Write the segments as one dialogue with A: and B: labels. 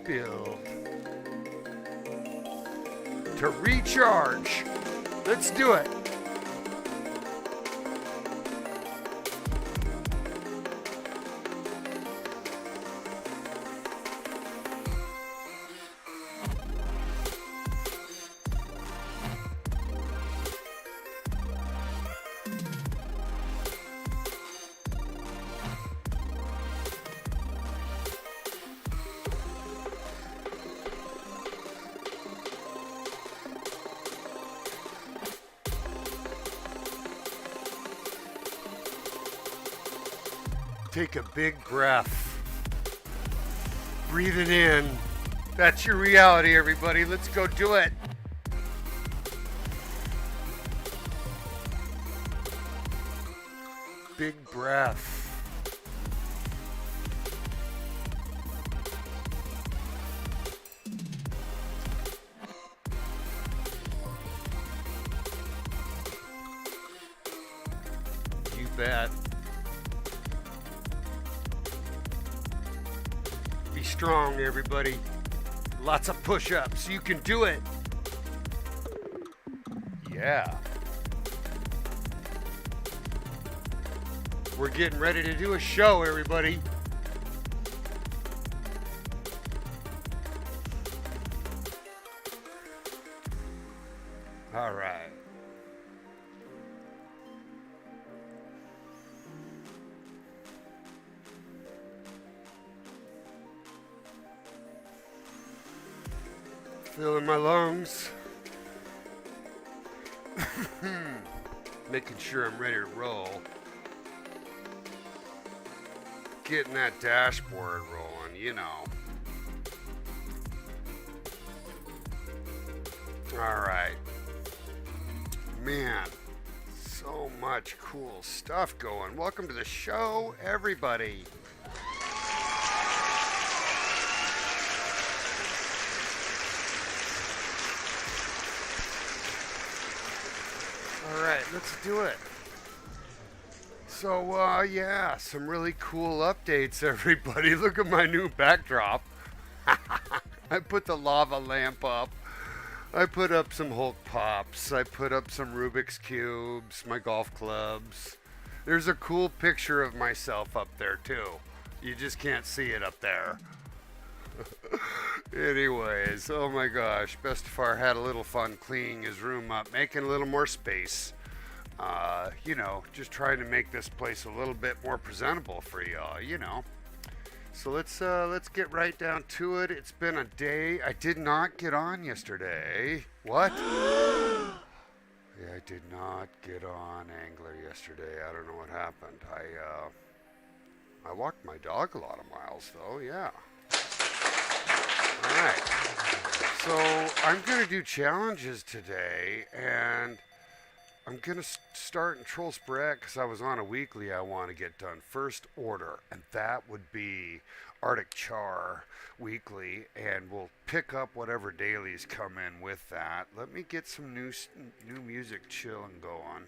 A: rebuild, to recharge. Let's do it. Take a big breath. Breathe it in. That's your reality, everybody. Let's go do it. Big breath. You bet. Be strong, everybody. Lots of push-ups. You can do it. Yeah. We're getting ready to do a show, everybody. All right. Filling my lungs. Making sure I'm ready to roll. Getting that dashboard rolling, you know. Alright. Man, so much cool stuff going. Welcome to the show, everybody. All right, let's do it. So, yeah, some really cool updates, everybody. Look at my new backdrop. I put the lava lamp up. I put up some Hulk Pops. I put up some Rubik's Cubes, my golf clubs. There's a cool picture of myself up there, too. You just can't see it up there. Anyways, oh my gosh, Bestefar had a little fun cleaning his room up, making a little more space. You know, just trying to make this place a little bit more presentable for y'all, you know. So let's get right down to it. It's been a day. I did not get on yesterday. What? Yeah, I did not get on Angler yesterday. I don't know what happened. I walked my dog a lot of miles though, yeah. Alright, so I'm going to do challenges today, and I'm going to start in Troll Sporadic because I was on a weekly I want to get done. First order, and that would be Arctic Char weekly, and we'll pick up whatever dailies come in with that. Let me get some new music chill and go on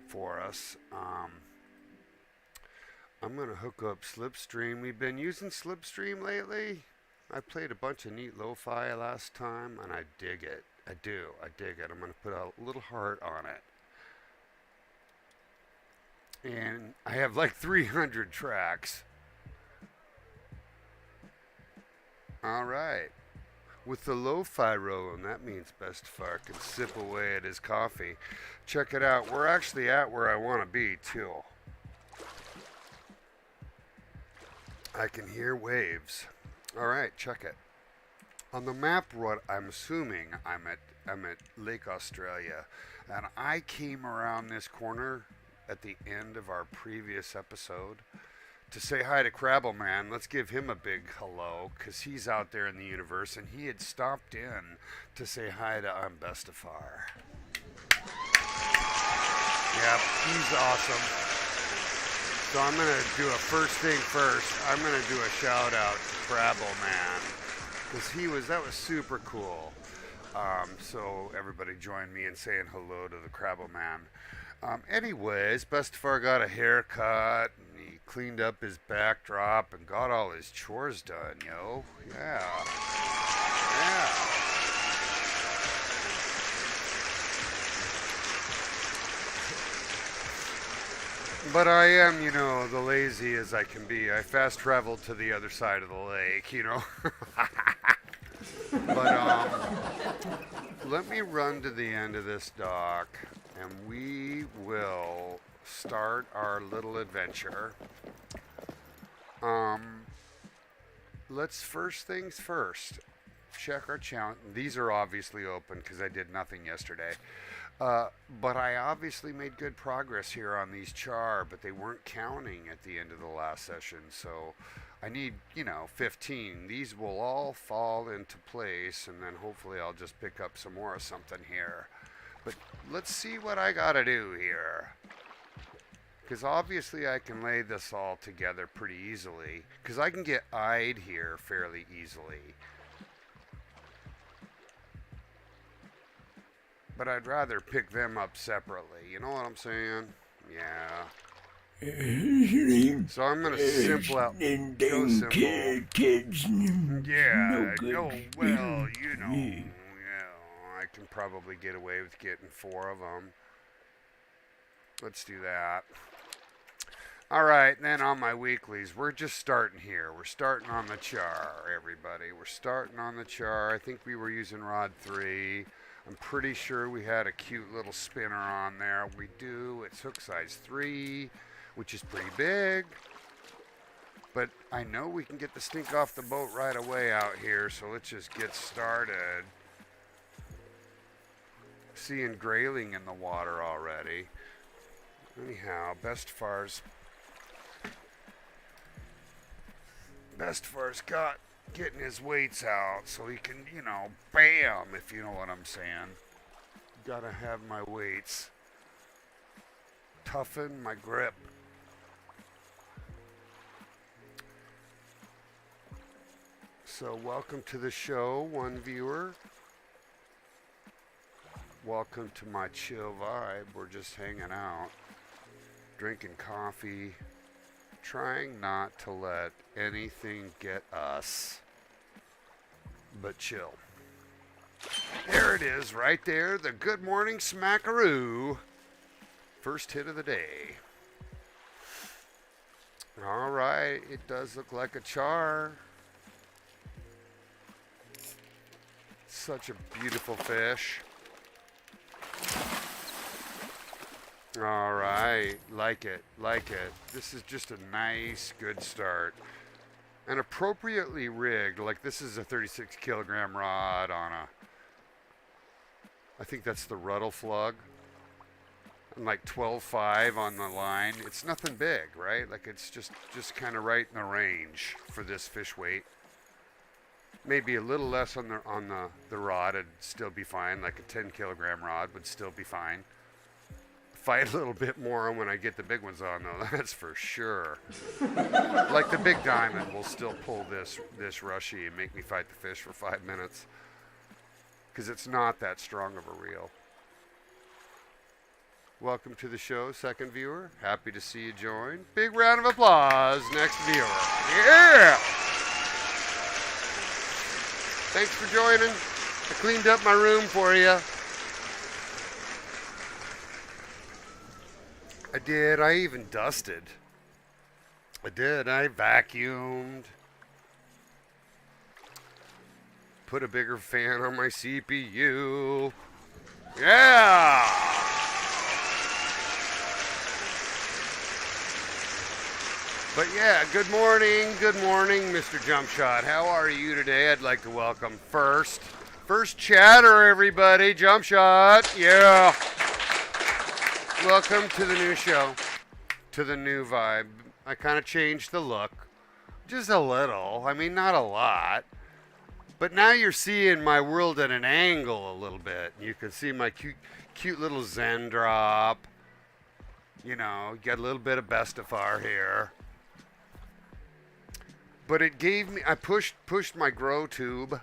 A: for us. I'm going to hook up Slipstream. We've been using Slipstream lately. I played a bunch of neat lo-fi last time, and I dig it. I dig it. I'm going to put a little heart on it. And I have like 300 tracks. All right. With the lo-fi rolling, that means Bestefar can sip away at his coffee. Check it out. We're actually at where I want to be, too. I can hear waves. All right, check it. On the map, what I'm assuming I'm at Lake Australia, and I came around this corner at the end of our previous episode to say hi to Crabble Man. Let's give him a big hello, because he's out there in the universe, and he had stopped in to say hi to imBestefar. Yep, he's awesome. So I'm going to do a first thing first. I'm going to do a shout out to Crabble Man, because that was super cool. So everybody join me in saying hello to the Crabble Man. Anyways, Bestefar got a haircut. He cleaned up his backdrop and got all his chores done, yo. Yeah. Yeah. But I am, the lazy as I can be. I fast traveled to the other side of the lake. But let me run to the end of this dock, and we will start our little adventure. Let's first things first. Check our challenge. These are obviously open because I did nothing yesterday. But I obviously made good progress here on these char, but they weren't counting at the end of the last session. So I need, 15. These will all fall into place, and then hopefully I'll just pick up some more of something here. But let's see what I gotta do here. Because obviously I can lay this all together pretty easily. Because I can get eyed here fairly easily. But I'd rather pick them up separately. You know what I'm saying? Yeah. So I'm going to simple out. Go simple. Yeah. No, well, yeah, I can probably get away with getting 4 of them. Let's do that. All right, then on my weeklies, we're just starting here. We're starting on the char, everybody. We're starting on the char. I think we were using rod 3. I'm pretty sure we had a cute little spinner on there. We do. It's hook size 3, which is pretty big. But I know we can get the stink off the boat right away out here, so let's just get started. Seeing grayling in the water already. Anyhow, Bestefar's got getting his weights out so he can, bam, if you know what I'm saying. Gotta have my weights. Toughen my grip. So welcome to the show, one viewer. Welcome to my chill vibe. We're just hanging out, drinking coffee, trying not to let anything get us, but chill. There it is, right there, the Good Morning Smackaroo. First hit of the day. All right, it does look like a char. Such a beautiful fish. All right, like it. This is just a nice, good start. And appropriately rigged, like this is a 36 kilogram rod on I think that's the Ruddle Flug. And like 12.5 on the line. It's nothing big, right? Like it's just kind of right in the range for this fish weight. Maybe a little less on the rod, it'd still be fine. Like a 10 kilogram rod would still be fine. Fight a little bit more when I get the big ones on, though. That's for sure. Like the big diamond will still pull this rushy and make me fight the fish for 5 minutes. Because it's not that strong of a reel. Welcome to the show, second viewer. Happy to see you join. Big round of applause, next viewer. Yeah! Thanks for joining. I cleaned up my room for you. I did. I even dusted. I did. I vacuumed. Put a bigger fan on my CPU. Yeah! But yeah, good morning, Mr. Jump Shot. How are you today? I'd like to welcome first chatter, everybody. Jump Shot. Yeah. Welcome to the new show, to the new vibe. I kind of changed the look, just a little. I mean, not a lot. But now you're seeing my world at an angle a little bit. You can see my cute little Zen drop. You know, got a little bit of Bestefar here. But it gave me, I pushed my grow tube,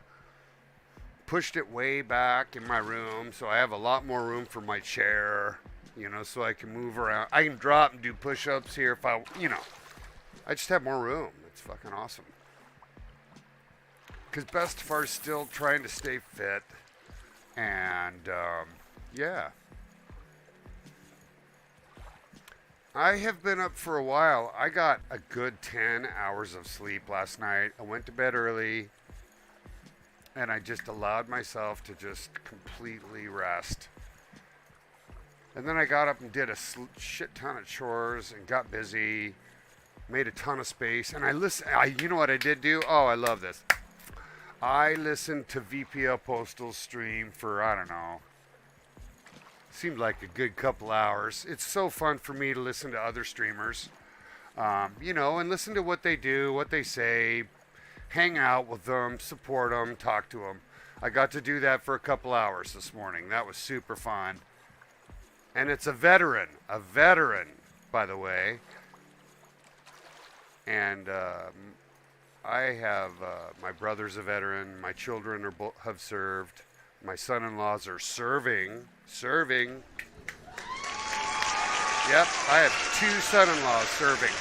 A: pushed it way back in my room, so I have a lot more room for my chair. You know, so I can move around. I can drop and do push-ups here if I, I just have more room. It's fucking awesome. Because Bestefar's still trying to stay fit. And, yeah. I have been up for a while. I got a good 10 hours of sleep last night. I went to bed early. And I just allowed myself to just completely rest. And then I got up and did a shit ton of chores and got busy. Made a ton of space. And you know what I did do? Oh, I love this. I listened to VPL Postal's stream for, I don't know, seemed like a good couple hours. It's so fun for me to listen to other streamers, and listen to what they do, what they say, hang out with them, support them, talk to them. I got to do that for a couple hours this morning. That was super fun. And it's a veteran, by the way. And I have, my brother's a veteran, my children have served, my son-in-laws are serving. Yep, I have 2 son-in-laws serving.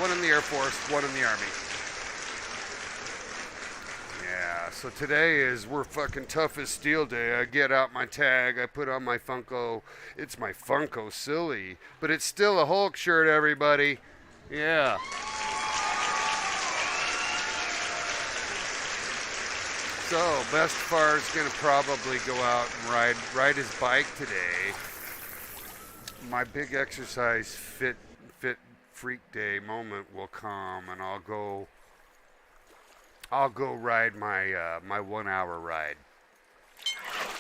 A: One in the Air Force, one in the Army. Yeah, so today we're fucking tough as steel day. I get out my tag, I put on my Funko. It's my Funko Silly, but it's still a Hulk shirt, everybody. Yeah. So, Bestefar's going to probably go out and ride his bike today. My big exercise fit freak day moment will come, and I'll go ride my 1 hour ride.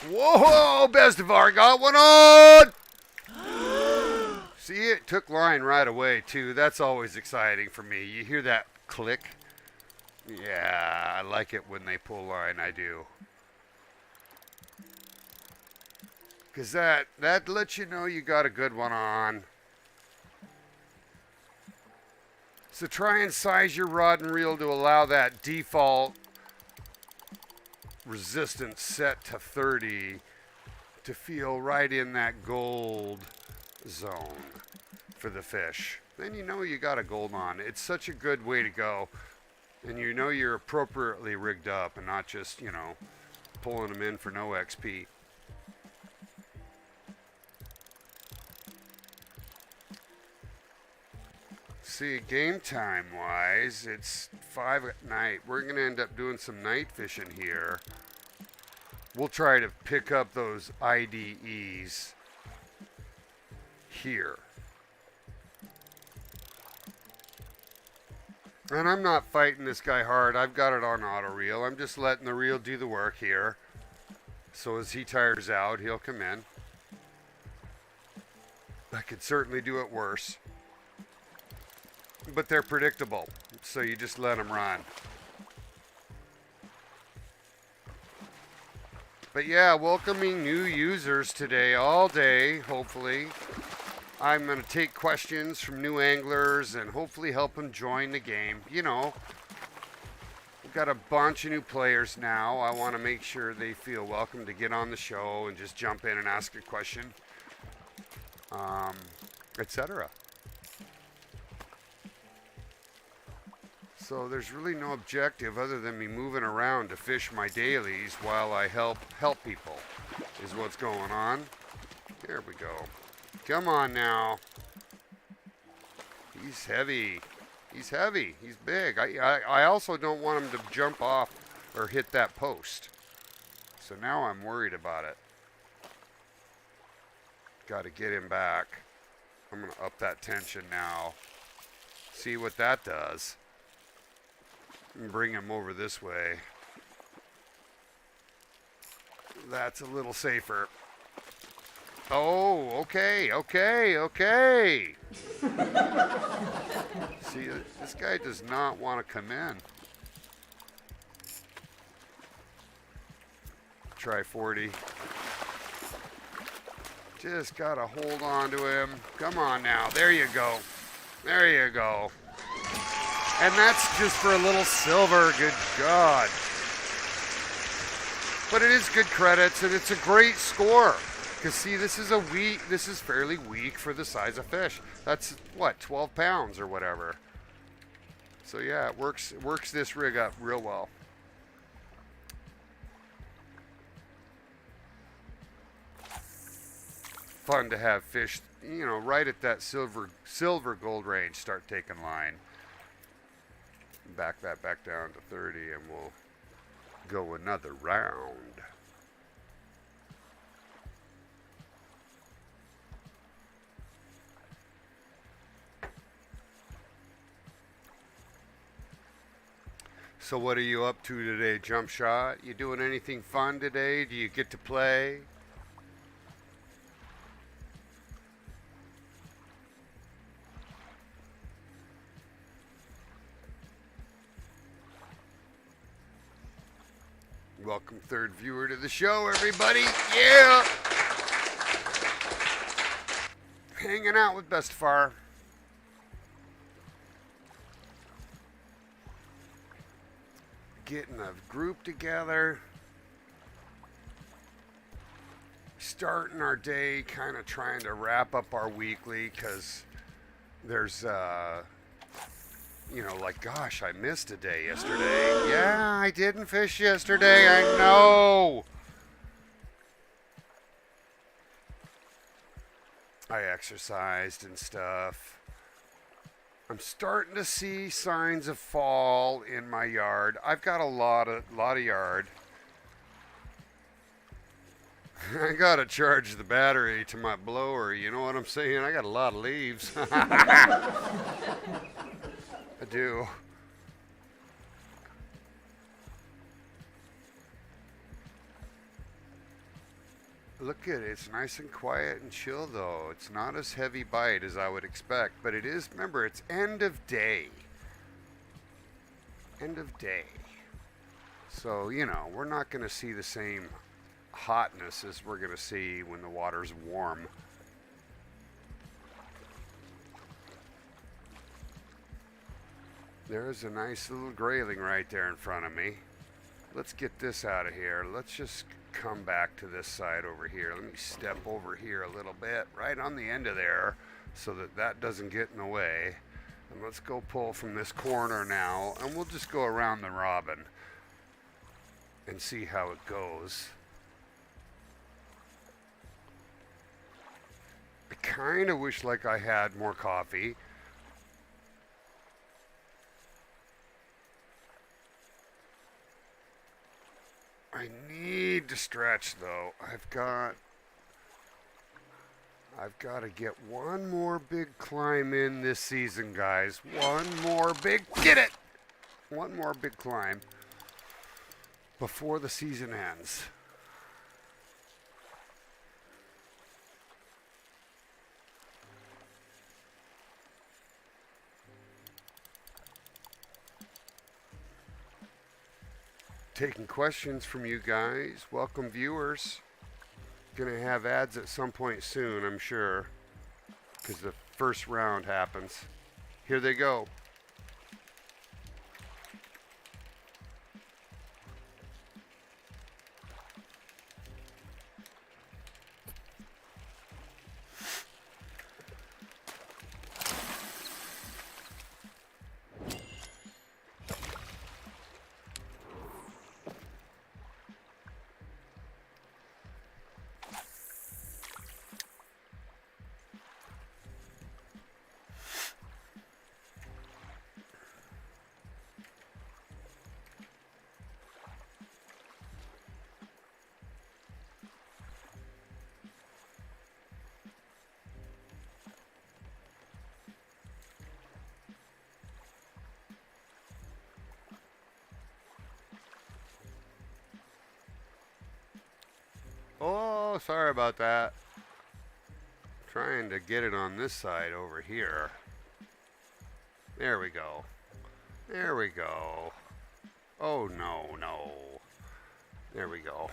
A: Whoa, Bestefar got one on! See, it took line right away too. That's always exciting for me. You hear that click? Yeah, I like it when they pull line, I do. Because that lets you know you got a good one on. So try and size your rod and reel to allow that default resistance set to 30 to feel right in that gold zone for the fish. Then you know you got a gold on. It's such a good way to go. And you know you're appropriately rigged up and not just, pulling them in for no XP. See, game time wise, it's 5 at night. We're going to end up doing some night fishing here. We'll try to pick up those IDEs here. And I'm not fighting this guy hard. I've got it on auto reel. I'm just letting the reel do the work here. So as he tires out, he'll come in. I could certainly do it worse. But they're predictable. So you just let them run. But yeah, welcoming new users today, all day, hopefully. I'm going to take questions from new anglers and hopefully help them join the game. We've got a bunch of new players now. I want to make sure they feel welcome to get on the show and just jump in and ask a question, etc. So there's really no objective other than me moving around to fish my dailies while I help people is what's going on. There we go. Come on now. He's heavy. He's heavy. He's big. I also don't want him to jump off or hit that post. So now I'm worried about it. Got to get him back. I'm going to up that tension now. See what that does. And bring him over this way. That's a little safer. Oh, okay. See, this guy does not want to come in. Try 40. Just got to hold on to him. Come on now. There you go. There you go. And that's just for a little silver. Good God. But it is good credits, and it's a great score. Because see, this is a weak. This is fairly weak for the size of fish. That's what 12 pounds or whatever. So yeah, it works this rig up real well. Fun to have fish, you know, right at that silver gold range. Start taking line. Back that back down to 30, and we'll go another round. So what are you up to today, Jump Shot? You doing anything fun today? Do you get to play? Welcome, third viewer, to the show, everybody. Yeah! Hanging out with Bestefar. Getting a group together. Starting our day, kind of trying to wrap up our weekly, because there's, you know, like, gosh, I missed a day yesterday. Yeah, I didn't fish yesterday, I know. I exercised and stuff. I'm starting to see signs of fall in my yard. I've got a lot of yard. I gotta charge the battery to my blower, you know what I'm saying? I got a lot of leaves. I do. Look at it, it's nice and quiet and chill though. It's not as heavy bite as I would expect, but it is, remember, it's end of day. End of day. So, you know, we're not going to see the same hotness as we're going to see when the water's warm. There's a nice little grayling right there in front of me. Let's get this out of here. Let's just come back to this side over here. Let me step over here a little bit, right on the end of there, so that that doesn't get in the way. And let's go pull from this corner now, and we'll just go around the robin and see how it goes. I kind of wish like I had more coffee. I need to stretch though. I've got to get one more big climb in this season, guys. One more big climb before the season ends. Taking questions from you guys. Welcome, viewers. Gonna have ads at some point soon, I'm sure, because the first round happens. Here they go. Oh, sorry about that. Trying to get it on this side over here. There we go. There we go. Oh, no, no. There we go.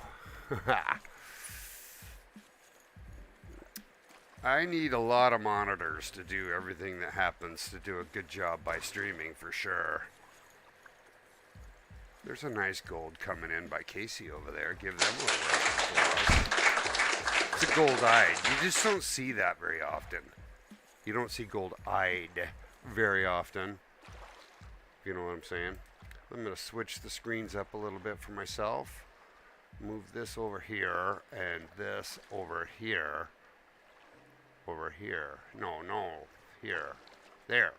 A: I need a lot of monitors to do everything that happens to do a good job by streaming for sure. There's a nice gold coming in by Casey over there. Give them a little round of applause. It's a gold-eyed. You just don't see that very often. You don't see gold-eyed very often. You know what I'm saying? I'm going to switch the screens up a little bit for myself. Move this over here and this over here. Over here. No, here. There.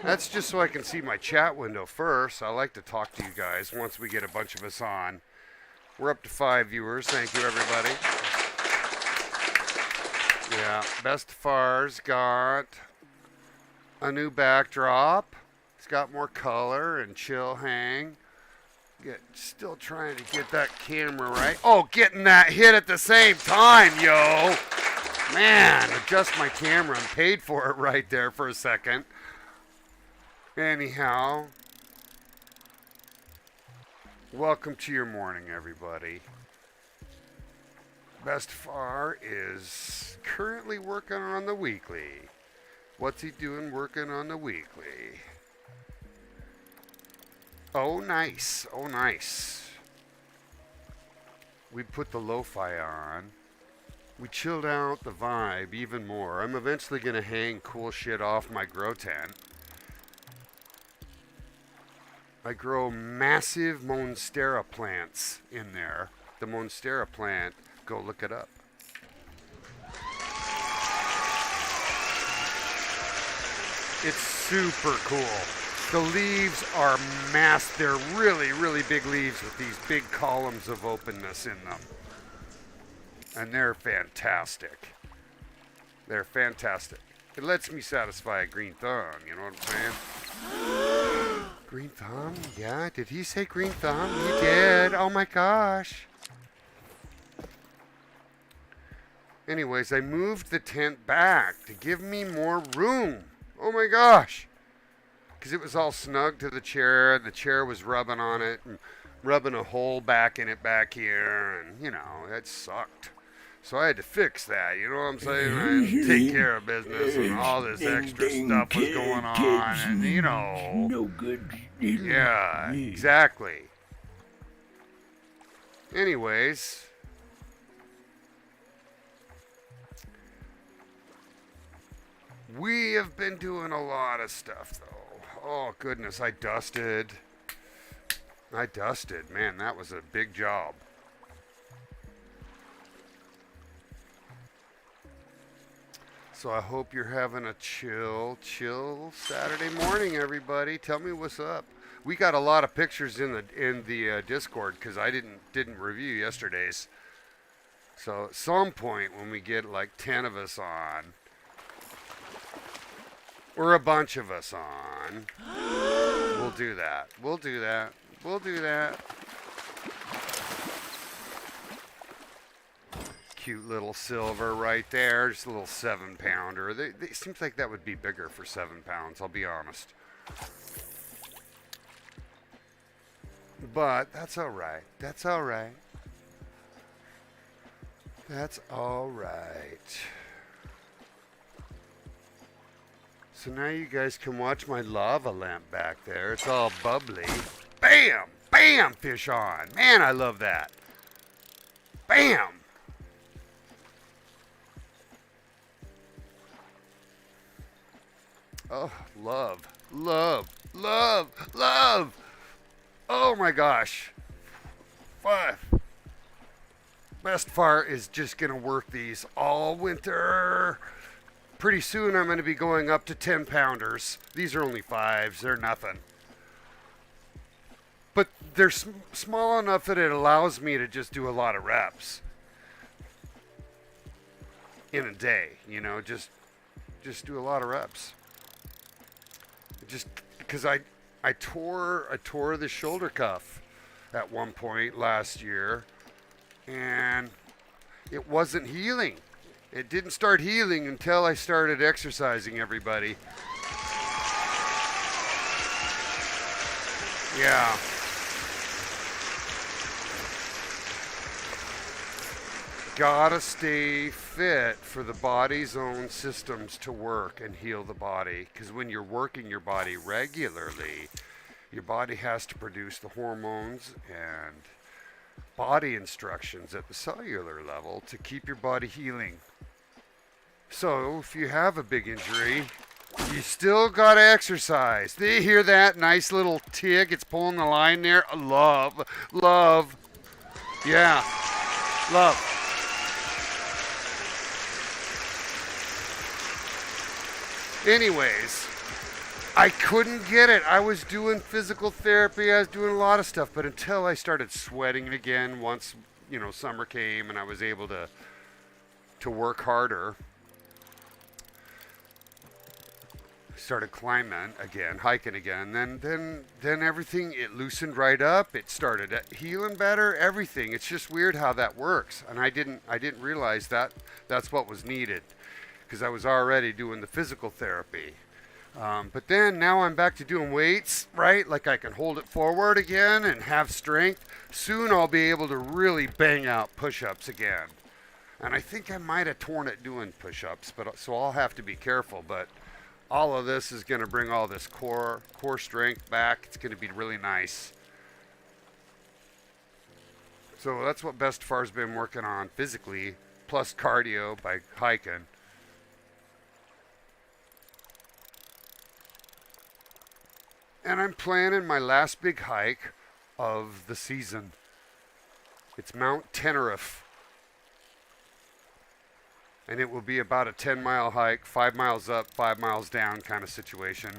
A: That's just so I can see my chat window first. I like to talk to you guys once we get a bunch of us on. We're up to 5 viewers. Thank you, everybody. Yeah, Bestefar's got a new backdrop. It's got more color and chill hang. Still trying to get that camera right. Oh, getting that hit at the same time, yo. Man, adjust my camera and paid for it right there for a second. Anyhow, welcome to your morning, everybody. Bestefar is currently working on the weekly. What's he doing working on the weekly? Oh, nice. Oh, nice. We put the lo-fi on. We chilled out the vibe even more. I'm eventually going to hang cool shit off my grow tent. I grow massive monstera plants in there. The monstera plant, go look it up. It's super cool. The leaves are massive. They're really, really big leaves with these big columns of openness in them. And they're fantastic. They're fantastic. It lets me satisfy a green thumb, you know what I'm saying? Green thumb? Yeah, did he say green thumb? He did. Oh my gosh. Anyways, I moved the tent back to give me more room. Oh my gosh. Because it was all snug to the chair, and the chair was rubbing on it, and rubbing a hole back in it back here, and, you know, it sucked. So I had to fix that, you know what I'm saying? I had to take care of business, and all this extra stuff was going on, and, you know.
B: No good.
A: Yeah, exactly. Anyways. We have been doing a lot of stuff, though. Oh, goodness, I dusted. Man, that was a big job. So I hope you're having a chill Saturday morning, everybody. Tell me what's up. We got a lot of pictures in the Discord because I didn't review yesterday's. So at some point when we get like 10 of us on, or a bunch of us on, we'll do that. Cute little silver right there, just a little 7-pounder. It seems like that would be bigger for 7 pounds, I'll be honest. But that's all right. So now you guys can watch my lava lamp back there. It's all bubbly. Bam! Bam! Fish on. Man, I love that. Bam! Oh, love. Oh my gosh. 5. Bestefar is just going to work these all winter. Pretty soon I'm going to be going up to 10-pounders. These are only 5s. They're nothing. But they're small enough that it allows me to just do a lot of reps in a day. You know, just do a lot of reps. Just because I tore the shoulder cuff at one point last year, and it wasn't healing. It didn't start healing until I started exercising, everybody. Yeah. Gotta stay fit for the body's own systems to work and heal the body. Because when you're working your body regularly, your body has to produce the hormones and body instructions at the cellular level to keep your body healing. So if you have a big injury, you still gotta exercise. They hear that nice little tig? It's pulling the line there. Love, love, yeah, love. Anyways, I couldn't get it. I was doing physical therapy. I was doing a lot of stuff, but until I started sweating again, once summer came and I was able to work harder. Started climbing again, hiking again. Then everything, it loosened right up. It started healing better. Everything. It's just weird how that works, and I didn't realize that that's what was needed, because I was already doing the physical therapy. But then now I'm back to doing weights, right? Like I can hold it forward again and have strength. Soon I'll be able to really bang out push-ups again. And I think I might have torn it doing push-ups, but so I'll have to be careful. But all of this is going to bring all this core strength back. It's going to be really nice. So that's what Bestefar's been working on physically, plus cardio by hiking. And I'm planning my last big hike of the season. It's Mount Tenerife. And it will be about a 10-mile hike, 5 miles up, 5 miles down kind of situation.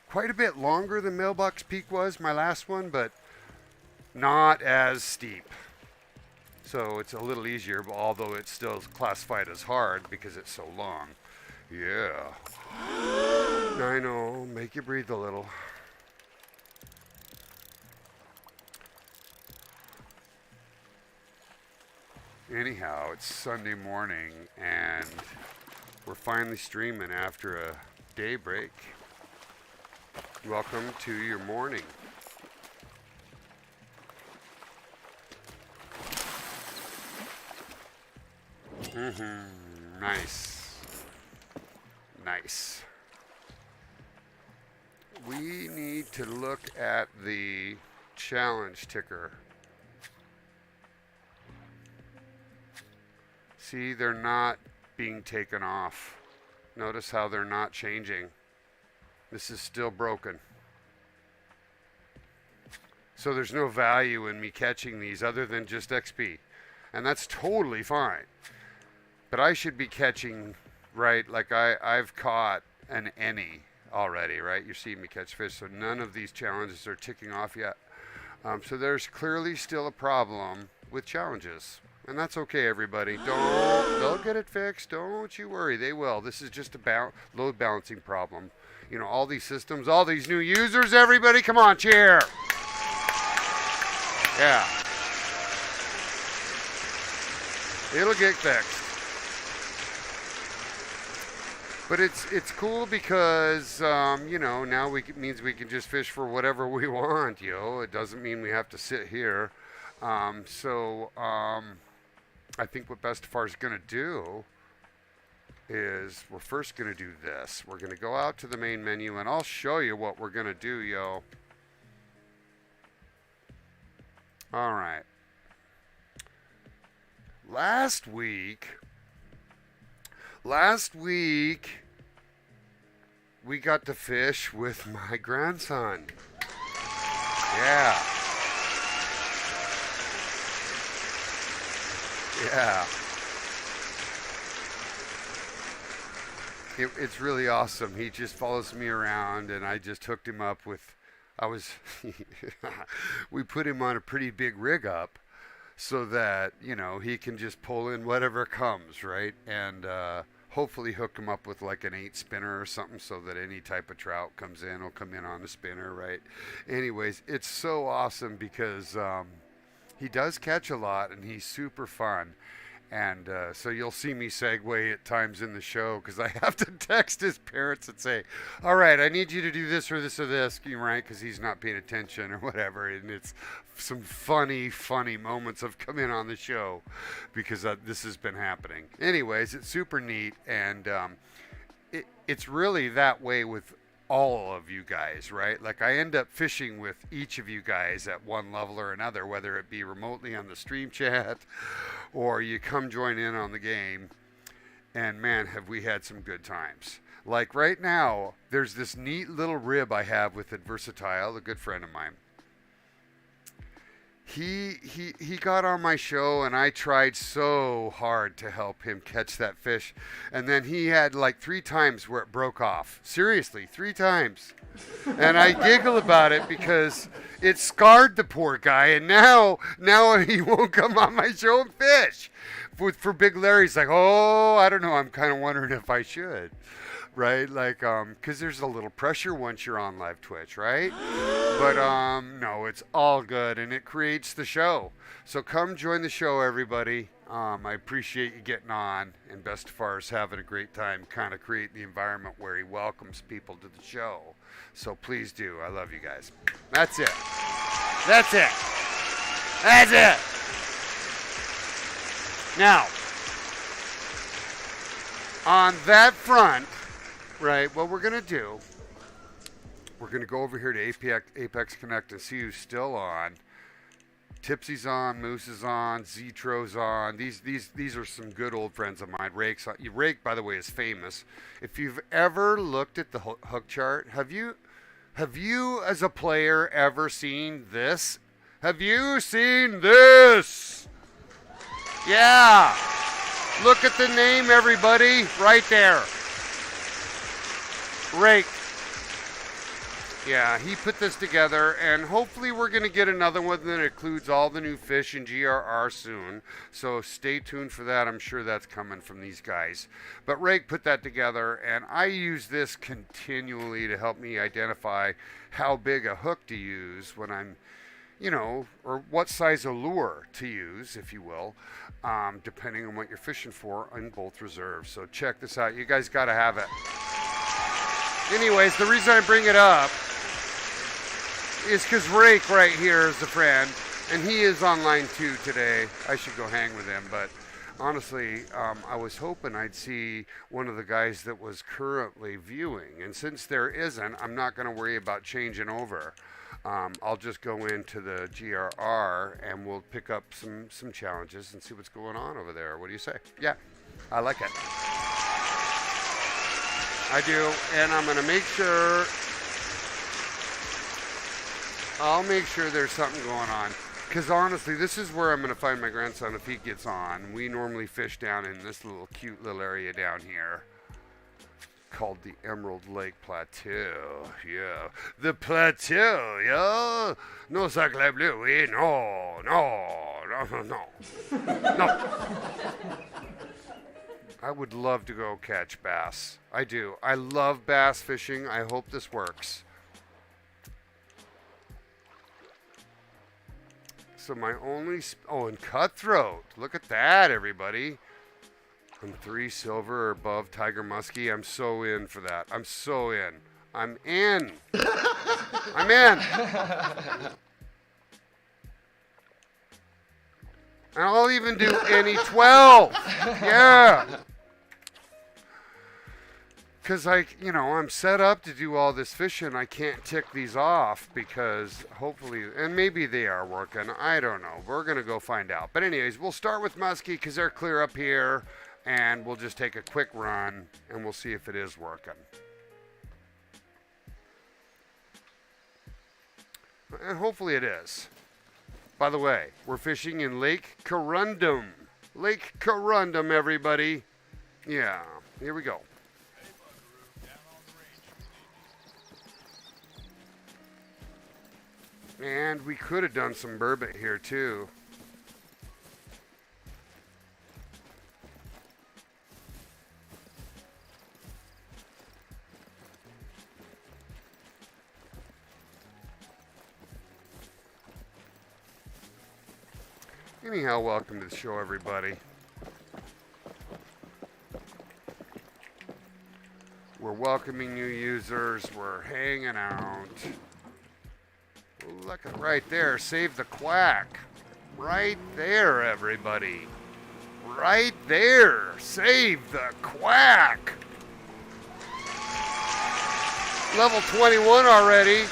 A: Quite a bit longer than Mailbox Peak was, my last one, but not as steep. So it's a little easier, although it's still classified as hard because it's so long. Yeah. I know, make you breathe a little. Anyhow, it's Sunday morning and we're finally streaming after a day break. Welcome to your morning. Nice. Nice. We need to look at the challenge ticker. See, they're not being taken off. Notice how they're not changing. This is still broken. So there's no value in me catching these other than just XP. And that's totally fine. But I should be catching, right, like I've caught an any already, right? You're seeing me catch fish, so none of these challenges are ticking off yet. So there's clearly still a problem with challenges. And that's okay, everybody. They'll get it fixed. Don't you worry. They will. This is just a load balancing problem. You know, all these systems, all these new users, everybody, come on, cheer. Yeah. It'll get fixed. But it's cool because, now means we can just fish for whatever we want, It doesn't mean we have to sit here. I think what Bestefar is going to do is we're first going to do this. We're going to go out to the main menu, and I'll show you what we're going to do, All right. Last week, we got to fish with my grandson. Yeah. Yeah. It's really awesome. He just follows me around, and I just hooked him up with, we put him on a pretty big rig up so that, he can just pull in whatever comes, right? And hopefully hook him up with like an 8 spinner or something so that any type of trout comes in will come in on the spinner, right? Anyways, it's so awesome because he does catch a lot, and he's super fun. And so you'll see me segue at times in the show because I have to text his parents and say, all right, I need you to do this or this or this, right? Because he's not paying attention or whatever. And it's some funny moments of coming on the show because this has been happening. Anyways, it's super neat. And it's really that way with all of you guys, right? Like I end up fishing with each of you guys at one level or another, whether it be remotely on the stream chat or you come join in on the game. And man, have we had some good times. Like right now, there's this neat little rib I have with Adversatile, a good friend of mine. He got on my show and I tried so hard to help him catch that fish. And then he had like 3 times where it broke off. Seriously, 3 times. And I giggle about it because it scarred the poor guy. And now he won't come on my show and fish. For Big Larry's like, oh, I don't know. I'm kind of wondering if I should. Right? Like, because there's a little pressure once you're on live Twitch, right? But, no, it's all good, and it creates the show. So come join the show, everybody. I appreciate you getting on, and imBestefar is having a great time kind of creating the environment where he welcomes people to the show. So please do. I love you guys. That's it. That's it. That's it. Now, on that front, right, what we're going to do, we're going to go over here to Apex Connect and see who's still on. Tipsy's on, Moose is on, Zetro's on. These are some good old friends of mine. Rake, by the way, is famous. If you've ever looked at the hook chart, have you as a player ever seen this? Have you seen this? Yeah. Look at the name, everybody, right there. Rake. Yeah, he put this together, and hopefully we're going to get another one that includes all the new fish in GRR soon. So stay tuned for that. I'm sure that's coming from these guys. But Rake put that together, and I use this continually to help me identify how big a hook to use when I'm, or what size of lure to use, if you will, depending on what you're fishing for in both reserves. So check this out. You guys got to have it. Anyways, the reason I bring it up is because Rake right here is a friend, and he is online too today. I should go hang with him, but honestly, I was hoping I'd see one of the guys that was currently viewing, and since there isn't, I'm not going to worry about changing over. I'll just go into the GRR and we'll pick up some challenges and see what's going on over there. What do you say? Yeah, I like it. I do, and I'm going to make sure, I'll make sure there's something going on. Because honestly, this is where I'm going to find my grandson if he gets on. We normally fish down in this little cute little area down here called the Emerald Lake Plateau. Yeah, the plateau, yeah? No sacre bleu, oui, no. I would love to go catch bass. I do. I love bass fishing. I hope this works. So my only... and cutthroat. Look at that, everybody. I'm 3 silver or above Tiger Muskie. I'm so in for that. I'm so in. I'm in. I'm in. And I'll even do any 12. Yeah. Because I'm set up to do all this fishing. I can't tick these off because hopefully, and maybe they are working. I don't know. We're going to go find out. But anyways, we'll start with Muskie because they're clear up here. And we'll just take a quick run and we'll see if it is working. And hopefully it is. By the way, we're fishing in Lake Corundum. Lake Corundum, everybody. Yeah, here we go. And we could have done some burbot here too. Anyhow, welcome to the show, everybody. We're welcoming new users. We're hanging out. Look at right there. Save the quack. Right there, everybody. Right there. Save the quack. Level 21 already.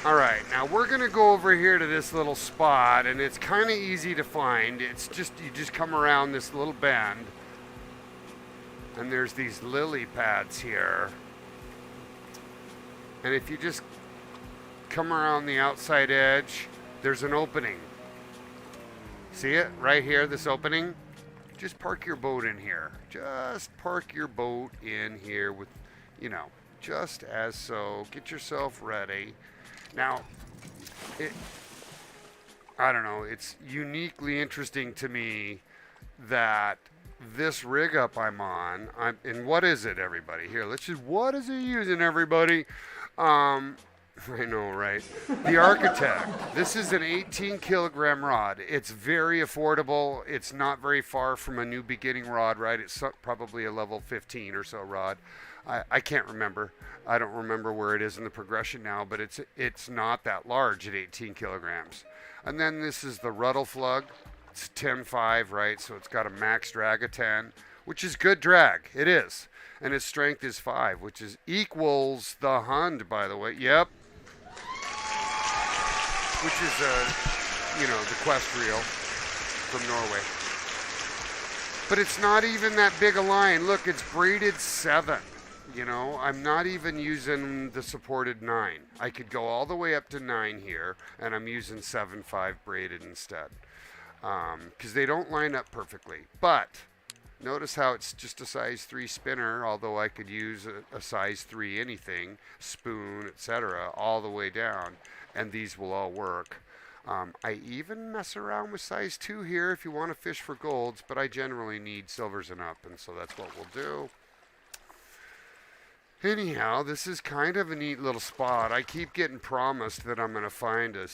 A: All right, now we're gonna go over here to this little spot, and it's kind of easy to find. It's just, you just come around this little bend, and there's these lily pads here. And if you just come around the outside edge, there's an opening. See it right here, this opening? Just park your boat in here. Just park your boat in here with, you know, just as so. Get yourself ready. Now, I don't know, it's uniquely interesting to me that this rig up I'm on, and what is it, everybody? Here, let's just, what is it using, everybody? I know, right? The Architect. This is an 18 kilogram rod. It's very affordable. It's not very far from a new beginning rod, right? It's probably a level 15 or so rod. I can't remember. I don't remember where it is in the progression now, but it's not that large at 18 kilograms. And then this is the Ruddle Flug. It's 10.5, right? So it's got a max drag of 10, which is good drag. It is. And its strength is 5, which is equals the Hund, by the way. Yep. Which is, you know, the Quest reel from Norway. But it's not even that big a line. Look, it's braided 7. You know, I'm not even using the supported 9. I could go all the way up to 9 here, and I'm using 7.5 braided instead. Because they don't line up perfectly. But notice how it's just a size 3 spinner, although I could use a size 3 anything, spoon, etc., all the way down, and these will all work. I even mess around with size 2 here if you want to fish for golds, but I generally need silvers and up, and so that's what we'll do. Anyhow, this is kind of a neat little spot. I keep getting promised that I'm going to find a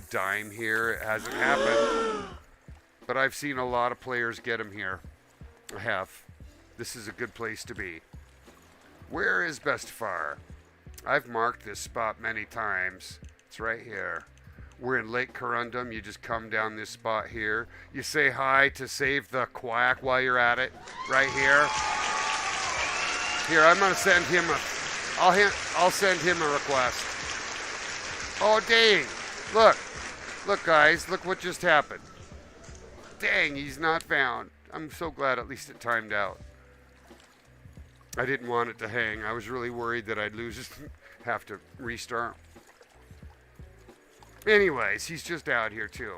A: dime here. It hasn't happened, but I've seen a lot of players get them here. I have. This is a good place to be. Where is imBestefar? I've marked this spot many times. It's right here. We're in Lake Corundum. You just come down this spot here. You say hi to Save the Quack while you're at it. Right here. Here, I'm gonna send him I'll send him a request. Oh dang! Look guys, look what just happened. Dang, he's not found. I'm so glad at least it timed out. I didn't want it to hang. I was really worried that I'd have to restart. Anyways, he's just out here too.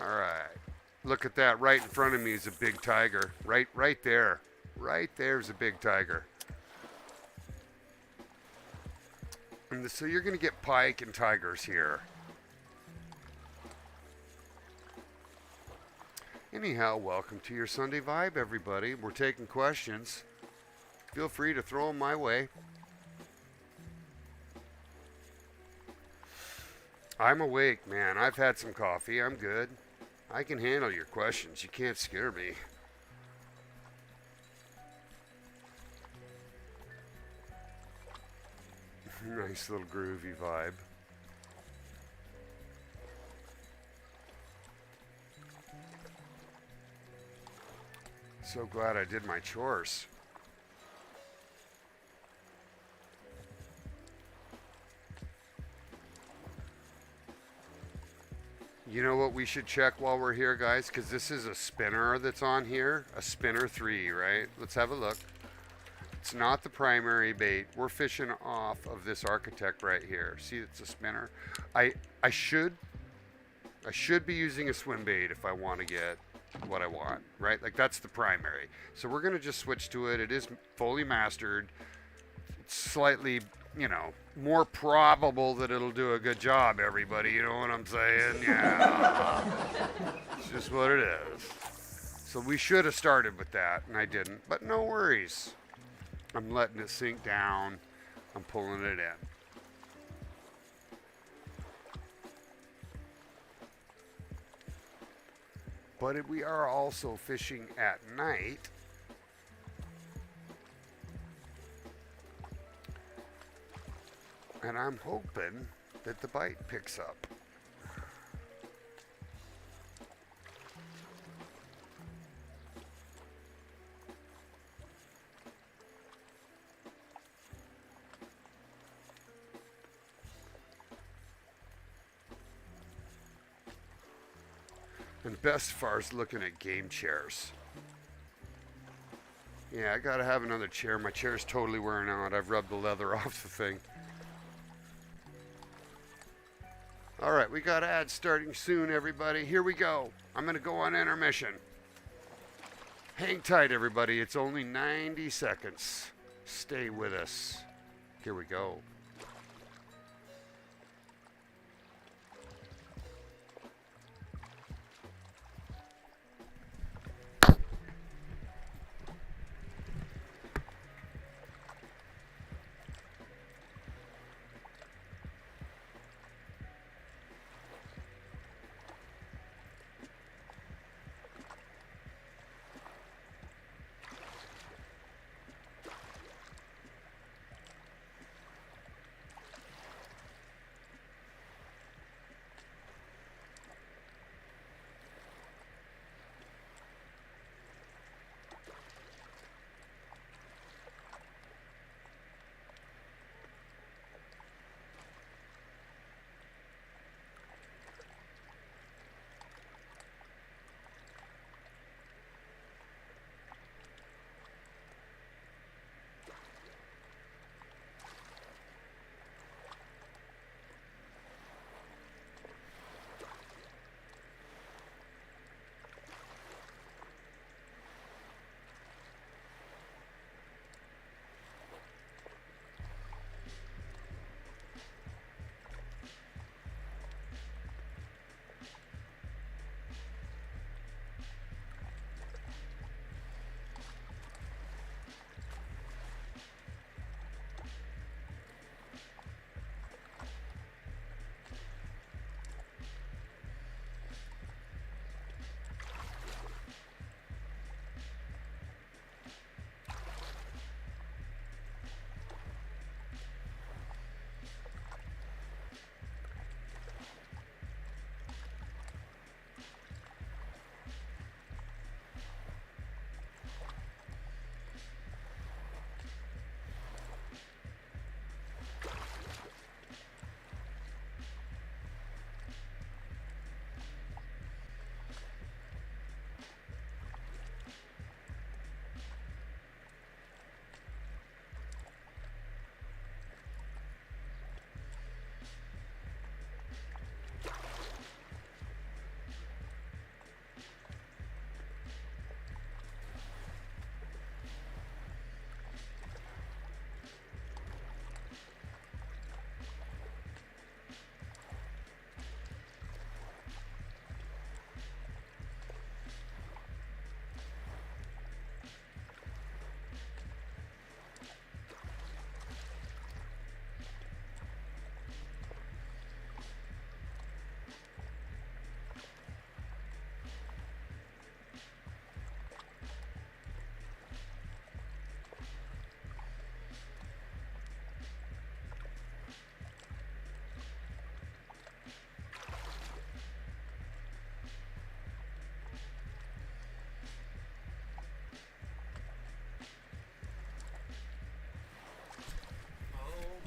A: All right. Look at that. Right in front of me is a big tiger. Right there. Right there's a big tiger. And so you're going to get pike and tigers here. Anyhow, welcome to your Sunday Vibe, everybody. We're taking questions. Feel free to throw them my way. I'm awake, man. I've had some coffee. I'm good. I can handle your questions. You can't scare me. Nice little groovy vibe. So glad I did my chores. You know what we should check while we're here, guys? Because this is a spinner that's on here. A spinner 3, right? Let's have a look. It's not the primary bait. We're fishing off of this Architect right here. See, it's a spinner. I should be using a swim bait if I want to get what I want, right? Like, that's the primary. So we're going to just switch to it. It is fully mastered. It's slightly, you know, more probable that it'll do a good job, everybody. You know what I'm saying? Yeah. It's just what it is. So we should have started with that, and I didn't. But no worries. I'm letting it sink down. I'm pulling it in. But we are also fishing at night. And I'm hoping that the bite picks up. And Bestefar's looking at game chairs. Yeah, I gotta have another chair. My chair's totally wearing out. I've rubbed the leather off the thing. Alright, we got ads starting soon, everybody. Here we go. I'm gonna go on intermission. Hang tight, everybody. It's only 90 seconds. Stay with us. Here we go.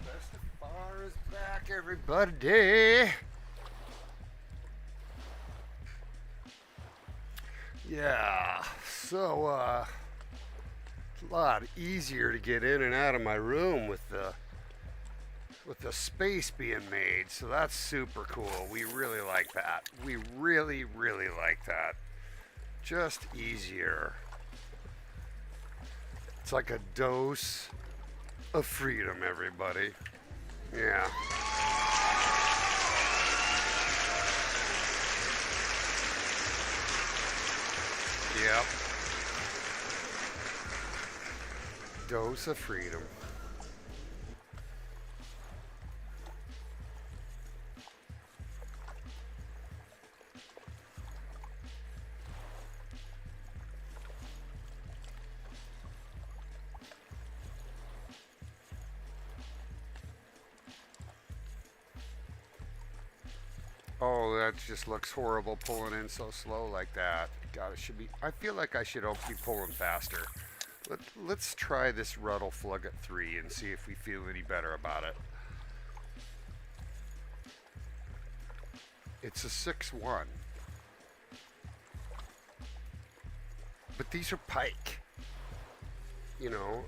A: Bestefar is back, everybody. Yeah, so it's a lot easier to get in and out of my room with the space being made. So that's super cool. We really like that. We really, really like that. Just easier. It's like a dose of freedom, everybody. Yeah. Yep. Dose of freedom. Oh, that just looks horrible pulling in so slow like that. God, it should be. I feel like I should be pulling faster. Let's try this Ruddle Flug at 3 and see if we feel any better about it. It's a 6-1. but these are pike, you know,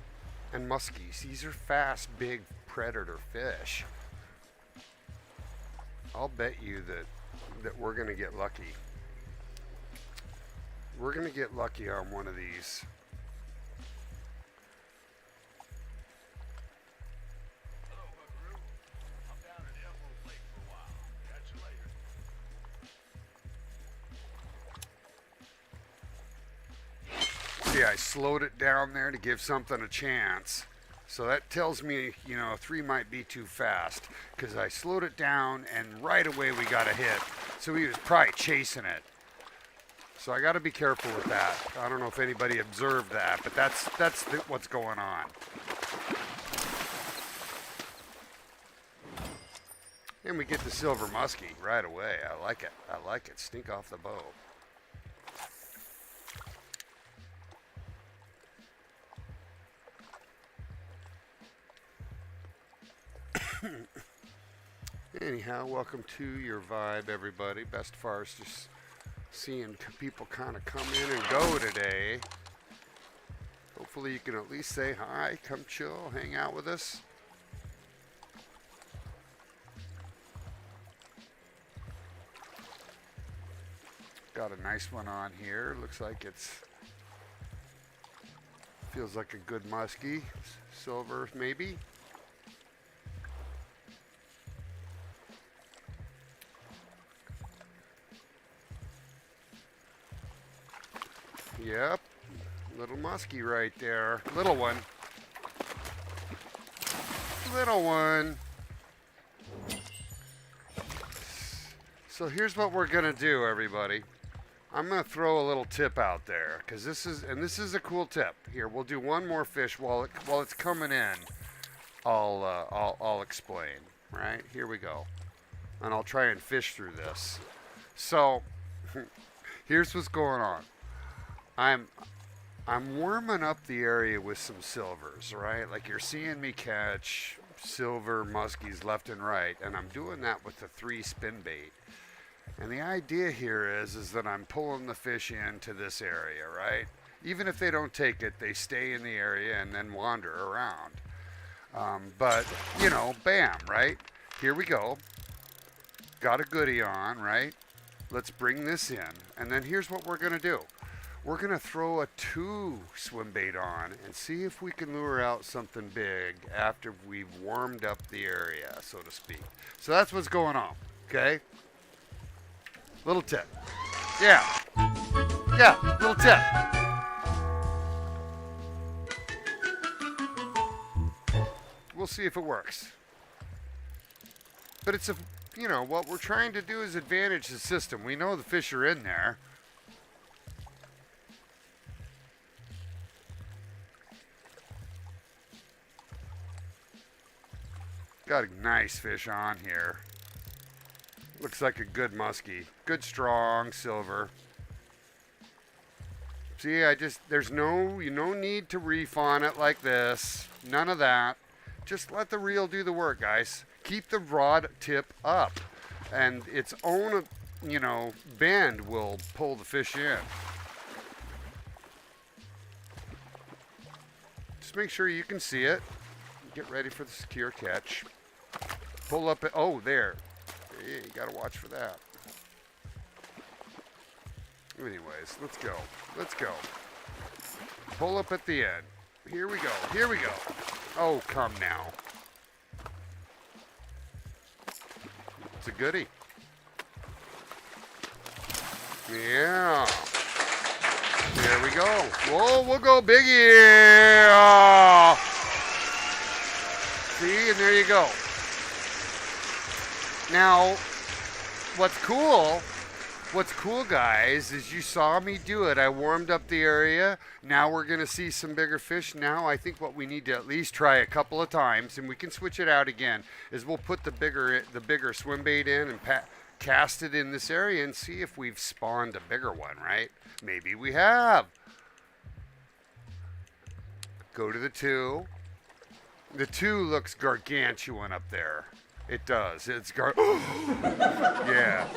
A: and muskies. These are fast, big predator fish. I'll bet you that we're going to get lucky. We're going to get lucky on one of these. See, I slowed it down there to give something a chance. So that tells me, you know, 3 might be too fast because I slowed it down and right away we got a hit. So he was probably chasing it. So I got to be careful with that. I don't know if anybody observed that, but that's what's going on. And we get the silver muskie right away. I like it. I like it. Stink off the bow. Anyhow, welcome to your vibe, everybody. Bestefar's just seeing people kind of come in and go today. Hopefully you can at least say hi, come chill, hang out with us. Got a nice one on here. Looks like feels like a good muskie. Silver, maybe. Yep, little muskie right there. Little one. Little one. So here's what we're gonna do, everybody. I'm gonna throw a little tip out there because this is a cool tip. Here, we'll do one more fish while it's coming in. I'll explain. Right, here we go, and I'll try and fish through this. So here's what's going on. I'm warming up the area with some silvers, right? Like you're seeing me catch silver muskies left and right, and I'm doing that with the 3 spin bait. And the idea here is that I'm pulling the fish into this area, right? Even if they don't take it, they stay in the area and then wander around. But, you know, bam, right? Here we go. Got a goodie on, right? Let's bring this in. And then here's what we're going to do. We're going to throw a 2 swim bait on and see if we can lure out something big after we've warmed up the area, so to speak. So that's what's going on, okay? Little tip. Yeah. Yeah, little tip. We'll see if it works. But it's you know, what we're trying to do is advantage the system. We know the fish are in there. Got a nice fish on here. Looks like a good muskie. Good strong silver. See, there's no need to reef on it like this. None of that. Just let the reel do the work, guys. Keep the rod tip up. And its own, you know, bend will pull the fish in. Just make sure you can see it. Get ready for the secure catch. Pull up it. Oh, there. Yeah, you got to watch for that. Anyways, let's go. Let's go. Pull up at the end. Here we go. Here we go. Oh, come now. It's a goodie. Yeah. There we go. Whoa, we'll go biggie. Oh. See, and there you go. Now, what's cool, guys, is you saw me do it. I warmed up the area. Now we're going to see some bigger fish. Now I think what we need to at least try a couple of times, and we can switch it out again, is we'll put the bigger swim bait in and cast it in this area and see if we've spawned a bigger one, right? Maybe we have. Go to the 2. The 2 looks gargantuan up there. It does. It's yeah.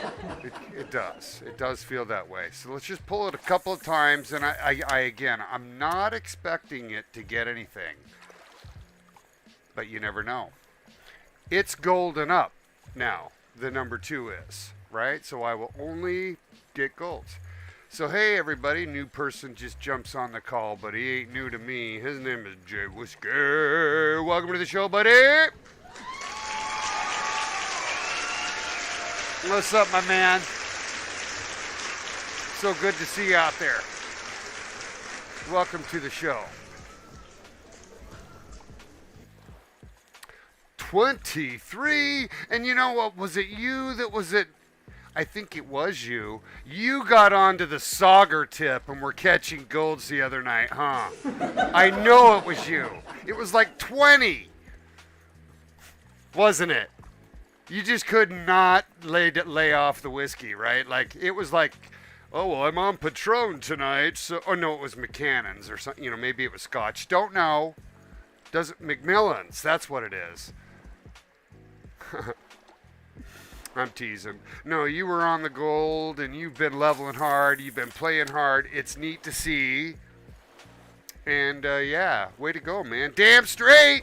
A: It does. It does feel that way. So let's just pull it a couple of times, and again, I'm not expecting it to get anything, but you never know. It's golden up now. The number 2 is, right? So I will only get golds. So hey everybody, new person just jumps on the call, but he ain't new to me. His name is Jay Whiskey. Welcome to the show, buddy. What's up, my man? So good to see you out there. Welcome to the show. 23, and you know what? Was it you that was it? I think it was you. You got onto the Sauger tip and were catching golds the other night, huh? I know it was you. It was like 20, wasn't it? You just could not lay off the whiskey, right? Like, it was like, oh, well, I'm on Patron tonight. So, oh, no, it was Macannan's or something. You know, maybe it was Scotch. Don't know. Macmillan's. That's what it is. I'm teasing. No, you were on the gold, and you've been leveling hard. You've been playing hard. It's neat to see. And, yeah, way to go, man. Damn straight!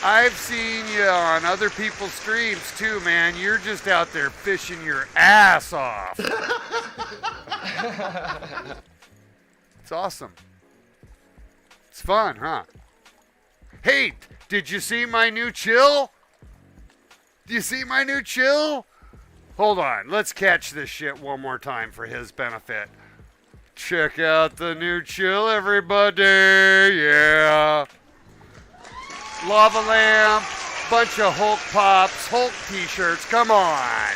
A: I've seen you on other people's streams too, man. You're just out there fishing your ass off. It's awesome. It's fun, huh? Hey, did you see my new chill? Do you see my new chill? Hold on, let's catch this shit one more time for his benefit. Check out the new chill, everybody. Yeah. Lava lamp, bunch of Hulk pops, Hulk t-shirts, come on.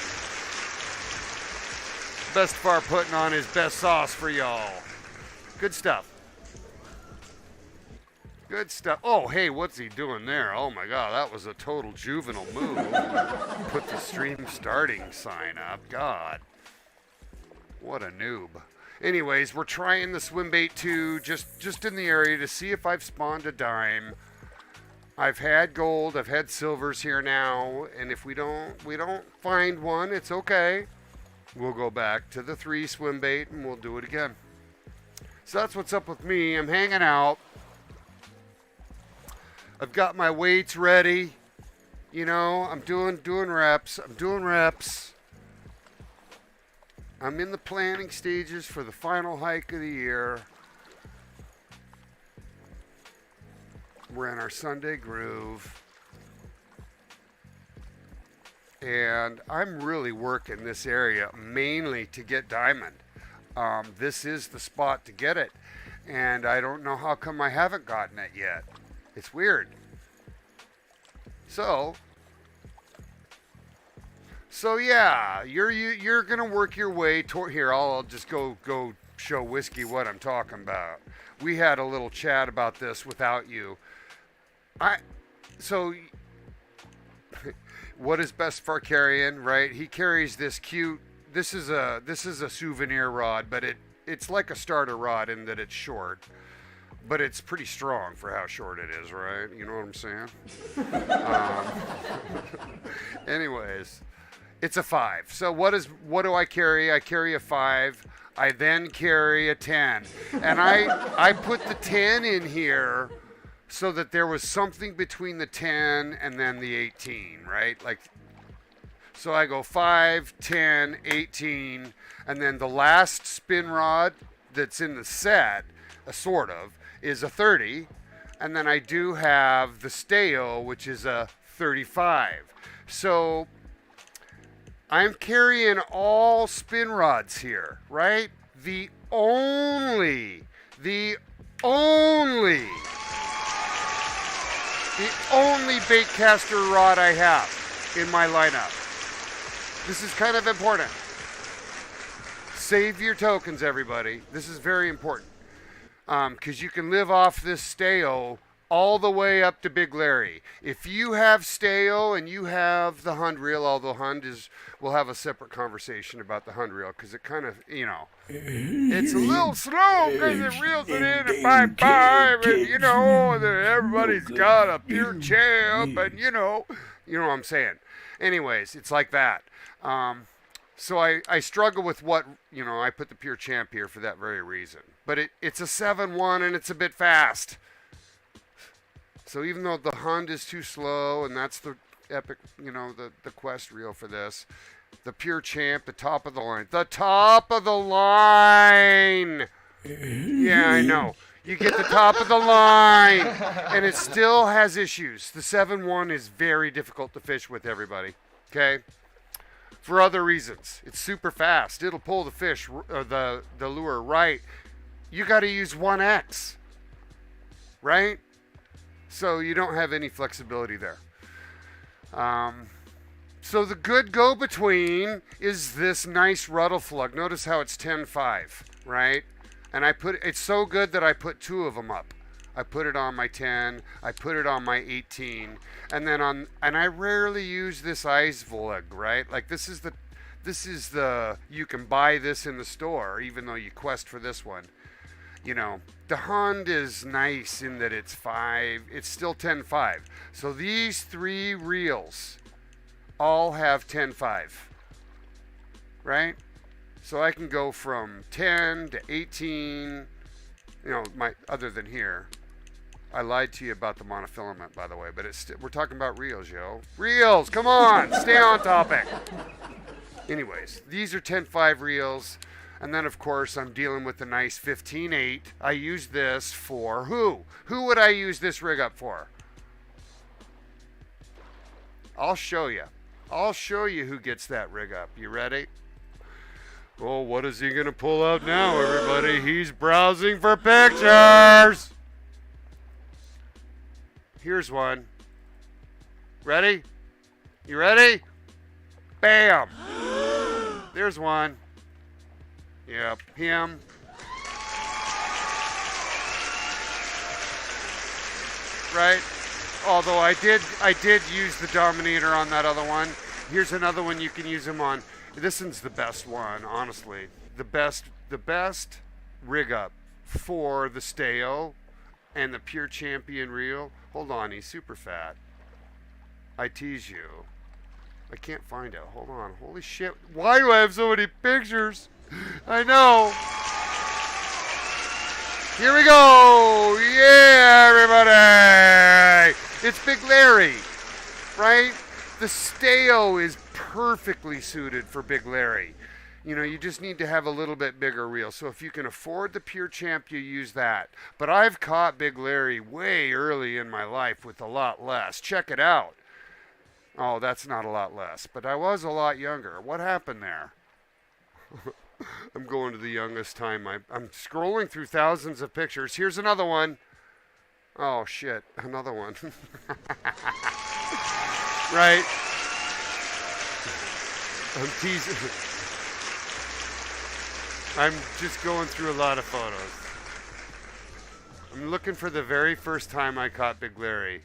A: Bestefar putting on his best sauce for y'all. Good stuff. Good stuff. Oh, hey, what's he doing there? Oh my God, that was a total juvenile move. Put the stream starting sign up. God, what a noob. Anyways, we're trying the swim bait too, just in the area to see if I've spawned a dime. I've had gold, I've had silvers here now, and if we don't find one, it's okay. We'll go back to the 3 swim bait and we'll do it again. So that's what's up with me. I'm hanging out. I've got my weights ready. You know, I'm doing reps. I'm in the planning stages for the final hike of the year. We're in our Sunday groove. And I'm really working this area mainly to get diamond. This is the spot to get it. And I don't know how come I haven't gotten it yet. It's weird. So yeah, you're gonna work your way toward here. I'll just go show Whiskey what I'm talking about. We had a little chat about this without you. So what is Bestefar carrying, right? He carries this cute, this is a souvenir rod, but it's like a starter rod in that it's short, but it's pretty strong for how short it is, right? You know what I'm saying? Anyways, it's a 5. So what do I carry? I carry a 5. I then carry a 10. And I put the 10 in here so that there was something between the 10 and then the 18, right? Like, so I go 5, 10, 18, and then the last spin rod that's in the set, sort of, is a 30, and then I do have the Steo, which is a 35. So I'm carrying all spin rods here, right? The only bait caster rod I have in my lineup. This is kind of important. Save your tokens, everybody. This is very important. Because you can live off this Steo all the way up to Big Larry. If you have Steo and you have the Hund reel, although Hund is, we'll have a separate conversation about the Hund reel because it kind of, it's a little slow because it reels it in at 5.5 and, everybody's got a pure champ and, you know what I'm saying. Anyways, it's like that. So I struggle with what, I put the pure champ here for that very reason. But it's a 7.1 and it's a bit fast. So even though the Hund is too slow, and that's the epic, the quest reel for this, the pure champ, the top of the line. The top of the line! Yeah, I know. You get the top of the line, and it still has issues. The 7.1 is very difficult to fish with, everybody. Okay? For other reasons. It's super fast. It'll pull the fish, or the lure right. You got to use 1X. Right? So you don't have any flexibility there. So the good go-between is this nice Ruddle Flug. Notice how it's 10.5, right? And it's so good that I put two of them up. I put it on my 10, I put it on my 18, and I rarely use this Eisvlug, right? Like this is the, you can buy this in the store, even though you quest for this one. The Hund is nice in that it's still 10.5. So these three reels all have 10.5, right? So I can go from 10 to 18, other than here. I lied to you about the monofilament, by the way, but we're talking about reels, yo. Reels, come on, stay on topic. Anyways, these are 10.5 reels. And then, of course, I'm dealing with the nice 15.8. I use this for who? Who would I use this rig up for? I'll show you. I'll show you who gets that rig up. You ready? Oh, what is he going to pull out now, everybody? He's browsing for pictures. Here's one. Ready? You ready? Bam! There's one. Yep, him. Right? Although I did use the Dominator on that other one. Here's another one you can use him on. This one's the best one, honestly. The best rig up for the Steo and the Pure Champion reel. Hold on, he's super fat. I tease you. I can't find it. Hold on. Holy shit. Why do I have so many pictures? I know. Here we go. Yeah, everybody. It's Big Larry, right? The Steo is perfectly suited for Big Larry. You just need to have a little bit bigger reel. So if you can afford the Pure Champ, you use that. But I've caught Big Larry way early in my life with a lot less. Check it out. Oh, that's not a lot less. But I was a lot younger. What happened there? I'm going to the youngest time. I'm scrolling through thousands of pictures. Here's another one. Oh, shit. Another one. Right? I'm teasing. I'm just going through a lot of photos. I'm looking for the very first time I caught Big Larry.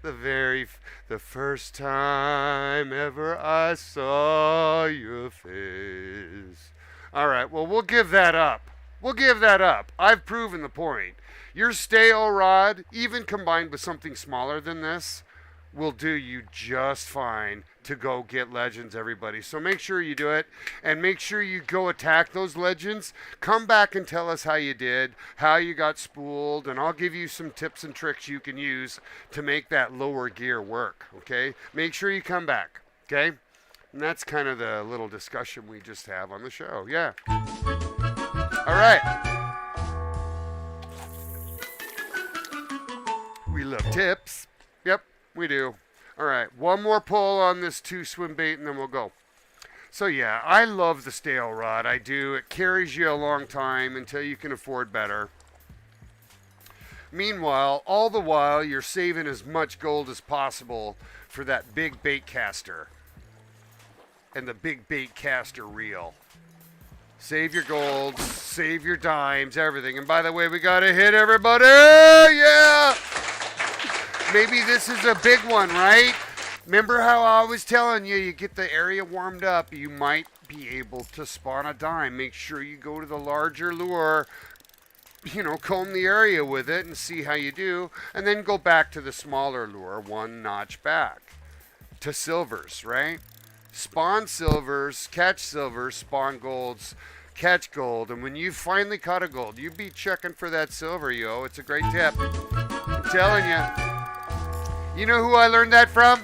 A: The first time ever I saw your face. All right, well, we'll give that up. I've proven the point. Your Steo rod, even combined with something smaller than this, will do you just fine to go get legends, everybody. So make sure you do it, and make sure you go attack those legends. Come back and tell us how you did, how you got spooled, and I'll give you some tips and tricks you can use to make that lower gear work, okay? Make sure you come back, okay? And that's kind of the little discussion we just have on the show, yeah. All right. We love tips. Yep, we do. All right, one more pull on this 2 swim bait and then we'll go. So yeah, I love the Steo rod. I do. It carries you a long time until you can afford better. Meanwhile, all the while, you're saving as much gold as possible for that big bait caster and the big bait caster reel. Save your golds, save your dimes, everything. And by the way, we got to hit everybody. Yeah! Maybe this is a big one, right? Remember how I was telling you, you get the area warmed up, you might be able to spawn a dime. Make sure you go to the larger lure, comb the area with it and see how you do. And then go back to the smaller lure, one notch back to silvers, right? Spawn silvers, catch silvers, spawn golds, catch gold. And when you finally caught a gold, you be checking for that silver, yo. It's a great tip. I'm telling you. You know who I learned that from?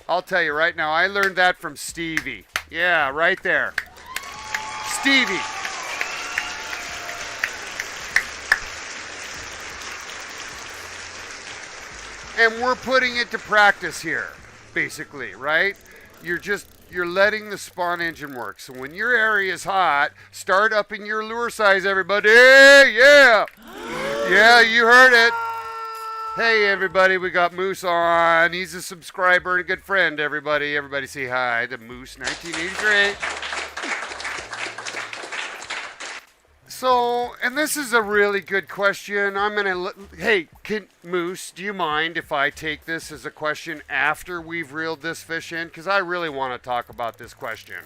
A: I'll tell you right now, I learned that from Stevie. Yeah, right there. Stevie. And we're putting it to practice here, basically, right? You're letting the spawn engine work. So when your area is hot, start upping your lure size, everybody. Yeah. Yeah, you heard it. Hey, everybody, we got Moose on. He's a subscriber and a good friend, everybody. Everybody say hi to Moose 1983. So, and this is a really good question. Hey, Moose, do you mind if I take this as a question after we've reeled this fish in? Because I really want to talk about this question.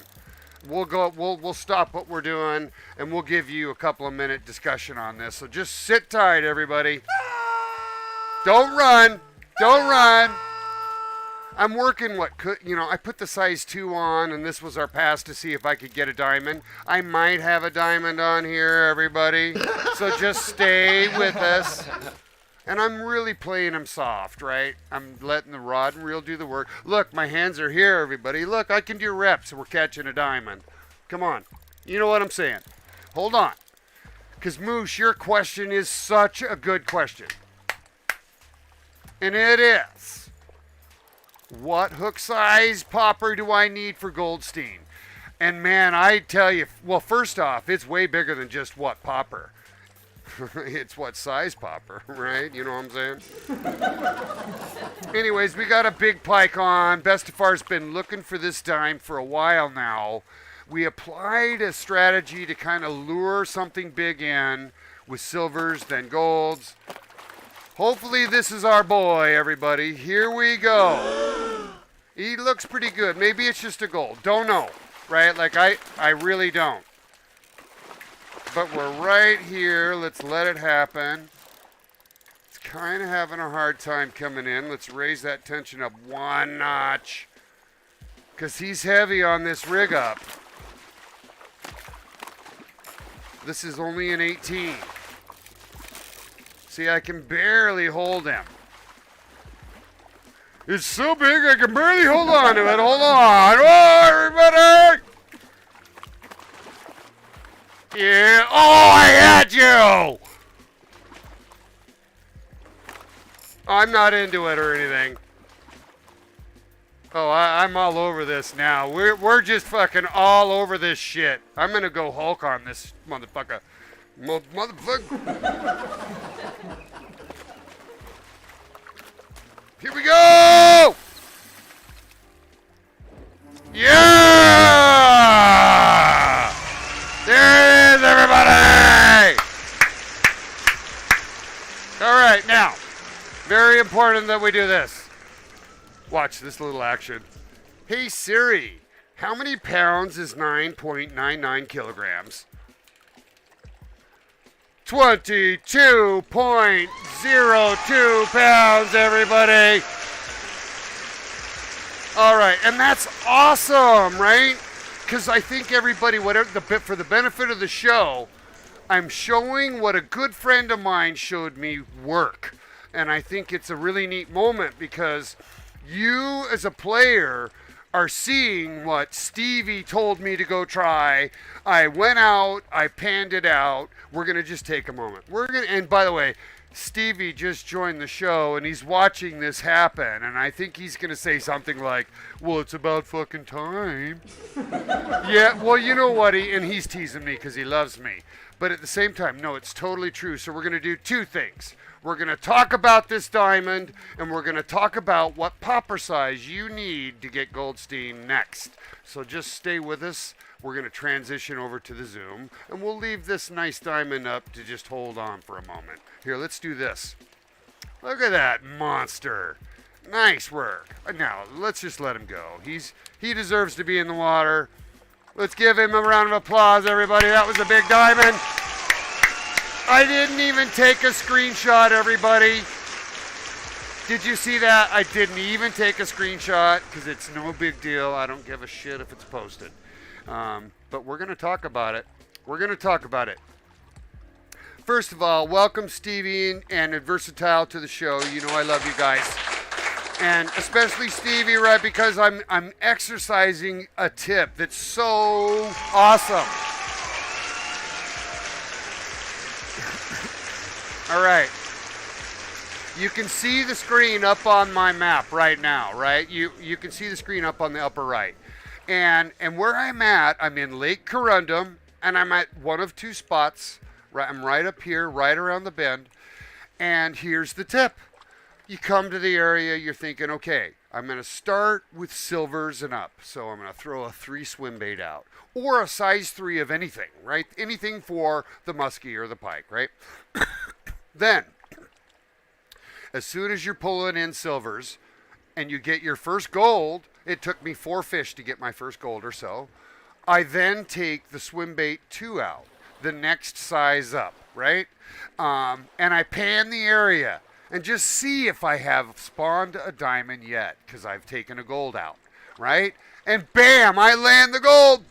A: We'll stop what we're doing, and we'll give you a couple of minute discussion on this. So just sit tight, everybody. Don't run. Don't run. I'm working I put the size 2 on, and this was our pass to see if I could get a diamond. I might have a diamond on here, everybody. So just stay with us. And I'm really playing them soft, right? I'm letting the rod and reel do the work. Look, my hands are here, everybody. Look, I can do reps, and we're catching a diamond. Come on. You know what I'm saying. Hold on. Because, Moose, your question is such a good question. And it is. What hook size popper do I need for Goldstein? And man, I tell you, well, first off, it's way bigger than just what popper. It's what size popper, right? You know what I'm saying? Anyways, we got a big pike on. Bestefar's been looking for this dime for a while now. We applied a strategy to kind of lure something big in with silvers, then golds. Hopefully this is our boy, everybody. Here we go. He looks pretty good. Maybe it's just a gold. Don't know, right? Like, I really don't. But we're right here. Let's let it happen. It's kind of having a hard time coming in. Let's raise that tension up one notch. Because he's heavy on this rig up. This is only an 18. See, I can barely hold him. It's so big I can barely hold on to it. Hold on. Oh, everybody! Yeah. Oh, I had you! I'm not into it or anything. Oh, I'm all over this now. We're just fucking all over this shit. I'm gonna go Hulk on this motherfucker. Motherfucker. Here we go! Yeah! There it is, everybody! All right, now, very important that we do this. Watch this little action. Hey Siri, how many pounds is 9.99 kilograms? 22.02 pounds, everybody. All right, and that's awesome, right? Because I think everybody, for the benefit of the show, I'm showing what a good friend of mine showed me work. And I think it's a really neat moment because you as a player are seeing what Stevie told me to go try. I went out, I panned it out. We're going to just take a moment. And by the way, Stevie just joined the show and he's watching this happen. And I think he's going to say something like, well, it's about fucking time. Yeah, well, you know what? He's teasing me because he loves me. But at the same time, no, it's totally true. So we're going to do two things. We're going to talk about this diamond, and we're going to talk about what popper size you need to get Goldstein next. So just stay with us. We're going to transition over to the Zoom, and we'll leave this nice diamond up to just hold on for a moment. Here, let's do this. Look at that monster. Nice work. Now, let's just let him go. He deserves to be in the water. Let's give him a round of applause, everybody. That was a big diamond. I didn't even take a screenshot, everybody. Did you see that? I didn't even take a screenshot because it's no big deal. I don't give a shit if it's posted. But we're going to talk about it. We're going to talk about it. First of all, welcome Stevie and Versatile to the show. You know I love you guys. And especially Stevie, right, because I'm exercising a tip that's so awesome. All right. You can see the screen up on my map right now, right? You can see the screen up on the upper right. And where I'm at, I'm in Lake Corundum, and I'm at one of two spots. Right, I'm right up here, right around the bend. And here's the tip. You come to the area, you're thinking, okay, I'm going to start with silvers and up. So I'm going to throw a 3 swim bait out. Or a size 3 of anything, right? Anything for the muskie or the pike, right? Then, as soon as you're pulling in silvers and you get your first gold, it took me 4 fish to get my first gold or so. I then take the swim bait 2 out, the next size up, right? And I pan the area and just see if I have spawned a diamond yet, because I've taken a gold out, right? And bam, I land the gold.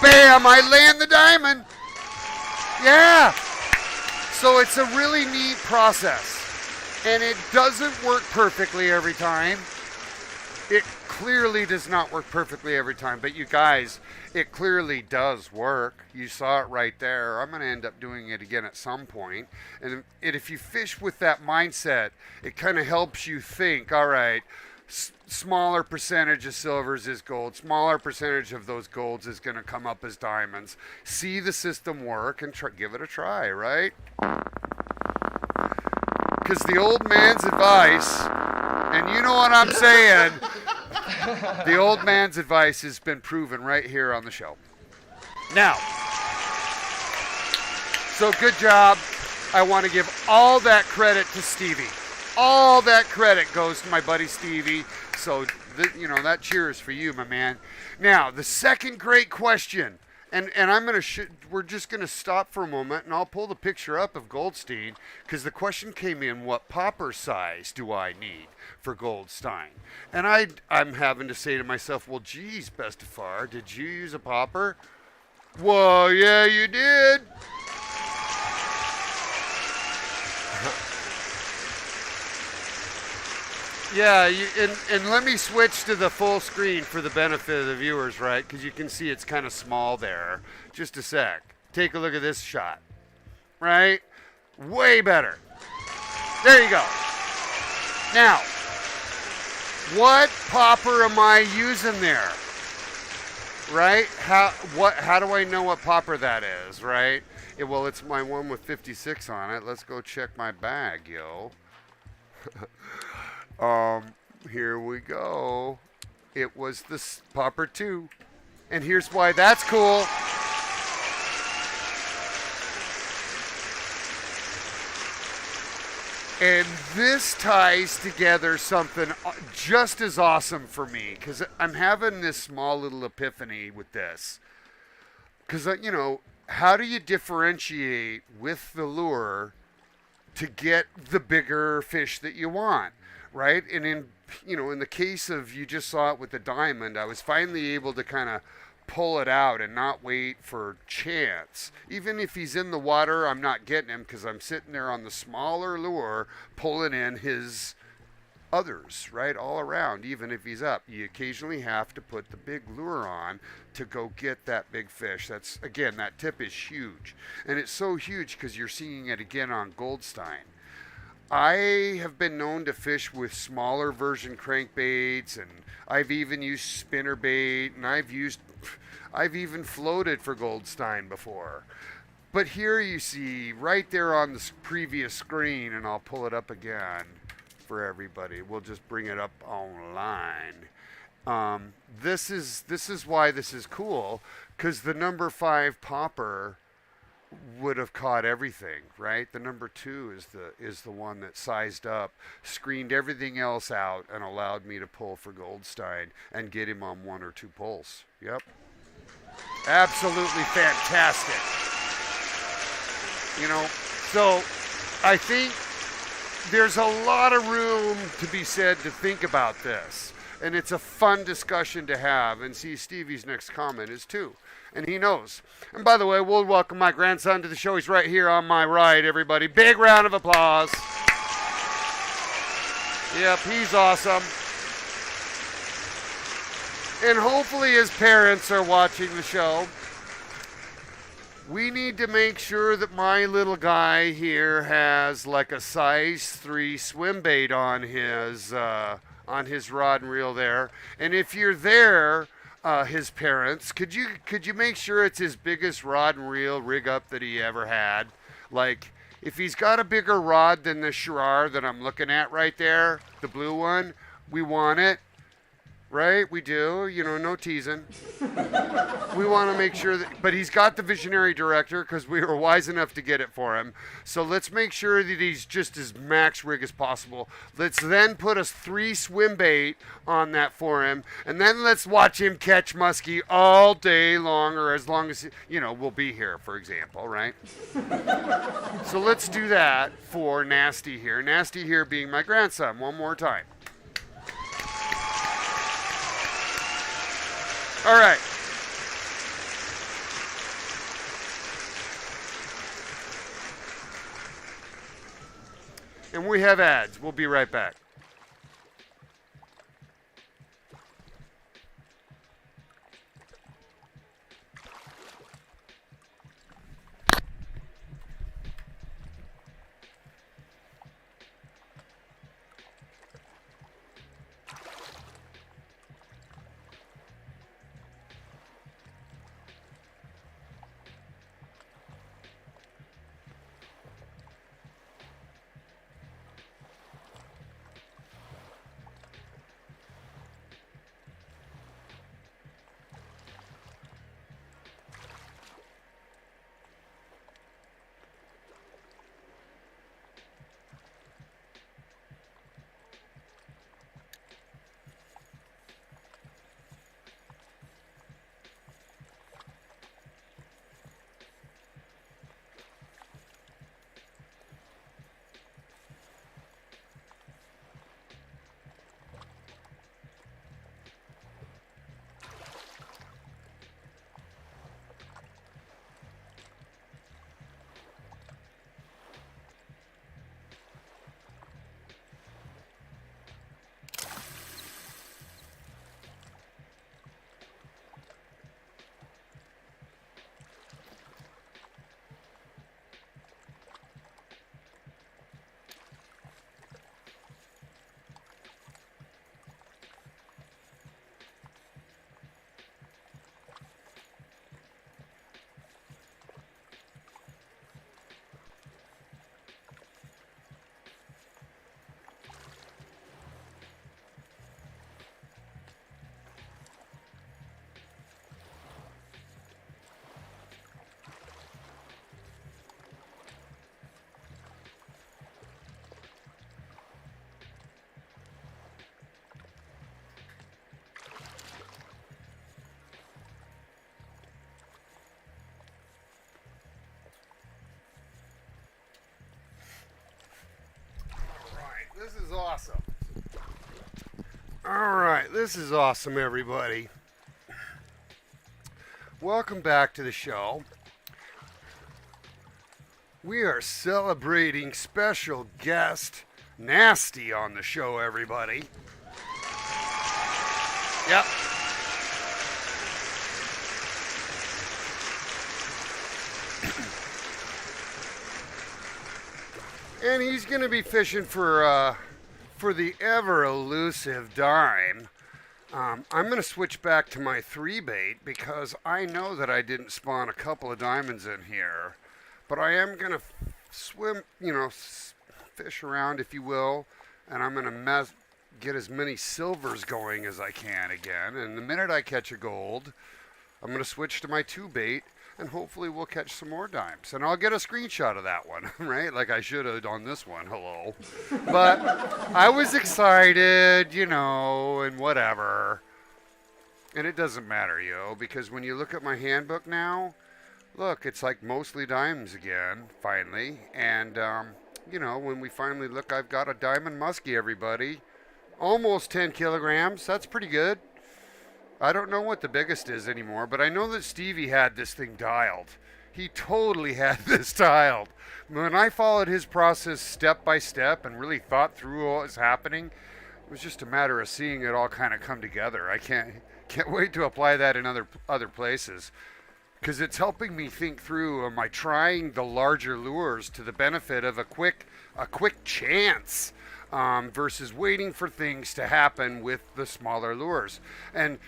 A: Bam, I land the diamond. Yeah. So it's a really neat process. And it doesn't work perfectly every time. It clearly does not work perfectly every time. But you guys, it clearly does work. You saw it right there. I'm going to end up doing it again at some point. And if you fish with that mindset, it kind of helps you think, all right, smaller percentage of silvers is gold. Smaller percentage of those golds is going to come up as diamonds. See the system work and give it a try, right? Because the old man's advice, and you know what I'm saying, the old man's advice has been proven right here on the show. Now, so good job. I want to give all that credit to Stevie. All that credit goes to my buddy Stevie. So, that cheers for you, my man. Now, the second great question, and we're just going to stop for a moment, and I'll pull the picture up of Goldstein, because the question came in, what popper size do I need for Goldstein? And I'm having to say to myself, well, geez, Bestefar, did you use a popper? Well, yeah, you did. Yeah, and let me switch to the full screen for the benefit of the viewers, right? Because you can see it's kind of small there. Just a sec. Take a look at this shot, right? Way better. There you go. Now, what popper am I using there? Right? How do I know what popper that is, right? Well, it's my one with 56 on it. Let's go check my bag, yo. Here we go. It was the popper 2. And here's why that's cool. And this ties together something just as awesome for me, because I'm having this small little epiphany with this. Because, how do you differentiate with the lure to get the bigger fish that you want? Right? And in the case of, you just saw it with the diamond, I was finally able to kind of pull it out and not wait for chance. Even if he's in the water, I'm not getting him because I'm sitting there on the smaller lure pulling in his others, right? All around, even if he's up. You occasionally have to put the big lure on to go get that big fish. That's, again, that tip is huge. And it's so huge because you're seeing it again on Goldstein. I have been known to fish with smaller version crankbaits, and I've even used spinner bait, and I've even floated for Goldstein before. But here you see right there on the previous screen, and I'll pull it up again for everybody. We'll just bring it up online. This is why this is cool, because the number 5 popper would have caught everything, right? The number 2 is the one that sized up, screened everything else out, and allowed me to pull for Goldstein and get him on 1 or 2 pulls. Yep, absolutely fantastic. You know, so I think there's a lot of room to be said to think about this. And it's a fun discussion to have. And see, Stevie's next comment is too. And he knows. And by the way, we'll welcome my grandson to the show. He's right here on my right, everybody. Big round of applause. Yep, he's awesome. And hopefully his parents are watching the show. We need to make sure that my little guy here has like a size 3 swim bait on his rod and reel there. And if you're there, his parents, could you make sure it's his biggest rod and reel rig up that he ever had? Like, if he's got a bigger rod than the Shirar that I'm looking at right there, the blue one, we want it. Right? We do. You know, no teasing. We want to make sure that, but he's got the visionary director because we were wise enough to get it for him. So let's make sure that he's just as max rig as possible. Let's then put a 3 swim bait on that for him. And then let's watch him catch muskie all day long, or as long as, you know, we'll be here, for example, right? So let's do that for Nasty here. Nasty here being my grandson. One more time. All right. And we have ads. We'll be right back. This is awesome. All right, this is awesome, everybody. Welcome back to the show. We are celebrating special guest Nasty on the show, everybody. Yep. And he's going to be fishing for the ever elusive dime. I'm going to switch back to my 3 bait because I know that I didn't spawn a couple of diamonds in here. But I am going to swim, fish around, if you will, and I'm going to get as many silvers going as I can again. And the minute I catch a gold, I'm going to switch to my 2 bait, and hopefully we'll catch some more dimes. And I'll get a screenshot of that one, right? Like I should have on this one, hello. But I was excited, and whatever. And it doesn't matter, because when you look at my handbook now, look, it's like mostly dimes again, finally. And, when we finally look, I've got a diamond muskie, everybody. Almost 10 kilograms. That's pretty good. I don't know what the biggest is anymore, but I know that Stevie had this thing dialed. He totally had this dialed. When I followed his process step by step and really thought through what was happening, it was just a matter of seeing it all kind of come together. I can't wait to apply that in other places, because it's helping me think through, am I trying the larger lures to the benefit of a quick chance versus waiting for things to happen with the smaller lures. And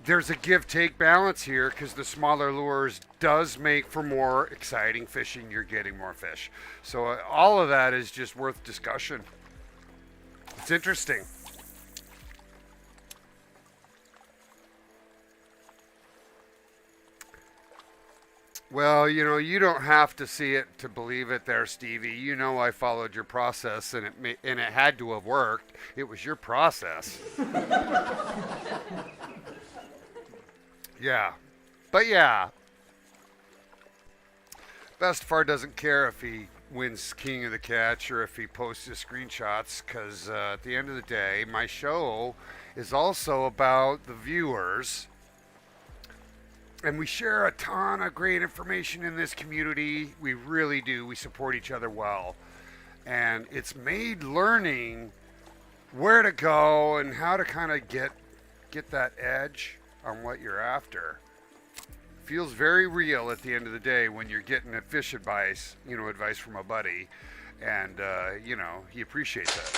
A: there's a give-take balance here, because the smaller lures does make for more exciting fishing. You're getting more fish. So all of that is just worth discussion. It's interesting. Well, you don't have to see it to believe it there, Stevie. I followed your process, and it had to have worked. It was your process. Yeah. But yeah. Bestefar doesn't care if he wins King of the Catch or if he posts his screenshots, because at the end of the day, my show is also about the viewers. And we share a ton of great information in this community. We really do. We support each other well. And it's made learning where to go and how to kind of get that edge on what you're after. Feels very real at the end of the day when you're getting a fish advice, advice from a buddy. And, he appreciates that.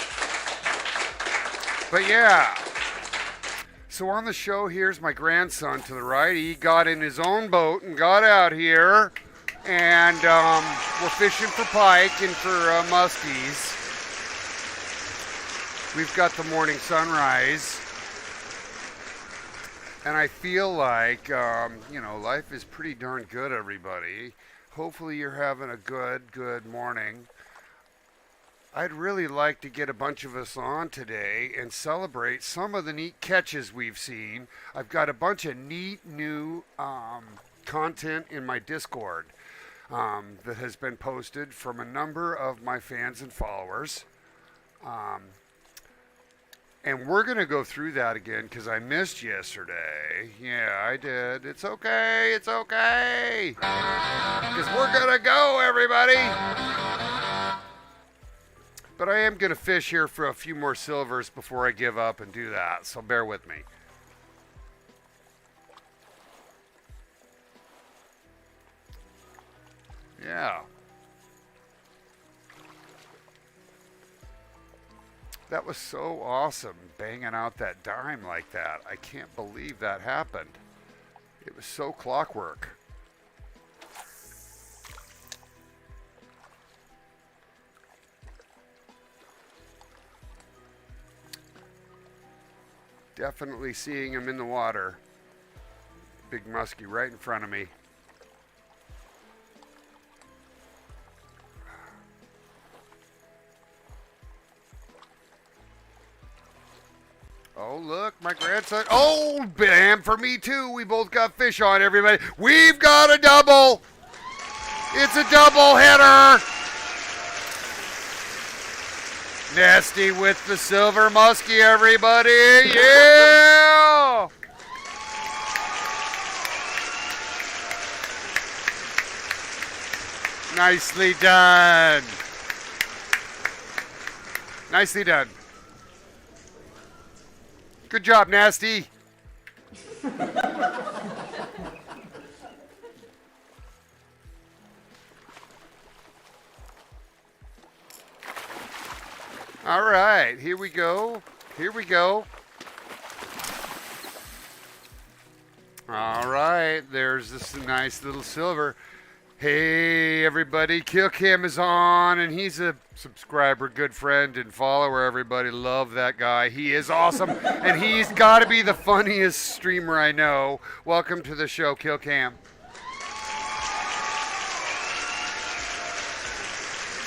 A: But yeah. So on the show, here's my grandson to the right. He got in his own boat and got out here. And we're fishing for pike and for muskies. We've got the morning sunrise. And I feel like, life is pretty darn good, everybody. Hopefully you're having a good morning. I'd really like to get a bunch of us on today and celebrate some of the neat catches we've seen. I've got a bunch of neat new content in my Discord that has been posted from a number of my fans and followers. And we're going to go through that again because I missed yesterday. Yeah, I did. It's okay. It's okay. Because we're going to go, everybody. But I am going to fish here for a few more silvers before I give up and do that. So bear with me. Yeah. That was so awesome, banging out that dime like that. I can't believe that happened. It was so clockwork. Definitely seeing him in the water. Big muskie right in front of me. Oh, look, my grandson. Oh, bam, for me too. We both got fish on, everybody. We've got a double. It's a double header. Nasty with the silver muskie, everybody. Yeah. Nicely done. Nicely done. Good job, Nasty. All right, here we go. Here we go. All right, there's this nice little silver. Hey everybody, KillCam is on, and he's a subscriber, good friend, and follower. Everybody love that guy. He is awesome, and he's got to be the funniest streamer I know. Welcome to the show, KillCam.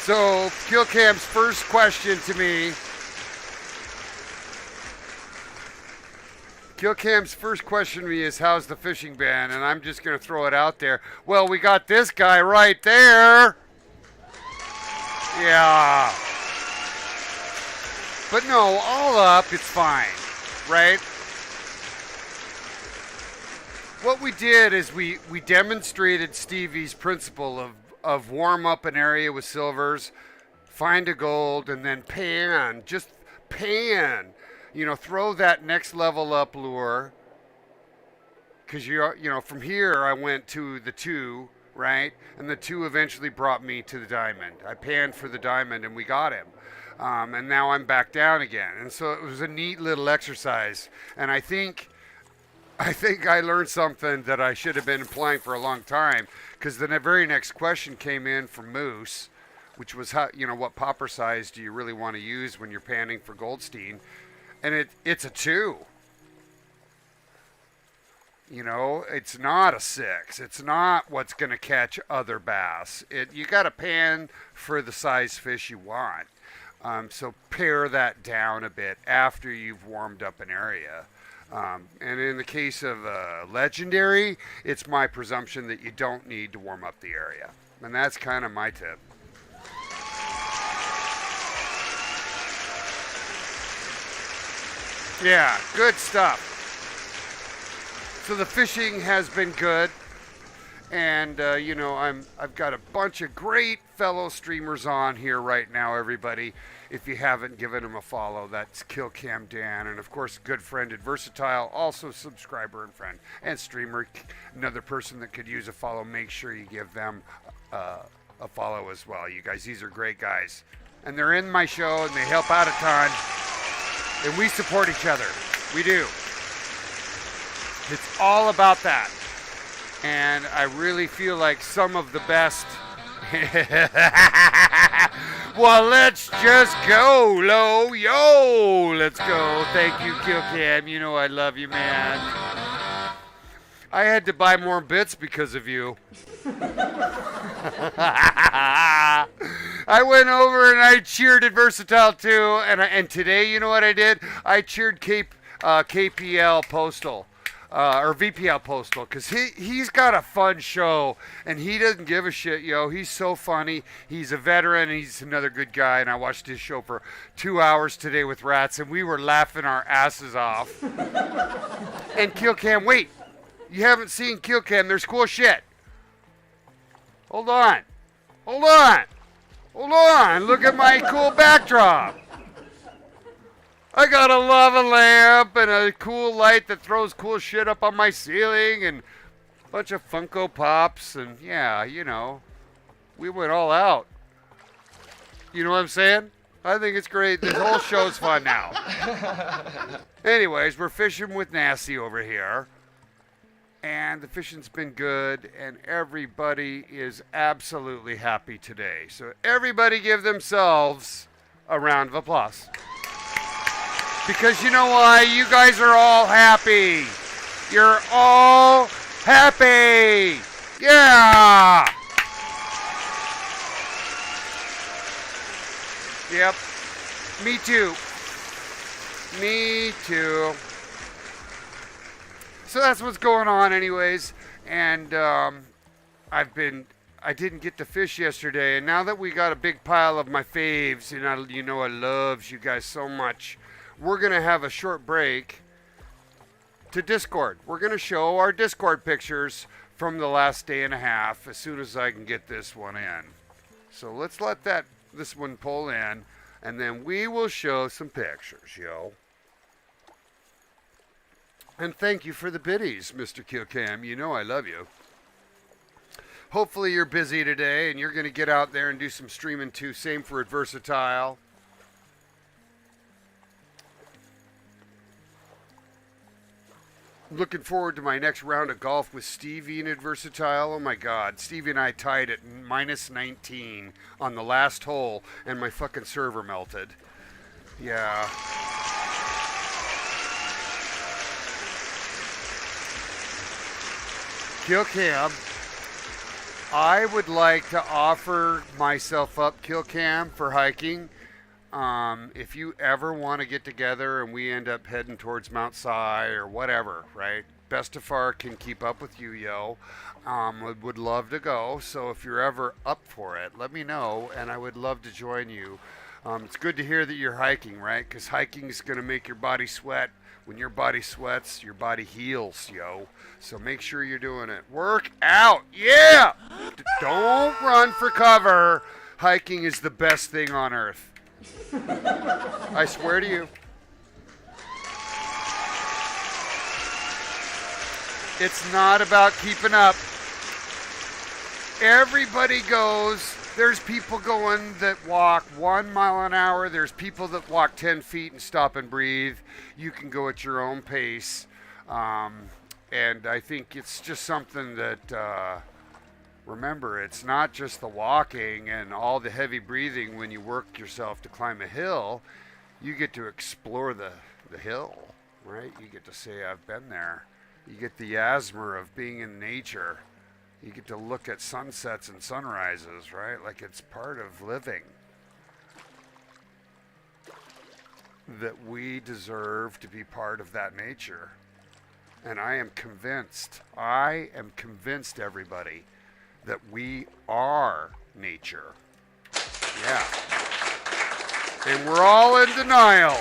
A: So, KillCam's first question to me. KillCam's first question to me is, how's the fishing been? And I'm just going to throw it out there. Well, we got this guy right there. Yeah. But no, all up, it's fine, right? What we did is we demonstrated Stevie's principle of warm up an area with silvers, find a gold, and then pan. Just pan. Throw that next level up lure. Because, from here I went to the 2, right? And the 2 eventually brought me to the diamond. I panned for the diamond and we got him. And now I'm back down again. And so it was a neat little exercise. And I think I learned something that I should have been applying for a long time. Because the very next question came in from Moose, which was, what popper size do you really want to use when you're panning for Goldstein? And it's a 2. It's not a 6. It's not what's going to catch other bass. You got to pan for the size fish you want. So pare that down a bit after you've warmed up an area. And in the case of legendary, it's my presumption that you don't need to warm up the area. And that's kind of my tip. Yeah, good stuff. So the fishing has been good, and I've got a bunch of great fellow streamers on here right now. Everybody, if you haven't given them a follow, that's KillCam Dan, and of course, good friend and Versatile, also subscriber and friend and streamer. Another person that could use a follow. Make sure you give them a follow as well. You guys, these are great guys, and they're in my show and they help out a ton. And we support each other. We do. It's all about that. And I really feel like some of the best. Well, let's just go, Lo. Yo, let's go. Thank you, KillCam. You know I love you, man. I had to buy more bits because of you. I went over and I cheered at Versatile too, and today, you know what I did? I cheered KPL Postal, or VPL Postal, because he's got a fun show, and he doesn't give a shit, yo. He's so funny. He's a veteran, and he's another good guy, and I watched his show for 2 hours today with Rats, and we were laughing our asses off. And KillCam, wait, you haven't seen KillCam. There's cool shit. Hold on. Look at my cool backdrop. I got a lava lamp and a cool light that throws cool shit up on my ceiling and a bunch of Funko Pops. And yeah, we went all out. You know what I'm saying? I think it's great. This whole show's fun now. Anyways, we're fishing with Nasty over here. And the fishing's been good, and everybody is absolutely happy today. So everybody give themselves a round of applause. Because you know why? You guys are all happy. You're all happy. Yeah. Yep. Me too. So that's what's going on anyways, and I didn't get to fish yesterday, and now that we got a big pile of my faves, and I love you guys so much, we're going to have a short break to Discord. We're going to show our Discord pictures from the last day and a half as soon as I can get this one in. So let's let this one pull in, and then we will show some pictures, yo. And thank you for the biddies, Mr. KillCam. You know I love you. Hopefully you're busy today and you're going to get out there and do some streaming too. Same for Versatile. Looking forward to my next round of golf with Stevie and Adversatile. Oh my God, Stevie and I tied at minus 19 on the last hole, and my fucking server melted. Yeah. Kill Cam. I would like to offer myself up, Kill Cam, for hiking. If you ever want to get together and we end up heading towards Mount Si or whatever, right? Bestefar can keep up with you, yo. Would love to go. So if you're ever up for it, let me know, and I would love to join you. It's good to hear that you're hiking, right? Because hiking is going to make your body sweat. When your body sweats, your body heals, yo. So make sure you're doing it. Work out, yeah! Don't run for cover. Hiking is the best thing on earth. I swear to you. It's not about keeping up. Everybody goes. There's people going that walk 1 mile an hour. There's people that walk 10 feet and stop and breathe. You can go at your own pace. And I think it's just something that, remember, it's not just the walking and all the heavy breathing when you work yourself to climb a hill. You get to explore the hill, right? You get to say, I've been there. You get the asthma of being in nature. You get to look at sunsets and sunrises, right? Like it's part of living. That we deserve to be part of that nature. And I am convinced, everybody, that we are nature. Yeah. And we're all in denial.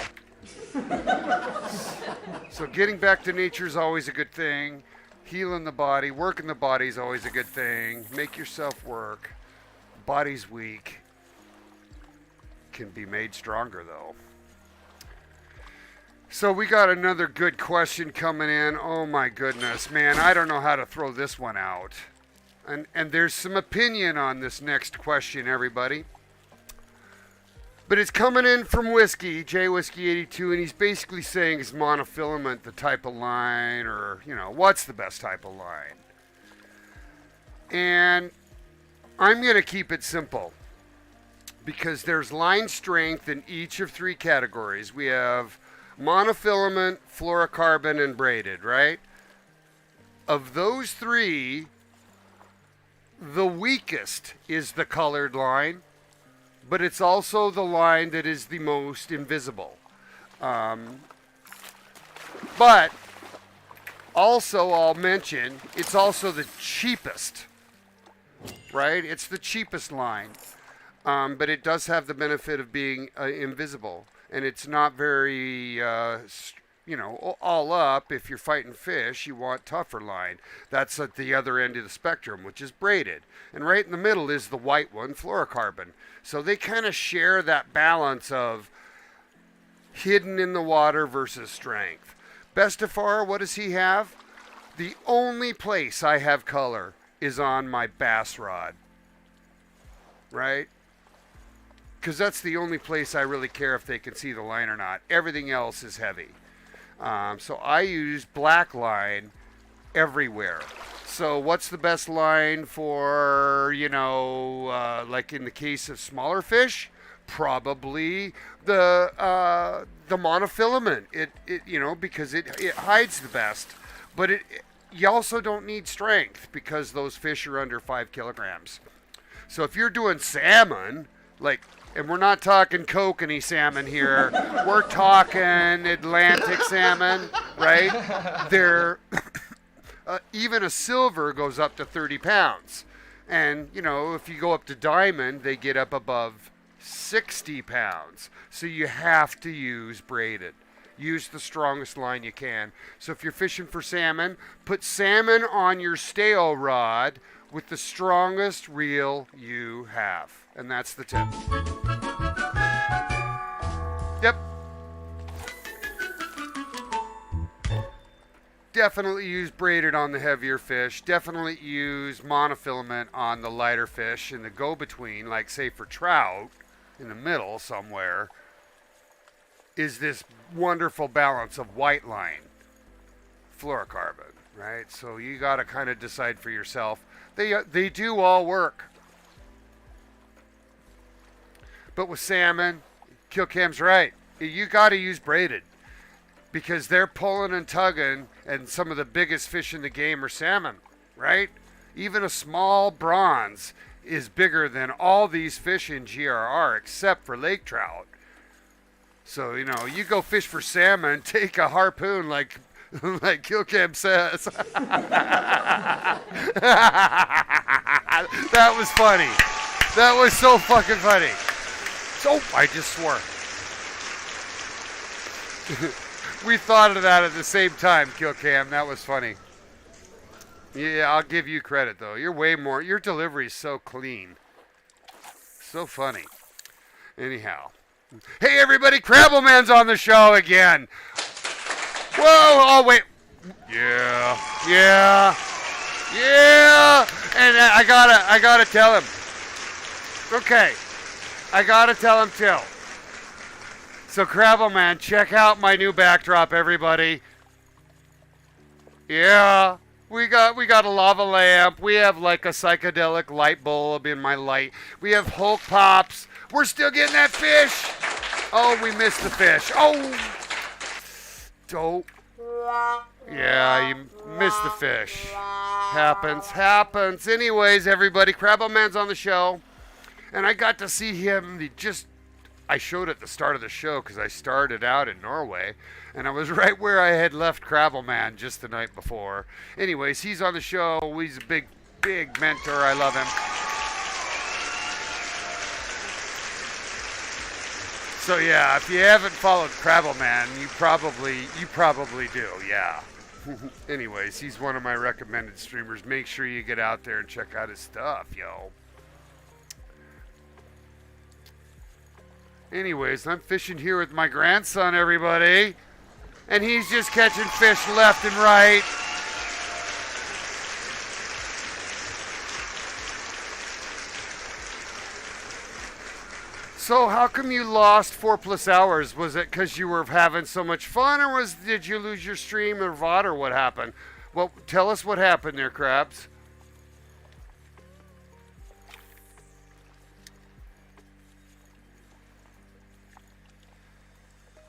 A: So getting back to nature is always a good thing. Healing the body, working the body is always a good thing. Make yourself work. Body's weak. Can be made stronger, though. So we got another good question coming in. Oh my goodness, man, I don't know how to throw this one out. And there's some opinion on this next question, everybody. But it's coming in from Whiskey, JWhiskey82, and he's basically saying, is monofilament the type of line, or, what's the best type of line? And I'm going to keep it simple, because there's line strength in each of three categories. We have monofilament, fluorocarbon, and braided, right? Of those three, the weakest is the colored line. But it's also the line that is the most invisible. But also, I'll mention, it's also the cheapest, right? It's the cheapest line. But it does have the benefit of being invisible. And it's not very, all up. If you're fighting fish, you want tougher line. That's at the other end of the spectrum, which is braided. And right in the middle is the white one, fluorocarbon. So they kind of share that balance of hidden in the water versus strength. Bestefar, what does he have? The only place I have color is on my bass rod. Right? Because that's the only place I really care if they can see the line or not. Everything else is heavy. So I use black line everywhere. So what's the best line for, like in the case of smaller fish? Probably the monofilament. It because it hides the best. But you also don't need strength because those fish are under 5 kilograms. So if you're doing salmon, and we're not talking kokanee salmon here. We're talking Atlantic salmon, right? They're even a silver goes up to 30 pounds. And, if you go up to diamond, they get up above 60 pounds. So you have to use braided. Use the strongest line you can. So if you're fishing for salmon, put salmon on your stale rod with the strongest reel you have. And that's the tip. Yep. Definitely use braided on the heavier fish. Definitely use monofilament on the lighter fish. In the go-between, like say for trout, in the middle somewhere, is this wonderful balance of white line. fluorocarbon, right? So you got to kind of decide for yourself. They do all work. But with salmon, Killcam's right. You got to use braided because they're pulling and tugging, and some of the biggest fish in the game are salmon, right? Even a small bronze is bigger than all these fish in GRR except for lake trout. So, you know, you go fish for salmon, take a harpoon like Killcam says. That was funny. That was so fucking funny. So, I just swore. We thought of that at the same time, Killcam. That was funny. Yeah, I'll give you credit, though. Your delivery is so clean. So funny. Anyhow. Hey, everybody, Crabbleman's on the show again. Whoa, oh, wait. Yeah. And I gotta tell him. Okay. I gotta tell him, too. So, Crabbleman, check out my new backdrop, everybody. Yeah. We got a lava lamp. We have like a psychedelic light bulb in my light. We have Hulk Pops. We're still getting that fish. Oh, we missed the fish. Oh, dope. Yeah, you missed the fish. Happens. Anyways, everybody, Crabbleman's on the show, and I got to see him. I showed at the start of the show because I started out in Norway, and I was right where I had left Crabbleman just the night before. Anyways, he's on the show. He's a big mentor. I love him. So yeah, if you haven't followed Crabbleman, you probably do. Yeah. Anyways, he's one of my recommended streamers. Make sure you get out there and check out his stuff, yo. Anyways, I'm fishing here with my grandson, everybody. And he's just catching fish left and right. So how come you lost 4+ hours? Was it because you were having so much fun, or did you lose your stream or VOD, or what happened? Well, tell us what happened there, Krabs.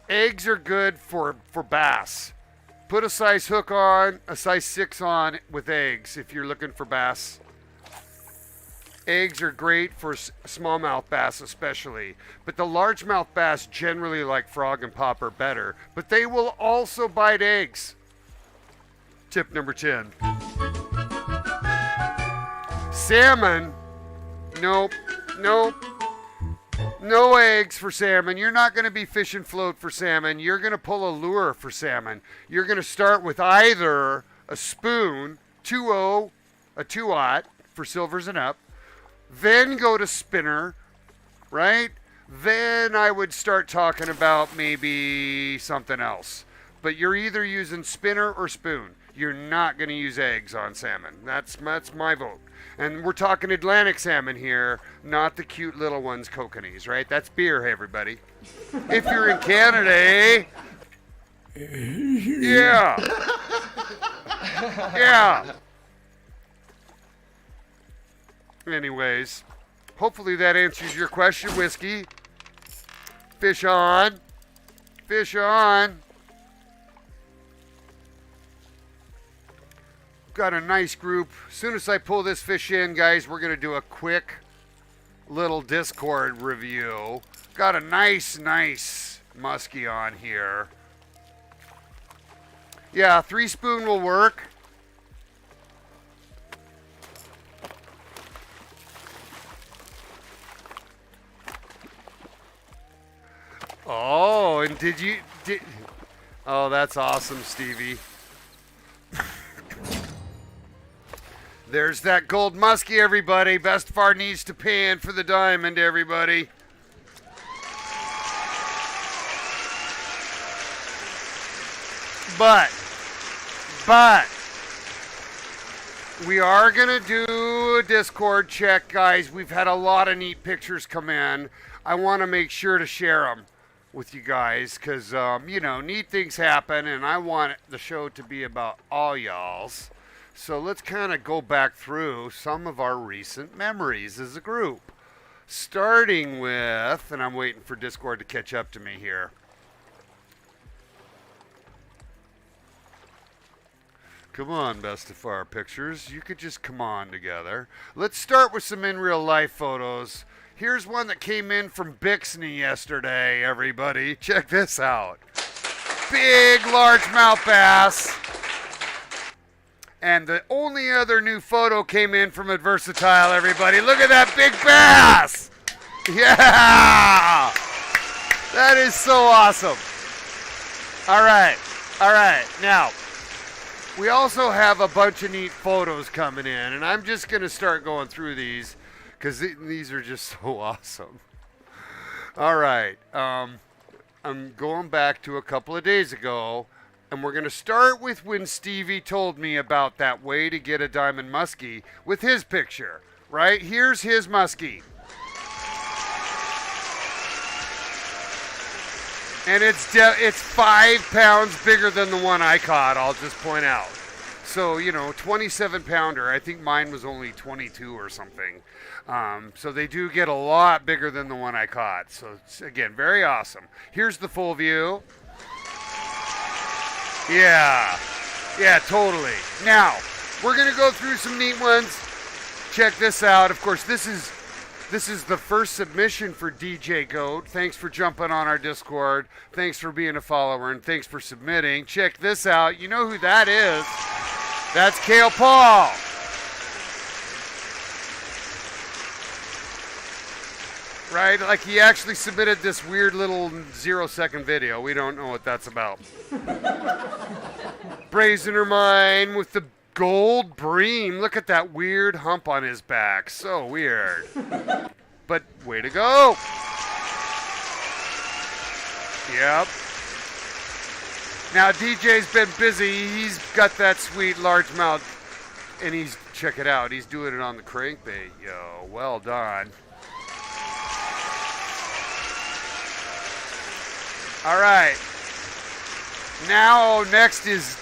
A: Eggs are good for bass. Put a size hook on, a size 6 on with eggs if you're looking for bass. Eggs are great for smallmouth bass especially, but the largemouth bass generally like frog and popper better, but they will also bite eggs. Tip number 10. Salmon, nope. No eggs for salmon. You're not going to be fishing float for salmon. You're going to pull a lure for salmon. You're going to start with either a spoon, 2-0, a 2-aught for silvers and up, then go to spinner, right? Then I would start talking about maybe something else. But you're either using spinner or spoon. You're not going to use eggs on salmon. That's my vote. And we're talking Atlantic salmon here, not the cute little ones, kokanees, right? That's beer, everybody. If you're in Canada, eh? Yeah. Anyways, hopefully that answers your question, Whiskey. Fish on. Got a nice group. As soon as I pull this fish in, guys, we're going to do a quick little Discord review. Got a nice muskie on here. Yeah, 3-spoon will work. Oh, and oh, that's awesome, Stevie. There's that gold muskie, everybody. Bestefar needs to pan for the diamond, everybody. But we are going to do a Discord check, guys. We've had a lot of neat pictures come in. I want to make sure to share them. with you guys because, you know, neat things happen and I want the show to be about all y'all's. So let's kind of go back through some of our recent memories as a group. Starting with, and I'm waiting for Discord to catch up to me here. Come on, Bestefar Pictures. You could just come on together. Let's start with some in real life photos. Here's one that came in from Bixney yesterday, everybody. Check this out. Big largemouth bass. And the only other new photo came in from Adversatile, everybody. Look at that big bass! Yeah! That is so awesome. All right. Now, we also have a bunch of neat photos coming in, and I'm just going to start going through these because these are just so awesome. All right. I'm going back to a couple of days ago. And we're going to start with when Stevie told me about that way to get a diamond muskie with his picture, right? Here's his muskie. And it's 5 pounds bigger than the one I caught, I'll just point out. So, you know, 27 pounder. I think mine was only 22 or something. So they do get a lot bigger than the one I caught. So, it's, again, very awesome. Here's the full view. Yeah, totally. Now, we're going to go through some neat ones. Check this out. Of course, this is the first submission for DJ Goat. Thanks for jumping on our Discord. Thanks for being a follower, and thanks for submitting. Check this out. You know who that is? That's Kale Paul. Right? Like he actually submitted this weird little 0-second video. We don't know what that's about. Brazen Ermine with the gold bream. Look at that weird hump on his back. So weird. But way to go. Yep. Now DJ's been busy. He's got that sweet largemouth. And check it out. He's doing it on the crankbait. Yo, well done. All right. Now, next is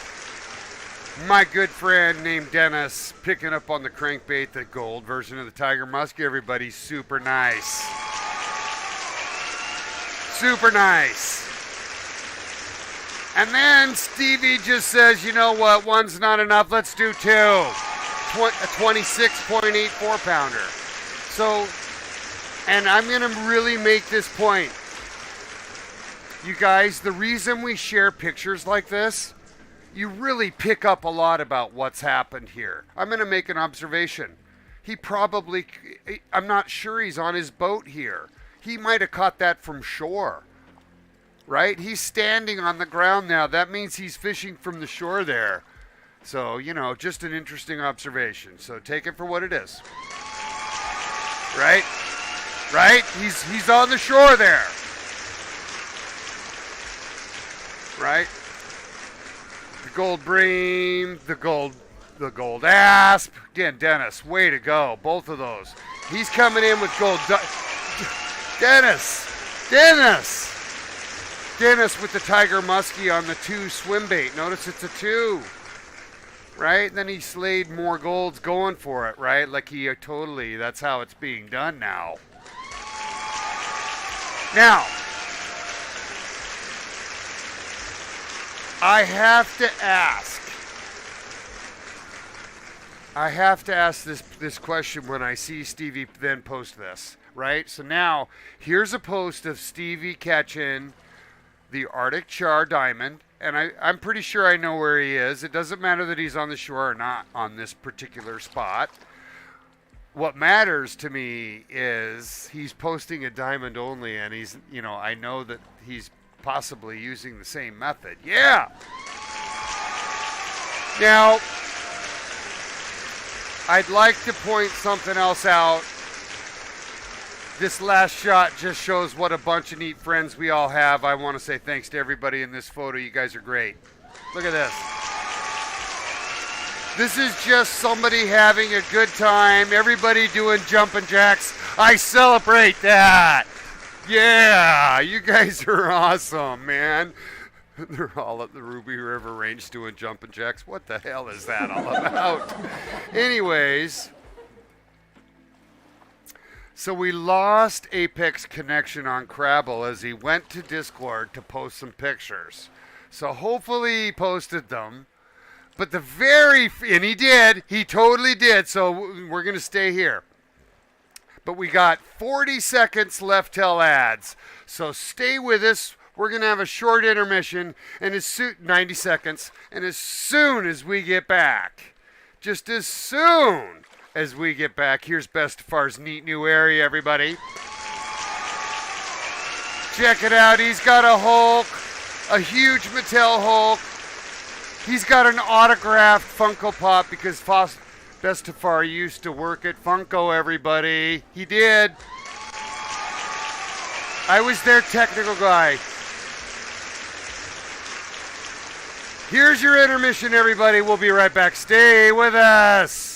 A: my good friend named Dennis picking up on the crankbait, the gold version of the Tiger Muskie. Everybody, super nice. Super nice. And then Stevie just says, you know what, one's not enough, let's do two. A 26.84 pounder. So, and I'm going to really make this point. You guys, the reason we share pictures like this, you really pick up a lot about what's happened here. I'm going to make an observation. I'm not sure he's on his boat here. He might have caught that from shore, right? He's standing on the ground now. That means he's fishing from the shore there. So, you know, just an interesting observation. So take it for what it is. Right? Right? He's on the shore there. Right? The gold bream, the gold asp. Again, Dennis, way to go. Both of those. He's coming in with gold. Dennis with the Tiger Muskie on the 2 swim bait. Notice it's a 2. Right? Then he slayed more golds going for it, right? Like that's how it's being done now. Now, I have to ask this question when I see Stevie then post this, right? So now, here's a post of Stevie catching the Arctic Char Diamond, and I'm pretty sure I know where he is. It doesn't matter that he's on the shore or not on this particular spot. What matters to me is he's posting a diamond only, and he's, you know, I know that he's possibly using the same method. Yeah! Now, I'd like to point something else out. This last shot just shows what a bunch of neat friends we all have. I want to say thanks to everybody in this photo. You guys are great. Look at this. This is just somebody having a good time. Everybody doing jumping jacks. I celebrate that. Yeah, you guys are awesome, man. They're all at the Ruby River Range doing jumping jacks. What the hell is that all about? Anyways, so we lost Apex connection on Crabble as he went to Discord to post some pictures. So hopefully he posted them. But and he did, he totally did, so we're going to stay here. But we got 40 seconds left till ads. So stay with us. We're going to have a short intermission, and 90 seconds. And as soon as we get back, just as soon as we get back, here's Bestefar's neat new area, everybody. Check it out. He's got a Hulk, a huge Mattel Hulk. He's got an autographed Funko Pop because Bestefar used to work at Funko, everybody. He did. I was their technical guy. Here's your intermission, everybody. We'll be right back. Stay with us.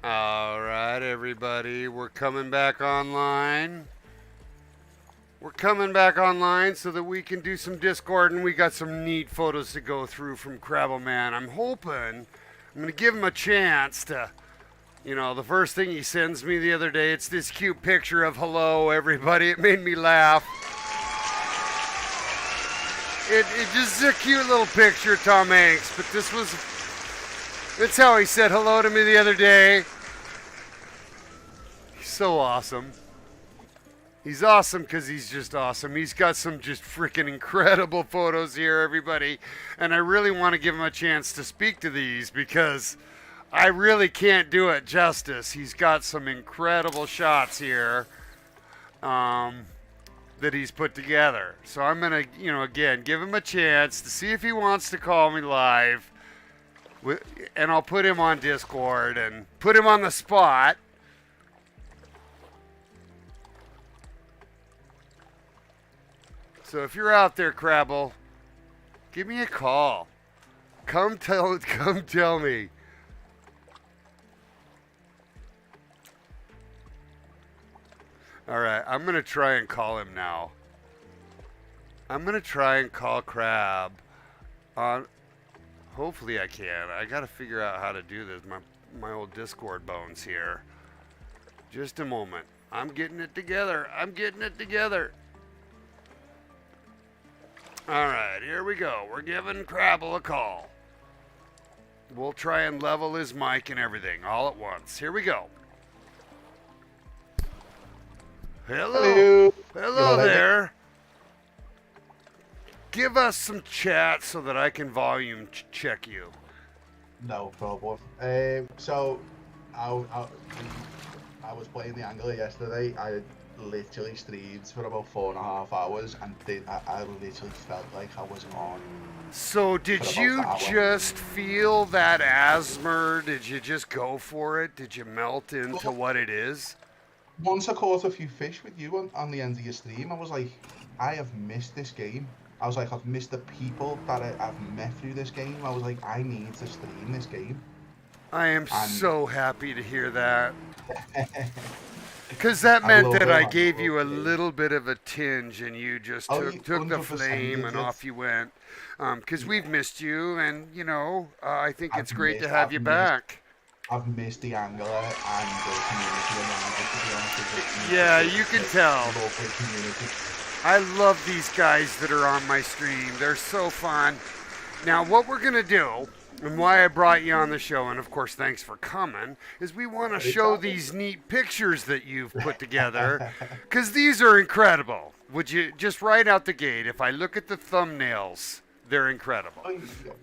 A: All right, everybody, we're coming back online. We're coming back online so that we can do some Discord, and we got some neat photos to go through from Crabbleman. I'm going to give him a chance to, the first thing he sends me the other day, it's this cute picture of hello, everybody. It made me laugh. It just is a cute little picture of Tom Hanks, but that's how he said hello to me the other day. He's so awesome. He's awesome because he's just awesome. He's got some just freaking incredible photos here, everybody. And I really want to give him a chance to speak to these because I really can't do it justice. He's got some incredible shots here that he's put together. So I'm going to, again, give him a chance to see if he wants to call me live. And I'll put him on Discord and put him on the spot. So if you're out there, Crabble, give me a call. Come tell me. All right, I'm going to try and call him now. I'm going to try and call Crab on. Hopefully I can. I got to figure out how to do this. My old Discord bones here. Just a moment. I'm getting it together. All right, here we go. We're giving Crabble a call. We'll try and level his mic and everything all at once. Here we go. Hello there. Give us some chat so that I can volume check you.
B: No problem. So I was playing the Angler yesterday. I literally streamed for about 4.5 hours, and I literally felt like I was on.
A: So did you just feel that asthma? Did you just go for it? Did you melt into what it is?
B: Once I caught a few fish with you on the end of your stream, I was like, I have missed this game. I was like, I've missed the people that I've met through this game. I was like, I need to stream this game.
A: I am so happy to hear that. Because that meant that I gave you a little bit of a tinge and you just took the flame and off you went. Because we've missed you and, I think it's great to have you back.
B: I've missed the Angler and the community around it, to be honest with you.
A: Yeah, you can tell.
B: Local community.
A: I love these guys that are on my stream. They're so fun. Now, what we're going to do, and why I brought you on the show, and of course, thanks for coming, is we want to show these neat pictures that you've put together, because these are incredible. Would you just right out the gate, if I look at the thumbnails, they're incredible.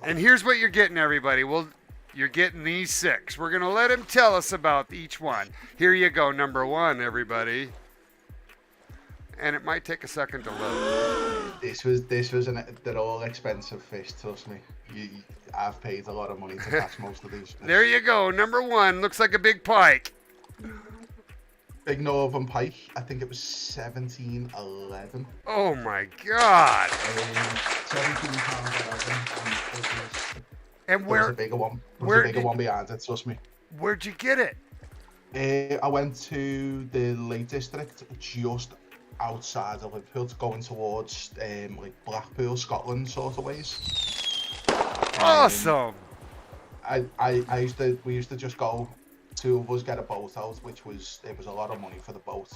A: And here's what you're getting, everybody. Well, you're getting these 6. We're going to let him tell us about each one. Here you go, number 1, everybody. And it might take a second to load.
B: They're all expensive fish, trust me. I've paid a lot of money to catch most of these fish.
A: There you go, number 1, looks like a big pike.
B: Big Northern pike, I think it was 1711.
A: Oh my God.
B: 17 pounds 11.
A: And where?
B: There's a bigger one. There's a bigger one behind it, trust me.
A: Where'd you get it?
B: I went to the Lake District, just outside of Liverpool, going towards like Blackpool, Scotland sort of ways.
A: Awesome.
B: We used to just go, 2 of us get a boat out, it was a lot of money for the boat.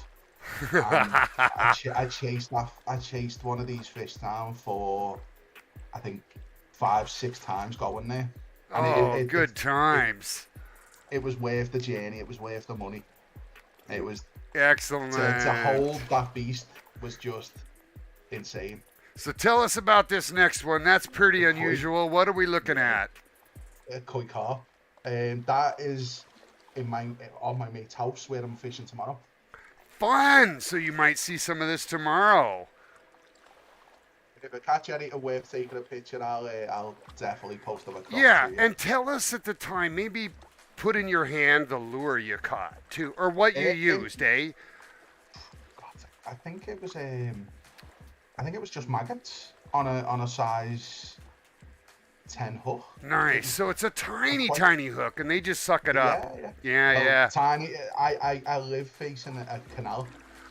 B: I chased one of these fish down for, I think, 5-6 times going there. And
A: good times.
B: It was worth the journey. It was worth the money. It was
A: excellent.
B: To hold that beast was just insane.
A: So tell us about this next one. That's pretty unusual. What are we looking at?
B: A koi car. That is on my mate's house where I'm fishing tomorrow.
A: Fun. So you might see some of this tomorrow.
B: If I catch anything worth taking a picture, I'll definitely post them across.
A: Yeah, and tell us at the time, maybe put in your hand the lure you caught too, or what you used, eh?
B: God, I think it was just maggots on a size 10 hook.
A: Nice. So it's a tiny hook, and they just suck it up. Yeah.
B: Tiny. I live facing a canal.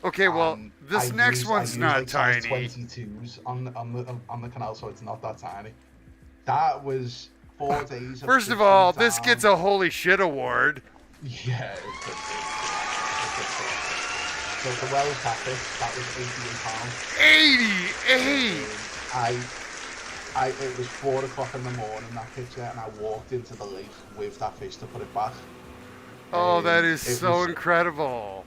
A: Okay, well, this next one's not
B: like
A: tiny.
B: 22s on the canal, so it's not that tiny. That was 4 days.
A: First of all, this gets a holy shit award.
B: Yeah, it's good. So the Wells catfish, that was 88 pounds. 88. It was 4 o'clock in the morning, that picture, and I walked into the lake with that fish to put it back.
A: Oh, that is so incredible.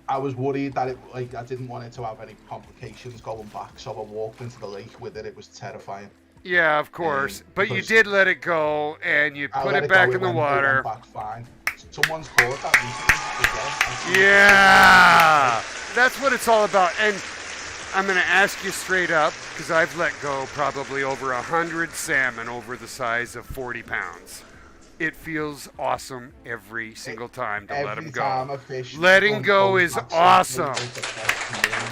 B: I was worried that I didn't want it to have any complications going back, so I walked into the lake with it. It was terrifying.
A: Yeah, of course. But you
B: Because
A: did let it go, and you
B: I
A: put
B: let
A: it
B: it go.
A: back in the
B: It
A: water.
B: went back fine. Someone's caught that recently as well.
A: Yeah, that's what it's all about. And I'm going to ask you straight up, because I've let go probably over 100 salmon over the size of 40 pounds. It feels awesome every single time to let them go.
B: Every time a fish
A: Letting go is awesome.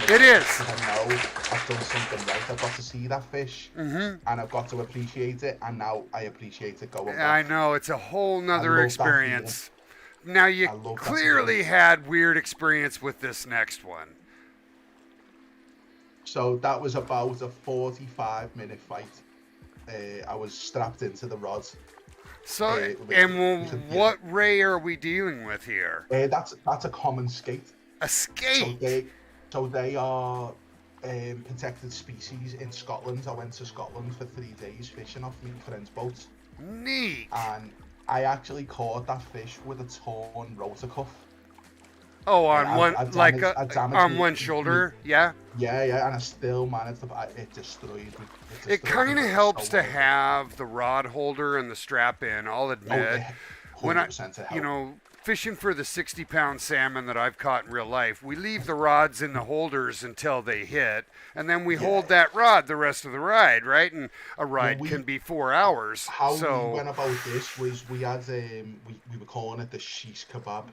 A: It is.
B: I know I've done something right. I've got to see that fish, and I've got to appreciate it, and now I appreciate it going back.
A: I know, it's a whole nother
B: love
A: experience. Now, you clearly had weird experience with this next one.
B: So that was about a 45-minute fight. I was strapped into the rod.
A: So, and what ray are we dealing with here?
B: That's a common skate.
A: A skate?
B: So they are protected species in Scotland. I went to Scotland for 3 days fishing off my friend's boat.
A: Neat.
B: And I actually caught that fish with a torn rotor cuff.
A: Oh, on on one shoulder, yeah?
B: Yeah, and I still managed to, it destroyed me.
A: It kind of helps to have the rod holder and the strap in, I'll admit. When I, fishing for the 60-pound salmon that I've caught in real life, we leave the rods in the holders until they hit, and then we hold that rod the rest of the ride, right? And a ride can be 4 hours.
B: How we went about this was we had, we were calling it the shish kebab.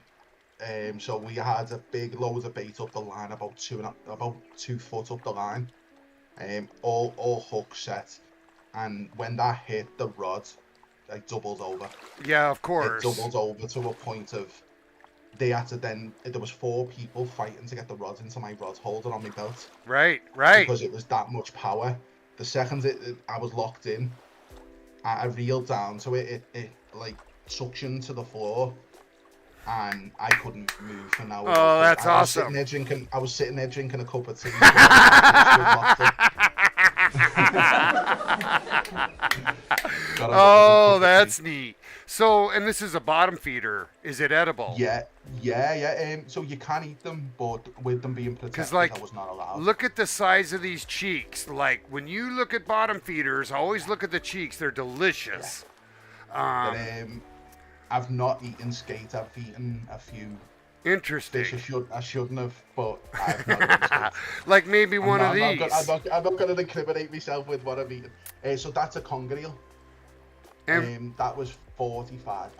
B: So we had a big load of bait up the line, about 2 foot up the line, all hook set, and when that hit the rod, it doubled over.
A: Yeah, of course.
B: It doubled over to a point of they had to then. There was 4 people fighting to get the rod into my rod holder on my belt.
A: Right.
B: Because it was that much power. The second I was locked in, I reeled down to it. It like suctioned to the floor. And I couldn't move for now.
A: Oh, that's awesome.
B: I was sitting there drinking a cup of tea.
A: Oh, that's neat. So, and this is a bottom feeder. Is it edible?
B: Yeah. So you can eat them, but with them being protected, I was not allowed.
A: Look at the size of these cheeks. Like, when you look at bottom feeders, always look at the cheeks. They're delicious.
B: Yeah. I've not eaten skate. I've eaten a few.
A: Interesting.
B: Fish I shouldn't have, but I've not eaten skate.
A: Like maybe one of these.
B: I'm not going to incriminate myself with what I've eaten. So that's a conger eel. That was £45.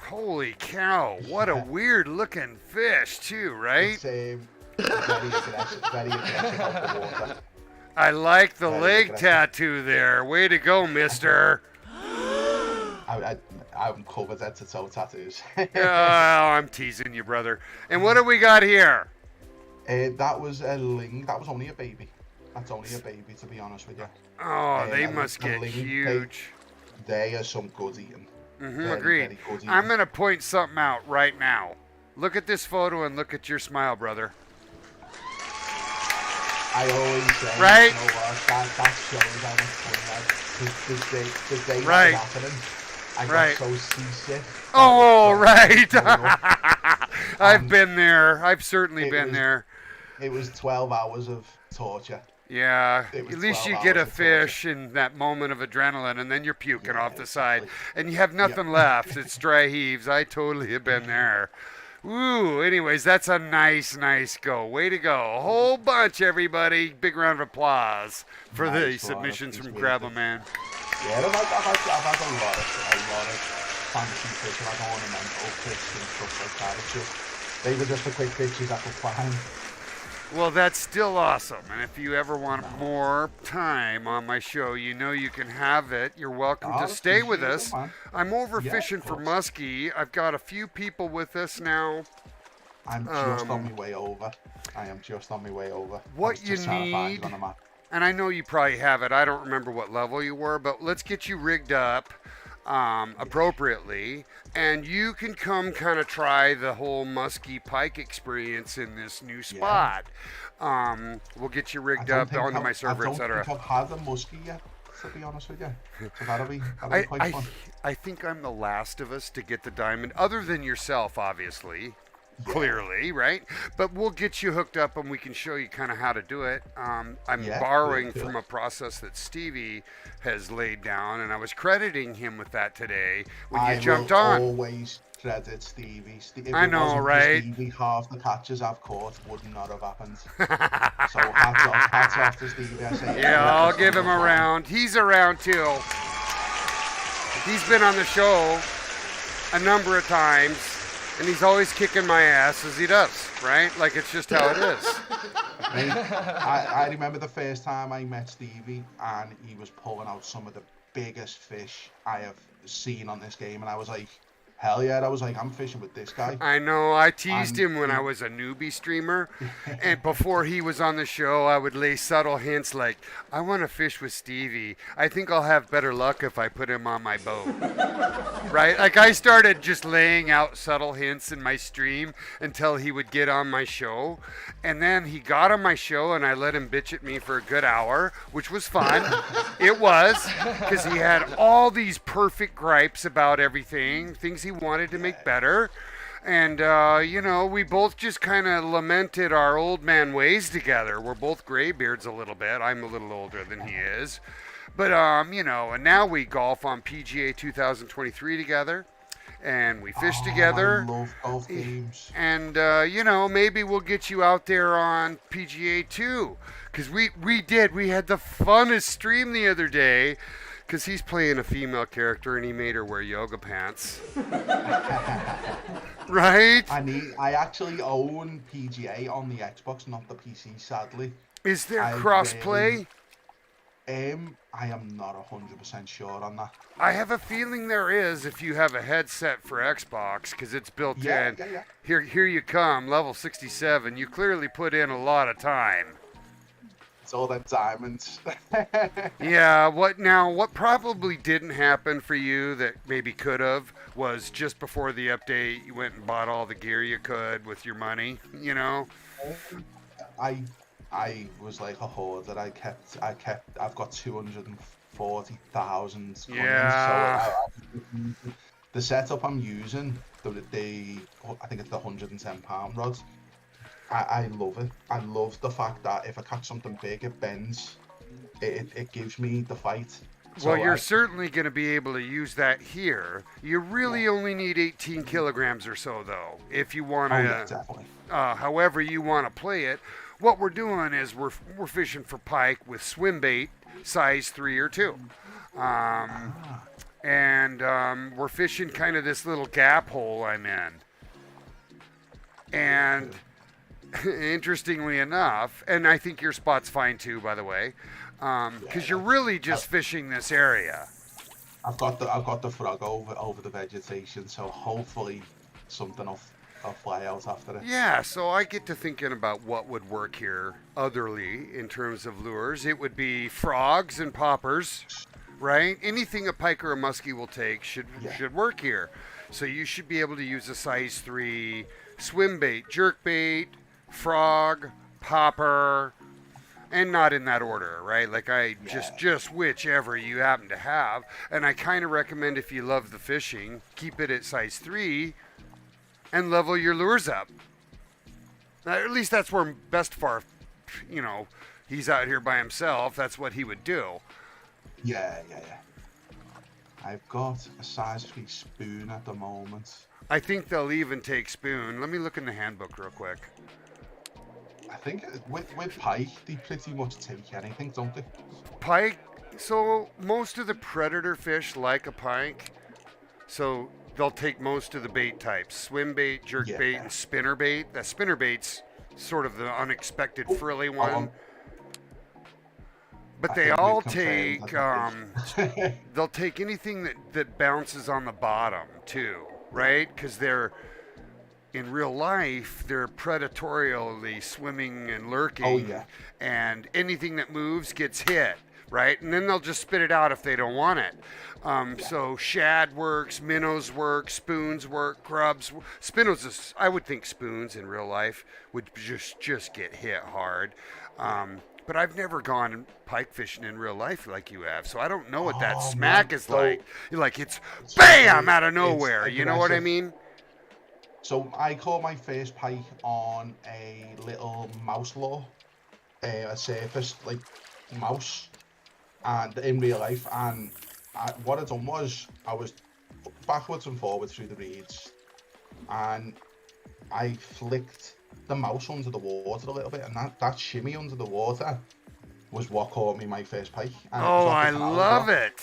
A: Holy cow! What a weird looking fish, too, right?
B: It's very aggressive out the water.
A: I like the leg tattoo there. Way to go, mister.
B: I'm covered head to toe tattoos.
A: Oh, I'm teasing you, brother. And what do we got here?
B: That was a ling. That was only a baby. That's only a baby, to be honest with you.
A: Oh, they must get huge.
B: They are some good eating.
A: Agreed.
B: Very good eating.
A: I'm going to point something out right now. Look at this photo and look at your smile, brother.
B: I always say,
A: right?
B: You know what, that shows how much fun that the day
A: right.
B: was happening. I got so seasick.
A: Oh, right. I've been there. I've certainly been there.
B: It was 12 hours of torture.
A: Yeah, at least you get a fish in that moment of adrenaline, and then you're puking off the side, and you have nothing left. It's dry heaves. I totally have been there. Ooh, anyways, that's a nice go. Way to go. A whole bunch, everybody. Big round of applause for the submissions from Grab-A-Man.
B: Yeah, I've had a lot of fancy fish, like ornamental fish and stuff like that. They were just the quick fishes I could find.
A: Well, that's still awesome. And if you ever want more time on my show, you know you can have it. You're welcome to stay with us. I'm overfishing for muskie. I've got a few people with us now.
B: I'm just on my way over.
A: What you need, and I know you probably have it. I don't remember what level you were, but let's get you rigged up appropriately, and you can come kind of try the whole muskie pike experience in this new spot. We'll get you rigged up onto my server, etc.
B: I don't think I've had a muskie yet, to be honest with you. So that'll be quite fun.
A: I think I'm the last of us to get the diamond, other than yourself, obviously. clearly, right? But we'll get you hooked up and we can show you kind of how to do it. I'm
B: Yeah,
A: borrowing
B: cool.
A: from a process that Stevie has laid down, and I was crediting him with that today when you
B: I will
A: jumped on.
B: always credit Stevie. If
A: I
B: it
A: know,
B: wasn't for
A: right?
B: Stevie, half the catches I've caught would not have happened. So hats off to Stevie. I say
A: Yeah, I'll
B: every
A: give him
B: single
A: a
B: time.
A: round. He's around too. He's been on the show a number of times, and he's always kicking my ass as he does, right? Like it's just how it is.
B: Mate, I remember the first time I met Stevie, and he was pulling out some of the biggest fish I have seen on this game, and I was like, hell yeah! I was like, I'm fishing with this guy.
A: I know. I teased
B: And
A: him when I was a newbie streamer, and before he was on the show, I would lay subtle hints like, "I want to fish with Stevie. I think I'll have better luck if I put him on my boat." Right? Like I started just laying out subtle hints in my stream until he would get on my show, and then he got on my show, and I let him bitch at me for a good hour, which was fun. It was because he had all these perfect gripes about everything, things he wanted to make better. And, we both just kind of lamented our old man ways together. We're both graybeards a little bit. I'm a little older than he is. But, and now we golf on PGA 2023 together. And we fish together.
B: I love golf games.
A: And, maybe we'll get you out there on PGA too. Because we had the funnest stream the other day. Because he's playing a female character and he made her wear yoga pants. Right?
B: I actually own PGA on the Xbox, not the PC, sadly.
A: Is there crossplay?
B: I am not 100% sure on that.
A: I have a feeling there is if you have a headset for Xbox, because it's built in.
B: Yeah.
A: Here you come, level 67. You clearly put in a lot of time.
B: It's all them diamonds.
A: Yeah, what probably didn't happen for you that maybe could have was just before the update, you went and bought all the gear you could with your money,
B: I was like a hoarder. I've got 240,000 coins.
A: Yeah.
B: So the setup I'm using, I think it's the £110 rod. I love it. I love the fact that if I catch something big, it bends. It gives me the fight.
A: Well, you're certainly going to be able to use that here. You really only need 18 kilograms or so, though, if you want to.
B: Oh, yeah, definitely.
A: However you want to play it. What we're doing is we're fishing for pike with swim bait, size 3 or 2. And we're fishing kind of this little gap hole I'm in. And interestingly enough, and I think your spot's fine too, by the way, because you're really just fishing this area.
B: I've got the frog over the vegetation, so hopefully something will fly out after it.
A: Yeah, so I get to thinking about what would work here otherly in terms of lures. It would be frogs and poppers, right? Anything a pike or a muskie will take should work here. So you should be able to use a size 3 swim bait, jerk bait, frog, popper, and not in that order, right? Like just whichever you happen to have. And I kind of recommend if you love the fishing, keep it at size 3 and level your lures up. Now, at least that's where imBestefar, he's out here by himself. That's what he would do.
B: Yeah. I've got a size 3 spoon at the moment.
A: I think they'll even take spoon. Let me look in the handbook real quick.
B: I think with pike, they pretty much take anything, don't they?
A: Pike, so most of the predator fish like a pike, so they'll take most of the bait types. Swim bait, jerk bait, and spinner bait. That spinner bait's sort of the unexpected frilly one. But they all take, they'll take anything that bounces on the bottom too, right? Because in real life, they're predatorially swimming and lurking, and anything that moves gets hit, right? And then they'll just spit it out if they don't want it. So shad works, minnows work, spoons work, grubs. Spinos, I would think spoons in real life would just get hit hard. But I've never gone pike fishing in real life like you have, so I don't know what that smack is like. Like it's BAM out of nowhere. You know what I mean?
B: So I caught my first pike on a little mouse lure, a surface like mouse, and in real life. And what I done was I was backwards and forwards through the reeds, and I flicked the mouse under the water a little bit, and that shimmy under the water was what caught me my first pike. And it was
A: Oh,
B: off the
A: I
B: canal as
A: love
B: well.
A: it.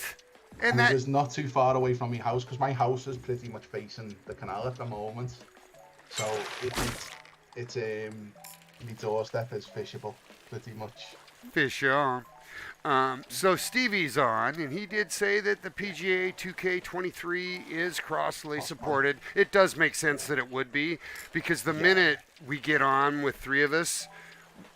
B: And it was not too far away from my house, because my house is pretty much facing the canal at the moment. So it's my doorstep is fishable, pretty much.
A: Fish on. So Stevie's on, and he did say that the PGA 2K23 is cross-lay supported. It does make sense that it would be, because the minute we get on with three of us,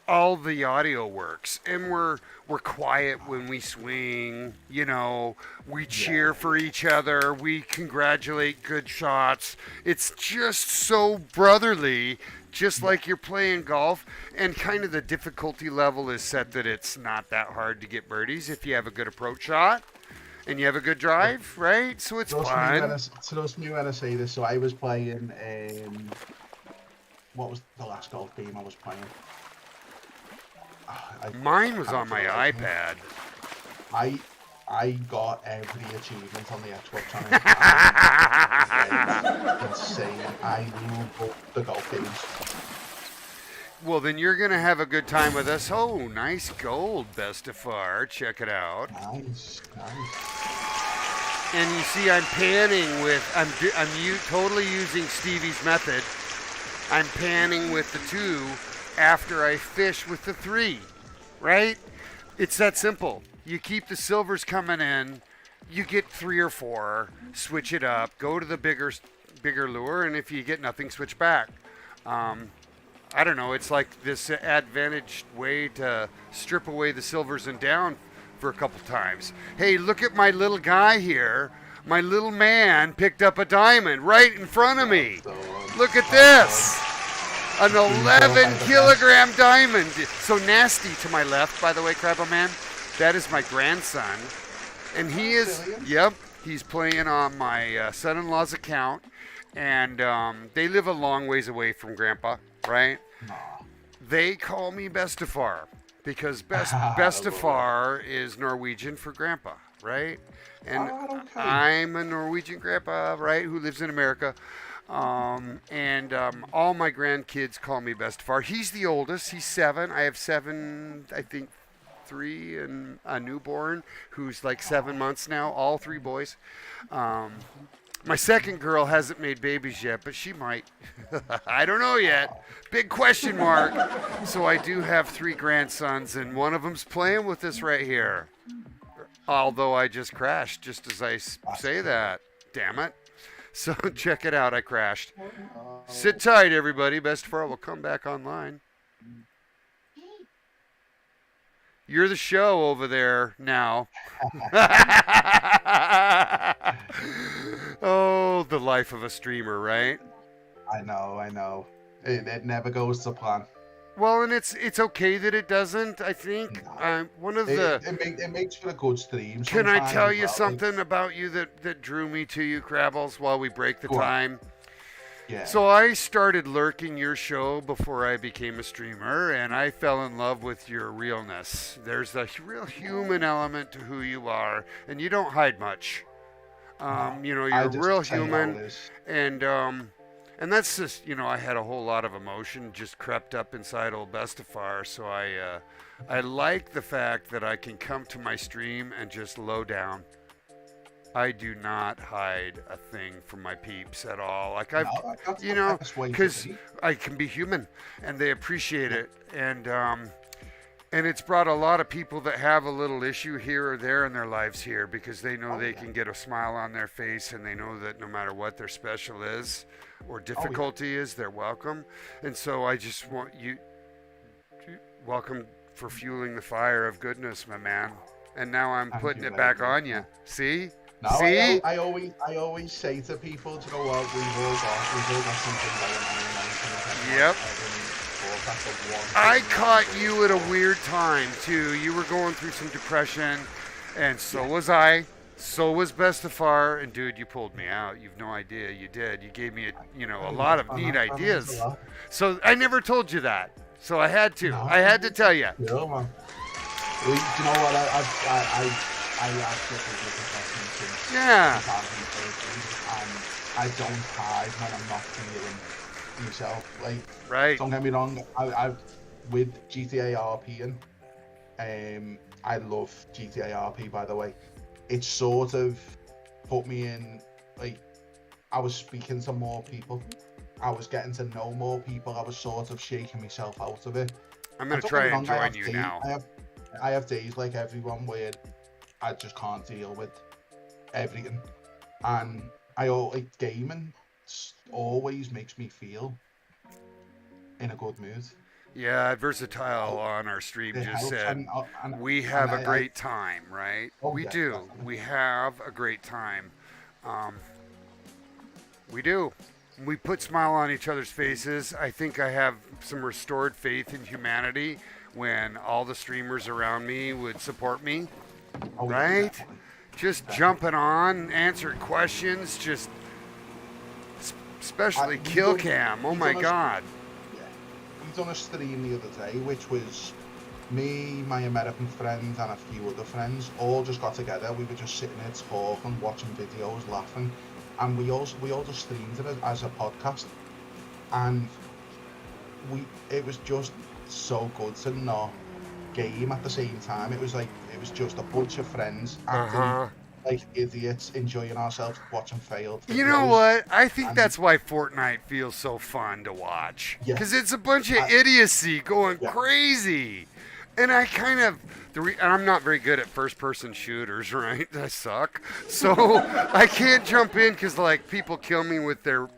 A: all the audio works, and we're quiet when we swing. You know, we cheer for each other. We congratulate good shots. It's just so brotherly, just like you're playing golf. And kind of the difficulty level is set that it's not that hard to get birdies if you have a good approach shot and you have a good drive, right? So it's fun.
B: Trust me when I say this. So I was playing. What was the last golf game I was playing?
A: Mine was on my iPad.
B: I got every achievement on the Xbox on it. Insane. I love the golf games.
A: Well, then you're going to have a good time with us. Oh, nice gold, Bestefar. Check it out.
B: Nice.
A: And you see, I'm panning with, I'm totally using Stevie's method. I'm panning with the 2 after I fish with the 3, right? It's that simple. You keep the silvers coming in, you get 3 or 4, switch it up, go to the bigger lure, and if you get nothing, switch back. I don't know, it's like this advantaged way to strip away the silvers and down for a couple times. Hey, look at my little guy here. My little man picked up a diamond right in front of me. Look at this. An 11-kilogram diamond. So Nasty to my left, by the way, Crabbo Man. That is my grandson. And he is, he's playing on my son-in-law's account. And they live a long ways away from Grandpa, right? They call me Bestefar because Bestefar is Norwegian for Grandpa, right? And I'm a Norwegian grandpa, right, who lives in America. All my grandkids call me Bestefar. He's the oldest. He's 7. I have 7, I think 3 and a newborn who's like 7 months now, all 3 boys. My second girl hasn't made babies yet, but she might. I don't know yet. Big question mark. So I do have 3 grandsons, and one of them's playing with us right here. Although I just crashed just as I say that. Damn it. So check it out. I crashed. Sit tight, everybody. Bestefar will come back online. You're the show over there now. Oh, the life of a streamer, right?
B: I know. It never goes to plan.
A: Well, and it's okay that it doesn't. I think one of the
B: it makes for a good stream.
A: Can I tell you something about you that drew me to you, Crabbles, while we break the time?
B: Yeah.
A: So I started lurking your show before I became a streamer, and I fell in love with your realness. There's a real human element to who you are, and you don't hide much. You're real human, and that's just, I had a whole lot of emotion just crept up inside old Bestefar, so I like the fact that I can come to my stream and just low down. I do not hide a thing from my peeps at all. Like because I can be human, and they appreciate it, and it's brought a lot of people that have a little issue here or there in their lives here, because they know they can get a smile on their face, and they know that no matter what their special is or difficulty is, they're welcome. And so I just want you welcome for fueling the fire of goodness, my man. And now I'm putting it back on you. See?
B: No,
A: see?
B: I always say to people, we've all got something going on.
A: Yep. I caught you at a weird time too. You were going through some depression, and so was I. So was Bestefar, and dude, you pulled me out. You've no idea. You did. You gave me a lot of neat
B: That means a
A: ideas.
B: lot.
A: So I never told you that. So I had to.
B: No,
A: I had to tell you.
B: yeah, man. Well, do you know what? I actually did this assessment since
A: Yeah.
B: 2013, and I don't hide when I'm not feeling myself. Like,
A: Right.
B: don't get me wrong. I with GTA RP and I love GTA RP, by the way. It sort of put me in, like, I was speaking to more people. I was getting to know more people. I was sort of shaking myself out of it.
A: I'm gonna
B: Don't get
A: try
B: me
A: and
B: wrong,
A: join you now.
B: I have days like everyone where I just can't deal with everything, and like gaming always makes me feel in a good mood.
A: Yeah, Versatile on our stream
B: It
A: just
B: helps,
A: said,
B: and
A: we have a
B: I
A: great time, right?
B: oh
A: We
B: yeah,
A: do.
B: definitely.
A: We have a great time. Um, we do. We put smile on each other's faces. I think I have some restored faith in humanity when all the streamers around me would support me,
B: Oh yeah,
A: right?
B: definitely.
A: Just
B: Definitely.
A: jumping on, answering questions, just especially
B: we
A: kill
B: done-
A: cam. Oh
B: we
A: my
B: done a-
A: god.
B: Yeah, we done a stream the other day, which was me, my American friend, and a few other friends all just got together. We were just sitting there talking, watching videos, laughing, and we all just streamed it as a podcast. And it was just so good to not game at the same time. It was just a bunch of friends acting
A: Uh-huh.
B: like idiots, enjoying ourselves, watching failed videos.
A: You know what? I think
B: And-
A: that's why Fortnite feels so fun to watch.
B: Yeah.
A: Because it's a bunch of idiocy going
B: Yeah.
A: crazy. And I kind of, and I'm not very good at first-person shooters, right? I suck. So I can't jump in because, like, people kill me with their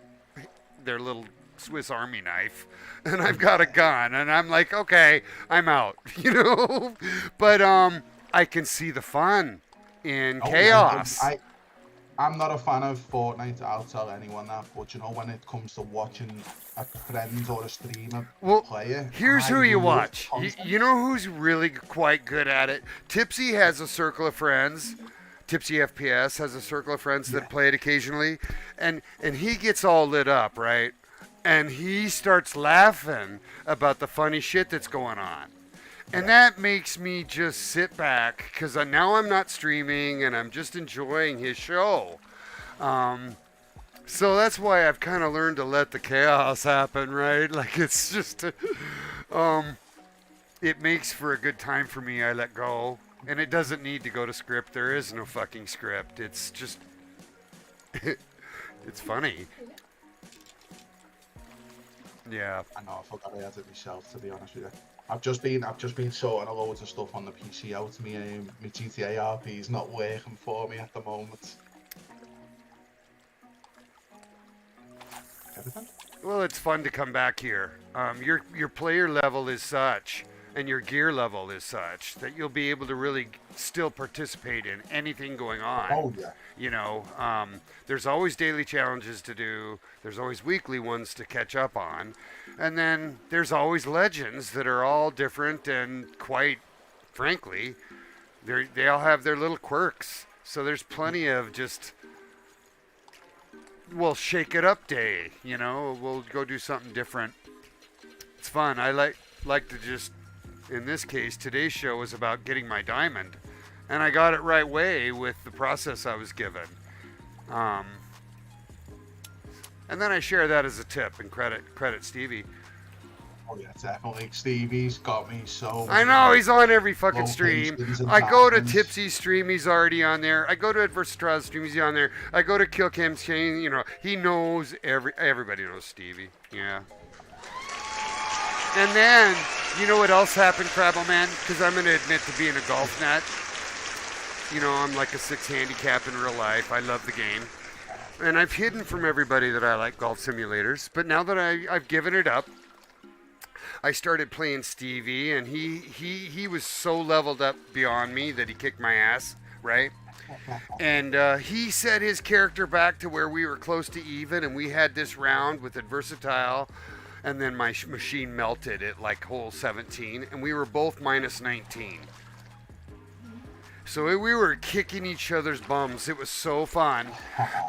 A: little Swiss Army knife. And I've got a gun. And I'm like, okay, I'm out. But I can see the fun in
B: Oh,
A: chaos.
B: yeah, I'm not a fan of Fortnite. I'll tell anyone that. But when it comes to watching a friend or a streamer play it,
A: here's who you
B: love
A: watch.
B: content.
A: You know who's really quite good at it? Tipsy has a circle of friends. Tipsy FPS has a circle of friends that play it occasionally, and he gets all lit up, right? And he starts laughing about the funny shit that's going on. And that makes me just sit back because now I'm not streaming and I'm just enjoying his show. So that's why I've kind of learned to let the chaos happen, right? Like it's just, it makes for a good time for me. I let go. And it doesn't need to go to script. There is no fucking script. It's just, it's funny. Yeah.
B: I know, I forgot I had it myself, to be honest with you. I've just been sorting a loads of stuff on the PC out. My GTA RP is not working for me at the moment. Everything?
A: Well, it's fun to come back here. Your player level is such, and your gear level is such that you'll be able to really still participate in anything going on.
B: Oh yeah.
A: There's always daily challenges to do. There's always weekly ones to catch up on, and then there's always legends that are all different and quite frankly, they all have their little quirks. So there's plenty of just. We'll shake it up day, we'll go do something different. It's fun. I like to just, in this case, today's show was about getting my diamond, and I got it right way with the process I was given. And then I share that as a tip and credit Stevie.
B: Oh yeah, definitely. Stevie's got me so.
A: I know, he's on every fucking stream.
B: locations and
A: I go to
B: diamonds.
A: Tipsy's stream, he's already on there. I go to Adversity's stream, he's on there. I go to Killcam's stream, he knows, everybody knows Stevie. Yeah. And then, you know what else happened, Crabble Man? Because I'm going to admit to being a golf nut. I'm like a 6 handicap in real life. I love the game. And I've hidden from everybody that I like golf simulators. But now that I've given it up, I started playing Stevie, and he was so leveled up beyond me that he kicked my ass, right? And he set his character back to where we were close to even, and we had this round with Adversitile, and then my machine melted at like hole 17, and we were both minus 19. So we were kicking each other's bums. It was so fun.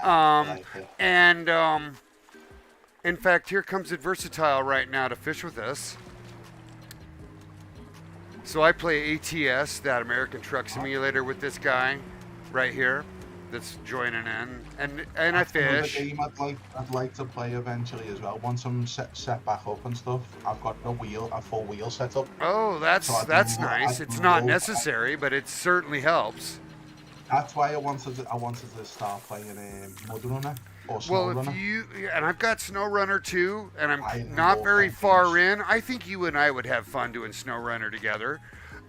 B: I like it.
A: And in fact, here comes Adversatile right now to fish with us. So I play ATS, that American Truck Simulator, with this guy right here that's joining in, and I
B: That's another
A: fish.
B: game I'd like to play eventually as well. Once I'm set back up and stuff, I've got a full wheel set up.
A: Oh,
B: So I
A: that's
B: can
A: nice. It's not necessary, but it certainly helps.
B: That's why I wanted to start playing Mud Runner or Snow
A: Well, if
B: Runner.
A: you and I've got Snow Runner too, and
B: I
A: I'm not
B: love
A: very
B: them
A: far
B: games.
A: in. I think you and I would have fun doing Snow Runner together.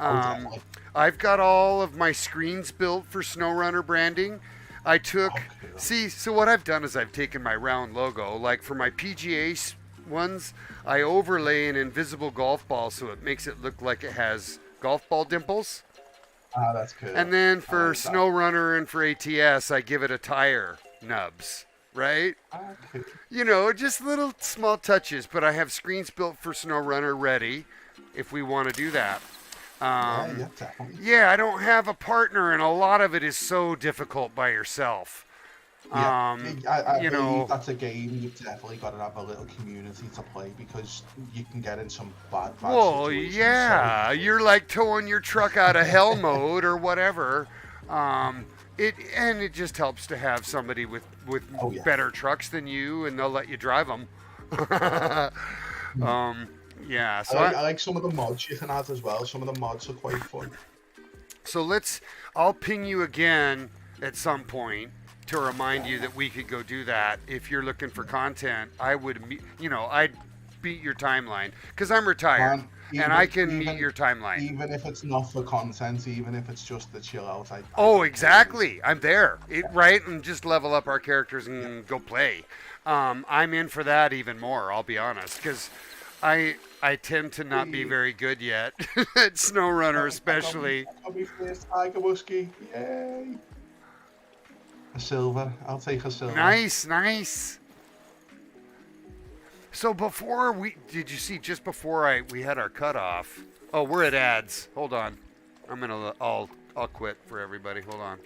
B: Oh, definitely.
A: I've got all of my screens built for Snow Runner branding. I took
B: Oh, cool.
A: so what I've done is I've taken my round logo, like for my PGA ones, I overlay an invisible golf ball so it makes it look like it has golf ball dimples.
B: Ah, that's cool.
A: And then
B: I
A: for
B: like that.
A: Snow Runner and for ATS, I give it a tire nubs, right?
B: Ah, cool.
A: You know, just little small touches, but I have screens built for Snow Runner ready if we want to do that.
B: Yeah, definitely.
A: Yeah, I don't have a partner, and a lot of it is so difficult by yourself.
B: Yeah, I
A: You
B: believe
A: know,
B: that's a game you've definitely got to have a little community to play because you can get in some bad
A: well,
B: situations.
A: yeah, you're like towing your truck out of hell mode or whatever. It just helps to have somebody with
B: Oh, yeah.
A: better trucks than you, and they'll let you drive them. Yeah, so
B: I like some of the mods you can add as well. Some of the mods are quite fun.
A: So I'll ping you again at some point to remind you that we could go do that. If you're looking for content, I'd beat your timeline because I'm retired
B: Man,
A: and I can
B: even,
A: meet your timeline.
B: even if it's not for content, even if it's just the chill out.
A: Oh, exactly. I'm there, right? And just level up our characters and go play. I'm in for that even more, I'll be honest, because I tend to not be very good yet at SnowRunner, especially.
B: I got my first Tiger Whiskey. Yay! A silver. I'll take a silver.
A: Nice. So did you see just before we had our cutoff? Oh, we're at ads. Hold on, I'll quit for everybody. Hold on.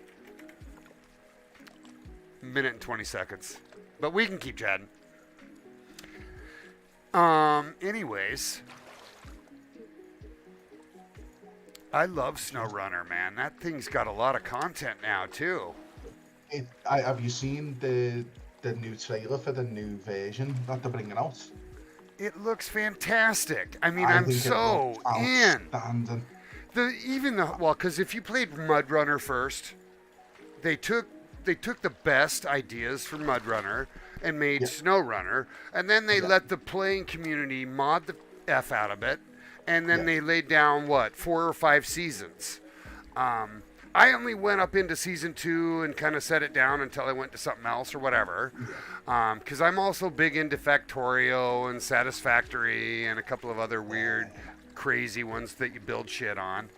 A: Minute and 20 seconds, but we can keep chatting. Anyways, I love SnowRunner, man. That thing's got a lot of content now too.
B: Have you seen the new trailer for the new version that they're bringing out?
A: It looks fantastic. I mean,
B: I
A: I'm
B: think it
A: so
B: looks
A: in.
B: outstanding.
A: Because if you played Mud Runner first, they took the best ideas from Mud Runner and made Snow Runner, and then they let the playing community mod the F out of it, and then they laid down 4 or 5 seasons. I only went up into season 2 and kind of set it down until I went to something else or whatever. Because I'm also big into Factorio and Satisfactory and a couple of other weird, crazy ones that you build shit on.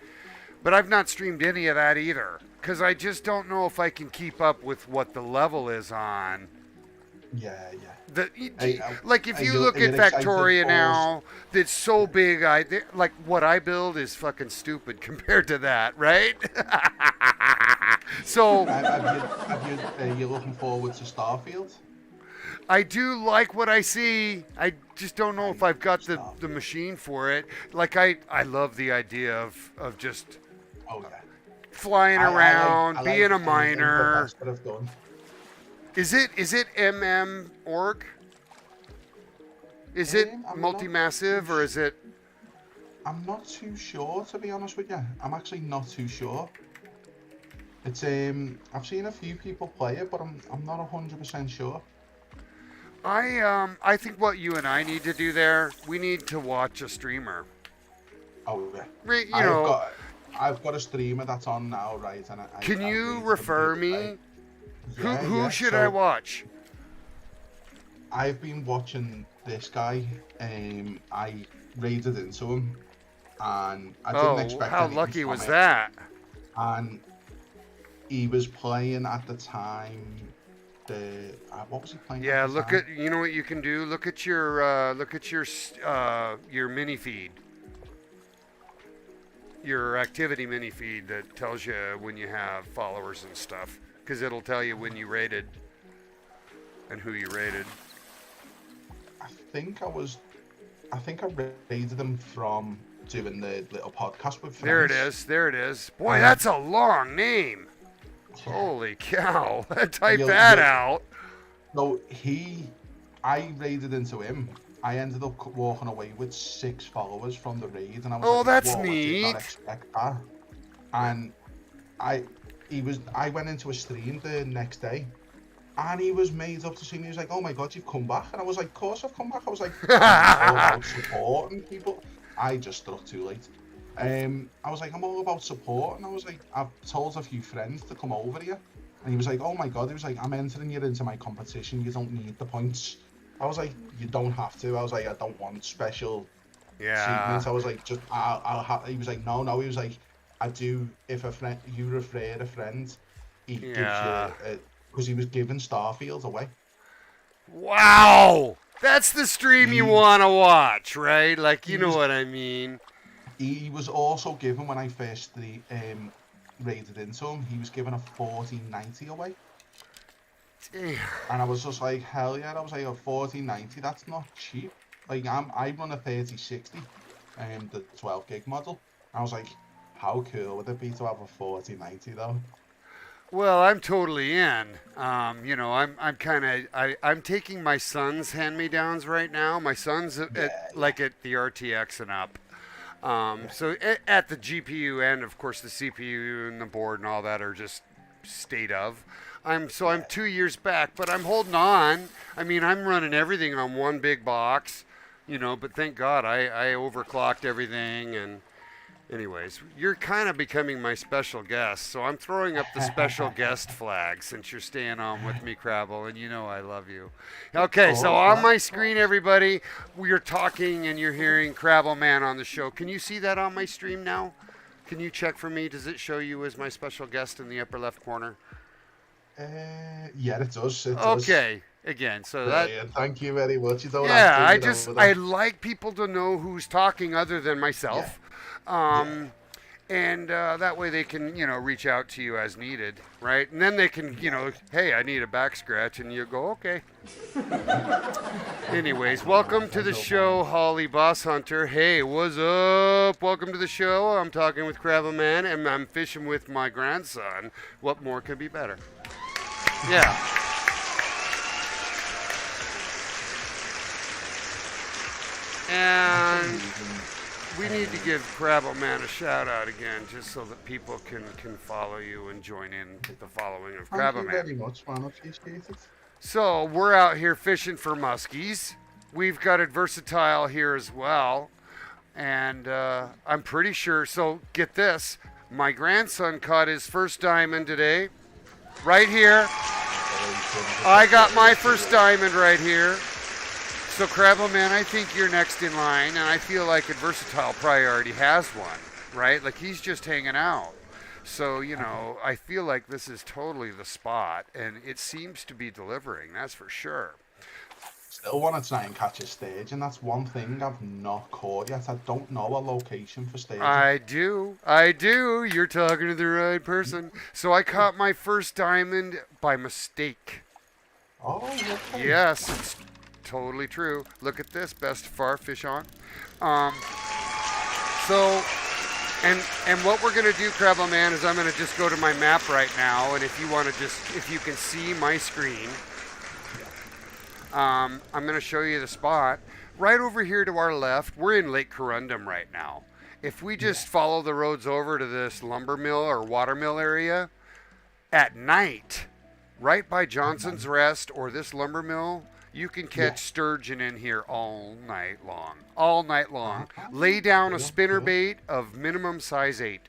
A: But I've not streamed any of that either. Because I just don't know if I can keep up with what the level is on.
B: Yeah.
A: Like if you look at Factoria now, that's so big. Like what I build is fucking stupid compared to that, right? So
B: Are you looking forward to Starfield?
A: I do like what I see. I just don't know if I've got the machine for it. Like I love the idea of just flying around, being a miner. Is it MM.org? Is it multi-massive or is it?
B: I'm not too sure, to be honest with you. I'm actually not too sure. It's I've seen a few people play it, but I'm not 100% sure.
A: I think what you and I need to do there, we need to watch a streamer.
B: Oh yeah.
A: Right, you know.
B: I've got a streamer that's on now, right? And
A: can you refer me?
B: Yeah,
A: who should I watch?
B: I've been watching this guy. I raided into him, and I didn't expect.
A: How lucky was that?
B: And he was playing at the time. What was he playing?
A: Yeah, you know what you can do. Look at your mini feed. your activity mini feed that tells you when you have followers and stuff, because it'll tell you when you rated and who you rated.
B: I think I rated them from doing the little podcast with friends.
A: There it is. Boy, that's a long name. Holy cow. Type that out.
B: So I raided into him. I ended up walking away with 6 followers from the raid, and I was
A: that's
B: whoa,
A: neat.
B: I did not expect that. And I went into a stream the next day, and he was made up to see me. He was like, "Oh my god, you've come back!" And I was like, "Of course I've come back." I was like, "I'm all about supporting people." I just struck too late. I was like, "I'm all about support," and I was like, "I've told a few friends to come over here." And he was like, "Oh my god," he was like, "I'm entering you into my competition. You don't need the points." I was like, "You don't have to." I was like, "I don't want special treatment." I was like, "Just I'll have." He was like, "No." He was like, "I do. If you refer a friend, he gives you because he was giving Starfield away."
A: Wow, that's the stream you want to watch, right? Like, you know what I mean.
B: He was also given, when I first raided into him, he was given a 1490 away.
A: Damn.
B: And I was just like, hell yeah. I was like, a 1490, that's not cheap. Like, I run a 3060, the 12 gig model. I was like, how cool would it be to have a 1490 though?
A: Well, I'm totally in. You know, I'm taking my son's hand-me-downs right now. My son's at the RTX and up. So at the GPU end, of course, the CPU and the board and all that are just state of. I'm 2 years back, but I'm holding on. I mean, I'm running everything on one big box, you know. But thank God I overclocked everything. And anyways, you're kind of becoming my special guest, so I'm throwing up the special guest flag since you're staying on with me, Crabble, and you know I love you. Okay, so on my screen, everybody, we're talking and you're hearing Crabble Man on the show. Can you see that on my stream now? Can you check for me? Does it show you as my special guest in the upper left corner?
B: Yeah, it does.
A: Okay. Again, so
B: brilliant. Thank you very much. You don't
A: have to, I like people to know who's talking other than myself. And that way they can, you know, reach out to you as needed, right? And then they can, you know, hey, I need a back scratch, and you go, okay. Anyways, welcome to the show, Holly Boss Hunter. Hey, what's up? Welcome to the show. I'm talking with Crabble Man, and I'm fishing with my grandson. What more could be better? Yeah. And we need to give Crabble Man a shout out again, just so that people can follow you and join in the following of Crabble Man.
B: Thank you very much, man. Appreciate it.
A: So we're out here fishing for muskies. We've got it versatile here as well, and I'm pretty sure. So get this: my grandson caught his first diamond today, right here. I got my first diamond right here. So, Crabble Man, I think you're next in line, and I feel like Versatile probably already has one, right? Like, he's just hanging out. So, you know, I feel like this is totally the spot, and it seems to be delivering, that's for sure.
B: Still want to try and catch a stage, and that's one thing I've not caught yet. I don't know a location for staging.
A: I do. You're talking to the right person. So I caught my first diamond by mistake.
B: Oh, okay.
A: Yes, it's totally true. Look at this, BestefAr fish on. So, and what we're gonna do, Crabble Man, is I'm gonna just go to my map right now, and if you can see my screen, I'm gonna show you the spot right over here to our left. We're in Lake Corundum right now. If we just follow the roads over to this lumber mill or watermill area, at night, right by Johnson's Rest or this lumber mill, you can catch sturgeon in here all night long. All night long. Lay down a spinnerbait of minimum size 8.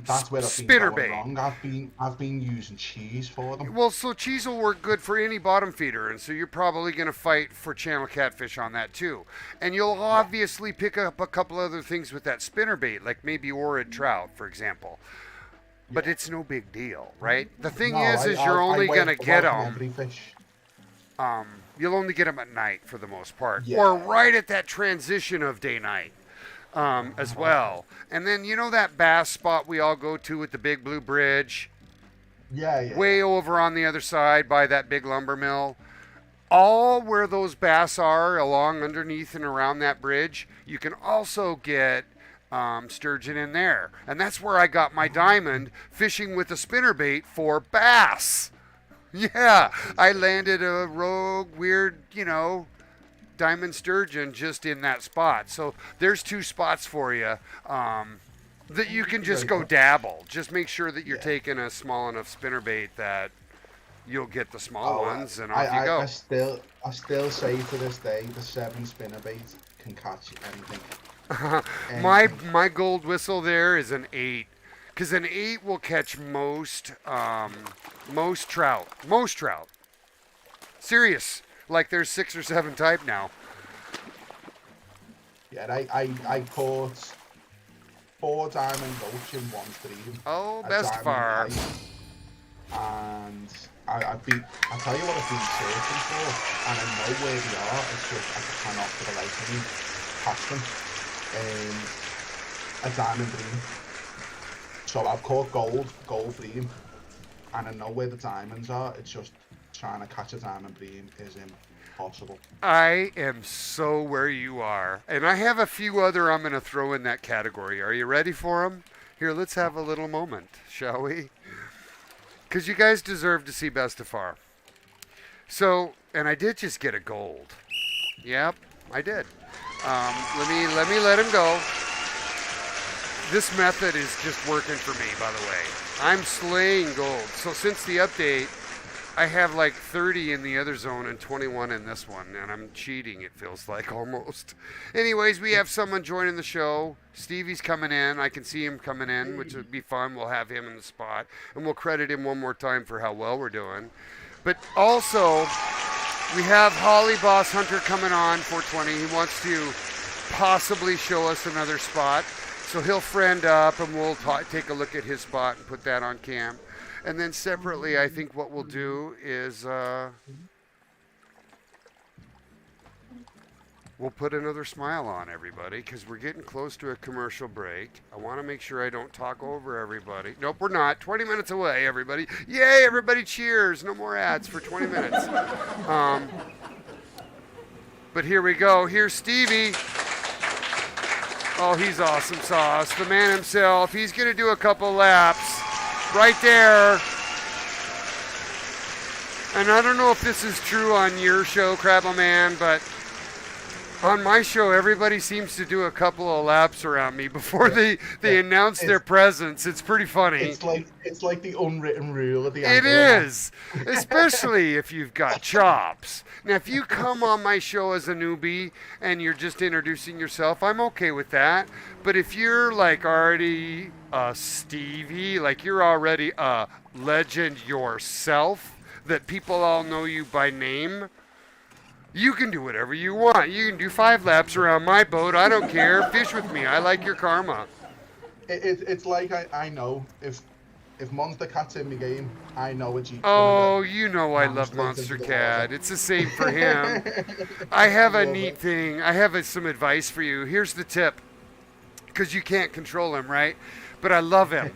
B: That's where I've been going wrong. I've been using cheese for them.
A: Well, so cheese will work good for any bottom feeder, and so you're probably going to fight for channel catfish on that too. And you'll obviously pick up a couple other things with that spinnerbait, like maybe orid trout, for example. But it's no big deal, right? The thing is you're only going to get them. You'll only get them at night for the most part, or right at that transition of day-night. as well. And then, you know that bass spot we all go to with the big blue bridge?
B: Yeah, yeah,
A: Way
B: yeah.
A: over on the other side by that big lumber mill. All where those bass are along underneath and around that bridge, you can also get sturgeon in there. And that's where I got my diamond fishing with a spinnerbait for bass. Yeah,
B: That's
A: I
B: insane.
A: landed a rogue, weird, diamond sturgeon just in that spot. So there's two spots for you that you can just
B: Very
A: go
B: cool.
A: dabble. Just make sure that you're
B: Yeah.
A: taking a small enough spinnerbait that you'll get the small
B: Oh,
A: ones, and off you
B: I
A: go.
B: still say to this day the 7 spinnerbait can catch anything,
A: my
B: anything.
A: my gold whistle there is an 8, because an 8 will catch most trout. Most trout. Serious. Like there's 6 or 7 type now.
B: Yeah, I caught 4 diamond roach in one stream,
A: Oh,
B: a diamond
A: Bestefar.
B: pike, and I've been. I tell you what I've been searching for, and I know where they are. It's just I cannot for the life of me catch them. A diamond bream. So I've caught gold bream, and I know where the diamonds are. It's just trying to catch a diamond bream is impossible.
A: I am so where you are. And I have a few other I'm going to throw in that category. Are you ready for them? Here, let's have a little moment, shall we? Because you guys deserve to see Bestefar. So, and I did just get a gold. Yep, I did. Let me let him go. This method is just working for me, by the way. I'm slaying gold. So since the update, I have like 30 in the other zone and 21 in this one, and I'm cheating, it feels like, almost. Anyways, we have someone joining the show. Stevie's coming in. I can see him coming in, which would be fun. We'll have him in the spot, and we'll credit him one more time for how well we're doing. But also, we have Holly Boss Hunter coming on 420. He wants to possibly show us another spot. So he'll friend up, and we'll take a look at his spot and put that on cam. And then separately, I think what we'll do is we'll put another smile on everybody, because we're getting close to a commercial break. I want to make sure I don't talk over everybody. Nope, we're not. 20 minutes away, everybody. Yay, everybody cheers. No more ads for 20 minutes. But here we go. Here's Stevie. Oh, he's awesome sauce. The man himself. He's going to do a couple laps right there. And I don't know if this is true on your show, Crabble Man, but on my show, everybody seems to do a couple of laps around me before they
B: Yeah,
A: announce their
B: it's
A: presence. It's pretty funny.
B: it's like the unwritten rule of the
A: It
B: angler.
A: is, especially if you've got chops. Now, if you come on my show as a newbie and you're just introducing yourself, I'm okay with that. But if you're like already a Stevie, like you're already a legend yourself, that people all know you by name, you can do whatever you want. You can do 5 laps around my boat. I don't care. Fish with me. I like your karma.
B: It's like I know if Monster Cat's in the game, I know a Jeep's
A: Oh,
B: gonna
A: you know I
B: go
A: love
B: straight into
A: Monster
B: the
A: Cat.
B: water.
A: It's the same for him. I have a
B: Love
A: neat
B: it.
A: thing. I have some advice for you. Here's the tip, because you can't control him, right? But I love him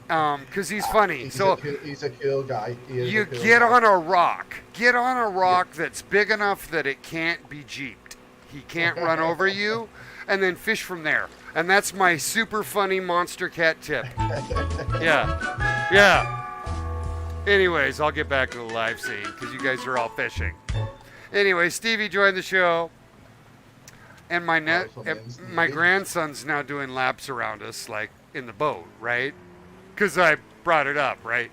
A: because he's funny. So
B: He's a cool guy. He is
A: you
B: a cool
A: get
B: guy.
A: on a rock. Get on a rock that's big enough that it can't be jeeped. He can't run over you, and then fish from there. And that's my super funny Monster Cat tip. Yeah. Yeah. Anyways, I'll get back to the live scene because you guys are all fishing. Anyway, Stevie joined the show, and my grandson's now doing laps around us, like in the boat, right? Because I brought it up, right?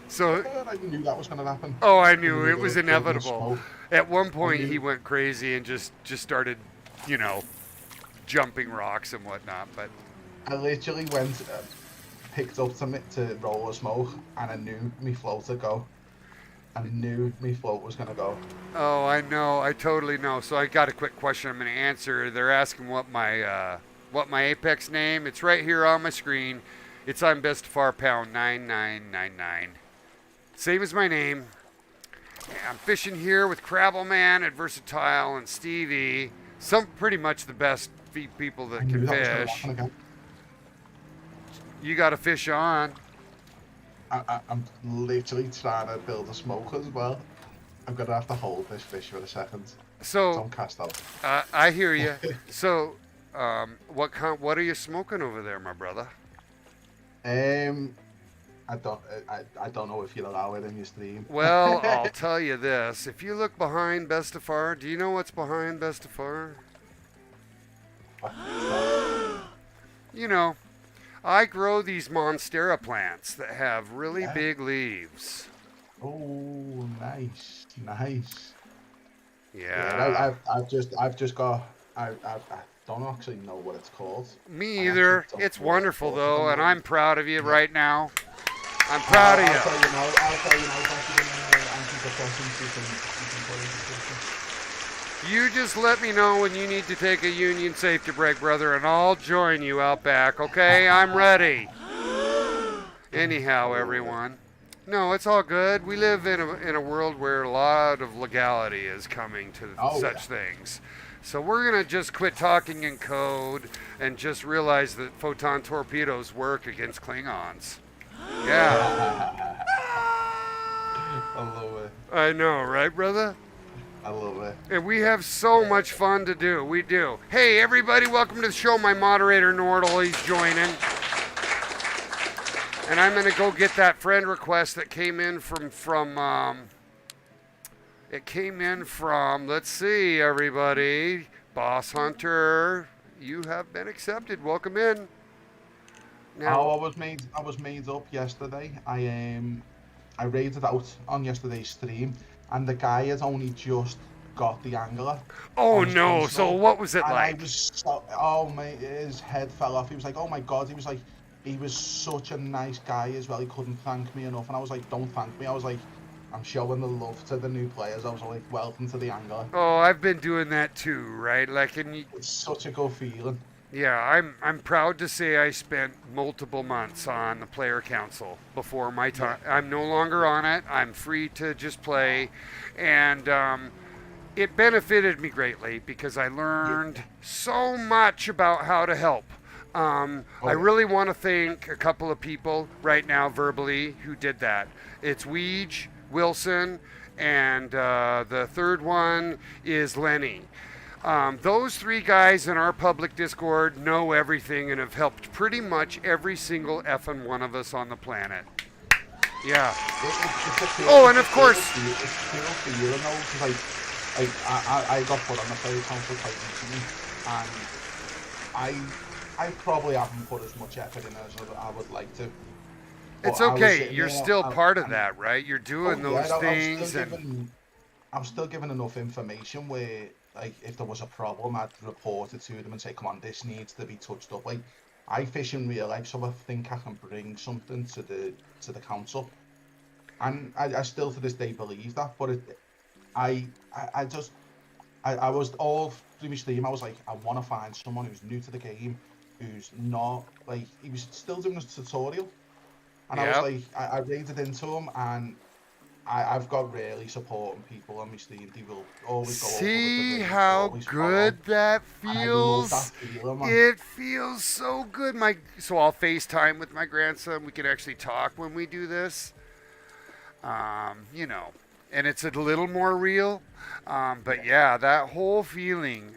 A: So,
B: I knew that was going to happen.
A: oh, I
B: In the
A: knew it
B: middle
A: was
B: of the
A: inevitable.
B: smoke.
A: At one point,
B: knew.
A: he went crazy and just started, jumping rocks and whatnot. But
B: I literally went, picked up to roll a smoke, and I knew my float would go. And I knew my float was going to go.
A: oh, I know, I totally know. So I got a quick question I'm going to answer. They're asking what my Apex name. It's right here on my screen. It's imBestefar pound 9999. Same as my name. I'm fishing here with Crabble Man, Adversatile, and Stevie. Pretty much the best feed people
B: I
A: that can
B: knew that was going to
A: fish.
B: happen again.
A: You got to fish on.
B: I'm literally trying to build a smoke as well. I'm going to have to hold this fish for a second.
A: So
B: Don't cast out.
A: I hear you. So what are you smoking over there, my brother?
B: Um, I don't know if you'll allow it in your stream.
A: Well, I'll tell you this. If you look behind Bestefar, do you know what's behind Bestefar? You know, I grow these monstera plants that have really big leaves.
B: Oh, nice, nice.
A: Yeah.
B: I've just got. I don't actually know what it's called.
A: Me
B: I actually
A: either.
B: don't
A: It's
B: know what it's
A: wonderful
B: called.
A: though, and I'm proud of you
B: Yeah.
A: right now. I'm proud of
B: I'll
A: you.
B: tell you now. I'll tell you now. Thank you for the antidepressants you can put into
A: You just let me know when you need to take a union safety break, brother, and I'll join you out back, okay? I'm ready. Anyhow, everyone. No, it's all good. We live in a world where a lot of legality is coming to such things. So we're going to just quit talking in code and just realize that photon torpedoes work against Klingons. Yeah.
B: I love it.
A: I know, right, brother?
B: I love it.
A: And we have so much fun to do. We do. Hey, everybody, welcome to the show. My moderator, Nordal, he's joining. And I'm going to go get that friend request that came in from, let's see, everybody. Boss Hunter, you have been accepted. Welcome in. Now,
B: I was made up yesterday. I raided out on yesterday's stream, and the guy had only just got the angler.
A: oh no, so what was it
B: and
A: like?
B: I was so, oh my, his head fell off. He was like, oh my god. He was such a nice guy as well. He couldn't thank me enough, and I was like, don't thank me. I was like, I'm showing the love to the new players. I was like, welcome to the angler.
A: Oh, I've been doing that too, right? Like,
B: It's such a good feeling.
A: yeah, I'm proud to say I spent multiple months on the player council before my time.
B: Yeah.
A: I'm no longer on it. I'm free to just play, and it benefited me greatly because I learned so much about how to help. I really want to thank a couple of people right now verbally who did that. It's Weege, Wilson, and the third one is Lenny. Those three guys in our public Discord know everything and have helped pretty much every single effing one of us on the planet. Yeah. And of course,
B: it's cool for you, because I got put on the player council quite recently, and I probably haven't put as much effort in as I would like to.
A: It's okay. You're still part of that, right? You're doing those things,
B: I'm still giving enough information where, like, if there was a problem, I'd report it to them and say, come on, this needs to be touched up. Like, I fish in real life, so I think I can bring something to the council, and I still to this day believe that. But I was all through my stream. I was like, I want to find someone who's new to the game, who's not like, he was still doing his tutorial, and I was like, I raided into him, and I've got really supporting people on my stream. They will always go over.
A: See how good that feels?
B: That feeling, man.
A: It feels so good. So I'll FaceTime with my grandson. We can actually talk when we do this. And it's a little more real. But yeah, that whole feeling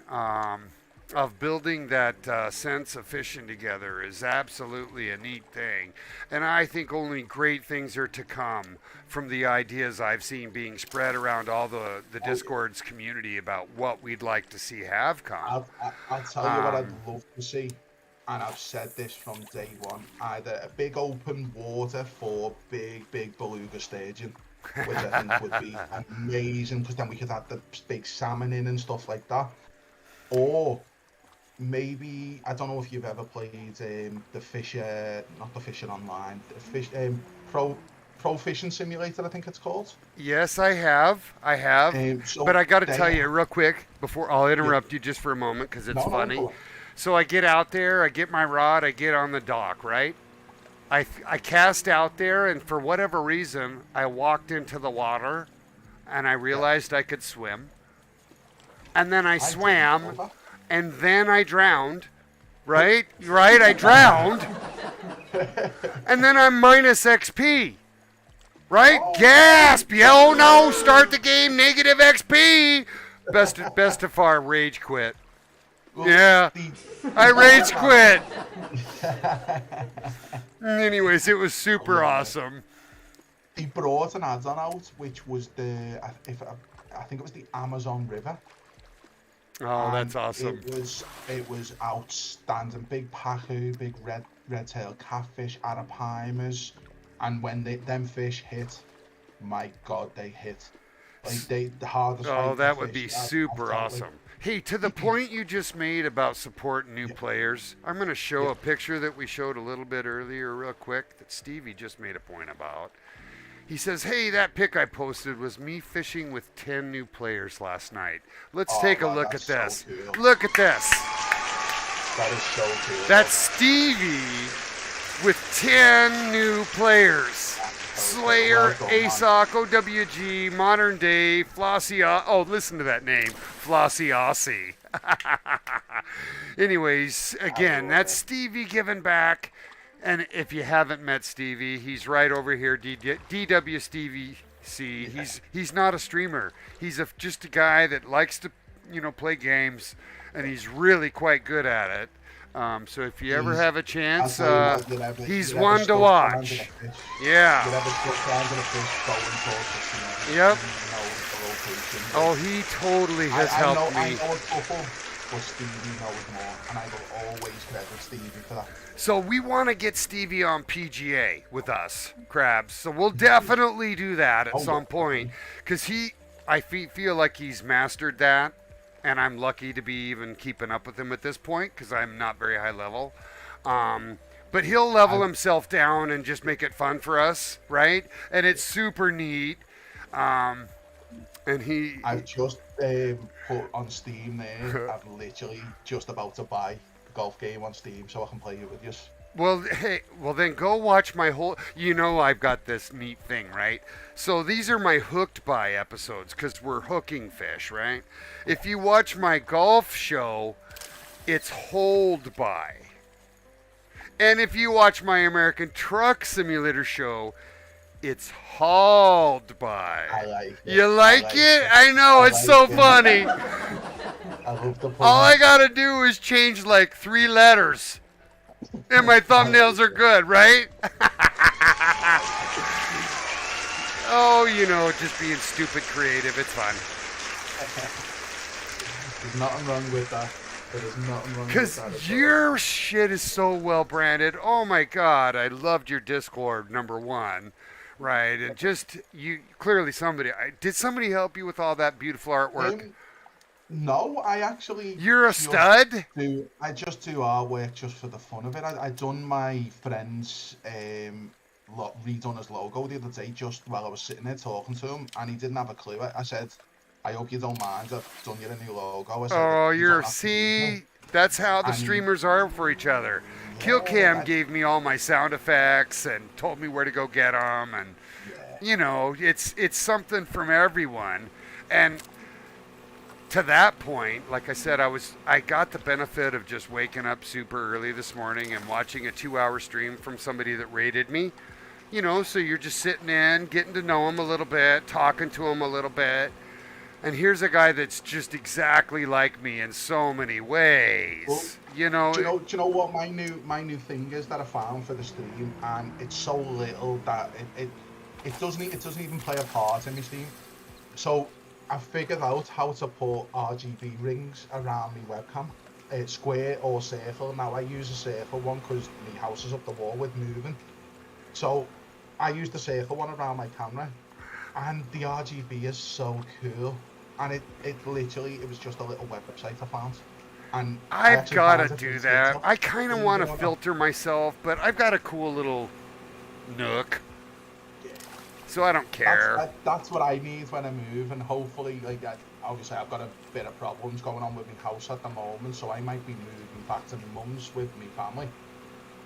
A: of building that sense of fishing together is absolutely a neat thing. And I think only great things are to come from the ideas I've seen being spread around all the Discord's community about what we'd like to see have come.
B: I'll tell you what I'd love to see, and I've said this from day one, either a big open water for big beluga staging, which I think would be amazing, because then we could have the big salmon in and stuff like that. Or maybe, I don't know if you've ever played the Fisher, not the Fishing Online, the Fish Pro Fishing Simulator, I think it's called.
A: Yes, I have. But I got to tell you real quick before I'll interrupt you just for a moment because it's funny.
B: No.
A: So I get out there, I get my rod, I get on the dock, right? I cast out there, and for whatever reason, I walked into the water, and I realized I could swim. And then I swam, and then I drowned, right? Right, I drowned, and then I'm minus XP. Right?
B: Oh.
A: Gasp! Yeah, oh no! Start the game, negative XP! Bestefar rage quit.
B: Well,
A: Yeah, I rage quit. Anyways, it was super awesome.
B: He brought an add-on out, which was I think it was the Amazon River.
A: Oh, that's awesome.
B: It was outstanding. Big pacu, big red-tailed catfish, arapaimas, and when them fish hit, my God, they hit. Like the hardest.
A: Oh, that would be super awesome. Hey, to the point you just made about supporting new players, I'm going to show a picture that we showed a little bit earlier real quick that Stevie just made a point about. He says, hey, that pic I posted was me fishing with 10 new players last night. Let's take a look at this.
B: So cool.
A: Look at this.
B: That is so cool.
A: That's Stevie with 10 new players. Slayer, ASOC, OWG, Modern Day, Flossie. Oh, listen to that name. Flossie Aussie. Anyways, again, that's Stevie giving back. And if you haven't met Stevie, he's right over here, DW Stevie C. He's not a streamer. He's just a guy that likes to, play games, and he's really quite good at it. So if you ever have a chance, he's one to watch. Yeah. Yep. Oh, he totally has helped me.
B: I know it's awful, but Stevie knows more, and I will always credit Stevie for that.
A: So we want to get Stevie on PGA with us, Krabs. So we'll definitely do that at some point, because I feel like he's mastered that. And I'm lucky to be even keeping up with him at this point because I'm not very high level. But he'll level himself down and just make it fun for us, right? And it's super neat. And
B: I've just put on Steam there. I'm literally just about to buy the golf game on Steam so I can play it with you.
A: Well, then go watch my whole. I've got this neat thing, right? So these are my hooked by episodes because we're hooking fish, right? If you watch my golf show, it's hold by. And if you watch my American Truck Simulator show, it's hauled by.
B: I like it.
A: You like it? I know, it's so funny.
B: I love the
A: All I gotta do is change like 3 letters. And my thumbnails are good, right? Oh, just being stupid creative. It's fun.
B: There's nothing wrong with that. There is nothing wrong with that.
A: Because your shit is so well branded. Oh my God, I loved your Discord, number one. Right, and just, clearly did somebody help you with all that beautiful artwork?
B: No, I actually...
A: You're a stud?
B: I just do artwork just for the fun of it. I done my friend's redone his logo the other day just while I was sitting there talking to him, and he didn't have a clue. I said, I hope you don't mind, I've done you a new logo. I said,
A: that's how the streamers are for each other. Killcam gave me all my sound effects and told me where to go get them, and it's something from everyone. And to that point, like I said, I got the benefit of just waking up super early this morning and watching a 2-hour stream from somebody that rated me. So you're just sitting in, getting to know him a little bit, talking to him a little bit. And here's a guy that's just exactly like me in so many ways.
B: Well, do you know what my new thing is that I found for the stream, and it's so little that it doesn't even play a part in my stream. So I figured out how to put RGB rings around my webcam, square or circle. Now I use a circle one because my house is up the wall with moving. So I use the circle one around my camera, and the RGB is so cool. And it literally, it was just a little website I found. And
A: I've got to do that. I kind of want to filter myself, but I've got a cool little nook. So I don't care.
B: That's what I need when I move, and hopefully, obviously I've got a bit of problems going on with my house at the moment, so I might be moving back to my mum's with my family.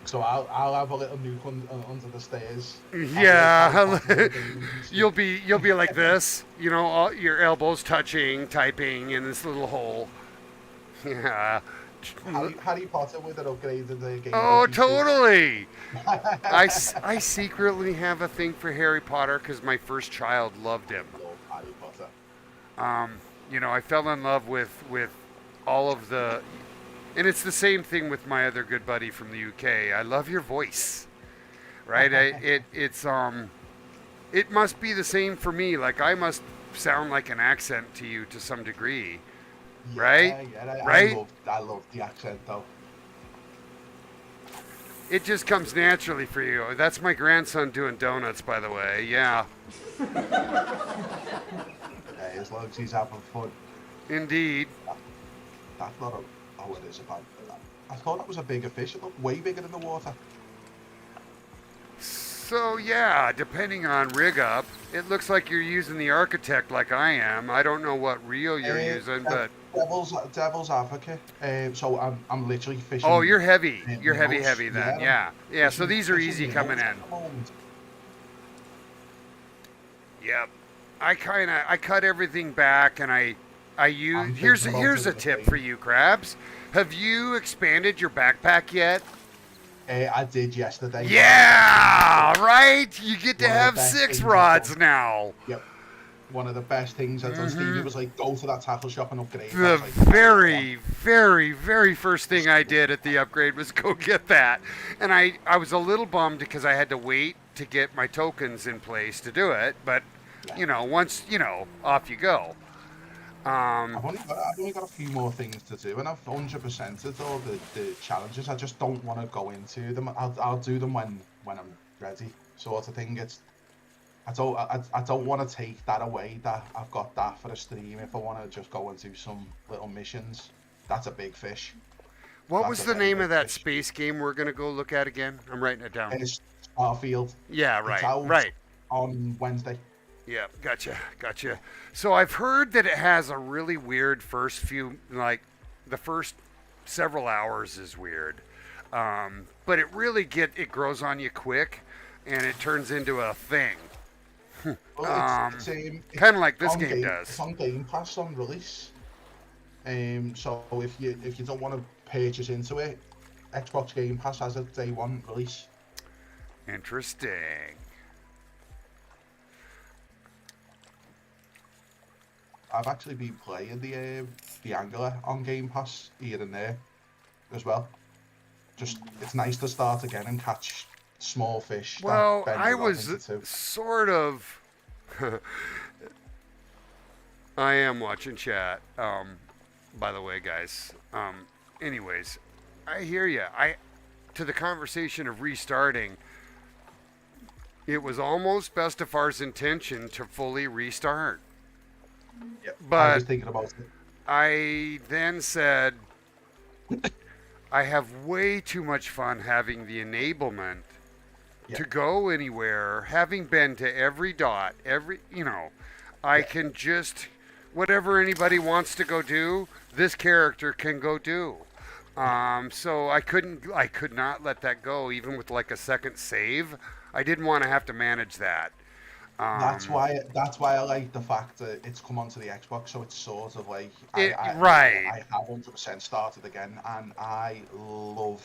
B: So I'll have a little nuke under the stairs.
A: Yeah, you'll be like this, all your elbows touching, typing in this little hole. Yeah.
B: Harry Potter with an upgrade in the Game Boy
A: Oh,
B: features.
A: totally. I secretly have a thing for Harry Potter because my first child loved him.
B: Love Harry Potter.
A: Um, I fell in love with all of the, and it's the same thing with my other good buddy from the UK. I love your voice, right? It must be the same for me. Like I must sound like an accent to you to some degree, right?
B: Yeah,
A: Right?
B: I love the accent though.
A: It just comes naturally for you. That's my grandson doing donuts, by the way. Yeah,
B: As long as he's having fun.
A: indeed.
B: That's not a. Oh, it is a bad. I thought that was a bigger fish. It looked way bigger in the water.
A: So yeah, depending on rig up, it looks like you're using the architect like I am. I don't know what reel you're using, but
B: Devil's advocate. So I'm literally fishing.
A: oh, you're heavy. You're
B: minnows.
A: heavy then.
B: Yeah,
A: Yeah. So
B: fishing-
A: these are
B: fishing
A: easy coming
B: minnows
A: in.
B: at the moment.
A: Yep. I cut everything back and I use
B: I'm
A: here's
B: thinking about
A: here's a
B: doing the
A: tip
B: same.
A: for you, Crabs. Have you expanded your backpack yet?
B: I did yesterday.
A: Yeah, right? You get to
B: One of the
A: have
B: best
A: 6
B: things
A: rods
B: I've
A: now.
B: Yep. One of the best things I've done. Stevie was like, go to that tackle shop and upgrade. I
A: The
B: was like,
A: very first thing I did at the upgrade was go get that. And I was a little bummed because I had to wait to get my tokens in place to do it. But,
B: Yeah.
A: once, off you go.
B: I've only got a few more things to do, and I've 100%ed all the challenges. I just don't want to go into them. I'll do them when I'm ready, sort of thing. I don't want to take that away. That I've got that for a stream. If I want to just go and do some little missions, that's a big fish.
A: What
B: That's
A: was
B: a
A: the
B: very
A: name of
B: big
A: that
B: fish.
A: space game we're going to go look at again? I'm writing it down.
B: It's Starfield.
A: Yeah,
B: It's
A: right,
B: out
A: right.
B: on Wednesday.
A: Yeah, gotcha. So I've heard that it has a really weird first few, like the first several hours is weird, but it grows on you quick, and it turns into a thing,
B: Well, it's
A: kind of like this
B: on
A: game
B: It's
A: does.
B: on Game Pass on release. So if you don't want to purchase into it, Xbox Game Pass has a day one release.
A: Interesting.
B: I've actually been playing the Angler on Game Pass here and there as well. Just it's nice to start again and catch small fish. that
A: Well,
B: bend
A: I
B: your rod
A: was
B: into two.
A: sort of. I am watching chat. By the way, guys. Anyways, I hear you. To the conversation of restarting. It was almost Bestefar's intention to fully restart.
B: Yep. I
A: But
B: was thinking about it.
A: I then said, I have way too much fun having the enablement
B: Yeah.
A: to go anywhere, having been to every dot, I can just, whatever anybody wants to go do, this character can go do. So I could not let that go, even with like a second save. I didn't want to have to manage that.
B: That's why I like the fact that it's come onto the Xbox, so it's sort of like
A: Right.
B: I have 100% started again, and I love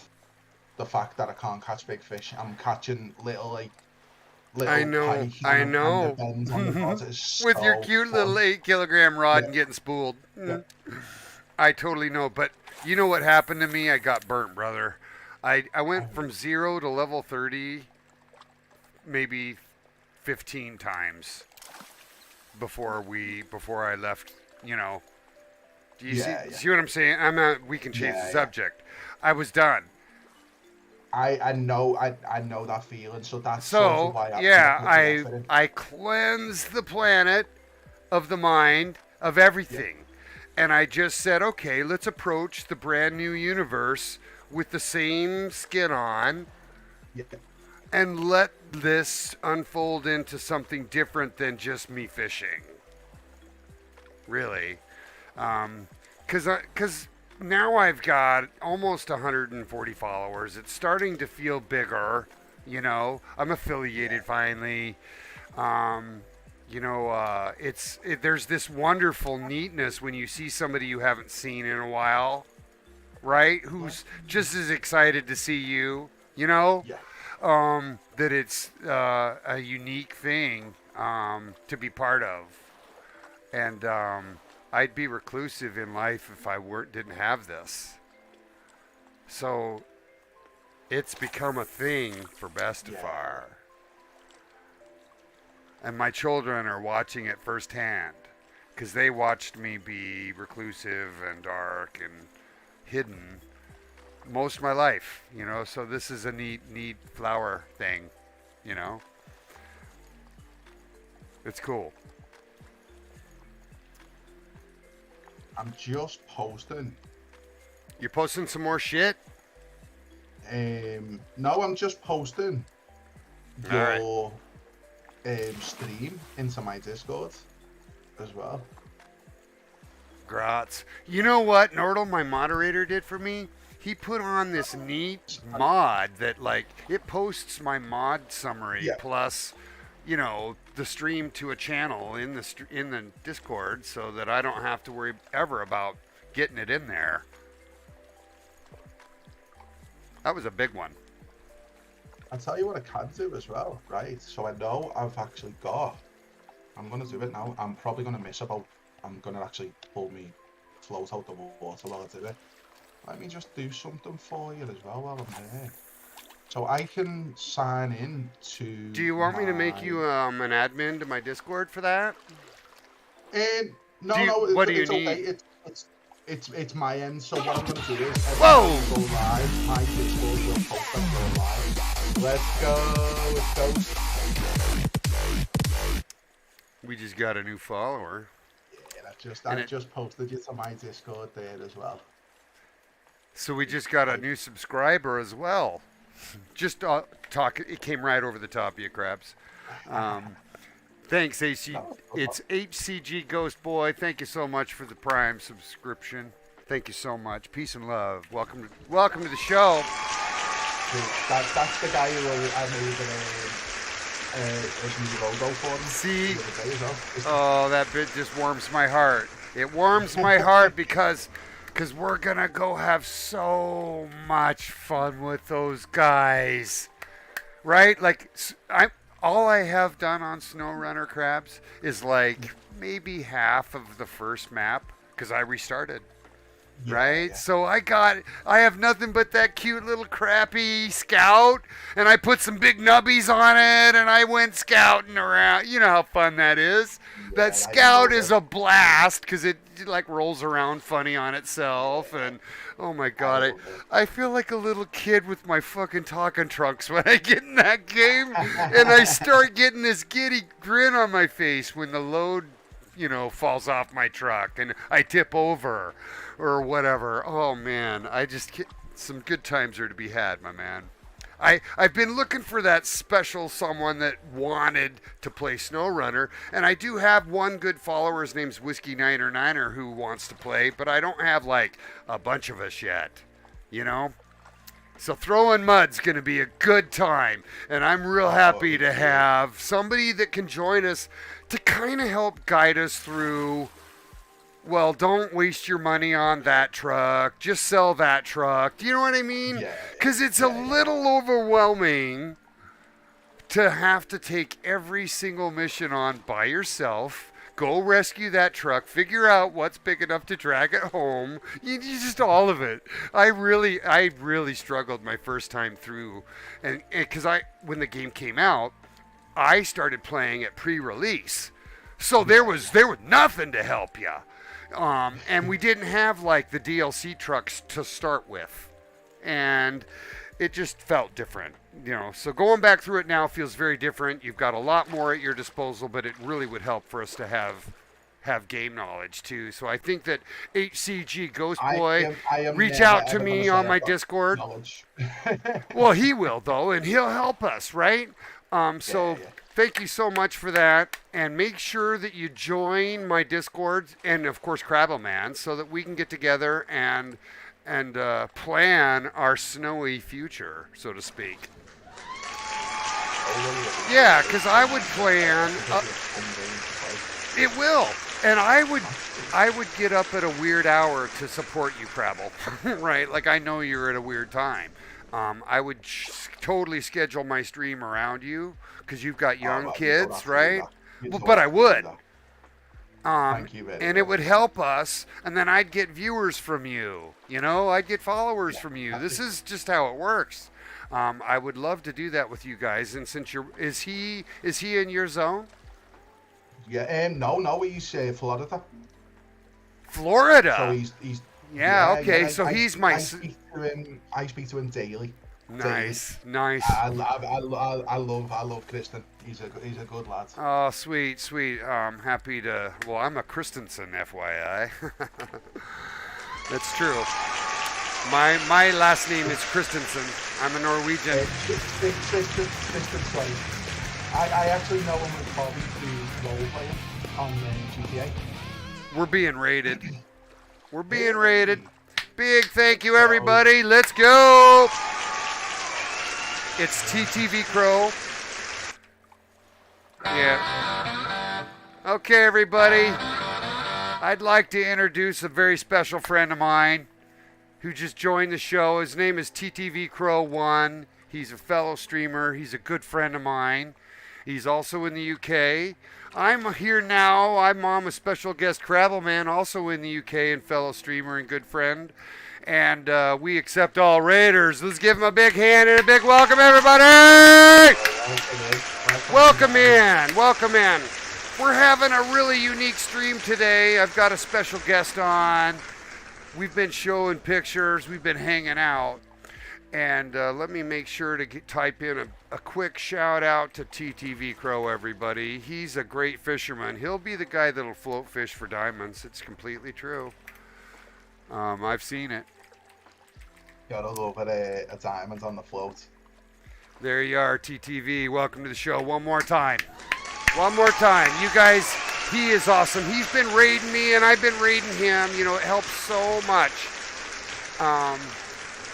B: the fact that I can't catch big fish. I'm catching little
A: I know,
B: pike
A: I
B: and
A: know.
B: the bends on the rod is
A: With your
B: so
A: cute
B: fun.
A: little 8 kilogram rod
B: Yeah.
A: and getting spooled.
B: Yeah.
A: I totally know, but you know what happened to me? I got burnt, brother. I went from 0 to level 30 maybe 15 times before I left, Do you see what I'm saying? We can change the subject. I was done.
B: I know that feeling, so that's sort of
A: So,
B: why I put the effort in.
A: I cleansed the planet of the mind of everything. And I just said, okay, let's approach the brand new universe with the same skin on
B: Yeah.
A: and let this unfold into something different than just me fishing. Really. Because now I've got almost 140 followers. It's starting to feel bigger, I'm affiliated finally. There's this wonderful neatness when you see somebody you haven't seen in a while, right? Who's just as excited to see you, you know?
B: Yeah.
A: That it's a unique thing to be part of. And I'd be reclusive in life if I didn't have this. So it's become a thing for Bestefar. And my children are watching it firsthand because they watched me be reclusive and dark and hidden most of my life, you know. So this is a neat flower thing, you know. It's cool.
B: I'm just posting.
A: You posting some more shit?
B: No, I'm just posting
A: All right.
B: your stream into my Discord as well.
A: Grats. You know what Nordle, my moderator, did for me? He put on this neat mod that, like, it posts my mod summary plus, you know, the stream to a channel in the Discord, so that I don't have to worry ever about getting it in there. That was a big one.
B: I'll tell you what I can do as well, right? So I know I've actually got. I'm gonna do it now. I'm probably gonna miss about. I'm gonna actually pull me float out the water while I do it. Let me just do something for you as well while I'm there. So I can sign in to.
A: Do you want me to make you an admin to my Discord for that?
B: No,
A: what do you
B: it's
A: need?
B: Okay. It's my end. So what I'm gonna do is
A: Whoa!
B: Go live. My Discord will post that go live. Let's go.
A: We just got a new follower.
B: Yeah, I just posted you to my Discord there as well.
A: So we just got a new subscriber as well. Just talk. It came right over the top of you, Krabs. Thanks, AC. It's HCG Ghost Boy. Thank you so much for the Prime subscription. Thank you so much. Peace and love. Welcome to the show.
B: That's the guy who I made a new logo for him.
A: See? Oh, that bit just warms my heart. It warms my heart because we're going to go have so much fun with those guys. Right? Like, all I have done on SnowRunner Krabs is like maybe half of the first map because I restarted. Right? Yeah. So I have nothing but that cute little crappy scout, and I put some big nubbies on it, and I went scouting around. You know how fun that is. Yeah, that scout is a blast because it like rolls around funny on itself, and oh my god, I feel like a little kid with my fucking talking trunks when I get in that game, and I start getting this giddy grin on my face when the load, you know, falls off my truck and I tip over or whatever. Oh man, some good times are to be had, my man. I've been looking for that special someone that wanted to play SnowRunner, and I do have one good follower. His name's Whiskey9er who wants to play, but I don't have like a bunch of us yet, you know? So throwing mud's going to be a good time, and I'm real happy to have somebody that can join us to kind of help guide us through. Well, don't waste your money on that truck. Just sell that truck. Do you know what I mean? Because it's a little overwhelming to have to take every single mission on by yourself. Go rescue that truck. Figure out what's big enough to drag it home. You just all of it. I really struggled my first time through, and because when the game came out, I started playing it pre-release, so there was nothing to help you. And we didn't have like the DLC trucks to start with, and it just felt different, you know. So going back through it now feels very different. You've got a lot more at your disposal, but it really would help for us to have game knowledge too. So I think that HCG Ghost Boy reach out to me on my Discord. Well, he will though, and he'll help us, right? Thank you so much for that, and make sure that you join my Discord and, of course, Crabbleman, so that we can get together and plan our snowy future, so to speak. Yeah, because I would plan. It will. And I would get up at a weird hour to support you, Crabble. Right? Like I know you're at a weird time. I would totally schedule my stream around you because you've got
B: Oh,
A: young
B: well, you don't
A: kids,
B: have to do
A: right?
B: that. You
A: Well,
B: don't
A: but I
B: have to do
A: would.
B: that. Thank you very
A: And it
B: much.
A: would help us, and then I'd get viewers from you. You know, I'd get followers
B: Yeah,
A: from you.
B: that's
A: This
B: it.
A: is just how it works. I would love to do that with you guys. And since is he in your zone?
B: Yeah, no, he's Florida. So
A: Florida.
B: he's
A: Yeah.
B: yeah.
A: Okay. So he's my.
B: I speak to him. I speak to him daily. Daily.
A: Nice. Nice.
B: I love Kristen. He's a good lad.
A: Oh, sweet, sweet. Happy to. Well, I'm a Christensen, FYI. That's true. My last name is Christensen. I'm a Norwegian.
B: Kristen's funny. I actually know him as Bobby to role playing on GTA.
A: We're being rated. We're being rated. Big thank you, everybody. Let's go. It's TTV Crow. Yeah. Okay, everybody. I'd like to introduce a very special friend of mine who just joined the show. His name is TTV Crow 1. He's a fellow streamer. He's a good friend of mine. He's also in the UK. I'm here now. I'm a special guest Crabbleman, also in the UK and fellow streamer and good friend. And we accept all raiders. Let's give him a big hand and a big welcome, everybody! Welcome in. Welcome in. We're having a really unique stream today. I've got a special guest on. We've been showing pictures. We've been hanging out. And let me make sure to type in a quick shout out to TTV Crow, everybody. He's a great fisherman. He'll be the guy that'll float fish for diamonds. It's completely true. I've seen it.
B: Gotta love a diamond on the float.
A: There you are, TTV. Welcome to the show one more time. One more time. You guys, he is awesome. He's been raiding me, and I've been raiding him. You know, it helps so much.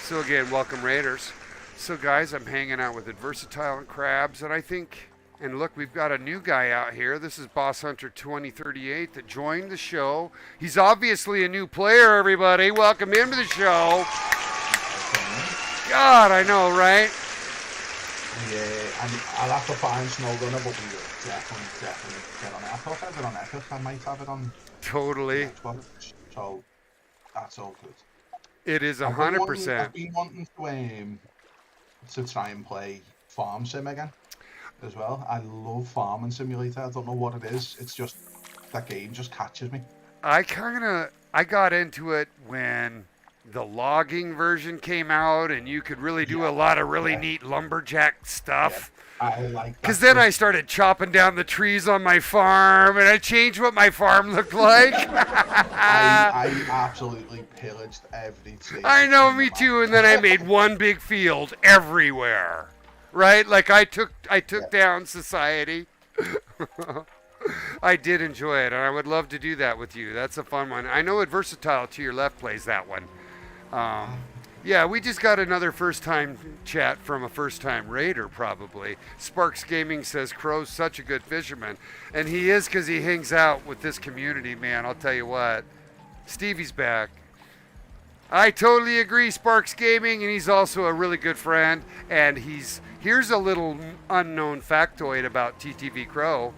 A: So again, welcome Raiders. So guys, I'm hanging out with Adversatile and Crabs, and I think, and look, we've got a new guy out here. This is Boss Hunter 2038 that joined the show. He's obviously a new player, everybody. Welcome him to the show. God, I know, right?
B: Yeah, and I'll have to find Snowrunner, but we will definitely get on it. I thought I had it on Epic. I might have it on
A: Totally.
B: Xbox, so that's all good.
A: It is
B: I've
A: 100%.
B: been wanting to try and play Farm Sim again as well. I love Farming Simulator. I don't know what it is. It's just that game just catches me.
A: I got into it when the logging version came out, and you could really do a lot of really neat lumberjack stuff.
B: I like that.
A: Because then I started chopping down the trees on my farm, and I changed what my farm looked like.
B: I absolutely pillaged every tree.
A: I know, me too. And then I made one big field everywhere, right? Like I took down society. I did enjoy it, and I would love to do that with you. That's a fun one. I know Adversatile to your left plays that one. Yeah, we just got another first-time chat from a first-time raider, probably. Sparks Gaming says Crow's such a good fisherman. And he is, because he hangs out with this community, man. I'll tell you what. Stevie's back. I totally agree, Sparks Gaming, and he's also a really good friend. And here's a little unknown factoid about TTV Crow.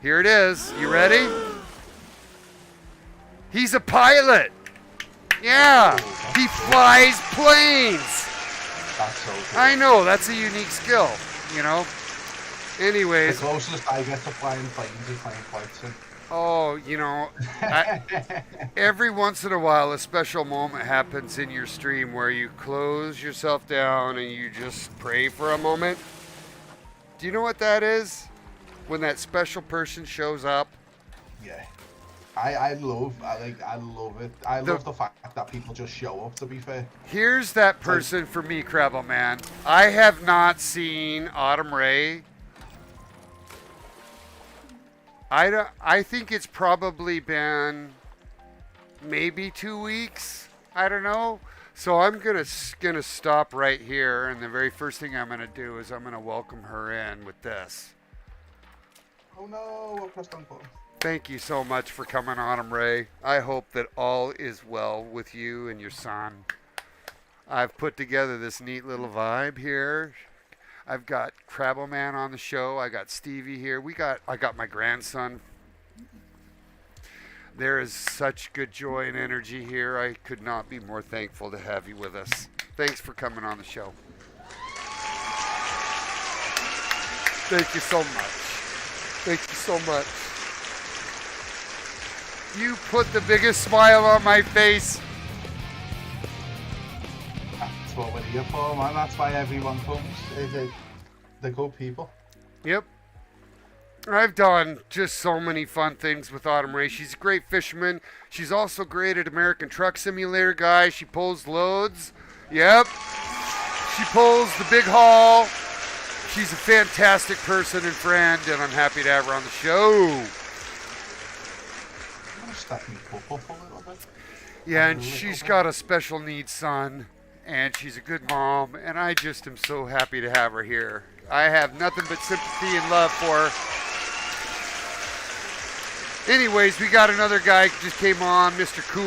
A: Here it is. You ready? He's a pilot. Yeah, he flies planes.
B: That's so cool.
A: I know, that's a unique skill, you know. Anyways.
B: The closest I get to flying planes is playing Flight Sim.
A: Oh, you know, every once in a while a special moment happens in your stream where you close yourself down and you just pray for a moment. Do you know what that is? When that special person shows up?
B: Yeah. I love it. I love the fact that people just show up, to be fair.
A: Here's that person for me, Crabble Man. I have not seen Autumn Ray. I think it's probably been maybe 2 weeks. I don't know. So I'm gonna stop right here, and the very first thing I'm gonna do is I'm gonna welcome her in with this.
B: Oh no, I pressed on button.
A: Thank you so much for coming on, Ray. I hope that all is well with you and your son. I've put together this neat little vibe here. I've got Crabble Man on the show. I got Stevie here. I got my grandson. There is such good joy and energy here. I could not be more thankful to have you with us. Thanks for coming on the show. Thank you so much. Thank you so much. You put the biggest smile on my face.
B: That's what we're here for, man. That's why everyone comes. They're good people.
A: Yep. I've done just so many fun things with Autumn Ray. She's a great fisherman. She's also great at American Truck Simulator, guys. She pulls loads. Yep. She pulls the big haul. She's a fantastic person and friend, and I'm happy to have her on the show.
B: I'm gonna stack me cup up a little bit.
A: Yeah, and she's got a special needs son, and she's a good mom, and I just am so happy to have her here. I have nothing but sympathy and love for her. Anyways, we got another guy who just came on, Mr. Cool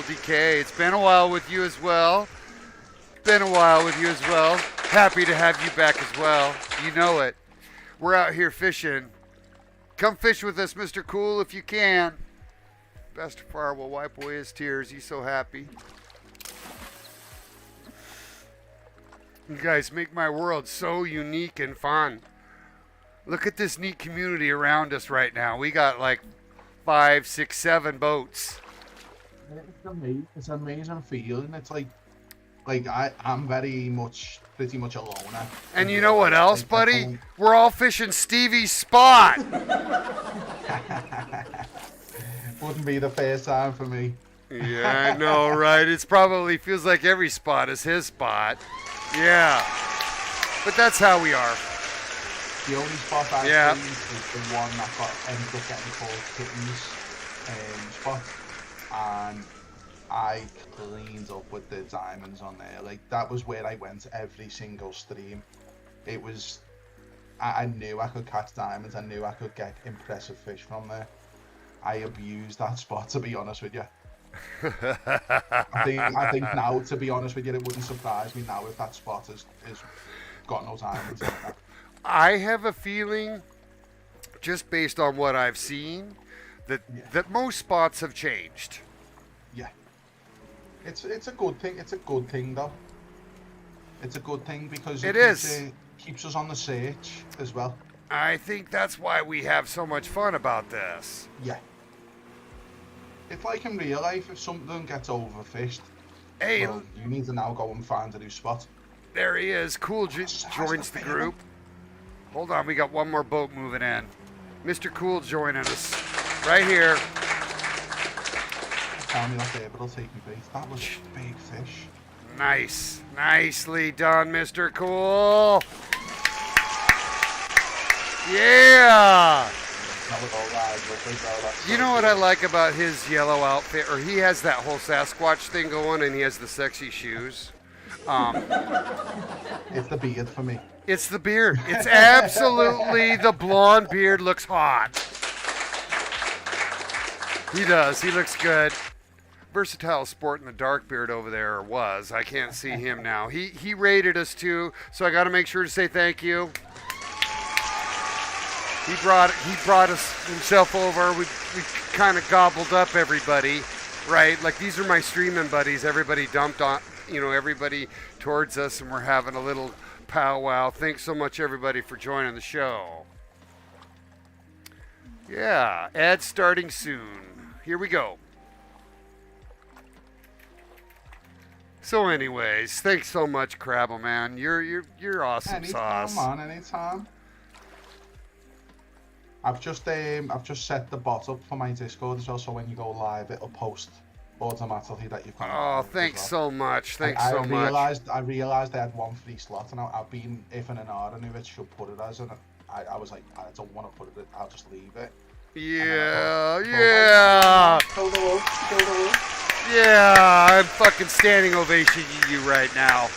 A: DK. It's been a while with you as well. Happy to have you back as well. You know it. We're out here fishing. Come fish with us, Mr. Cool, if you can. Bestefar will wipe away his tears. He's so happy. You guys make my world so unique and fun. Look at this neat community around us right now. We got like 5, 6, 7 boats.
B: It's an amazing feeling. It's like I'm pretty much a loner.
A: And you know what else, buddy? We're all fishing Stevie's spot.
B: Wouldn't be the first time for me.
A: Yeah, I know, right? It's probably feels like every spot is his spot. Yeah. But that's how we are.
B: The only spot I see is the one that ended up getting called Kittens spot, and I cleaned up with the diamonds on there. Like, that was where I went every single stream. It was, I knew I could catch diamonds. I knew I could get impressive fish from there. I abused that spot, to be honest with you. I think now, to be honest with you, it wouldn't surprise me now if that spot has got no diamonds in it.
A: I have a feeling, just based on what I've seen, that most spots have changed.
B: Yeah. It's a good thing. It's a good thing, though. It's a good thing because it keeps us on the search as well.
A: I think that's why we have so much fun about this.
B: Yeah. It's like in real life, if something gets overfished,
A: hey,
B: well, you need to now go and find a new spot.
A: There he is. Cool joins the group. Hold on, we got one more boat moving in. Mr. Cool joining us right here.
B: Tell me that it'll take me bait. That was a big fish.
A: Nice. Nicely done, Mr. Cool. Yeah. You know what I like about his yellow outfit? Or he has that whole Sasquatch thing going, and he has the sexy shoes.
B: It's the beard for me.
A: It's the beard. It's absolutely the blonde beard looks hot. He does. He looks good. Versatile sporting the dark beard over there was. I can't see him now. He rated us too, so I got to make sure to say thank you. He brought us himself over. We kind of gobbled up everybody, right? Like, these are my streaming buddies. Everybody dumped on, everybody towards us, and we're having a little powwow. Thanks so much, everybody, for joining the show. Yeah, ad starting soon. Here we go. So, anyways, thanks so much, Crabble Man. You're awesome
B: anytime,
A: sauce.
B: Man, anytime. I've just set the bot up for my Discord as well, so when you go live, it'll post automatically that you've gone.
A: Oh, thanks so much. I
B: realized I had one free slot, and I've been iffing and ahhing who it should put it as, and I was like, I don't want to put it. I'll just leave it.
A: Yeah.
B: Go the wolf.
A: Yeah, I'm fucking standing ovation you right now.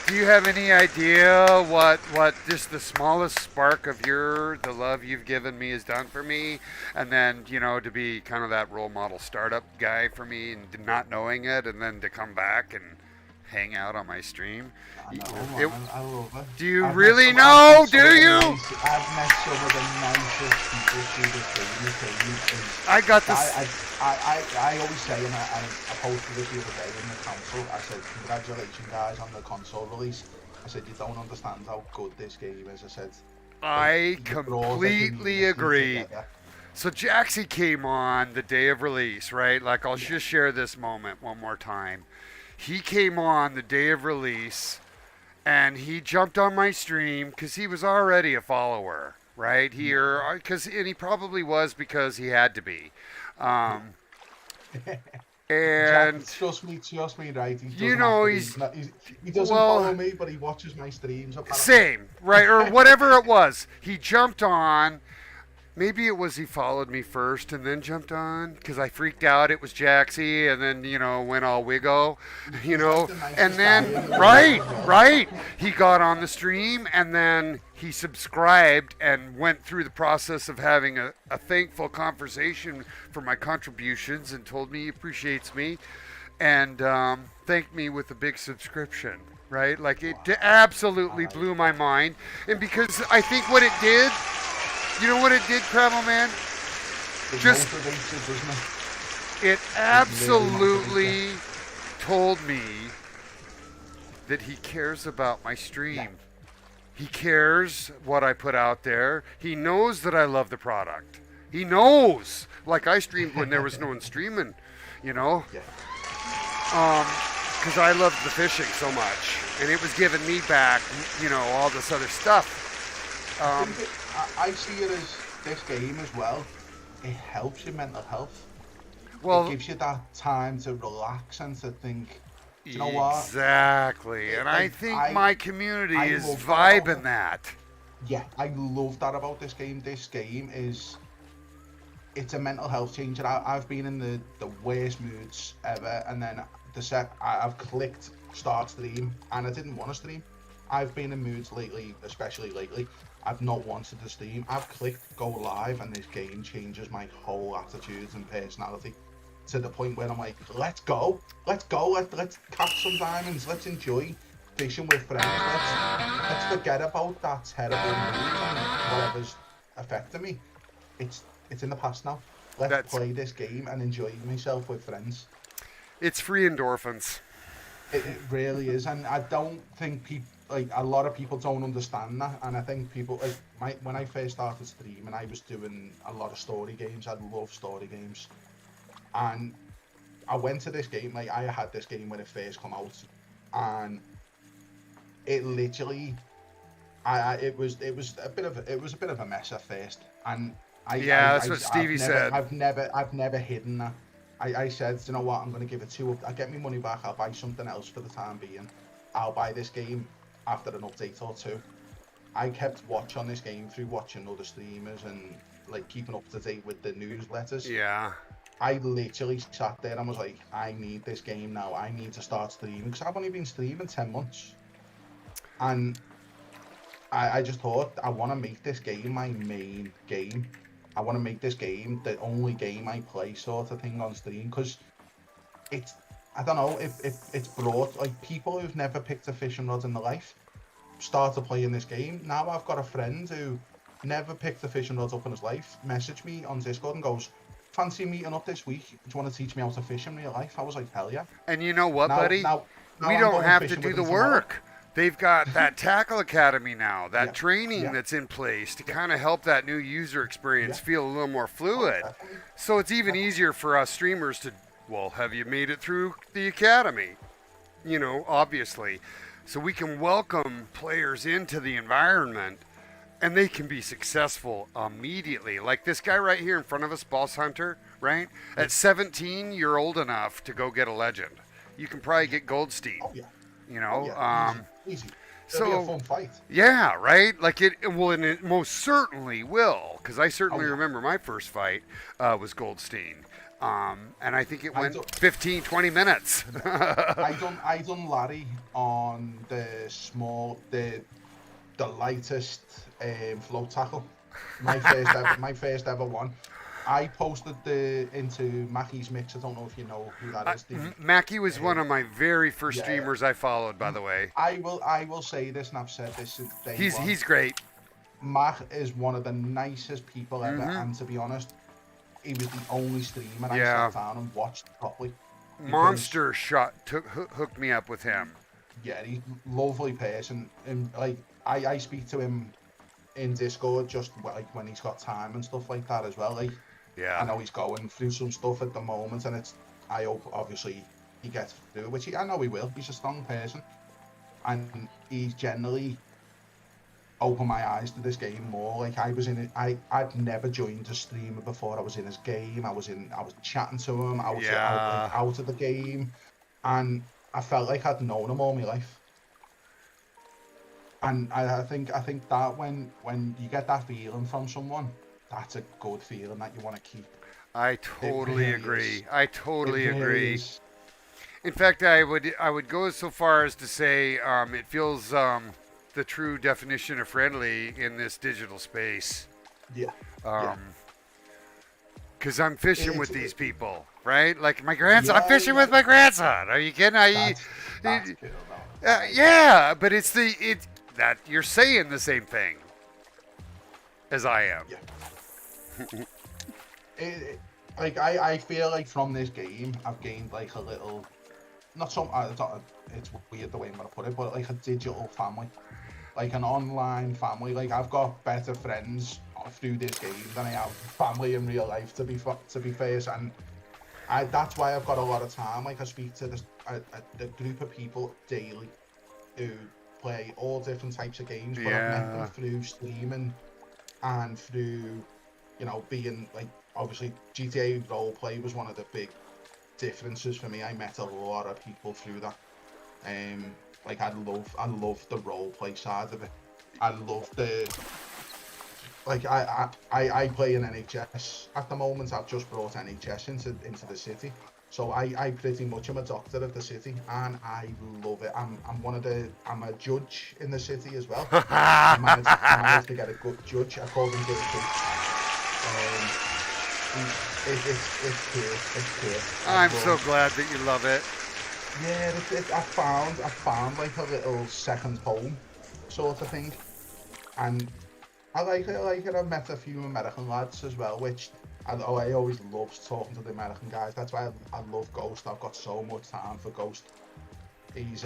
A: Do you have any idea what just the smallest spark of the love you've given me has done for me? And then, to be kind of that role model startup guy for me and not knowing it, and then to come back and hang out on my stream.
B: I know,
A: It,
B: man. I love it.
A: do you really know? Do you?
B: I've met some of the nicest people through the game.
A: I got this.
B: I always say, and I posted it the other day in the console, I said, congratulations guys on the console release. I said, you don't understand how good this game is. I said,
A: I completely agree.
B: Together.
A: So Jaxie came on the day of release, right? Like, I'll just share this moment one more time. He came on the day of release, and he jumped on my stream because he was already a follower, right? And he probably was because he had to be. And
B: trust me, right? He doesn't follow me, but he watches my streams. Apparently.
A: Same, right? Or whatever it was. He jumped on. Maybe it was he followed me first and then jumped on because I freaked out. It was Jaxie, and then went all wiggo, and then right. He got on the stream, and then he subscribed and went through the process of having a thankful conversation for my contributions and told me he appreciates me, and thanked me with a big subscription. Right, like it absolutely blew my mind, and because I think what it did. You know what it did, Crabble Man? It absolutely told me that he cares about my stream. Yeah. He cares what I put out there. He knows that I love the product. He knows. Like I streamed when there was no one streaming, Yeah. Because I loved the fishing so much. And it was giving me back, all this other stuff.
B: I see it as this game as well. It helps your mental health.
A: Well,
B: it gives you that time to relax and to think. Do you know what?
A: Exactly, and I think my community is vibing that.
B: Yeah, I love that about this game. This game it's a mental health changer. I've been in the worst moods ever, and then I've clicked start stream, and I didn't want to stream. I've been in moods lately, especially lately. I've not wanted to stream. I've clicked go live, and this game changes my whole attitude and personality to the point where I'm like, let's go, let's catch some diamonds, let's enjoy fishing with friends, let's forget about that terrible mood and whatever's affecting me. It's in the past now. Let's play this game and enjoy myself with friends.
A: It's free endorphins.
B: It really is, and I don't think people. Like a lot of people don't understand that, and I think people when I first started streaming, I was doing a lot of story games. I love story games, and I went to this game. Like I had this game when it first came out, and it literally, it was a bit of a mess at first, and
A: that's what Stevie said.
B: I've never hidden that. I said, you know what, I'm going to give it I'll get my money back. I'll buy something else for the time being. I'll buy this game after an update or two. I kept watch on this game through watching other streamers and like keeping up to date with the newsletters.
A: Yeah.
B: I literally sat there and was like, I need this game now. I need to start streaming because I've only been streaming 10 months. And I just thought, I want to make this game my main game. I want to make this game the only game I play sort of thing on stream because I don't know if it's brought like people who've never picked a fishing rod in their life started playing this game. Now I've got a friend who never picked a fishing rod up in his life, messaged me on Discord and goes, fancy meeting up this week? Do you want to teach me how to fish in real life? I was like, hell yeah.
A: And you know what, buddy? We don't have to do the work. They've got that Tackle Academy now, that training that's in place to kind of help that new user experience feel a little more fluid. So it's even easier for us streamers to, well, have you made it through the academy? Obviously. So we can welcome players into the environment and they can be successful immediately. Like this guy right here in front of us, Boss Hunter, right? At 17, you're old enough to go get a legend. You can probably get Goldstein.
B: Oh, yeah.
A: You know,
B: easy. It'll be a
A: So,
B: fun fight.
A: yeah, right? Like and it most certainly will, because I certainly
B: Oh, yeah.
A: remember my first fight was Goldstein. And I think it
B: I
A: went
B: do,
A: 15, 20 minutes.
B: yeah. I done Larry on the the lightest float tackle. My first ever one. I posted the into Mackie's mix. I don't know if you know who that is.
A: Mackie was one of my very first
B: Yeah.
A: streamers I followed, by the way.
B: I will say this, and I've said this since day one.
A: He's great.
B: Mac is one of the nicest people ever,
A: Mm-hmm.
B: and to be honest, he was the only streamer I
A: Yeah.
B: sat down and watched properly.
A: Monster hooked me up with him.
B: Yeah, he's a lovely person, and like I speak to him in Discord just like when he's got time and stuff like that as well. Like,
A: Yeah.
B: I know he's going through some stuff at the moment, and I hope obviously he gets through it, which I know he will. He's a strong person, and he's generally opened my eyes to this game more. Like, I was in it. I'd never joined a streamer before. I was in his game. I was chatting to him. I was out of the game, and I felt like I'd known him all my life. And I think that when you get that feeling from someone, that's a good feeling that you want to keep.
A: I totally agree. I totally agree.
B: Is.
A: In fact, I would go so far as to say it feels the true definition of friendly in this digital space.
B: Yeah.
A: Because I'm fishing with these people, right? Like my grandson. I'm fishing with my grandson. Are you kidding?
B: That's cool, though.
A: Yeah, but it's that you're saying the same thing as I am.
B: Yeah. Like I feel like from this game I've gained like a little, it's weird the way I'm gonna put it, but like a digital family, like an online family. Like, I've got better friends through this game than I have family in real life, to be fair, and that's why I've got a lot of time. Like, I speak to a group of people daily who play all different types of games, but I've met them through streaming and through, being like, obviously GTA roleplay was one of the big differences for me. I met a lot of people through that. Like, I love the roleplay side of it. I love I play in NHS at the moment. I've just brought NHS into the city. So I pretty much am a doctor of the city, and I love it. I'm a judge in the city as well. I managed to get a good judge. I call them good judge. It's cool.
A: I'm so glad that you love it.
B: Yeah, I found like a little second home sort of thing, and I like it. I've met a few American lads as well, which I always love talking to the American guys. That's why I love Ghost. I've got so much time for Ghost. He's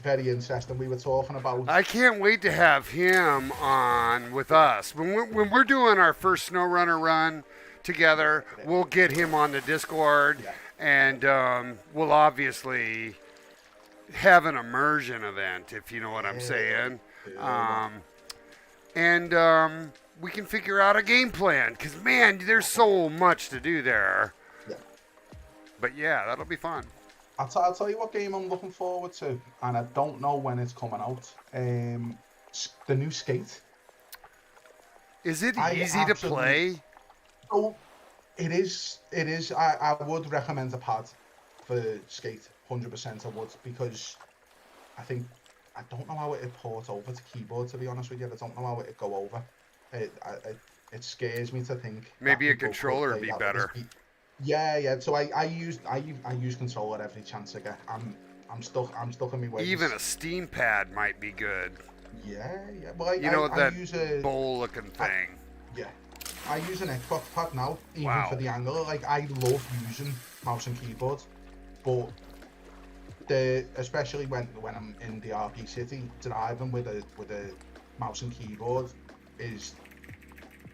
B: very interesting. We were talking about.
A: I can't wait to have him on with us when we're doing our first SnowRunner run together. We'll get him on the Discord, and we'll obviously have an immersion event, if you know what I'm saying. And we can figure out a game plan, because, man, there's so much to do there.
B: Yeah.
A: But, yeah, that'll be fun.
B: I'll tell you what game I'm looking forward to, and I don't know when it's coming out. The new Skate.
A: Is it easy to play?
B: Oh, it is. I would recommend a pad for Skate, 100% I would, because I don't know how it'd port over to keyboard, to be honest with you. I don't know how it'd go over. It scares me to think.
A: Maybe a controller would be better.
B: Yeah. So I use controller every chance I get. I'm stuck in my ways.
A: Even a Steam pad might be good.
B: Yeah. Well,
A: that
B: use a
A: bowl-looking thing.
B: I use an Xbox pad now, even for the angle. Like, I love using mouse and keyboard, but especially when I'm in the RP City, driving with a mouse and keyboard is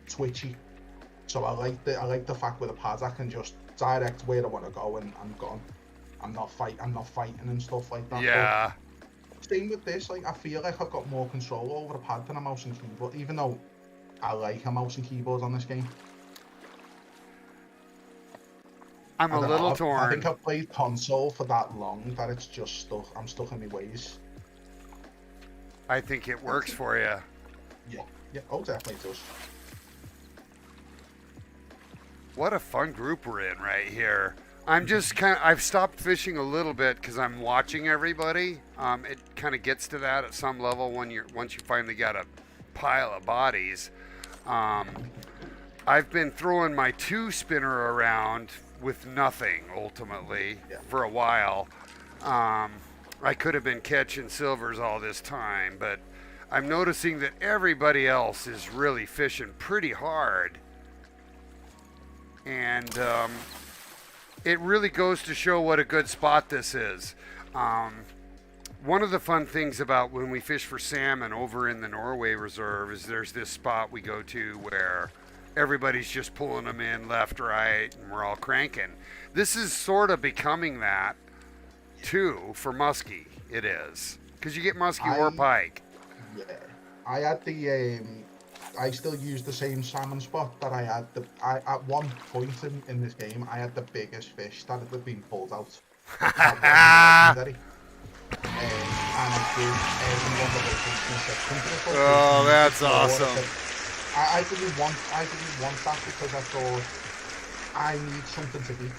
B: twitchy. So I like the fact with a pad I can just direct where I want to go, and I'm gone. I'm not fighting and stuff like that.
A: Yeah.
B: But same with this. Like, I feel like I've got more control over a pad than a mouse and keyboard, even though I like a mouse and keyboard on this game.
A: I'm a little torn.
B: I think I've played console for that long that it's just I'm stuck in my ways.
A: I think it works for you.
B: Yeah, yeah, oh, definitely does.
A: What a fun group we're in right here. I'm just I've stopped fishing a little bit because I'm watching everybody. It kind of gets to that at some level once you finally got a pile of bodies. Um, I've been throwing my 2-spinner around with nothing ultimately
B: Yeah.
A: for a while. I could have been catching silvers all this time, but I'm noticing that everybody else is really fishing pretty hard. And it really goes to show what a good spot this is. One of the fun things about when we fish for salmon over in the Norway Reserve is there's this spot we go to where everybody's just pulling them in left, right, and we're all cranking. This is sort of becoming that too for muskie. It is because you get muskie or pike.
B: Yeah, I had I still use the same salmon spot that I had. At one point in this game, I had the biggest fish that had been pulled out. And I gave everyone the location and said, "Come to this location."
A: Oh, that's awesome.
B: I didn't want that because I thought I need something to beat.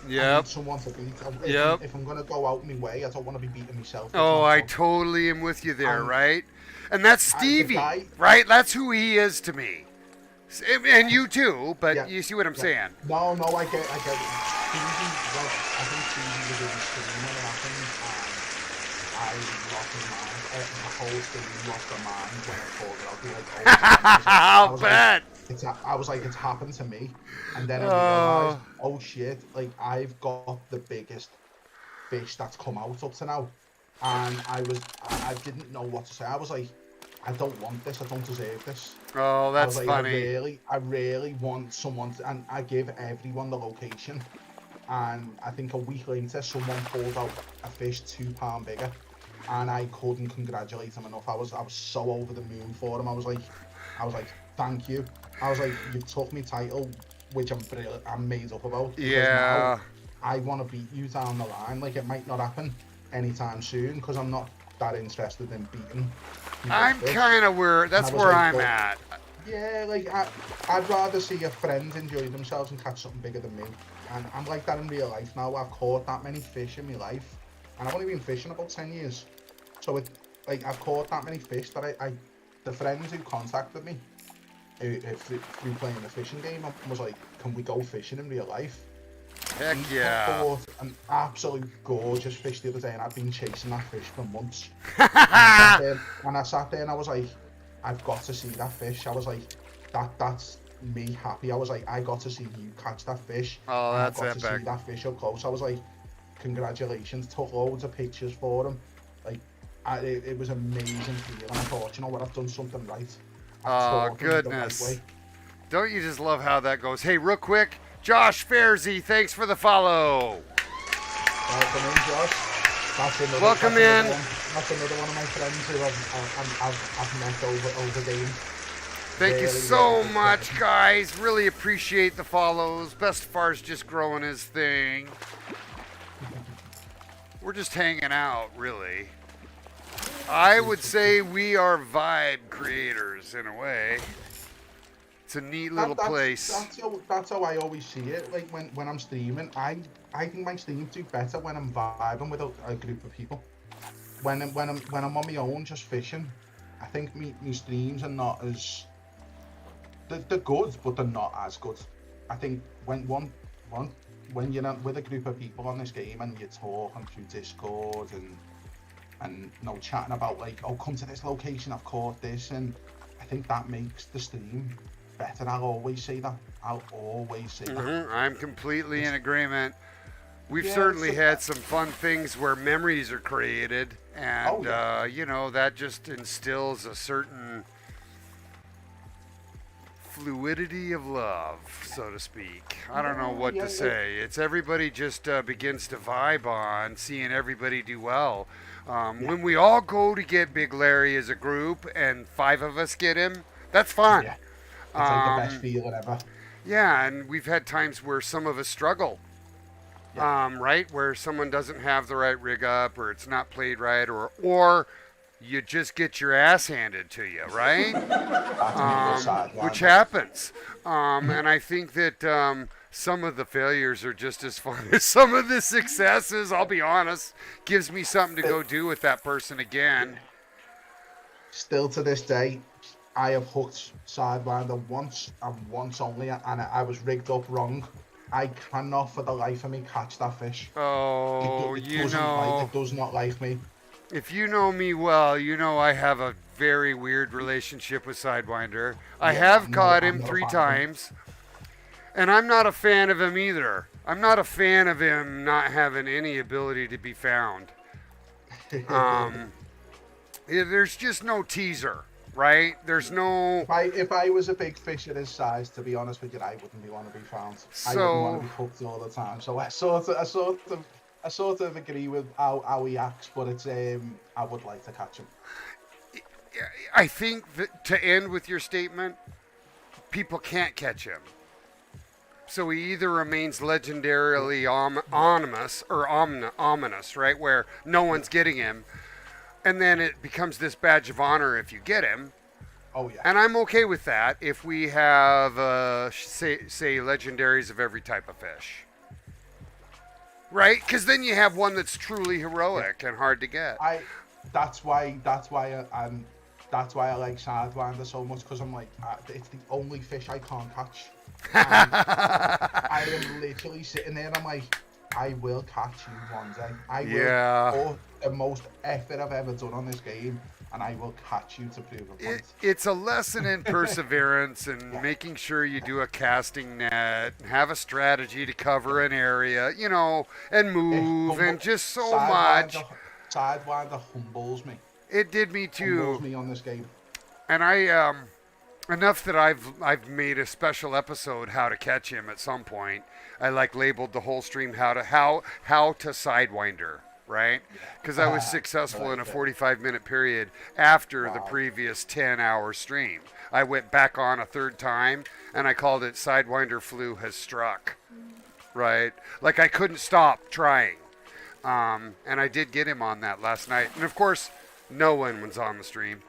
B: I
A: Yep.
B: need someone to beat.
A: Yep.
B: If I'm gonna go out my way, I don't want to be beating myself.
A: Oh, I totally am with you there, right? And that's Stevie, right? That's who he is to me. And you too, but
B: Yeah,
A: you see what I'm saying?
B: No, I get it. Stevie, well, I think Stevie was in the stream when it happened, and I lost my mind. The whole stream lost their mind when I called it. I'll be like,
A: I'll bet.
B: I was like, it's happened to me. And then I realized, oh shit, like I've got the biggest fish that's come out up to now. And I didn't know what to say. I was like, I don't want this. I don't deserve this.
A: Oh, that's funny.
B: I really want someone to, and I give everyone the location. And I think a week later, someone pulled out a fish 2 pound bigger, and I couldn't congratulate him enough. I was so over the moon for him. I was like, thank you. I was like, you took me title, which I'm made up about.
A: Yeah.
B: I want to beat you down the line. Like, it might not happen anytime soon because I'm not that interested in beating.
A: I'm kind of that's where I'm at.
B: Yeah, like I'd rather see a friend enjoy themselves and catch something bigger than me. And I'm like that in real life now. I've caught that many fish in my life, and I've only been fishing about 10 years. So I've caught that many fish that the friends who contacted me through playing the fishing game was like, can we go fishing in real life?
A: Heck yeah.
B: I caught an absolute gorgeous fish the other day, and I've been chasing that fish for months. And I sat there and I was like, I've got to see that fish. I was like, that's me happy. I was like, I got to see you catch that fish.
A: Oh, that's
B: epic. I got to see that fish up close. I was like, congratulations. Took loads of pictures for him. Like, it was amazing feeling. I thought, you know what, I've done something right.
A: Oh, goodness. Don't you just love how that goes? Hey, real quick, Josh Fairzy, thanks for the follow.
B: Welcome in, Josh.
A: Welcome in.
B: That's another one of my friends who I've met over games.
A: Thank you so much, guys. Really appreciate the follows. Bestefar's just growing his thing. We're just hanging out, really. I would say we are vibe creators in a way. It's a neat little place.
B: That's how I always see it. Like when I'm streaming, I think my streams do better when I'm vibing with a group of people. When I'm on my own just fishing, I think my streams are not as they're good, but they're not as good. I think when you're not with a group of people on this game and you're talking through Discord and you know, chatting about like, oh, come to this location, I've caught this, and I think that makes the stream better. I'll always say that.
A: I'm completely in agreement. We've certainly had some fun things where memories are created, and you know, that just instills a certain fluidity of love, so to speak. I don't know what to say. It's everybody just begins to vibe on seeing everybody do well. When we all go to get Big Larry as a group and 5 of us get him, that's fun.
B: Yeah. It's like the best feeling ever.
A: Yeah, and we've had times where some of us struggle. Right? Where someone doesn't have the right rig up, or it's not played right, or you just get your ass handed to you, right?
B: That's me with
A: Which
B: Sidewinder.
A: happens. And I think that some of the failures are just as fun as some of the successes. I'll be honest. Gives me something to go do with that person again.
B: Still to this day, I have hooked Sidewinder once and once only, and I was rigged up wrong. I cannot for the life of me catch that fish.
A: Oh,
B: It does not like me.
A: if you know me well, you know I have a very weird relationship with Sidewinder. I have caught him
B: I'm not a
A: 3
B: fan of him.
A: times, and I'm not a fan of him either. I'm not a fan of him not having any ability to be found. Um, there's just no teaser, right? There's no.
B: If I was a big fish at his size, to be honest with you, I wouldn't want to be found. I wouldn't want to be hooked all the time. So I sort of agree with how he acts, but it's I would like to catch him.
A: I think that to end with your statement, people can't catch him. So he either remains legendarily ominous or ominous, right? Where no one's getting him. And then it becomes this badge of honor if you get him.
B: Oh, yeah.
A: And I'm okay with that if we have, say legendaries of every type of fish. Right? Because then you have one that's truly heroic and hard to get.
B: That's why I like Sidewinder so much, because I'm like, it's the only fish I can't catch. And I am literally sitting there and I'm like, I will catch you one day. I will put the most effort I've ever done on this game, and I will catch you to prove a point.
A: It's a lesson in perseverance and making sure you do a casting net, have a strategy to cover an area, and move, and just so much.
B: Sidewinder humbles me.
A: It did me too.
B: Humbles me on this game.
A: And I enough that I've made a special episode how to catch him at some point. I labeled the whole stream how to Sidewinder, right? Because I was successful in a 45-minute period after the previous 10-hour stream. I went back on a third time and I called it Sidewinder Flu Has Struck, right? Like I couldn't stop trying. And I did get him on that last night. And of course, no one was on the stream.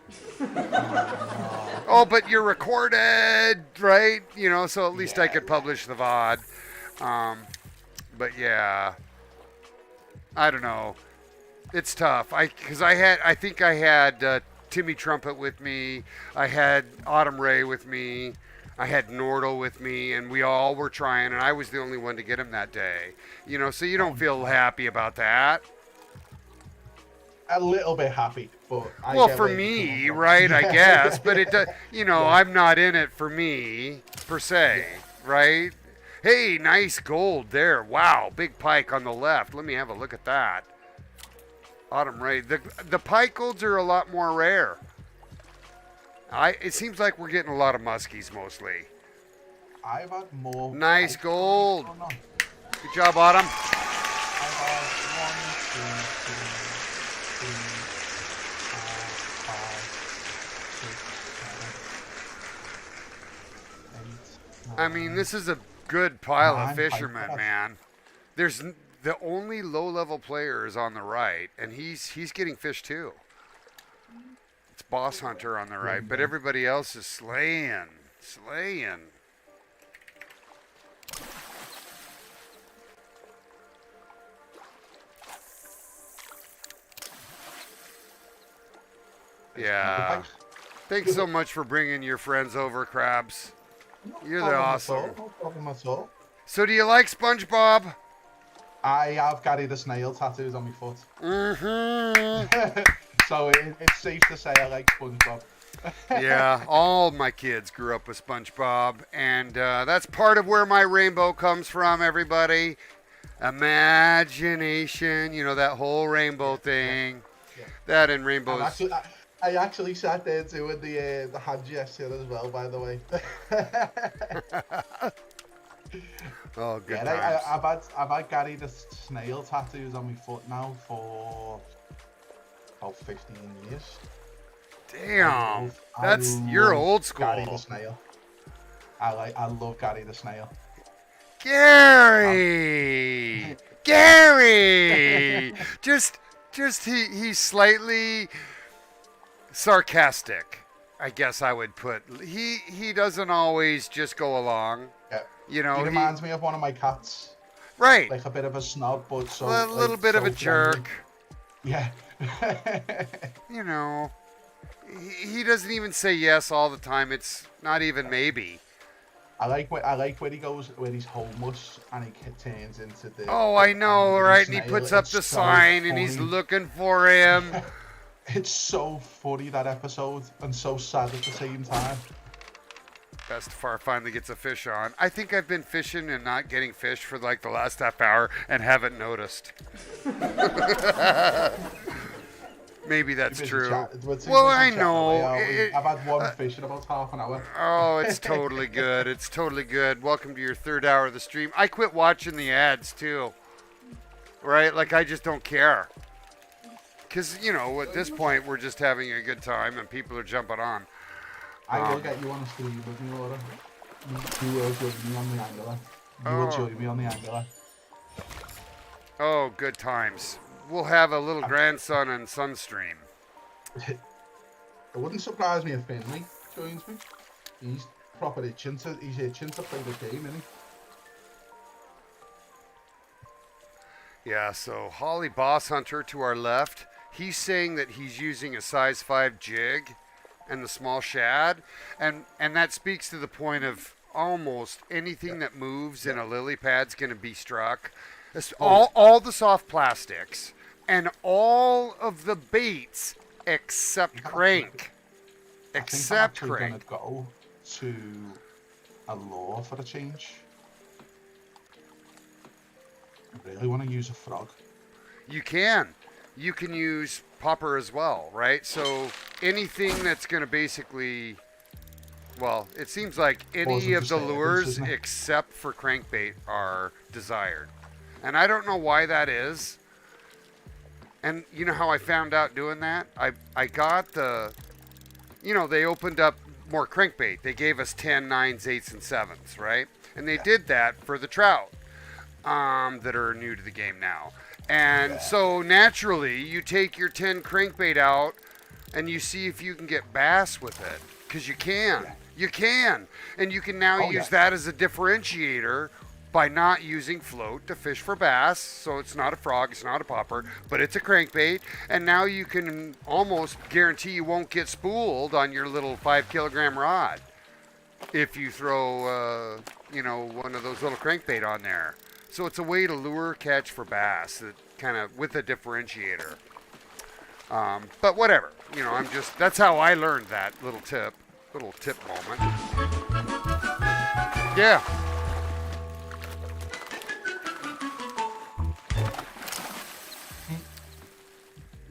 A: Oh, but you're recorded, right? So at least I could publish the VOD. But yeah, I don't know. It's tough. I think I had Timmy Trumpet with me. I had Autumn Ray with me. I had Nordle with me, and we all were trying, and I was the only one to get him that day. So you don't feel happy about that.
B: A little bit happy, but
A: for me, right? I guess, but it does. I'm not in it for me per se, right? Hey, nice gold there. Wow, big pike on the left. Let me have a look at that. Autumn Ray. The pike golds are a lot more rare. It seems like we're getting a lot of muskies mostly.
B: I've had more.
A: Nice gold. Good job, Autumn.
B: I've had 1, 2, 3, 4, 5, 6, 7, 8, 9.
A: I mean, this is a good pile of
B: 9
A: fishermen,
B: pike.
A: man. There's the only low-level player is on the right, and he's getting fish too. It's Boss Hunter on the right, but everybody else is slaying. Yeah. Thanks so much for bringing your friends over, Crabs. You're the awesome.
B: No problem at all.
A: So do you like SpongeBob?
B: I have Gary the Snail tattoos on my foot.
A: Mm-hmm.
B: So it's safe to say I like SpongeBob.
A: Yeah, all my kids grew up with SpongeBob, and that's part of where my rainbow comes from, everybody. Imagination, that whole rainbow thing.
B: Yeah.
A: That and rainbows.
B: I actually sat there doing the hand gesture as well, by the way.
A: Oh, good times.
B: I've had Gary the Snail tattoos on my foot now for about 15 years.
A: Damn, you're old school.
B: Gary the Snail. I love Gary the Snail.
A: Gary, just he's slightly sarcastic, I guess I would put. He doesn't always just go along.
B: Yeah.
A: You know,
B: He reminds me of one of my cats.
A: Right.
B: Like a bit of a snob, but so
A: A little
B: like,
A: bit
B: so
A: of a
B: friendly.
A: jerk.
B: Yeah.
A: You know, he doesn't even say yes all the time. It's not even maybe.
B: I like when he goes when he's homeless and he turns into the.
A: Oh, I know,
B: angry
A: right? And he
B: snail.
A: puts up
B: It's
A: the
B: so
A: sign and he's
B: funny.
A: looking for him.
B: It's so funny, that episode, and so sad at the same time.
A: Bestefar finally gets a fish on. I think I've been fishing and not getting fish for like the last half hour and haven't noticed. Maybe that's true. Well, I know.
B: I've had one fish in about half an hour.
A: Oh, it's totally good. It's totally good. Welcome to your third hour of the stream. I quit watching the ads too. Right? Like, I just don't care. Because, you know, at this point, we're just having a good time and people are jumping on.
B: I will get you on a stream with me, Laura. You will join me on the Angular. You will join me on the Angular.
A: Oh, good times. We'll have a little grandson and son stream.
B: It wouldn't surprise me if Finley joins me. He's proper itching to play the game, isn't he?
A: Yeah, so Holly Boss Hunter to our left, he's saying that he's using a size 5 jig and the small shad, and that speaks to the point of almost anything that moves in a lily pad's going to be struck. All the soft plastics and all of the baits except crank. Except crank.
B: I'm actually going to go to a lure for a change. I really want to use a frog.
A: You can use popper as well, right? So anything that's going to basically, well, it seems like any of the lures except for crankbait are desired. And I don't know why that is. And you know how I found out doing that? I got the, you know, they opened up more crankbait. They gave us 10, 9s, 8s, and 7s, right? And they did that for the trout that are new to the game now. And so naturally, you take your 10 crankbait out and you see if you can get bass with it. Because you can. You can. And you can now use that as a differentiator by not using float to fish for bass. So it's not a frog, it's not a popper, but it's a crankbait. And now you can almost guarantee you won't get spooled on your little 5 kilogram rod if you throw, you know, one of those little crankbait on there. So it's a way to lure catch for bass, that kind of with a differentiator. But whatever, you know, that's how I learned that little tip moment. Yeah.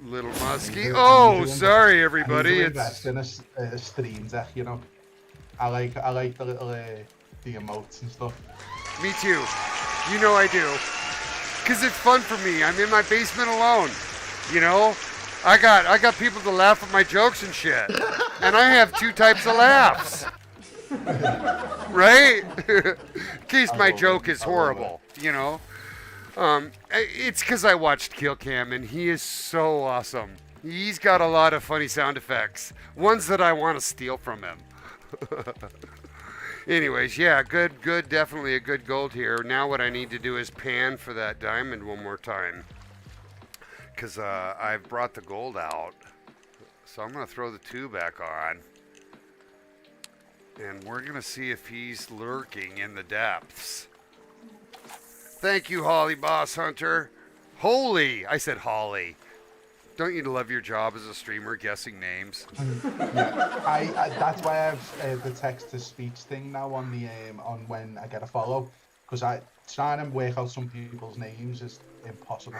A: Little muskie. Oh, sorry everybody.
B: It's in a stream deck, you know. I like the little the emotes and stuff.
A: Me too. You know I do. Cause it's fun for me. I'm in my basement alone. You know? I got people to laugh at my jokes and shit. And I have 2 types of laughs. Right? In case my joke is horrible, you know? It's because I watched Kill Cam and he is so awesome. He's got a lot of funny sound effects. Ones that I want to steal from him. Anyways, yeah, good, definitely a good gold here. Now what I need to do is pan for that diamond one more time. Because I've brought the gold out. So I'm going to throw the 2 back on. And we're going to see if he's lurking in the depths. Thank you, Holly Boss Hunter. Holy, I said Holly. Don't you love your job as a streamer guessing names?
B: Yeah, I that's why I have the text-to-speech thing now on the on when I get a follow, because trying to work out some people's names is impossible.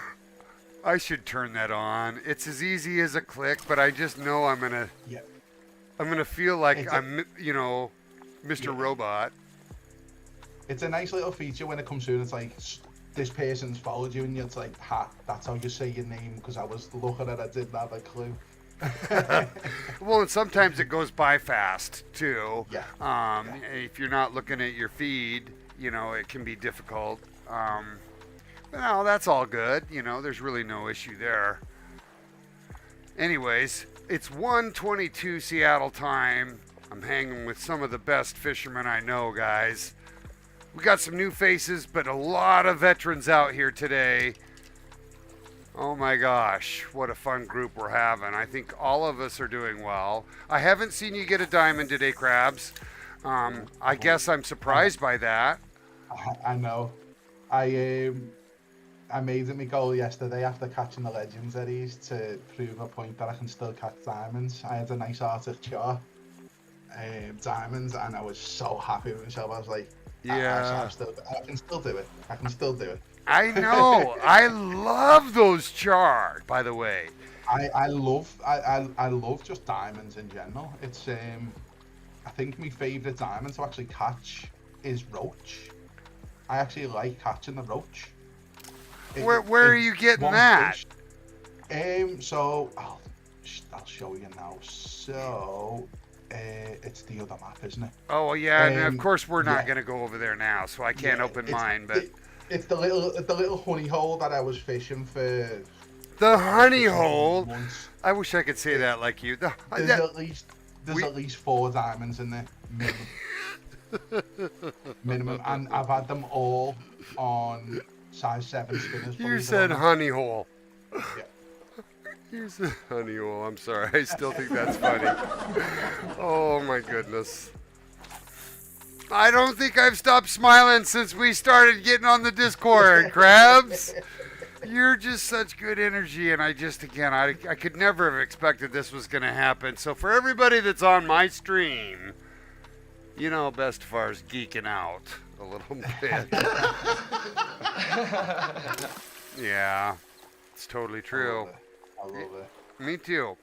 A: I should turn that on. It's as easy as a click, but I just know I'm gonna feel like I'm you know, Mr. Robot.
B: It's a nice little feature when it comes through. It's like, this person's followed you, and it's like, ha, that's how you say your name, because I was looking at it, I didn't have a clue.
A: Well, and sometimes it goes by fast, too.
B: Yeah.
A: If you're not looking at your feed, you know, it can be difficult. But no, that's all good. You know, there's really no issue there. Anyways, It's 1:22 Seattle time. I'm hanging with some of the best fishermen I know, guys. We got some new faces, but a lot of veterans out here today. Oh my gosh, what a fun group we're having. I think all of us are doing well. I haven't seen you get a diamond today, Krabs. I guess I'm surprised by that.
B: I know. I made it my goal yesterday after catching the Legends Eddies to prove a point that I can still catch diamonds. I had a nice Arctic char, diamonds, and I was so happy with myself. I was like,
A: Yeah.
B: I can still do it. I can still do it.
A: I know. I love those char, by the way.
B: I love just diamonds in general. It's I think my favourite diamond to actually catch is roach. I actually like catching the roach.
A: Where are you getting that?
B: Fish. So I'll show you now. So it's the other map, isn't it?
A: Oh yeah, and of course we're not going to go over there now, so I can't open mine. But
B: it's the little honey hole that I was fishing for.
A: The honey hole. I wish I could say that like you.
B: There's at least 4 diamonds in there, minimum, and I've had them all on size 7 spinners.
A: You said honey hole.
B: Yeah.
A: You said honey hole. I'm sorry. I still think that's funny. Oh my goodness. I don't think I've stopped smiling since we started getting on the Discord, Krabs. You're just such good energy, and I could never have expected this was going to happen. So for everybody that's on my stream, you know Bestefar's geeking out a little bit. Yeah, it's totally true.
B: I love it.
A: Me too.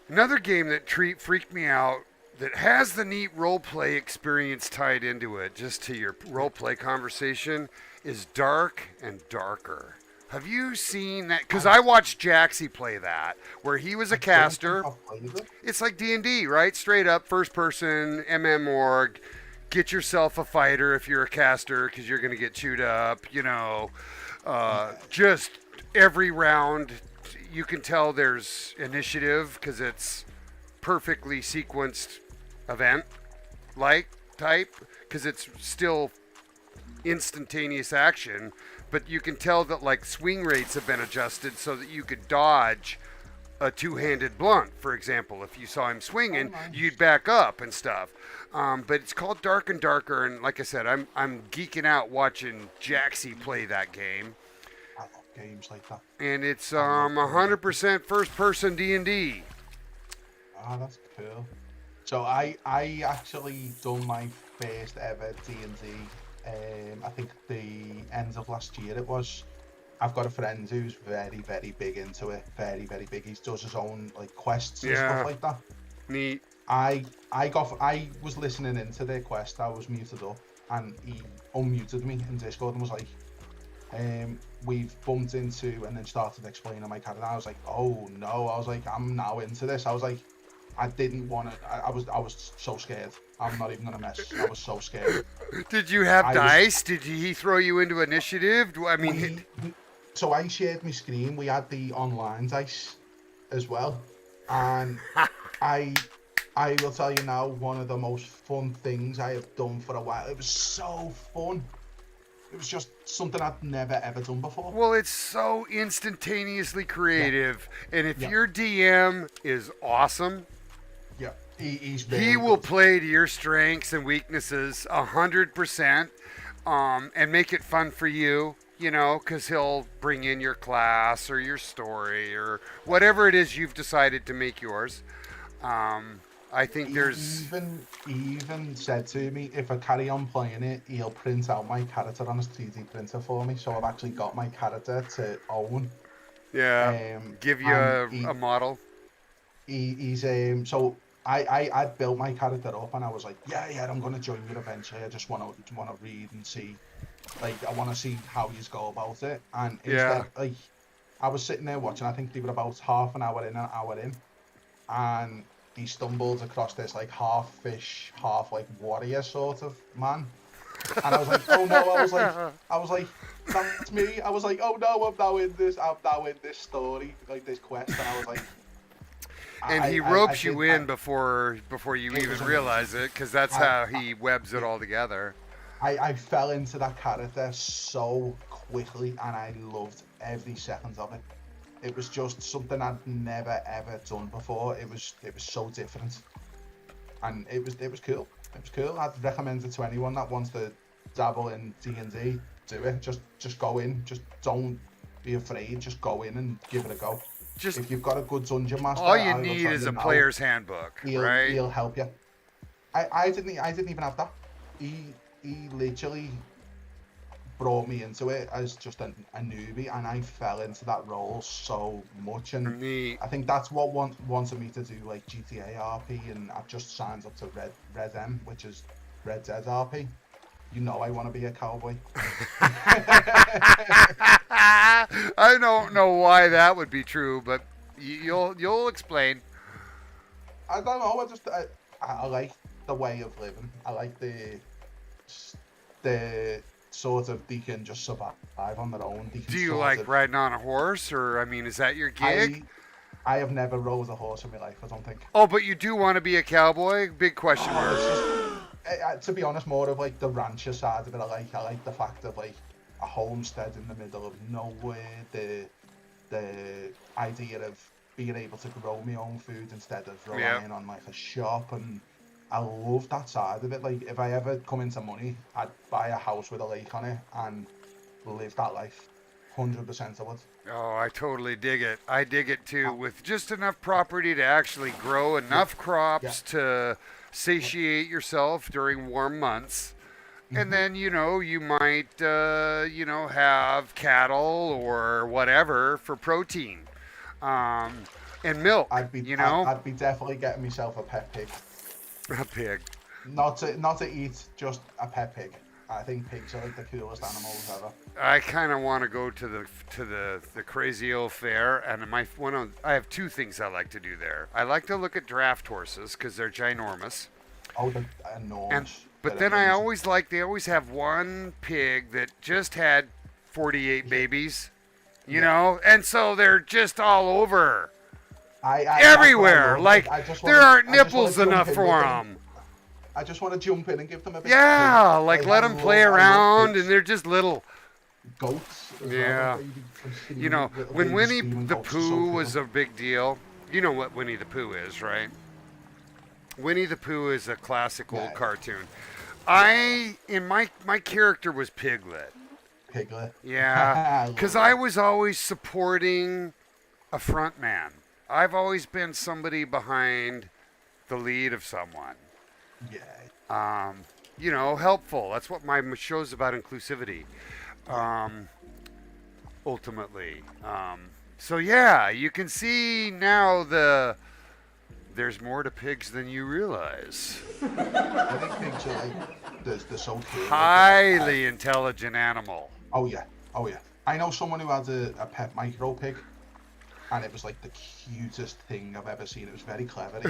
A: Another game that freaked me out that has the neat roleplay experience tied into it, just to your roleplay conversation, is Dark and Darker. Have you seen that? Because I watched Jaxie play that, where he was a caster. It's like D&D, right? Straight up, first person, MMORG. Get yourself a fighter if you're a caster, because you're going to get chewed up, just every round, you can tell there's initiative, because it's perfectly sequenced event type, because it's still instantaneous action, but you can tell that like swing rates have been adjusted so that you could dodge a two-handed blunt, for example. If you saw him swinging, you'd back up and stuff. But it's called Dark and Darker, and like I said, I'm geeking out watching Jaxie play that game.
B: I love games like that.
A: And it's 100% first-person D&D.
B: Oh, that's cool. So I actually done my first ever D&D. I think the end of last year it was. I've got a friend who's very, very big into it. Very, very big. He does his own like quests and stuff like that.
A: Neat.
B: I was listening into their quest. I was muted up, and he unmuted me in Discord and was like, "We've bumped into," and then started explaining my character. I was like, "Oh no!" I was like, "I'm now into this." I was like, I didn't want to. I was so scared. I'm not even gonna mess. I was so scared.
A: Did you have dice? Did he throw you into initiative? I mean,
B: so I shared my screen. We had the online dice as well, and I will tell you now, one of the most fun things I have done for a while. It was so fun. It was just something I'd never ever done before.
A: Well, it's so instantaneously creative, and if your DM is awesome.
B: Yeah, he
A: will play to your strengths and weaknesses 100%, and make it fun for you, because he'll bring in your class or your story or whatever it is you've decided to make yours. I think he
B: even said to me, if I carry on playing it, he'll print out my character on his 3D printer for me, so I've actually got my character to own.
A: Yeah, give you a model.
B: So I built my character up, and I was like, yeah, I'm gonna join you eventually. I just want to read and see, like, I want to see how you go about it. And instead, like, I was sitting there watching. I think they were about half an hour in, and he stumbled across this like half fish, half like warrior sort of man. And I was like, oh no, I was like, that's me. I was like, oh no, I'm now in this story, like this quest. And I was like,
A: And he
B: I
A: ropes
B: did,
A: you in before you
B: it
A: even
B: was
A: realize
B: amazing.
A: it, because that's
B: I,
A: how
B: I
A: he webs it
B: yeah,
A: all together.
B: I fell into that character so quickly, and I loved every second of it. It was just something I'd never ever done before. It was so different, and it was cool. It was cool. I'd recommend it to anyone that wants to dabble in D&D. Do it. Just go in. Just don't be afraid. Just go in and give it a go.
A: Just
B: If you've got a good dungeon master,
A: all you
B: I will
A: need
B: tell
A: is
B: you
A: a
B: now,
A: player's handbook,
B: he'll
A: right?
B: he'll help you. I didn't even have that. He literally brought me into it as just a newbie, and I fell into that role so much. And
A: Neat.
B: I think that's what wanted me to do like GTA RP, and I've just signed up to Red M, which is Red Dead RP. You know I want to be a cowboy.
A: I don't know why that would be true, but you'll explain.
B: I don't know. I like the way of living. I like the sort of they can just survive on their own. They can
A: Do you
B: sort
A: like
B: of.
A: riding on a horse, or I mean, is that your gig?
B: I have never rode a horse in my life. I don't think.
A: Oh, but you do want to be a cowboy? Big question
B: Oh,
A: mark.
B: it's just to be honest, more of like the rancher side of it. I like the fact of like a homestead in the middle of nowhere. The idea of being able to grow my own food instead of relying on like a shop, and I love that side of it. Like if I ever come into money, I'd buy a house with a lake on it and live that life. 100% I would.
A: Oh, I totally dig it. I dig it too.
B: Uh,
A: With just enough property to actually grow
B: yeah,
A: enough
B: yeah.
A: crops to satiate yourself during warm months. And
B: hmm
A: then, you might, have cattle or whatever for protein, um, and milk,
B: I'd be I'd be definitely getting myself a pet pig.
A: a pig.
B: Not to eat, just a pet pig. I think pigs are like the coolest animals ever.
A: I kind of want to go to the crazy old fair, and I have two things I like to do there. I like to look at draft horses because they're ginormous,
B: Oh, the
A: and
B: enormous.
A: but
B: They're
A: then
B: amazing.
A: they always have one pig that just had 48
B: Yeah,
A: babies,
B: yeah.
A: and so they're just all over
B: That's what I
A: everywhere.
B: love.
A: Like there aren't
B: I just want
A: nipples
B: to jump
A: enough
B: in
A: for
B: with them.
A: them.
B: I just want to jump in and give them a big hug.
A: Yeah, like
B: Like
A: let them play
B: I love
A: around, and
B: pigs,
A: they're just little.
B: goats as well.
A: Yeah.
B: Little
A: When
B: baby
A: Winnie
B: screaming
A: the
B: goats are so
A: Pooh
B: cool.
A: was a big deal, you know what Winnie the Pooh is, right? Winnie the Pooh is a classic old
B: Yeah,
A: cartoon.
B: yeah.
A: My character was Piglet.
B: Piglet.
A: Yeah,
B: I
A: because
B: love
A: I
B: that.
A: was always supporting a front man. I've always been somebody behind the lead of someone.
B: Yeah,
A: Um, helpful. That's what my show's about, inclusivity.
B: yeah.
A: Um, ultimately. So yeah, you can see now there's more to pigs than you realize.
B: I think pigs are like they're so cool. Like
A: Highly intelligent animal.
B: oh yeah, oh yeah. I know someone who had a pet micro pig, and it was like the cutest thing I've ever seen. It was very clever.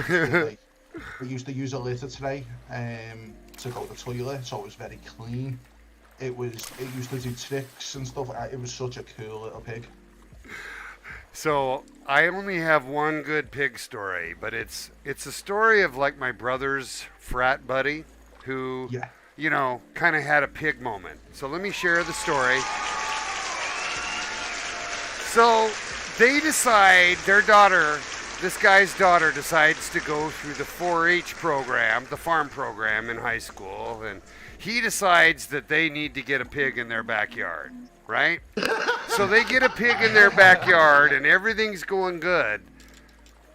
B: It used to use a litter tray to go to the toilet, so it was very clean. It used to do tricks and stuff. It was such a cool little pig.
A: So I only have one good pig story, but it's a story of like my brother's frat buddy who,
B: Yeah.
A: kind of had a pig moment. So let me share the story. So they decide, this guy's daughter decides to go through the 4-H program, the farm program in high school, and he decides that they need to get a pig in their backyard, right? So they get a pig in their backyard and everything's going good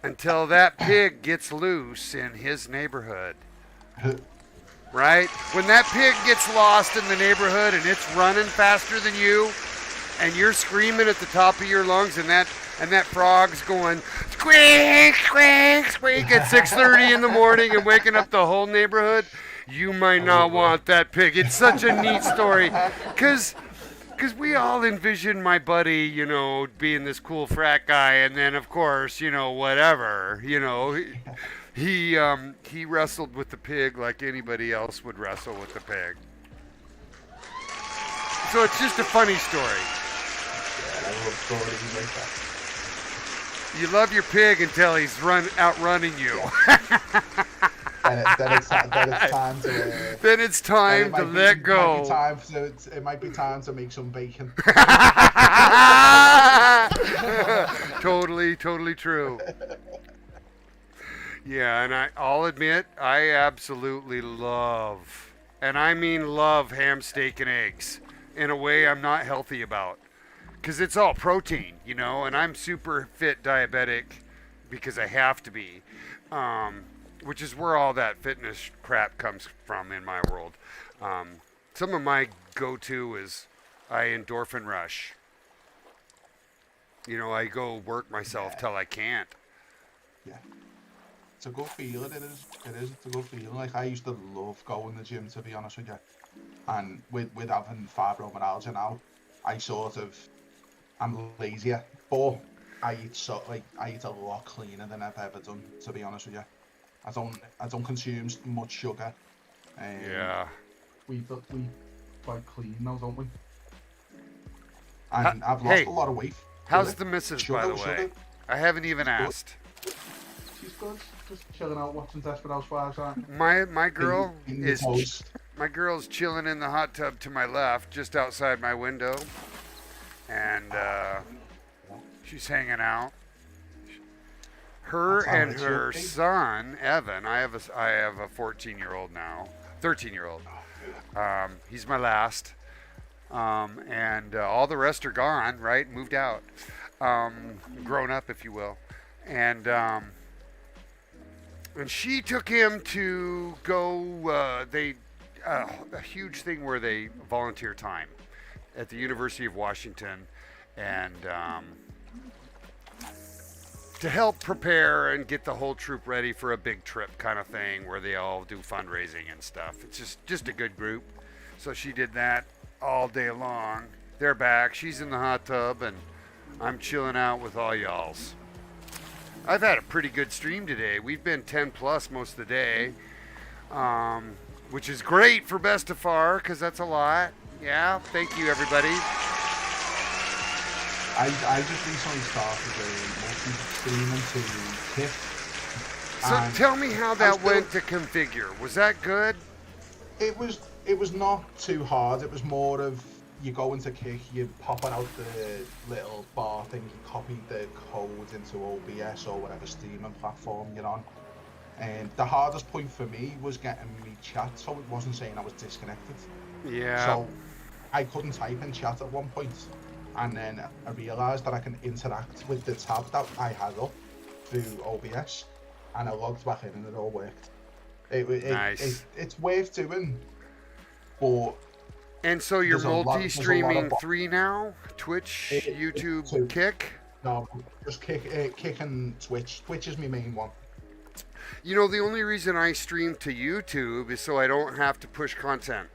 A: until that pig gets loose in his neighborhood, right? When that pig gets lost in the neighborhood and it's running faster than you, and you're screaming at the top of your lungs, and that frog's going squeak, squeak, squeak at 6:30 in the morning and waking up the whole neighborhood, you might not want that pig. It's such a neat story, because we all envision my buddy, being this cool frat guy, and then of course, whatever, he wrestled with the pig like anybody else would wrestle with the pig. So it's just a funny story.
B: Yeah, I love stories like that.
A: You love your pig until he's outrunning you.
B: Then it's time to.
A: Then it's time to let go.
B: It might be time to make some bacon.
A: Totally true. Yeah, and I'll admit, I absolutely love, and I mean love, ham, steak, and eggs in a way I'm not healthy about. Because it's all protein, and I'm super fit diabetic because I have to be, which is where all that fitness crap comes from in my world. Some of my go-to is I endorphin rush. I go work myself till I can't.
B: Yeah. It's a good feeling, it is. It's a good feeling. Like, I used to love going to the gym, to be honest with you. And with having fibromyalgia now, I'm lazier. But I eat a lot cleaner than I've ever done, to be honest with you. I don't consume much sugar.
A: Yeah.
B: We quite clean now, don't we? And I've lost a lot of weight.
A: How's the missus, by the way? I haven't even asked.
B: She's good. Just chilling out watching Desperate Housewives, aren't you?
A: My girl is chilling in the hot tub to my left, just outside my window, and she's hanging out. Her and her son Evan. I have a 14-year-old now, 13-year-old. He's my last, and all the rest are gone. Right, moved out, grown up, if you will, and she took him to go. A huge thing where they volunteer time at the University of Washington, and to help prepare and get the whole troop ready for a big trip kind of thing where they all do fundraising and stuff. It's just a good group. So she did that all day long. They're back. She's in the hot tub, and I'm chilling out with all y'alls. I've had a pretty good stream today. We've been 10 plus most of the day, which is great for Bestefar because that's a lot. Yeah, thank you, everybody.
B: I just recently started multi-streaming to Kick.
A: So tell me how that went to configure. Was that good?
B: It was not too hard. It was more of you go into Kick, you pop it out the little bar thing, you copy the code into OBS or whatever streaming platform you're on. And the hardest point for me was getting me chat, so it wasn't saying I was disconnected.
A: Yeah.
B: So I couldn't type in chat at one point, and then I realised that I can interact with the tab that I had up through OBS, and I logged back in and it all worked.
A: Nice.
B: It's worth doing, but.
A: And so you're multi-streaming 3 now? Twitch, YouTube, Kick?
B: No, just Kick and Twitch. Twitch is my main one.
A: The only reason I stream to YouTube is so I don't have to push content.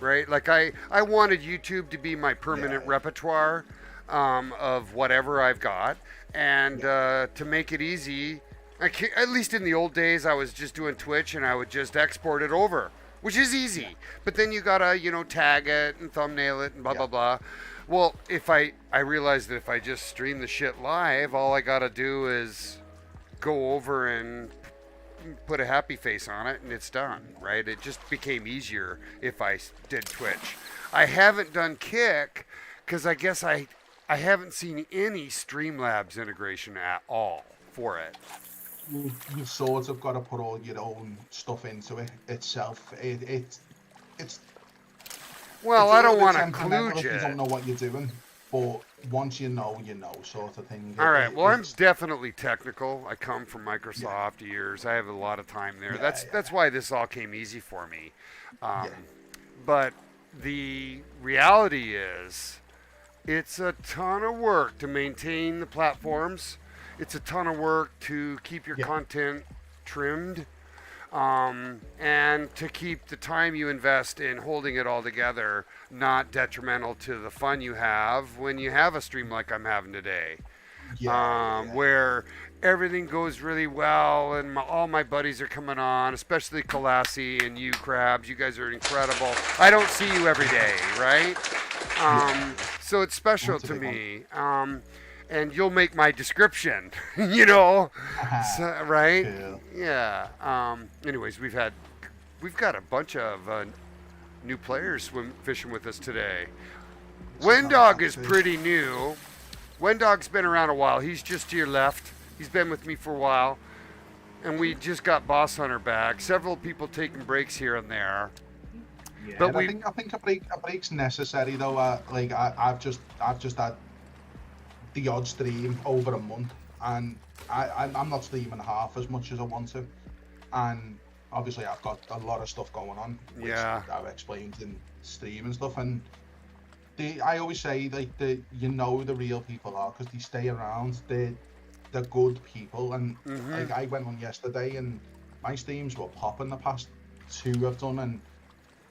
A: Right? Like I wanted YouTube to be my permanent repertoire of whatever I've got. And to make it easy, at least in the old days, I was just doing Twitch and I would just export it over. Which is easy, but then you gotta, tag it and thumbnail it and blah, blah, blah. Well, I realized that if I just stream the shit live, all I gotta do is go over and put a happy face on it and it's done, right? It just became easier if I did Twitch. I haven't done Kick because I guess I haven't seen any Streamlabs integration at all for it.
B: You've sort of got to put all your own stuff into it itself. It's
A: well, I don't want to kludge
B: it. You don't know what you're doing, but once you know, sort of thing.
A: All right. Well, I'm definitely technical. I come from Microsoft years. I have a lot of time there. That's why this all came easy for me. But the reality is, it's a ton of work to maintain the platforms. It's a ton of work to keep your content trimmed, and to keep the time you invest in holding it all together not detrimental to the fun you have when you have a stream like I'm having today. Where everything goes really well and all my buddies are coming on, especially Kalassi and you, Krabs. You guys are incredible. I don't see you every day, right? So it's special to me. and you'll make my description. You know, so, right?
B: Cool.
A: Yeah. Anyways, we've got a bunch of new players fishing with us today. Wendog is pretty new. Wendog's been around a while. He's just to your left. He's been with me for a while. And we just got Boss Hunter back. Several people taking breaks here and there.
B: Yeah,
A: but
B: I think a break's necessary though. I've just had the odd stream over a month, and I'm not streaming half as much as I want to, and obviously I've got a lot of stuff going on, which I've explained in stream and stuff. And I always say like the real people are because they stay around. They're good people, and like I went on yesterday and my streams were popping the past 2 I've done, and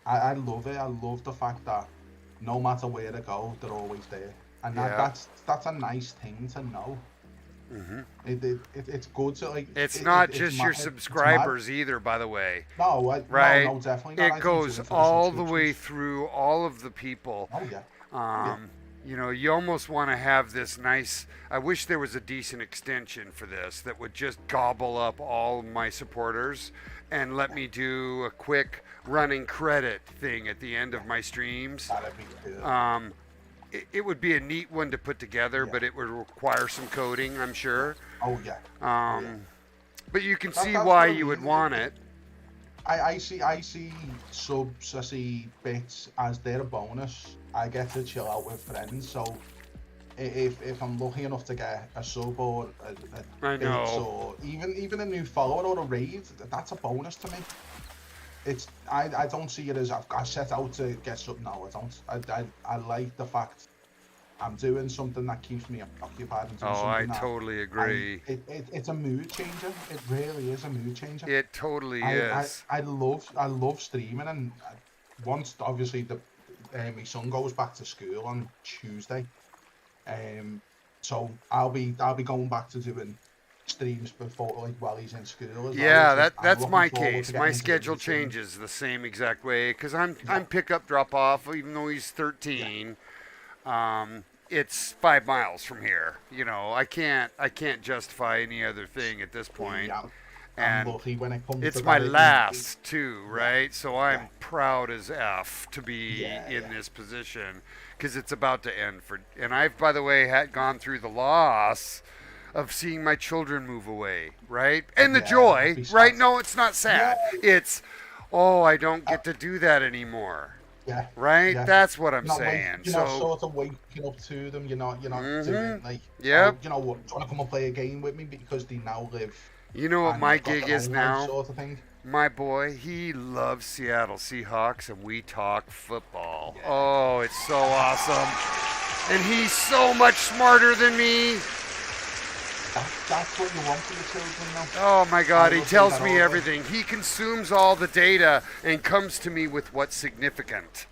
B: I love it. I love the fact that no matter where I go, they're always there, and that's a nice thing to know. It's good to like.
A: It's not just your subscribers either, by the way.
B: No,
A: right?
B: No, definitely not.
A: It goes all the way through all of the people.
B: Oh yeah.
A: You know, you almost want to have this nice. I wish there was a decent extension for this that would just gobble up all my supporters and let me do a quick running credit thing at the end of my streams.
B: That'd be good.
A: It would be a neat one to put together, but it would require some coding, I'm sure.
B: Oh yeah.
A: But you can see why you would want it.
B: I see subs, I see bits as their bonus. I get to chill out with friends, so if I'm lucky enough to get a sub or a bit, or even a new follower or a raid, that's a bonus to me. I don't see it as I set out to get something. No, I don't. I like the fact I'm doing something that keeps me occupied. And
A: I totally agree.
B: It's a mood changer. It really is a mood changer.
A: It totally is.
B: I love streaming, and once obviously my son goes back to school on Tuesday, so I'll be going back to doing streams before, like, while he's in school as well.
A: That's my case. My schedule changes the same exact way because I'm pick up drop off. Even though he's 13, it's 5 miles from here. You know, I can't justify any other thing at this point.
B: Yeah.
A: And
B: when it comes
A: it's
B: to
A: my
B: that,
A: last too, right? So I'm proud as F to be in this position because it's about to end and I've, by the way, had gone through the loss of seeing my children move away, right? And the joy, right? No, it's not sad. It's, I don't get to do that anymore.
B: Yeah.
A: Right?
B: Yeah.
A: That's what I'm
B: not
A: saying.
B: Like, you're not sort of waking up to them. You're not doing like,
A: yep.
B: You know what? Do you want to come and play a game with me because they now live.
A: You know what my gig is now?
B: Sort of thing.
A: My boy, he loves Seattle Seahawks, and we talk football. Yeah. Oh, it's so awesome. And he's so much smarter than me.
B: That's what you want for the children now.
A: Oh my God, he tells me everything. He consumes all the data and comes to me with what's significant,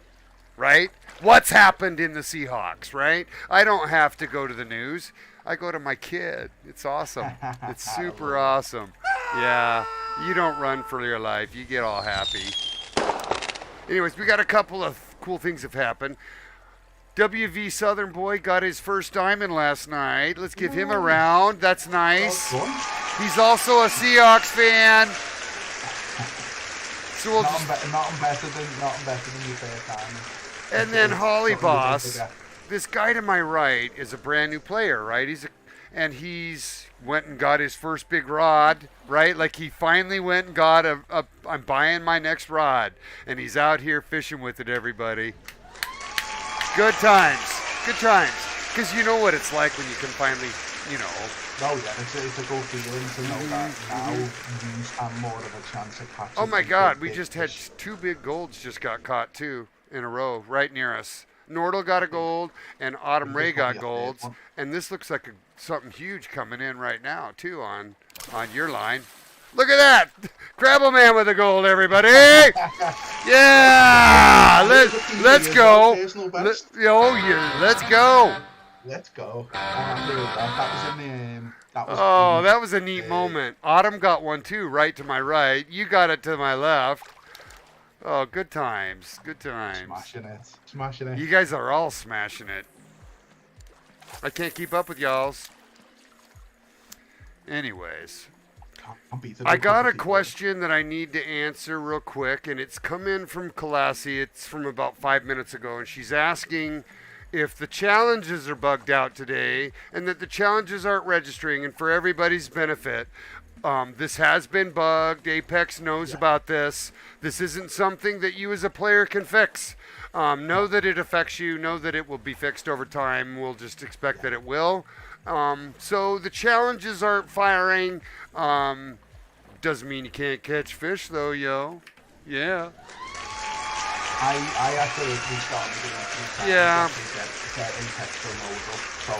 A: right? What's happened in the Seahawks, right? I don't have to go to the news. I go to my kid. It's awesome. It's super awesome. Yeah, you don't run for your life. You get all happy. Anyways, we got a couple of cool things have happened. WV Southern Boy got his first diamond last night. Let's give him a round. That's nice. He's also a Seahawks fan. So we'll
B: nothing better than your first diamond.
A: And then Holly Boss. This guy to my right is a brand new player, right? He's went and got his first big rod, right? Like he finally went and got I'm buying my next rod, and he's out here fishing with it, everybody. Good times. Because you know what it's like when you can finally, you know.
B: Oh yeah, it's a good feeling to know that now you have more of a chance of catching.
A: Oh my God, we just had 2 big golds just got caught too in a row right near us. Nordal got a gold, and Autumn Ray got golds, and this looks like something huge coming in right now, too, on your line. Look at that! Crabble Man with a gold, everybody! Yeah! Let's go! Let's go!
B: Let's go.
A: That was a neat moment. Autumn got one, too, right to my right. You got it to my left. Oh, good times.
B: Smashing it.
A: You guys are all smashing it. I can't keep up with y'all's. Anyways,
B: Can't beat a
A: I
B: good
A: got a
B: keyboard.
A: question that I need to answer real quick, and it's come in from Kalassi. It's from about 5 minutes ago, and she's asking if the challenges are bugged out today and that the challenges aren't registering. And for everybody's benefit, this has been bugged. Apex knows about this. This isn't something that you as a player can fix. Know that it affects you. Know that it will be fixed over time. We'll just expect that it will. So the challenges aren't firing. Doesn't mean you can't catch fish, though, yo. Yeah.
B: I actually restarted the game.
A: Yeah.
B: Get Apex for mobile, so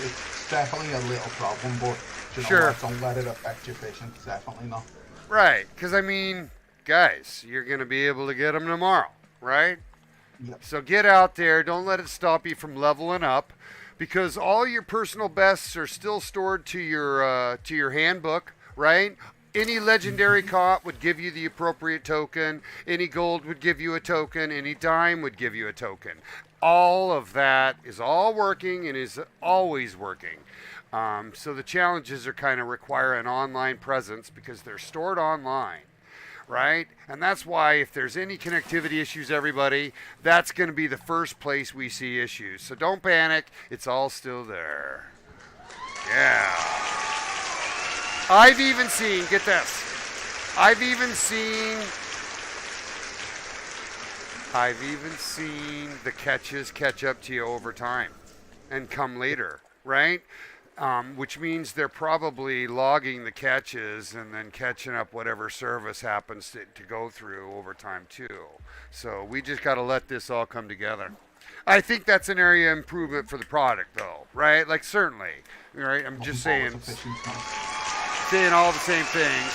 B: it's definitely a little problem, but you know
A: Sure.
B: what? Don't let it affect your fishing. Definitely not.
A: Right. Because, I mean, guys, you're going to be able to get them tomorrow, right?
B: Yep.
A: So get out there. Don't let it stop you from leveling up, because all your personal bests are still stored to your handbook, right? Any legendary caught would give you the appropriate token. Any gold would give you a token. Any dime would give you a token. All of that is all working and is always working. So the challenges are kind of require an online presence because they're stored online, right? And that's why if there's any connectivity issues, everybody, that's going to be the first place we see issues. So don't panic. It's all still there. Yeah. I've even seen, get this, I've even seen the catches catch up to you over time and come later, right? Which means they're probably logging the catches and then catching up whatever service happens to go through over time too. So we just got to let this all come together. I think that's an area of improvement for the product, though, right? Like, certainly, right? I'm just saying all the same things.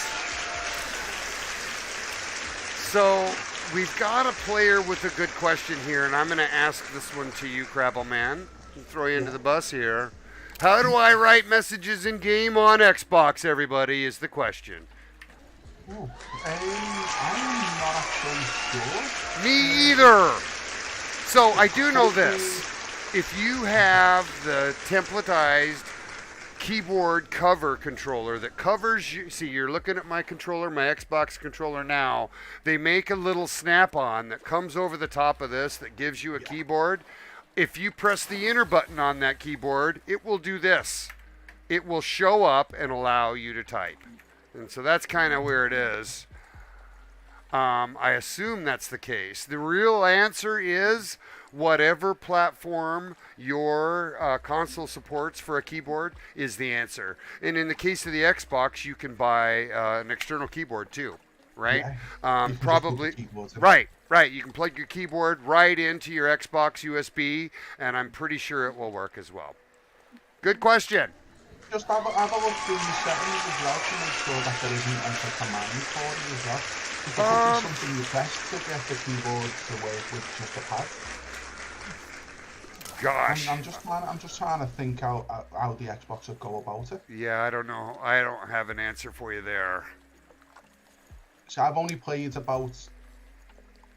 A: So we've got a player with a good question here, and I'm going to ask this one to you, Crabble Man. I'll throw you into the bus here. How do I write messages in game on Xbox, everybody, is the question.
B: Ooh, I'm not actually sure.
A: Me either. So I do know this. If you have the templatized keyboard cover controller that covers you, see, you're looking at my controller, my Xbox controller now. They make a little snap-on that comes over the top of this that gives you a keyboard. If you press the enter button on that keyboard, it will do this. It will show up and allow you to type. And so that's kind of where it is. I assume that's the case. The real answer is whatever platform your console supports for a keyboard is the answer. And in the case of the Xbox, you can buy an external keyboard too, right? Probably. Right. You can plug your keyboard right into your Xbox USB, and I'm pretty sure it will work as well. Good question.
B: Just have a look through the settings as well to make sure that there isn't like a command for it as well. If there could be something you press to get the keyboard to work with just a pad.
A: Gosh.
B: I'm just trying to think how the Xbox would go about it.
A: Yeah, I don't know. I don't have an answer for you there.
B: So I've only played about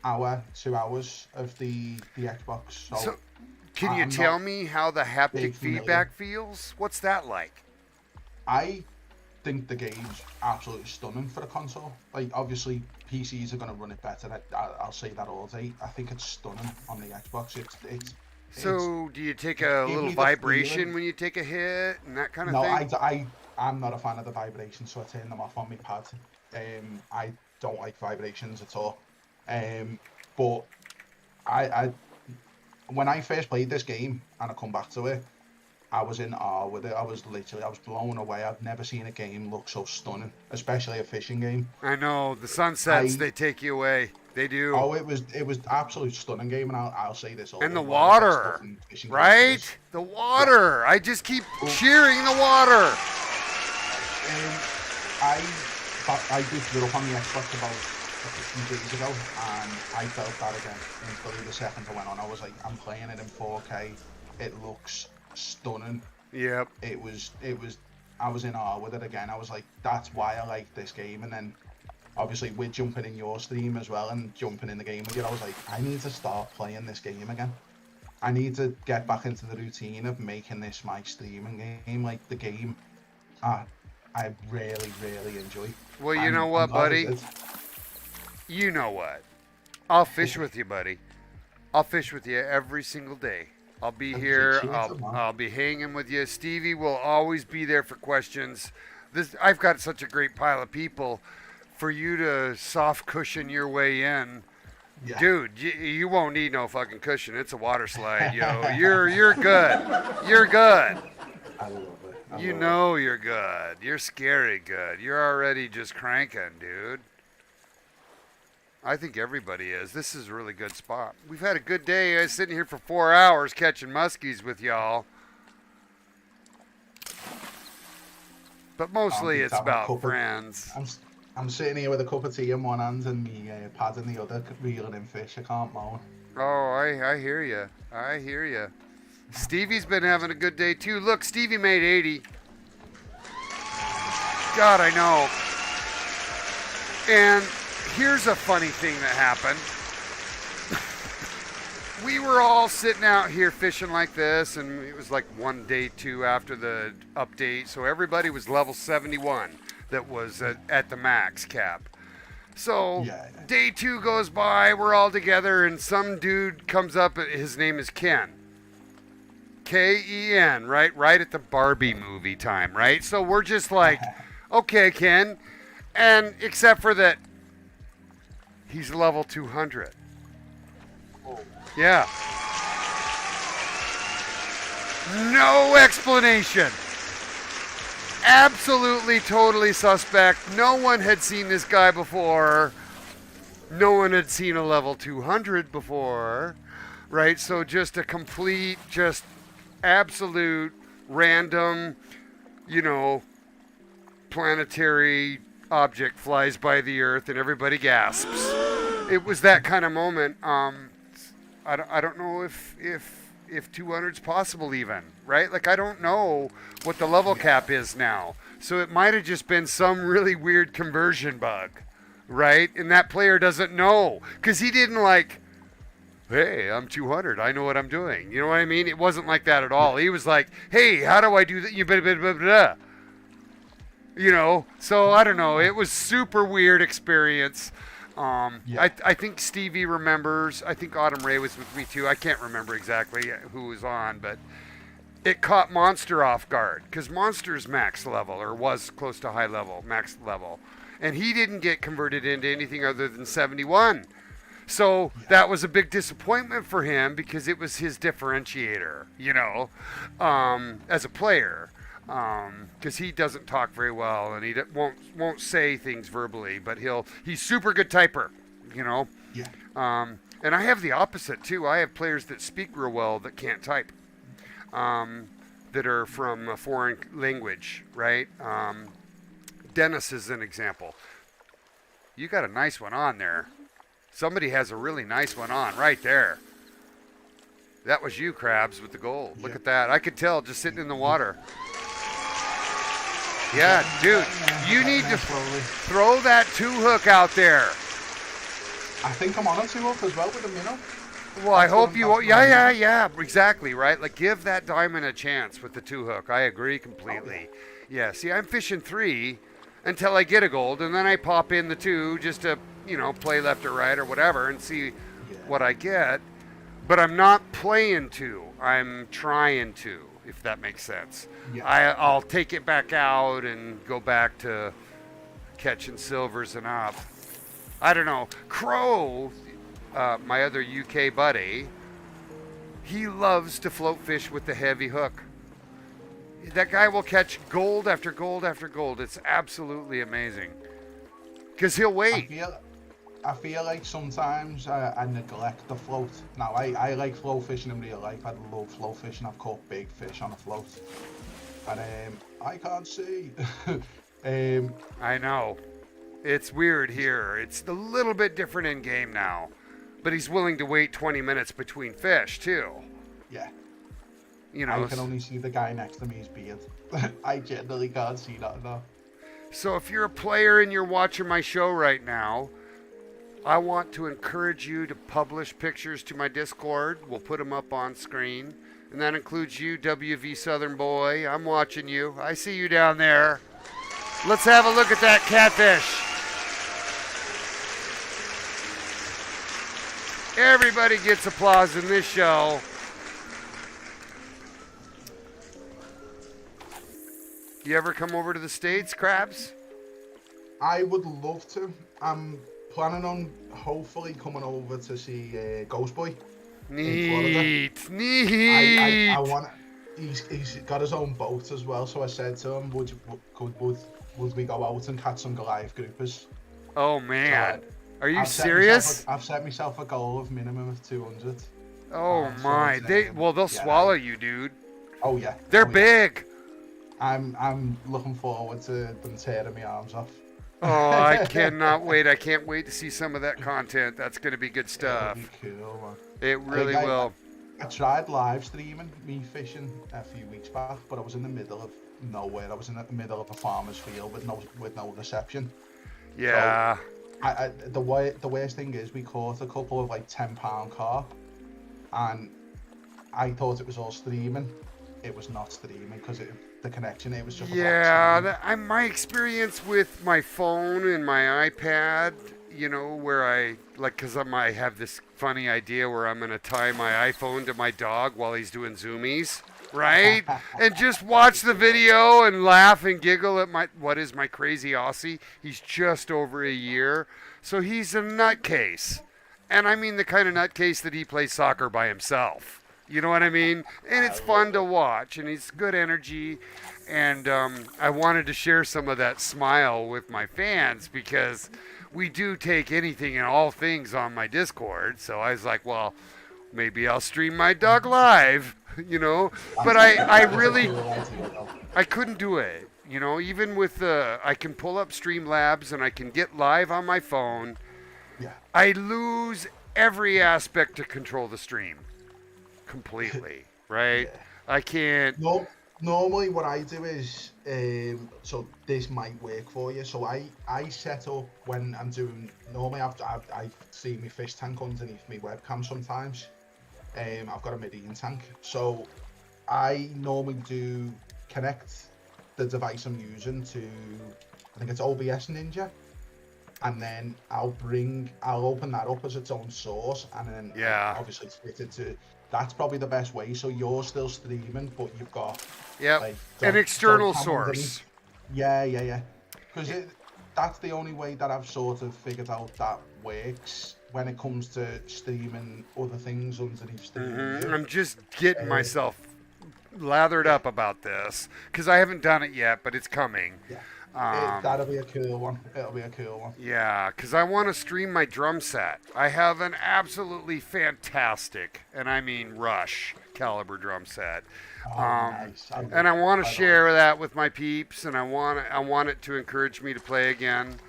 B: 2 hours of the Xbox. So
A: can you tell me how the haptic feedback feels? What's that like?
B: I think the game's absolutely stunning for a console. Like, obviously, PCs are going to run it better. I'll say that all day. I think it's stunning on the Xbox.
A: So, do you take a little vibration when you take a hit and that kind of thing?
B: No, I'm not a fan of the vibrations, so I turn them off on my pad. I don't like vibrations at all. But when I first played this game and I come back to it, I was in awe with it. I was blown away. I've never seen a game look so stunning, especially a fishing game.
A: I know, the sunsets, they take you away. They do.
B: Oh, it was absolute stunning game, and I'll say this all.
A: And the water, right? The water. I just keep cheering the water.
B: I boosted it up on the Xbox about a few days ago, and I felt that again instantly the second I went on. I was like, I'm playing it in 4K. It looks stunning.
A: Yep.
B: I was in awe with it again. I was like, that's why I like this game. And then obviously with jumping in your stream as well and jumping in the game with you, I was like, I need to start playing this game again. I need to get back into the routine of making this my streaming game, like the game I really, really enjoy.
A: Well, you know
B: I'm
A: what,
B: glad I
A: buddy?
B: did.
A: You know what? I'll fish with you, buddy. I'll fish with you every single day. I'll be here.
B: Appreciate it, man.
A: I'll be hanging with you. Stevie will always be there for questions. I've got such a great pile of people for you to soft cushion your way in.
B: Yeah.
A: Dude, you won't need no fucking cushion. It's a water slide, yo. You're good. You're good.
B: I love it.
A: You know you're good. You're scary good. You're already just cranking, dude. I think everybody is. This is a really good spot. We've had a good day. I was sitting here for 4 hours catching muskies with y'all. But mostly it's about friends.
B: I'm sitting here with a cup of tea in one hand and me pad in the other, reeling in fish. I can't moan.
A: Oh, I hear you. I hear you. Stevie's been having a good day too. Look, Stevie made 80. God, I know. And here's a funny thing that happened. We were all sitting out here fishing like this, and it was like one day two after the update, so everybody was level 71 that was at the max cap. So day two goes by, we're all together, and some dude comes up, his name is Ken. Ken, right at the Barbie movie time, right? So we're just like, okay, Ken, and except for that, he's level 200. Yeah. No explanation. Absolutely, totally suspect. No one had seen this guy before. No one had seen a level 200 before. Right? So just a complete, just absolute random, planetary object flies by the earth and everybody gasps. It was that kind of moment. I don't know if 200's possible even, right? Like, I don't know what the level cap is now. So it might have just been some really weird conversion bug, right? And that player doesn't know because he didn't like, hey, I'm 200. I know what I'm doing. You know what I mean? It wasn't like that at all. He was like, hey, how do I do that? You blah, blah, blah, blah. So I don't know. It was super weird experience. I think Stevie remembers. I think Autumn Ray was with me too. I can't remember exactly who was on, but it caught Monster off guard because Monster's max level, or was close to high level, max level, and he didn't get converted into anything other than 71. So that was a big disappointment for him because it was his differentiator, as a player. Because he doesn't talk very well and he won't say things verbally, but he's super good typer, and I have the opposite too. I have players that speak real well that can't type, that are from a foreign language, right? Dennis is an example. You got a nice one on there. Somebody has a really nice one on right there. That was you, Krabs, with the gold. Look at that. I could tell just sitting in the water. Yeah, dude, you need to throw that 2-hook out there.
B: I think I'm on a 2-hook as well with him,
A: Well, I hope you. Yeah, exactly, right? Like, give that diamond a chance with the 2-hook. I agree completely. Yeah, see, I'm fishing 3 until I get a gold, and then I pop in the 2 just to, play left or right or whatever and see what I get. But I'm not playing 2. I'm trying to, if that makes sense. Yeah. I'll take it back out and go back to catching silvers and up. I don't know. Crow, my other UK buddy, he loves to float fish with the heavy hook. That guy will catch gold after gold after gold. It's absolutely amazing. Because he'll wait.
B: I feel like sometimes I neglect the float. Now, I like float fishing in real life. I love float fishing. I've caught big fish on a float. And I can't see.
A: I know. It's weird here. It's a little bit different in game now. But he's willing to wait 20 minutes between fish, too.
B: Yeah. I can only see the guy next to me's beard. I generally can't see that enough.
A: So if you're a player and you're watching my show right now, I want to encourage you to publish pictures to my Discord. We'll put them up on screen. And that includes you, WV Southern Boy. I'm watching you. I see you down there. Let's have a look at that catfish. Everybody gets applause in this show. You ever come over to the States, Krabs?
B: I would love to. I'm planning on hopefully coming over to see Ghost Boy in Florida.
A: Neat.
B: I want. He's got his own boat as well, so I said to him, would we go out and catch some Goliath groupers?
A: Oh man,
B: So,
A: are you
B: I've
A: serious?
B: I've set myself a goal of minimum of 200.
A: Oh
B: so
A: my,
B: it's,
A: they'll
B: yeah.
A: swallow you, dude.
B: Oh yeah.
A: They're
B: oh, yeah.
A: big.
B: I'm looking forward to them tearing my arms off.
A: Oh, I cannot wait. I can't wait to see some of that content. That's going to be good stuff.
B: It'll be cool, man.
A: It really will.
B: I tried live streaming me fishing a few weeks back, but I was in the middle of nowhere. I was in the middle of a farmer's field with no reception.
A: Yeah.
B: So the worst thing is we caught a couple of like 10-pound carp, and I thought it was all streaming. It was not streaming because the connection. It was just
A: my experience with my phone and my iPad, you know, where because I have this funny idea where I'm going to tie my iPhone to my dog while he's doing zoomies, right? And just watch the video and laugh and giggle at my crazy Aussie. He's just over a year, so he's a nutcase. And I mean the kind of nutcase that he plays soccer by himself. You know what I mean? And it's fun to watch, and he's good energy. And I wanted to share some of that smile with my fans because we do take anything and all things on my Discord. So I was like, well, maybe I'll stream my dog live, you know? But I couldn't do it. You know, even with I can pull up Streamlabs and I can get live on my phone.
B: Yeah.
A: I lose every aspect to control the stream. Completely, right?
B: Yeah.
A: I can't.
B: No, normally what I do is, so this might work for you. So I set up when I'm doing. Normally I see my fish tank underneath my webcam sometimes. I've got a marine tank, so I normally do connect the device I'm using to, I think it's OBS Ninja, and then I'll open that up as its own source, and then obviously split it to. That's probably the best way. So you're still streaming, but you've got like
A: an external source.
B: Yeah. Because that's the only way that I've sort of figured out that works when it comes to streaming other things underneath streaming.
A: Mm-hmm. I'm just getting myself lathered up about this because I haven't done it yet, but it's coming.
B: Yeah. That'll be a cool one. It'll be a cool one.
A: Yeah, because I want to stream my drum set. I have an absolutely fantastic, and I mean Rush caliber drum set.
B: Nice.
A: And I want to share that with my peeps, and I want it to encourage me to play again.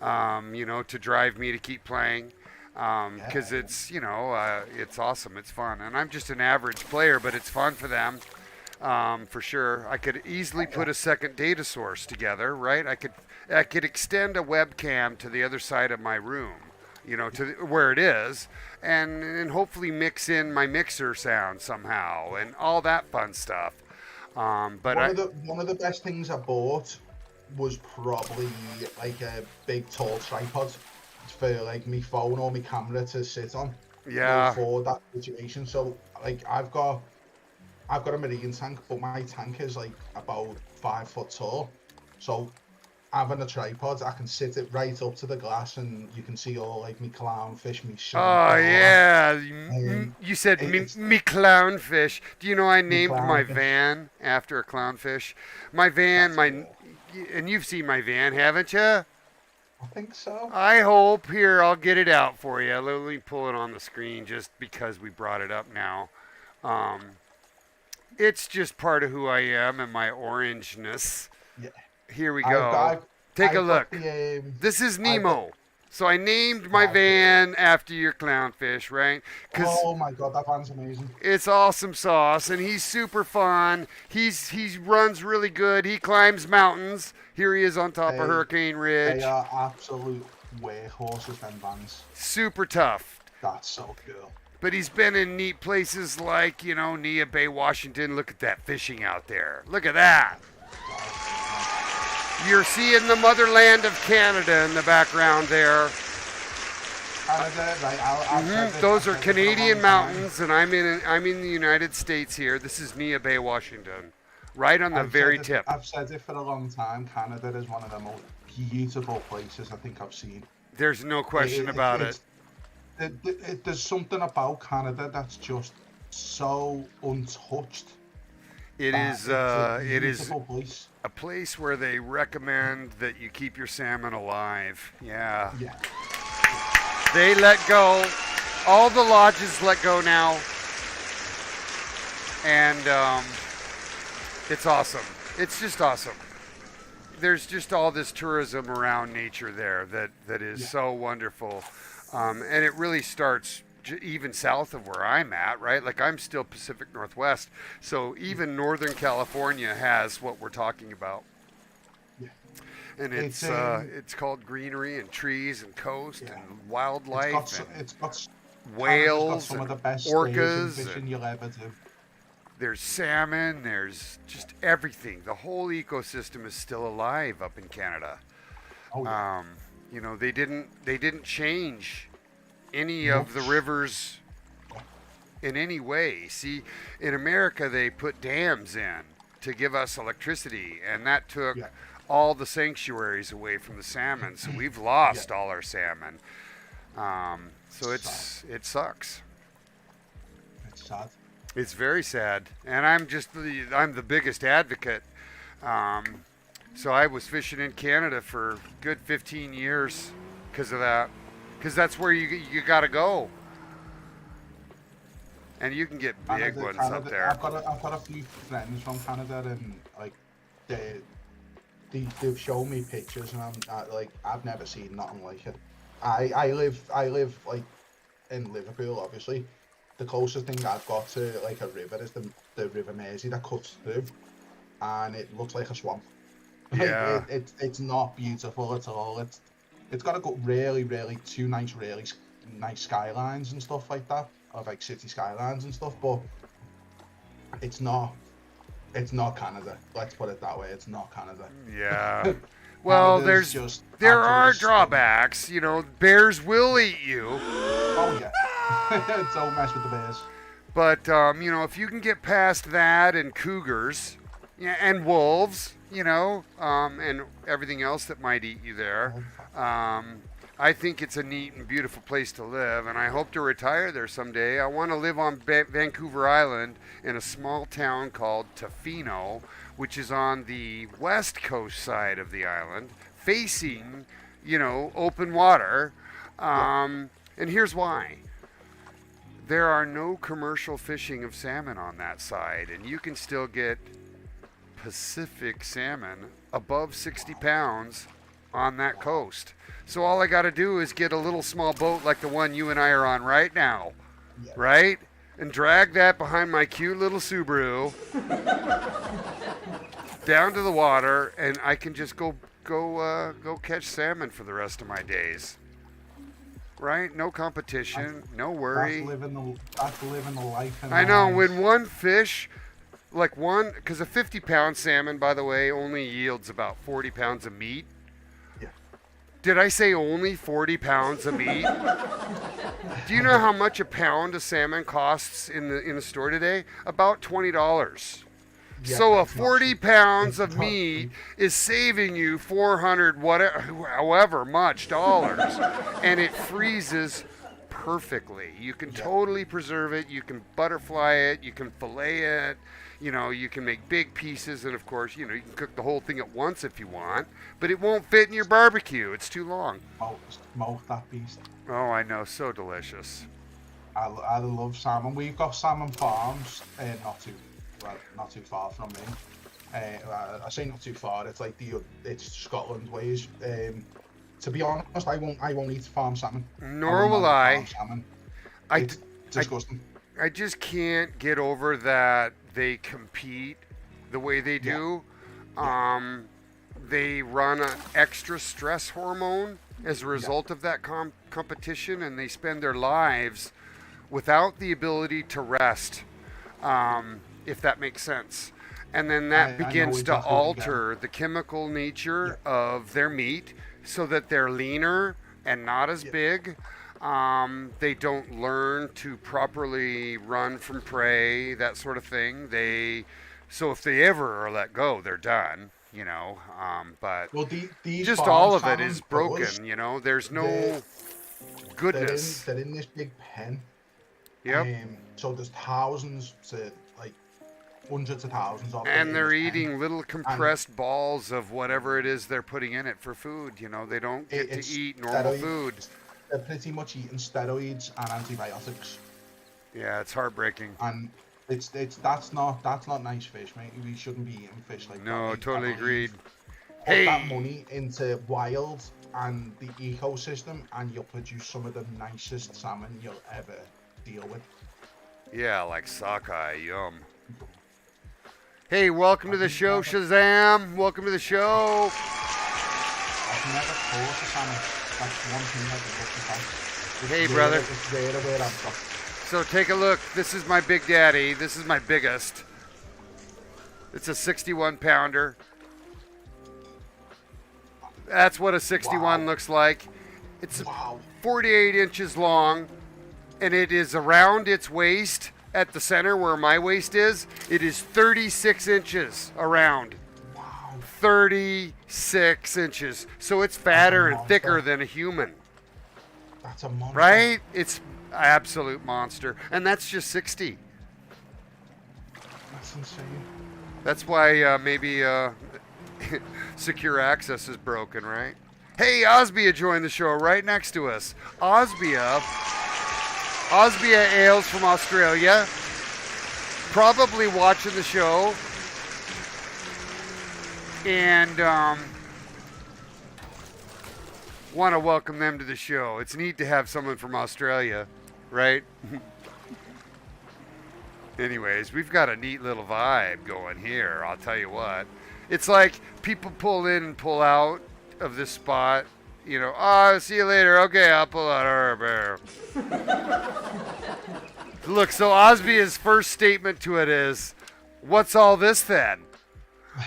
A: You know, to drive me to keep playing. Because it's, you know, it's awesome. It's fun. And I'm just an average player, but it's fun for them. For sure. I could easily put a second data source together, right? I could extend a webcam to the other side of my room, you know, to where it is, and hopefully mix in my mixer sound somehow and all that fun stuff. But
B: one of the best things I bought was probably like a big tall tripod for like my phone or my camera to sit on.
A: Yeah.
B: For that situation. So like I've got a marine tank, but my tank is like about 5 foot tall. So having a tripod, I can sit it right up to the glass, and you can see all like me clownfish, me shrimp.
A: Oh yeah, you said me clownfish. Do you know I named my van after a clownfish? My van, and you've seen my van, haven't you?
B: I think so.
A: I hope. Here, I'll get it out for you. Let me pull it on the screen just because we brought it up now. It's just part of who I am and my orangeness.
B: Yeah.
A: Here we go. Take a look. This is Nemo. So I named my van after your clownfish, right?
B: Oh my god, that van's amazing.
A: It's awesome sauce, and he's super fun. He runs really good. He climbs mountains. Here he is on top of Hurricane Ridge.
B: They are absolute workhorses, them vans.
A: Super tough.
B: That's so cool.
A: But he's been in neat places like, Nia Bay, Washington. Look at that fishing out there. Look at that. You're seeing the motherland of Canada in the background there.
B: Canada, right?
A: Those are Canadian mountains, and I'm in the United States here. This is Nia Bay, Washington, right on the very tip.
B: I've said it for a long time. Canada is one of the most beautiful places I think I've seen.
A: There's no question about it.
B: There's something about Canada that's just so untouched.
A: It is a
B: place.
A: A place where they recommend that you keep your salmon alive. Yeah.
B: Yeah.
A: They let go. All the lodges let go now. And it's awesome. It's just awesome. There's just all this tourism around nature there that is so wonderful. And it really starts even south of where I'm at, right? Like I'm still Pacific Northwest. So even Northern California has what we're talking about.
B: Yeah.
A: And it's called greenery and trees and coast and wildlife
B: it's got
A: whales
B: some
A: and
B: of the best
A: orcas.
B: fishing you'll ever do.
A: There's salmon. There's just everything. The whole ecosystem is still alive up in Canada.
B: Oh, yeah.
A: They didn't change any of the rivers in any way. See, in America they put dams in to give us electricity, and that took all the sanctuaries away from the salmon. So we've lost all our salmon. So it sucks.
B: It's sad.
A: It's very sad, and I'm the biggest advocate. So I was fishing in Canada for a good 15 years because of that, because that's where you got to go, and you can get big ones up there.
B: I've got a few friends from Canada, and like they've shown me pictures, and I've never seen nothing like it. I live like in Liverpool, obviously. The closest thing I've got to like a river is the River Mersey that cuts through, and it looks like a swamp.
A: Yeah.
B: It's not beautiful at all. It's got really nice skylines and stuff like that, or like city skylines and stuff, but it's not Canada. Let's put it that way. It's not Canada.
A: Yeah. Well, there are drawbacks. Bears will eat you.
B: Oh yeah. Don't mess with the bears.
A: But if you can get past that and cougars, and wolves, and everything else that might eat you there, I think it's a neat and beautiful place to live, and I hope to retire there someday. I want to live on Vancouver Island in a small town called Tofino, which is on the west coast side of the island, facing, open water. And here's why. There are no commercial fishing of salmon on that side, and you can still get Pacific salmon above 60 pounds on that coast. So all I got to do is get a little small boat like the one you and I are on right now, right? And drag that behind my cute little Subaru down to the water, and I can just go catch salmon for the rest of my days. Right? No competition, no worry.
B: That's living the life.
A: I know, when one fish, because a 50-pound salmon, by the way, only yields about 40 pounds of meat.
B: Yeah.
A: Did I say only 40 pounds of meat? Do you know how much a pound of salmon costs in the store today? About $20.
B: Yeah,
A: so a 40 pounds of meat is saving you 400 however much dollars, and it freezes perfectly. You can totally preserve it. You can butterfly it. You can fillet it. You can make big pieces, and of course, you can cook the whole thing at once if you want, but it won't fit in your barbecue. It's too long.
B: Smoke that beast.
A: Oh, I know. So delicious.
B: I love salmon. We've got salmon farms, not too far from me. I say not too far. It's like it's Scotland ways. To be honest, I won't eat farm salmon.
A: Nor will I.
B: It's disgusting.
A: I just can't get over that they compete the way they do. They run an extra stress hormone as a result of that competition, and they spend their lives without the ability to rest, if that makes sense. And then that
B: I know
A: begins to
B: exactly what you get.
A: alter the chemical nature
B: Yeah.
A: of their meat so that they're leaner and not as
B: Yeah.
A: big. They don't learn to properly run from prey, that sort of thing. So if they ever are let go, they're done, you know. But
B: Well, these
A: just all
B: farms,
A: of it
B: Sam
A: is
B: and Buzz,
A: broken, you know. There's
B: they're
A: no goodness.
B: they're in this big pen.
A: Yep.
B: So there's thousands to like hundreds of thousands of them
A: And
B: in
A: they're
B: this pen,
A: eating little
B: and
A: compressed balls of whatever it is they're putting in it for food. You know, they don't get to
B: it's
A: eat normal
B: steroid.
A: food.
B: They're pretty much eating steroids and antibiotics,
A: Yeah, it's heartbreaking.
B: and it's that's not nice fish, mate. We shouldn't be eating fish like that.
A: No,
B: mate.
A: totally
B: I believe
A: agreed.
B: Put that
A: Hey,
B: money into wild and the ecosystem, and you'll produce some of the nicest salmon you'll ever deal with.
A: yeah, like sockeye, yum. Hey, welcome to the show, Shazam. Welcome to the show.
B: I've never caught a salmon. That's one thing I've been looking at. It's
A: Hey,
B: rare,
A: brother.
B: It's rare where I'm from.
A: So take a look. This is my big daddy. This is my biggest. It's a 61 pounder. That's what a 61
B: Wow.
A: looks like. It's
B: Wow.
A: 48 inches long, and it is around its waist at the center where my waist is. It is 36 inches around.
B: Wow.
A: 36 inches. So it's fatter and thicker than a human,
B: That's a monster.
A: right? It's an absolute monster. And that's just 60.
B: That's insane.
A: That's why maybe secure access is broken, right? Hey, Osbia joined the show right next to us. Osbia hails from Australia, probably watching the show, and want to welcome them to the show. It's neat to have someone from Australia, right? Anyways, we've got a neat little vibe going here, I'll tell you what. It's like people pull in and pull out of this spot, you know, oh, see you later. Okay, I'll pull out. Look, so Osbia's first statement to it is, what's all this then?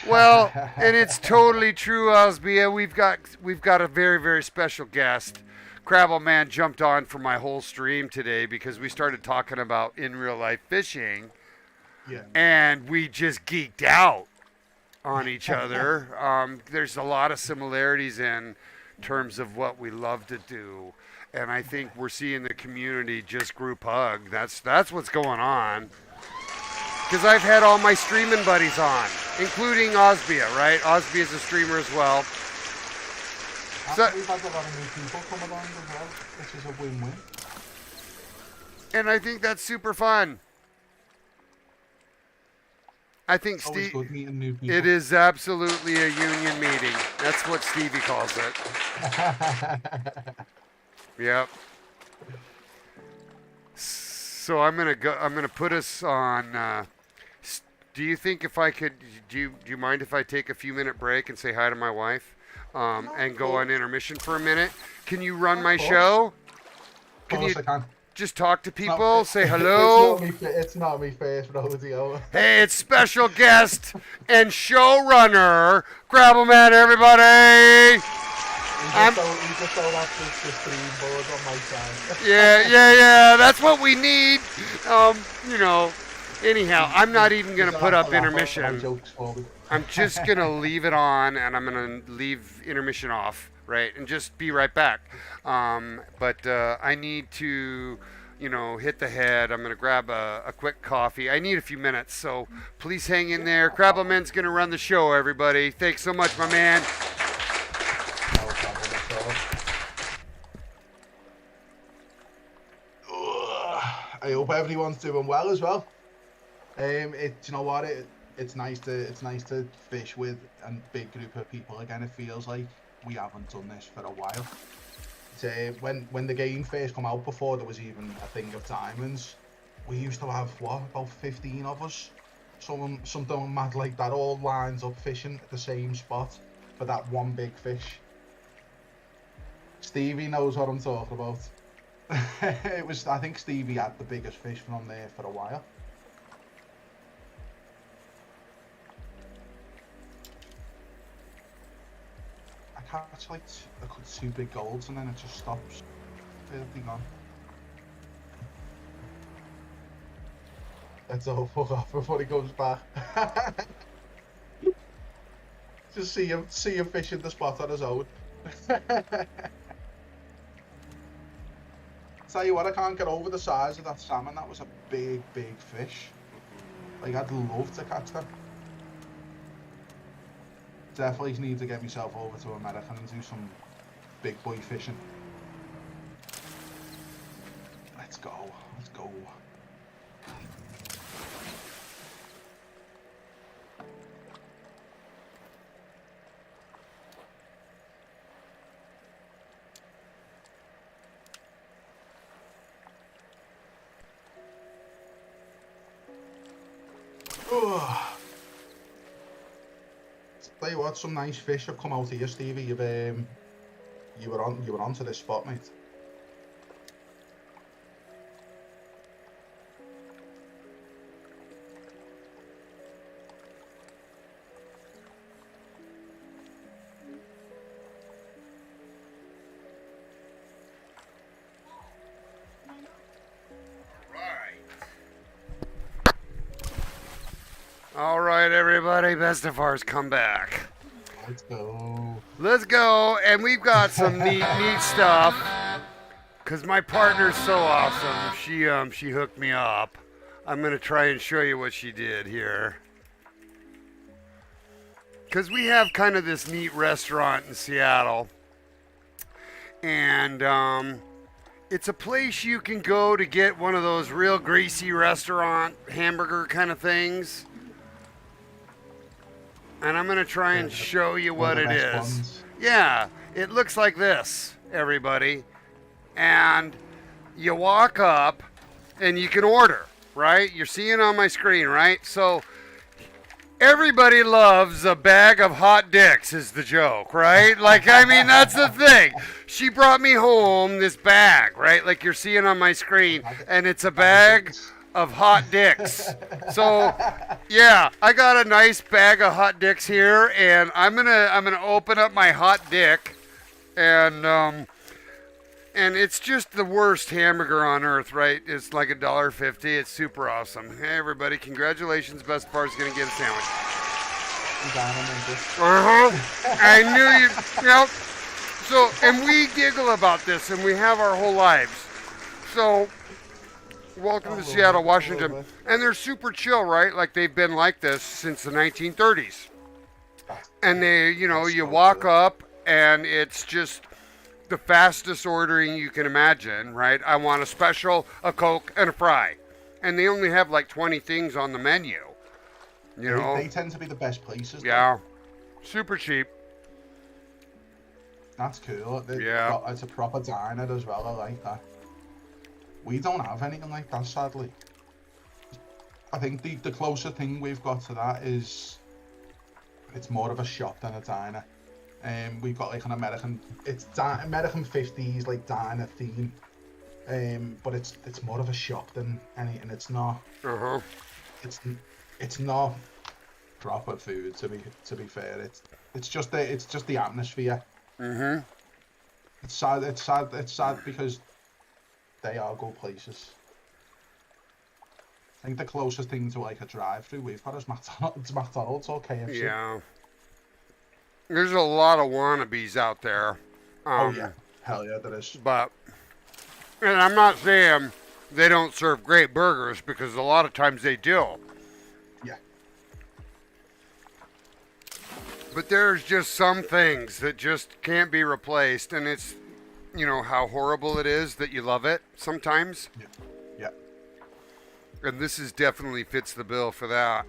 A: Well, and it's totally true, Osbia. We've got a very, very special guest. Crabble Man jumped on for my whole stream today because we started talking about in real life fishing,
B: Yeah.
A: and we just geeked out on each other. There's a lot of similarities in terms of what we love to do, and I think we're seeing the community just group hug. That's what's going on. Because I've had all my streaming buddies on, including Osbia, right? Osbia's a streamer as well. So,
B: We've had a lot of new people come along as well, which is a win-win.
A: and I think that's super fun. I think
B: Always
A: Steve,
B: good meeting new people.
A: it is absolutely a union meeting. That's what Stevie calls it. Yep. So I'm gonna put us on. Do you think if I could? Do you mind if I take a few minute break and say hi to my wife, and go on intermission for a minute? Can you run my
B: course.
A: show?
B: Of course I can.
A: Just talk to
B: It's not-
A: people, say hello?
B: It's not me first rodeo.
A: Hey, it's special guest and showrunner, Grabbleman, everybody!
B: You just don't have the stream board on my side.
A: Yeah, that's what we need. You know, anyhow, I'm not even going to put up intermission.
B: Jokes for me.
A: I'm just going to leave it on, and I'm going to leave intermission off, right? And just be right back. But I need to, you know, hit the head. I'm going to grab a quick coffee. I need a few minutes, so please hang in there. Crabbleman's going to run the show, everybody. Thanks so much, my man.
B: No problem at all. I hope everyone's doing well as well. You know what? It's nice to fish with a big group of people again. It feels like we haven't done this for a while. When the game first come out, before there was even a thing of diamonds, we used to have about 15 of us, something mad like that, all lines up fishing at the same spot for that one big fish. Stevie knows what I'm talking about. I think Stevie had the biggest fish from there for a while. I catch like two big golds and then it just stops. Where'd they gone? Let's all fuck off before he comes back. Just see him fishing the spot on his own. Tell you what, I can't get over the size of that salmon. That was a big fish. Like, I'd love to catch them. Definitely need to get myself over to America and do some big boy fishing. Let's go. Tell you what, some nice fish have come out here, Stevie. You were onto this spot, mate.
A: All right, everybody, Bestefar's come back.
B: Let's
A: go, and we've got some neat stuff. Cause my partner's so awesome. She hooked me up. I'm gonna try and show you what she did here. Cause we have kind of this neat restaurant in Seattle, and it's a place you can go to get one of those real greasy restaurant hamburger kind of things. And I'm going to try and show you what it is. Ones. Yeah, it looks like this, everybody. And you walk up and you can order, right? You're seeing on my screen, right? So everybody loves a bag of hot dicks is the joke, right? Like, I mean, that's the thing. She brought me home this bag, right? Like you're seeing on my screen. And it's a bag of hot dicks. So yeah, I got a nice bag of hot dicks here, and I'm gonna open up my hot dick, and it's just the worst hamburger on earth, right? It's like $1.50. It's super awesome. Hey everybody, congratulations, Bestefar's gonna get a sandwich. I knew you. Yep. So, and we giggle about this, and we have our whole lives. So. Welcome to Seattle, Washington. And they're super chill, right? Like they've been like this since the 1930s. And they, you walk up and it's just the fastest ordering you can imagine, right? I want a special, a Coke, and a fry. And they only have like 20 things on the menu.
B: They tend to be the best places.
A: Yeah. Super cheap.
B: That's cool.
A: Yeah.
B: It's a proper diner as well. I like that. We don't have anything like that, sadly. I think the closer thing we've got to that is it's more of a shop than a diner. We've got like an American 50s like diner theme, but it's more of a shop than anything. It's not. It's not proper food to be fair. It's just the atmosphere. It's sad because they are good places. I think the closest thing to like a drive-through we've got is McDonald's or KFC.
A: Yeah. There's a lot of wannabes out there.
B: Oh yeah, hell yeah, there is.
A: But, and I'm not saying they don't serve great burgers, because a lot of times they do.
B: Yeah.
A: But there's just some things that just can't be replaced, and it's, how horrible it is that you love it sometimes.
B: Yeah.
A: And this definitely fits the bill for that.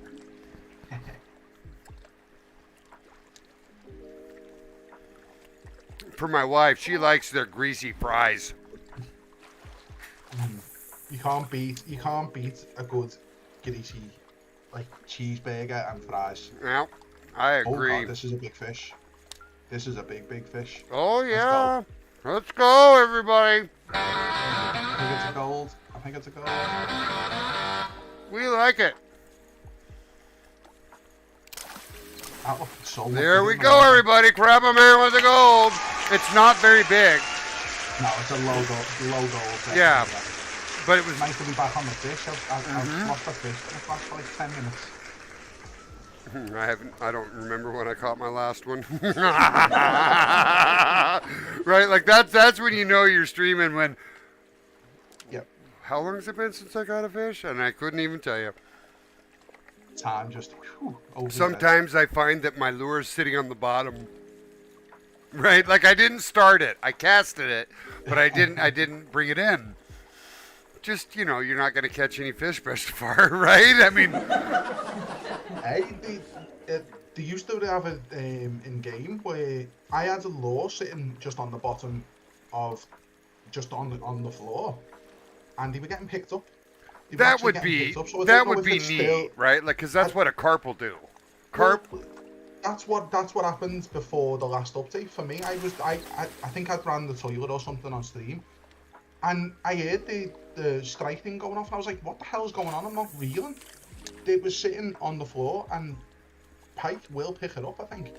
A: For my wife, she likes their greasy fries.
B: You can't beat a good greasy like cheeseburger and fries.
A: Yeah, I agree.
B: Oh God, this is a big fish. This is a big fish.
A: Oh yeah. Let's go, everybody.
B: I think it's a gold. I think it's a gold.
A: We like it.
B: That looked so much
A: There
B: bigger
A: we
B: than
A: go,
B: I-
A: everybody. Grab a man with the gold. It's not very big.
B: No, it's a low gold. Low gold.
A: Yeah. But it was
B: It's nice to be back on the fish. I've lost the fish for the past like 10 minutes.
A: I don't remember when I caught my last one. Right, like that's when you know you're streaming. When
B: Yep.
A: how long has it been since I got a fish? And I couldn't even tell you.
B: Time just over.
A: Sometimes I find that my lure is sitting on the bottom. Right, like I didn't start it. I casted it, but I didn't bring it in. Just, you're not going to catch any fish, Bestefar, right? I mean,
B: Hey, they used to have it in game where I had a lure sitting just on the bottom of, just on the floor, and they were getting picked up. They were
A: that
B: actually
A: would
B: getting
A: be
B: picked up, so I don't know if
A: neat,
B: it's still-
A: right? Like, because that's what a carp will do. Carp.
B: Well, that's what happened before the last update for me. I think I'd ran the toilet or something on stream, and I heard the strike thing going off, and I was like, what the hell's going on? I'm not reeling. It was sitting on the floor, and Pike will pick it up, I think.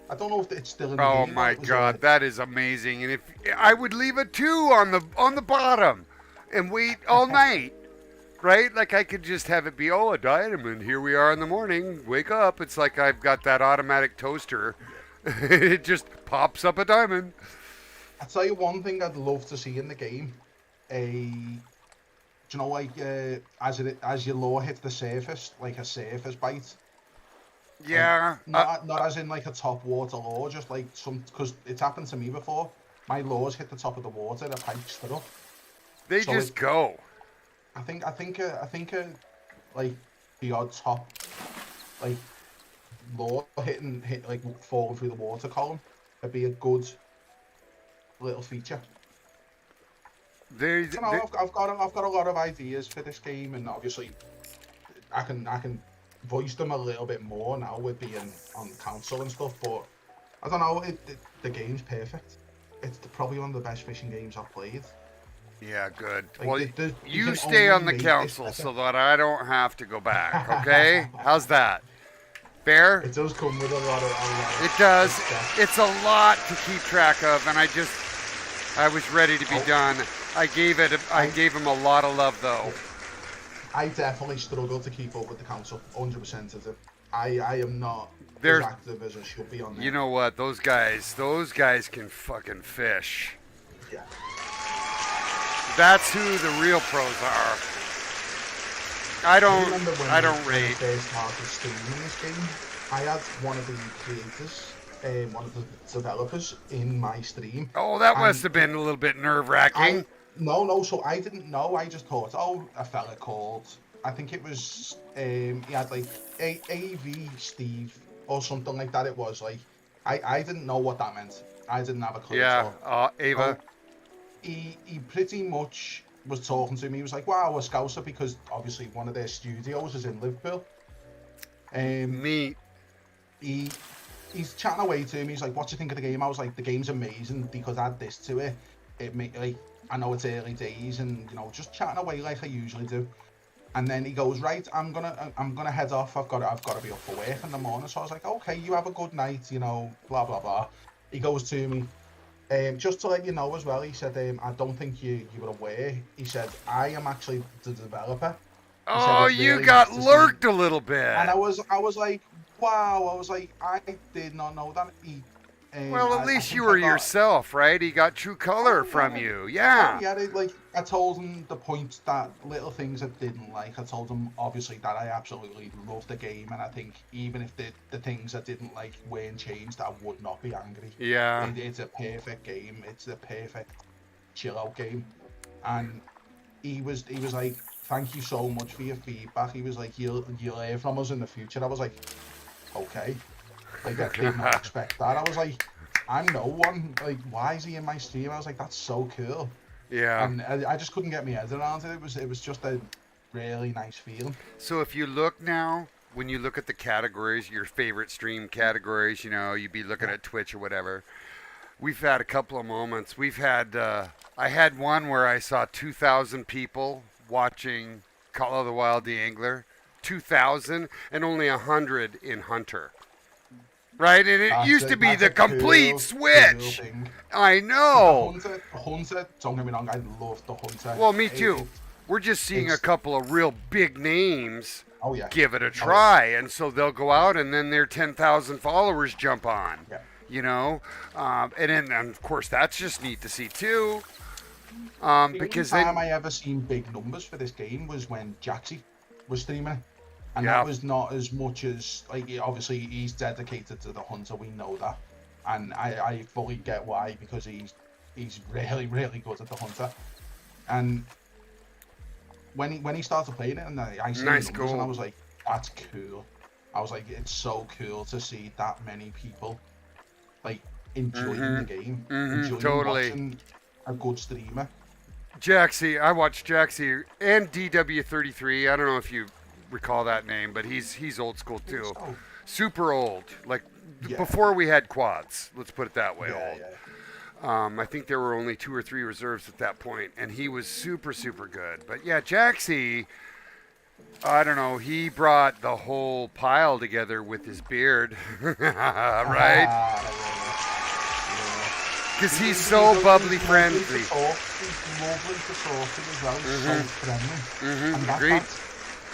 B: I don't know if it's still in the
A: Oh
B: game.
A: my God, that is amazing! And if I would leave a 2 on the bottom, and wait all night, right? Like I could just have it be a diamond. Here we are in the morning. Wake up! It's like I've got that automatic toaster. It just pops up a diamond.
B: I'll tell you one thing I'd love to see in the game. Do you know, like as your lure hits the surface, like a surface bite.
A: Yeah.
B: Not as in like a top water lure, just like because it's happened to me before. My lures hit the top of the water, the pike stood up.
A: They
B: So
A: just go.
B: I think like the odd top like lure hit like falling through the water column would be a good little feature.
A: There's,
B: You know, I've got a lot of ideas for this game, and obviously I can voice them a little bit more now with being on council and stuff. But I don't know, the game's perfect. It's probably one of the best fishing games I've played.
A: Yeah, good.
B: Like,
A: Well,
B: you
A: you
B: can
A: stay on
B: only
A: the
B: make
A: council
B: this
A: so that I don't have to go back, okay? How's that? Fair?
B: It does come with a lot of
A: It does.
B: stuff.
A: It's a lot to keep track of, and I was ready to be done. I gave him a lot of love, though.
B: I definitely struggle to keep up with the council, 100% of it. I am not
A: There's-
B: as active as I should be on there.
A: You know what? Those guys can fucking fish.
B: Yeah.
A: That's who the real pros are. I
B: remember when
A: don't
B: when I
A: rate.
B: first started streaming this game, I had one of the creators, one of the developers in my stream.
A: Oh, that
B: and
A: must have been a little bit nerve-wracking.
B: No, so I didn't know. I just thought, a fella called. I think it was he had like AV Steve or something like that. It was like I didn't know what that meant. I didn't have a clue.
A: Yeah,
B: So
A: Ava.
B: he pretty much was talking to me. He was like, "Wow, a Scouser," because obviously one of their studios is in Liverpool.
A: Neat.
B: He's chatting away to me. He's like, "What do you think of the game?" I was like, "The game's amazing because add this to it. It make like I know it's early days and just chatting away like I usually do." And then he goes, "Right, I'm gonna head off. I've got to be up for work in the morning." So I was like, "Okay, you have a good night, blah blah blah." He goes to me, just to let you know as well. He said, "I don't think you were aware." He said, "I am actually the developer." He said,
A: Oh,
B: "It
A: you
B: really
A: got
B: has to see-"
A: lurked a little bit.
B: And I was like, "Wow!" I was like, "I did not know that."
A: Well, at
B: I
A: least
B: think
A: you
B: I
A: were
B: got-
A: yourself, right? He got true color from you. Yeah.
B: Yeah, like I told him the points that little things I didn't like. I told him obviously that I absolutely love the game, and I think even if the things I didn't like weren't changed, I would not be angry.
A: Yeah.
B: It's a perfect game. It's a perfect chill out game, and he was like, "Thank you so much for your feedback." He was like, "You'll hear from us in the future." I was like, "Okay." Like I did not expect that. I was like, "I'm no one. Like, why is he in my stream?" I was like, "That's so cool."
A: Yeah.
B: And I just couldn't get my head around it. It was just a really nice feeling.
A: So if you look now, when you look at the categories, your favorite stream categories, you'd be looking at Twitch or whatever. We've had a couple of moments. I had one where I saw 2,000 people watching Call of the Wild the Angler. 2,000 and only 100 in Hunter. Right? And it used to be the complete switch.
B: Thing.
A: I know.
B: The Hunter, don't get me wrong, I love the Hunter.
A: Well, me too. We're just seeing a couple of real big names give it a try. And so they'll go out and then their 10,000 followers jump on.
B: Yeah.
A: You know? And then, of course, that's just neat to see too. Because
B: the only time I ever seen big numbers for this game was when Jaxie was streaming it. And that was not as much as, like, obviously he's dedicated to the Hunter, we know that. And I fully get why, because he's really, really good at the Hunter. And when he started playing it, and I seen the numbers, and I was like, that's cool. I was like, it's so cool to see that many people, like, enjoying the game. Enjoying watching a good streamer.
A: Jaxie, I watched Jaxie and DW33. I don't know if you recall that name, but he's old school too. Super old, like before we had quads. Let's put it that way. Old. I think there were only 2 or 3 reserves at that point, and he was super, super good. But yeah, Jaxie, I don't know, he brought the whole pile together with his beard, right? Because he's so bubbly friendly.
B: He's lovely to talk to as well. He's so friendly. And
A: Agreed.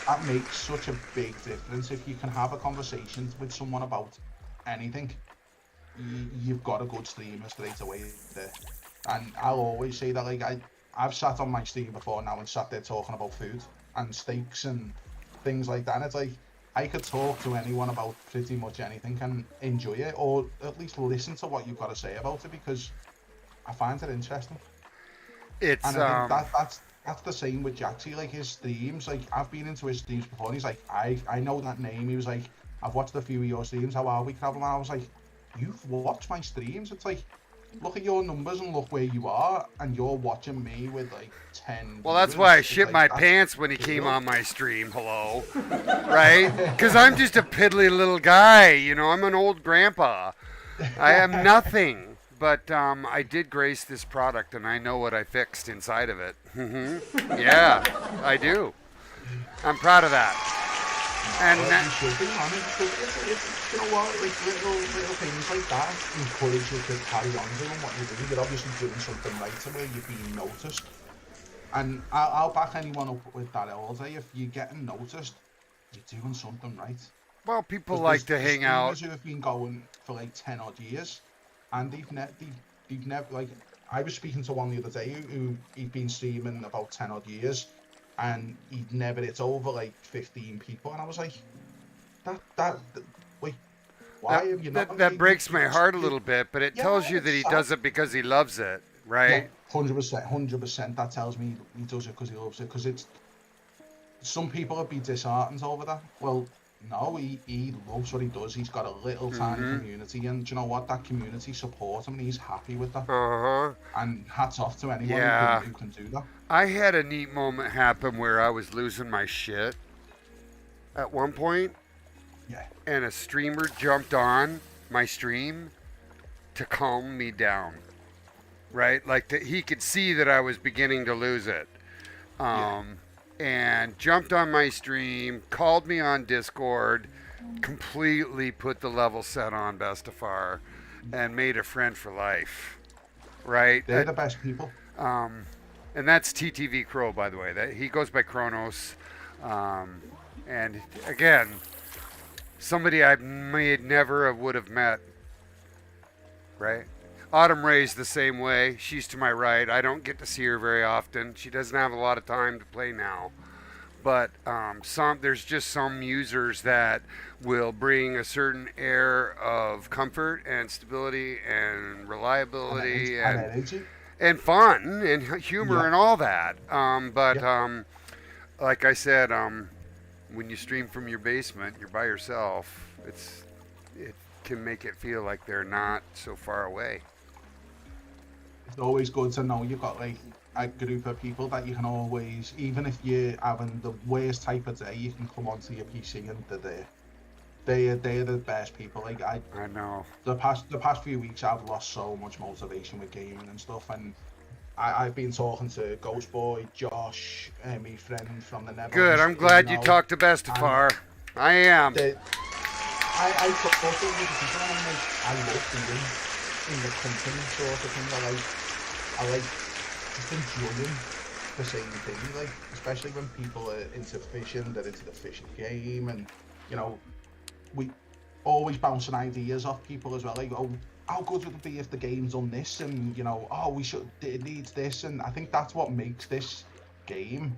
B: That makes such a big difference. If you can have a conversation with someone about anything, you've got a good streamer straight away there. And I'll always say that, like, I've sat on my stream before now and sat there talking about food and steaks and things like that. And it's like, I could talk to anyone about pretty much anything and enjoy it, or at least listen to what you've got to say about it, because I find it interesting.
A: It's
B: and I think that's the same with Jaxie. Like, his streams, like, I've been into his streams before, and he's like, I know that name. He was like, I've watched a few of your streams. How are we, Cravel? And I was like, you've watched my streams? It's like, look at your numbers and look where you are, and you're watching me with like 10
A: Well, that's why I shit my pants when he came on my stream. Hello. Right? Because I'm just a piddly little guy. You know, I'm an old grandpa. I am nothing. But I did grace this product, and I know what I fixed inside of it. Yeah, I do. I'm proud of that. And
B: well, you should be, man. It's, you know what, like, little things like that encourage you to carry on doing what you're doing. You're obviously doing something right to where you're being noticed. And I'll back anyone up with that all day. If you're getting noticed, you're doing something right.
A: Well, people like to hang out.
B: Who have been going for like 10 odd years, and they've never, like, I was speaking to one the other day who he'd been streaming about 10 odd years, and he'd never hit over like 15 people, and I was like, wait, why have you not?
A: That breaks my heart a little bit, but it tells you that he does it because he loves it, right?
B: Yeah, 100%. That tells me he does it because he loves it. Because it's, some people would be disheartened over that. Well, no, he loves what he does. He's got a little tiny community, and do you know what? That community supports him, and he's happy with that. And hats off to anyone who can do that.
A: I had a neat moment happen where I was losing my shit at one point.
B: Yeah.
A: And a streamer jumped on my stream to calm me down. Right? Like, he could see that I was beginning to lose it. And jumped on my stream, called me on Discord, completely put the level set on imBestefar, and made a friend for life. Right?
B: They're the best people.
A: And that's TTV Crow, by the way. He goes by Kronos. And again, somebody I never would have met. Right? Autumn Ray's the same way. She's to my right. I don't get to see her very often. She doesn't have a lot of time to play now. But there's just some users that will bring a certain air of comfort and stability and reliability and fun and humor and all that. Like I said, when you stream from your basement, you're by yourself. It can make it feel like they're not so far away.
B: It's always good to know you've got like a group of people that you can always, even if you're having the worst type of day, you can come onto your PC and they're there. they're the best people. Like
A: I know.
B: the past few weeks, I've lost so much motivation with gaming and stuff, and I've been talking to Ghost Boy, Josh, my friend from the Netherlands.
A: Good. I'm glad you talked to Bestefar. I am.
B: I talk to other people, and I'm like, I love being in the company sort of thing. I like just enjoying the same thing, like, especially when people are into fishing, they're into the fishing game, and you know, we always bouncing ideas off people as well, like, oh, how good would it be if the game's done this, and you know, oh, it needs this, and I think that's what makes this game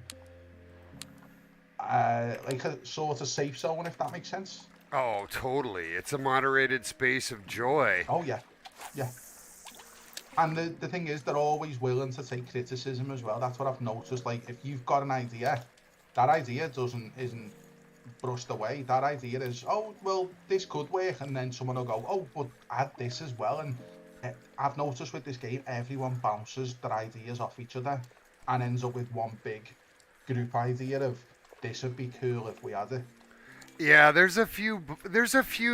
B: like a sort of safe zone, if that makes sense.
A: Oh, totally. It's a moderated space of joy.
B: Oh yeah, yeah. And the thing is, they're always willing to take criticism as well. That's what I've noticed. Like, if you've got an idea, that idea isn't brushed away. That idea is, oh, well, this could work, and then someone will go, oh, but add this as well. And I've noticed with this game, everyone bounces their ideas off each other and ends up with one big group idea of this would be cool if we had it.
A: Yeah, there's a few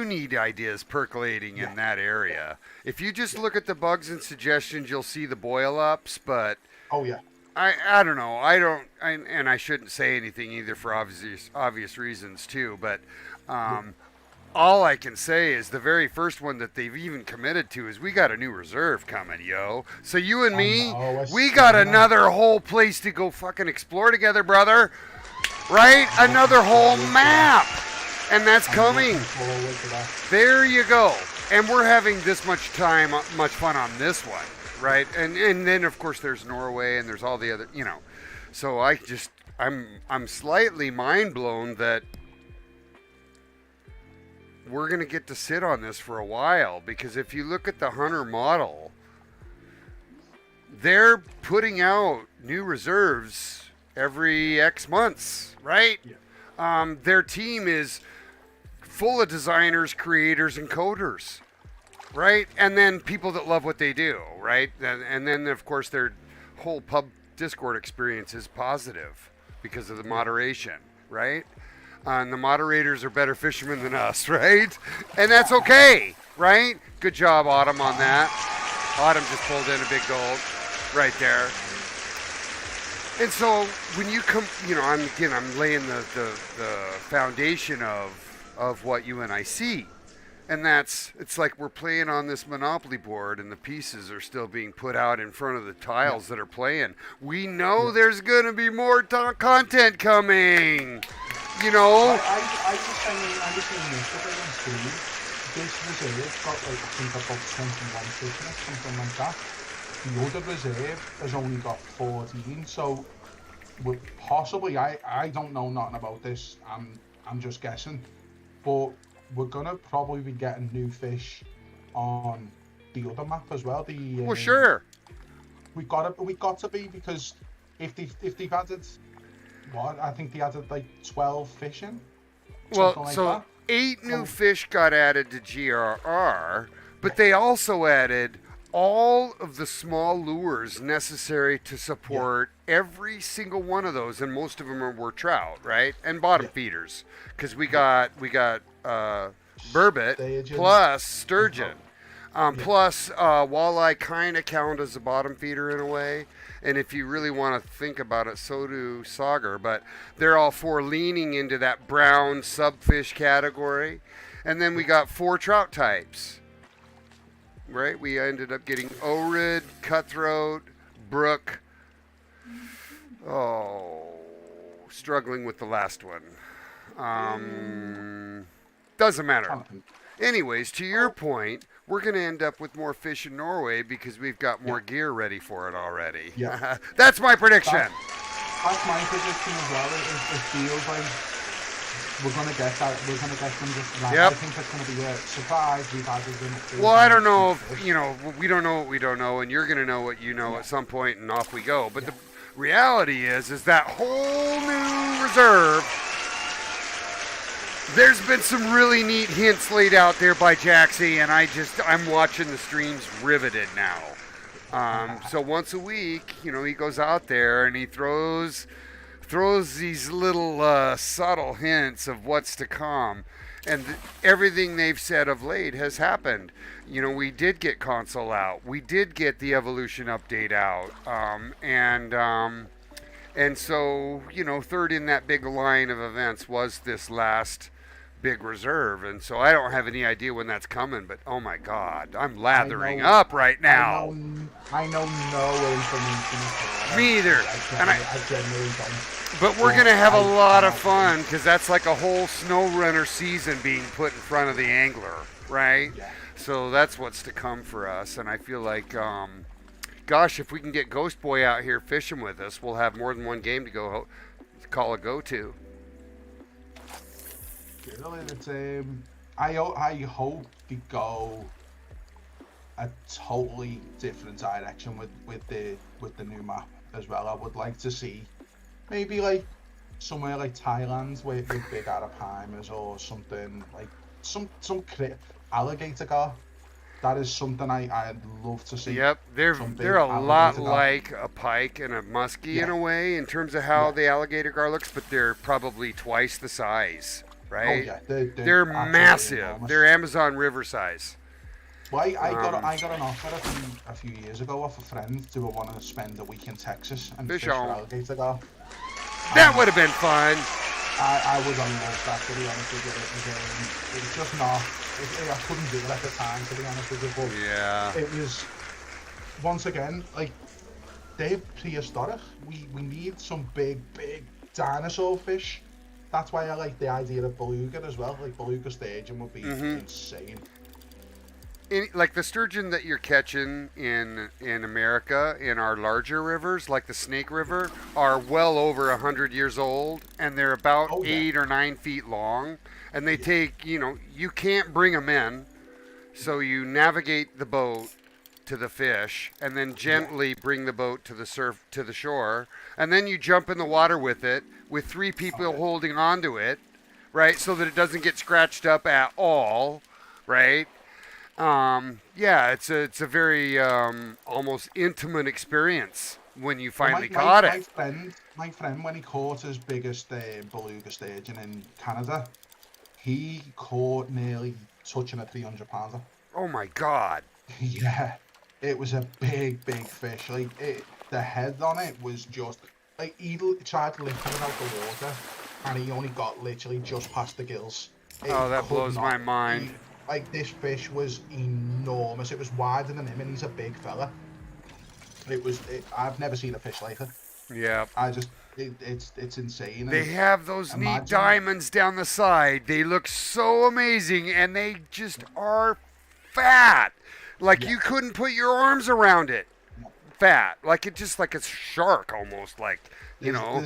A: neat ideas percolating in that area. If you just look at the bugs and suggestions, you'll see the boil ups, but
B: oh yeah,
A: I don't know. And I shouldn't say anything either for obvious reasons too, but all I can say is the very first one that they've even committed to is we got a new reserve coming, yo. So you and me, we got another whole place to go fucking explore together, brother. Right? Another whole map. And that's coming. There you go. And we're having this much fun on this one, right? And then of course there's Norway and there's all the other, you know. So I'm slightly mind blown that we're going to get to sit on this for a while, because if you look at the Hunter model, they're putting out new reserves every X months, right? Yeah. Their team is full of designers, creators, and coders, right? And then people that love what they do, right? And then, of course, their whole pub Discord experience is positive because of the moderation, right? And the moderators are better fishermen than us, right? And that's okay, right? Good job, Autumn, on that. Autumn just pulled in a big gold right there. And so when you come, you know, I'm laying the foundation of what you and I see. And it's like we're playing on this Monopoly board and the pieces are still being put out in front of the tiles that are playing. We know there's going to be more content coming. You know?
B: I just saying yesterday on stream, this reserve got like, I think about 21 fish in it, something like that. The other reserve has only got 14, so possibly, I don't know nothing about this, I'm just guessing, but we're gonna probably be getting new fish on the other map as well.
A: Well, sure.
B: We got to be, because if they've added, what, I think they added like 12 fish in.
A: Well, like so that. 8 new fish got added to GRR, but they also added all of the small lures necessary to support every single one of those, and most of them were trout, right? And bottom feeders, because we got burbot plus sturgeon, plus walleye kind of count as a bottom feeder in a way. And if you really want to think about it, so do sauger, but they're all 4 leaning into that brown subfish category. And then we got 4 trout types. Right, we ended up getting Orid, Cutthroat, Brook. Oh, struggling with the last one. Doesn't matter. Anyways, to your point, we're going to end up with more fish in Norway because we've got more gear ready for it already. Yeah. That's my prediction.
B: That's my prediction as well. It feels like we're going to get that. We're going to get them just right. Yep. I think that's going to be a surprise. We've added them.
A: Well, I don't know if, you know, we don't know what we don't know, and you're going to know what you know at some point, and off we go. But the reality is that whole new reserve, there's been some really neat hints laid out there by Jaxie, and I'm watching the streams riveted now. So once a week, you know, he goes out there and he throws throws these little subtle hints of what's to come. And everything they've said of late has happened. You know, we did get console out. We did get the evolution update out. And so, you know, third in that big line of events was this last big reserve. And so I don't have any idea when that's coming, but oh my God, I'm lathering up right now.
B: I know no information.
A: Me either.
B: I genuinely don't.
A: But we're going to have a lot of fun because that's like a whole snow runner season being put in front of the angler, right?
B: Yeah.
A: So that's what's to come for us. And I feel like, gosh, if we can get Ghost Boy out here fishing with us, we'll have more than one game to go call a go-to.
B: It's, I hope they go a totally different direction with the new map as well. I would like to see maybe like somewhere like Thailand with big arapaimas or something like some alligator gar. That is something I'd love to see.
A: Yep, they're a lot like a pike and a muskie in a way in terms of how the alligator gar looks, but they're probably twice the size, right?
B: Oh yeah,
A: they're massive.
B: Enormous.
A: They're Amazon River size.
B: Well, I got an offer a few years ago off a friend to want to spend a week in Texas and fish for alligator gar.
A: That would have been fun.
B: I was on that, to be honest with you. It was just not. I couldn't do it at the time, to be honest with you. But
A: yeah.
B: It was, once again, like, they're prehistoric. We need some big dinosaur fish. That's why I like the idea of beluga as well. Like, beluga sturgeon would be insane.
A: Like the sturgeon that you're catching in America in our larger rivers, like the Snake River, are well over 100 years old, and they're about 8 or 9 feet long. And they take, you know, you can't bring them in, so you navigate the boat to the fish, and then gently bring the boat to the shore, and then you jump in the water with it, with 3 people holding onto it, right, so that it doesn't get scratched up at all, right? It's a very almost intimate experience when you finally caught it.
B: My friend, when he caught his biggest beluga sturgeon in Canada, he caught nearly touching a 300-pounder.
A: Oh my God!
B: Yeah, it was a big fish. Like the head on it was just like he tried to lift it out the water, and he only got literally just past the gills.
A: That blows my mind.
B: Like, this fish was enormous. It was wider than him, and he's a big fella. I've never seen a fish like it.
A: Yeah.
B: It's insane.
A: They have those neat diamonds down the side. They look so amazing, and they just are fat. Like, you couldn't put your arms around it. Fat. Like, it's just like a shark almost, like, you know.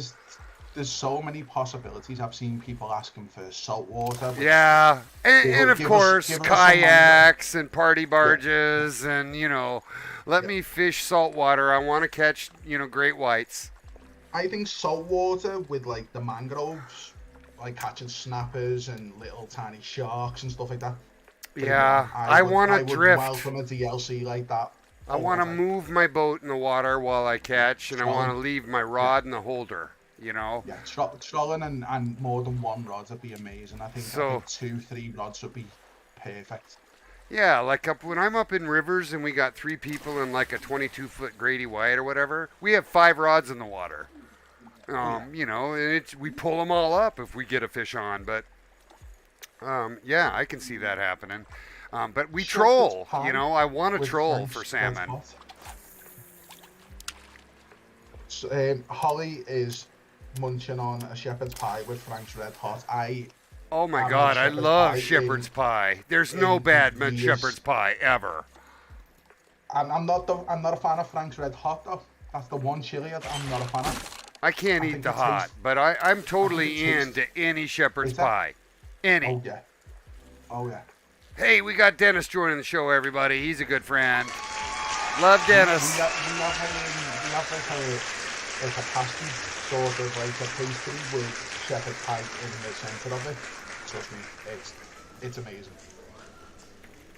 B: There's so many possibilities. I've seen people asking for saltwater.
A: Yeah, and of course kayaks and party barges and, you know, let me fish saltwater. I want to catch, you know, great whites.
B: I think saltwater with like the mangroves, like catching snappers and little tiny sharks and stuff like that.
A: Yeah, I want to drift.
B: Welcome a DLC like that.
A: I want to move my boat in the water while I catch, and I want to leave my rod in the holder. You know?
B: Yeah, trolling and more than one rod would be amazing. I think 2-3 rods would be perfect.
A: Yeah, like when I'm up in rivers and we got 3 people in like a 22-foot Grady White or whatever, we have 5 rods in the water. You know, and we pull them all up if we get a fish on. But I can see that happening. But we troll. You know, I want to troll for salmon.
B: Holly is munching on a shepherd's pie with Frank's Red Hot.
A: Oh my God, I love shepherd's pie. There's no bad shepherd's pie ever.
B: I'm not a fan of Frank's Red Hot though. That's the one chili I'm not a fan of.
A: I can't eat the hot, but I'm totally into any shepherd's pie. Any.
B: Oh yeah.
A: Hey, we got Dennis joining the show, everybody. He's a good friend. Love Dennis.
B: We have like a pasty, sort of like a pastry with shepherd's pie in the centre of it. Trust me, it's amazing.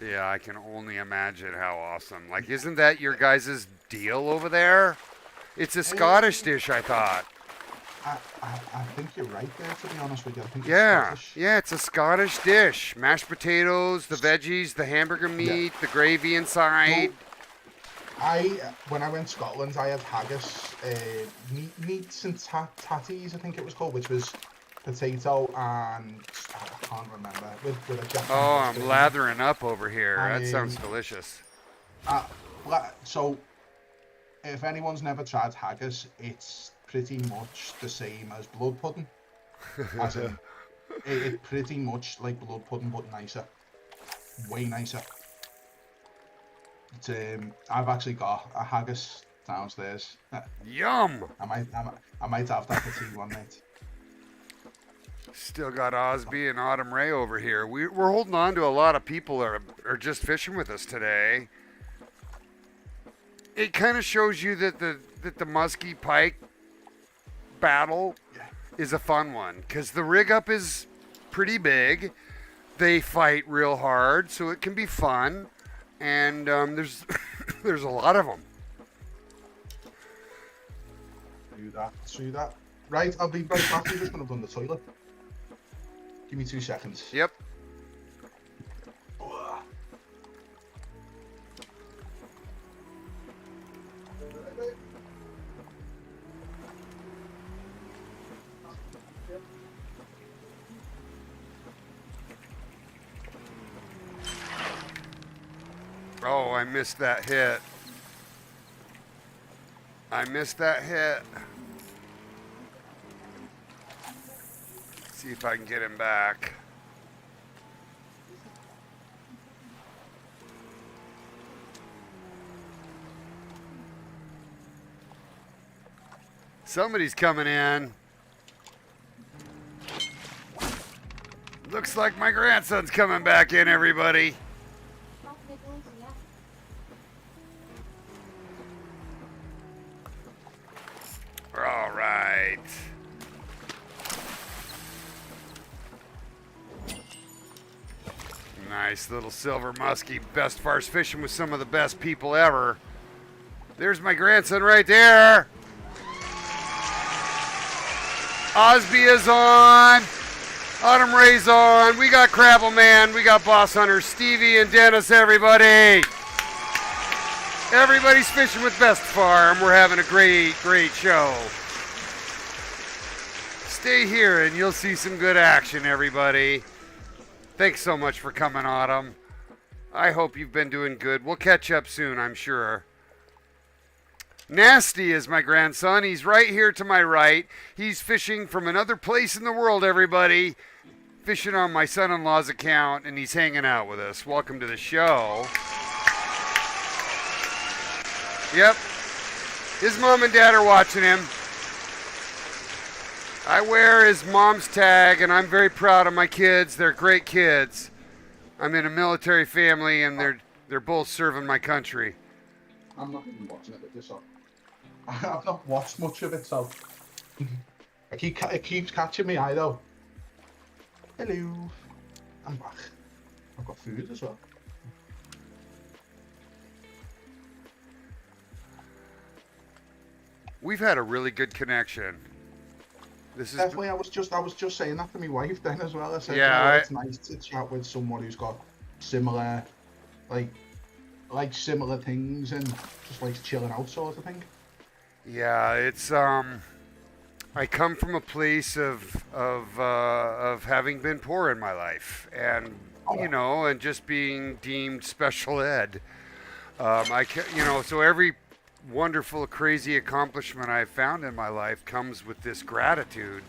A: Yeah, I can only imagine how awesome. Like, isn't that your guys' deal over there? It's a Scottish dish, I thought.
B: I think you're right there, to be honest with you. I think it's
A: Yeah,
B: Scottish.
A: yeah, it's a Scottish dish. Mashed potatoes, the veggies, the hamburger
B: Yeah.
A: meat, the gravy inside.
B: So when I went to Scotland, I had haggis, meats and tatties, I think it was called, which was potato and I can't remember with a Jack and
A: Oh, I'm
B: mustard.
A: lathering up over here. That sounds
B: And
A: delicious.
B: so if anyone's never tried haggis, it's pretty much the same as blood pudding, as in it's pretty much like blood pudding but nicer, way nicer. I've actually got a haggis downstairs.
A: Yum!
B: I might have that for tea one night.
A: Still got Osby and Autumn Ray over here. We're holding on to a lot of people that are just fishing with us today. It kind of shows you that the muskie pike battle is a fun one because the rig up is pretty big. They fight real hard, so it can be fun. And there's there's a lot of them.
B: Do that. Right, I'll be right back. I'm just gonna run the toilet. Give me 2 seconds.
A: Yep. Oh, I missed that hit. See if I can get him back. Somebody's coming in. Looks like my grandson's coming back in, everybody. All right. Nice little silver muskie. Bestfar's fishing with some of the best people ever. There's my grandson right there. Osby is on. Autumn Ray's on. We got Crabble Man. We got Boss Hunter, Stevie, and Dennis, everybody. Everybody's fishing with Bestefar, and we're having a great, great show. Stay here, and you'll see some good action, everybody. Thanks so much for coming, Autumn. I hope you've been doing good. We'll catch up soon, I'm sure. Nasty is my grandson. He's right here to my right. He's fishing from another place in the world, everybody. Fishing on my son-in-law's account, and he's hanging out with us. Welcome to the show. Yep. His mom and dad are watching him. I wear his mom's tag, and I'm very proud of my kids. They're great kids. I'm in a military family, and they're both serving my country.
B: I'm not even watching it with this on. I've not watched much of it, so it keeps catching me eye though. Hello, I'm back. I've got food as well.
A: We've had a really good connection. This is
B: definitely. I was just saying that to my wife then as well. I said,
A: yeah,
B: it's nice to chat with someone who's got similar, like similar things and just likes chilling out sort of thing.
A: Yeah, it's I come from a place of having been poor in my life, and you know, and just being deemed special ed. So every wonderful, crazy accomplishment I've found in my life comes with this gratitude.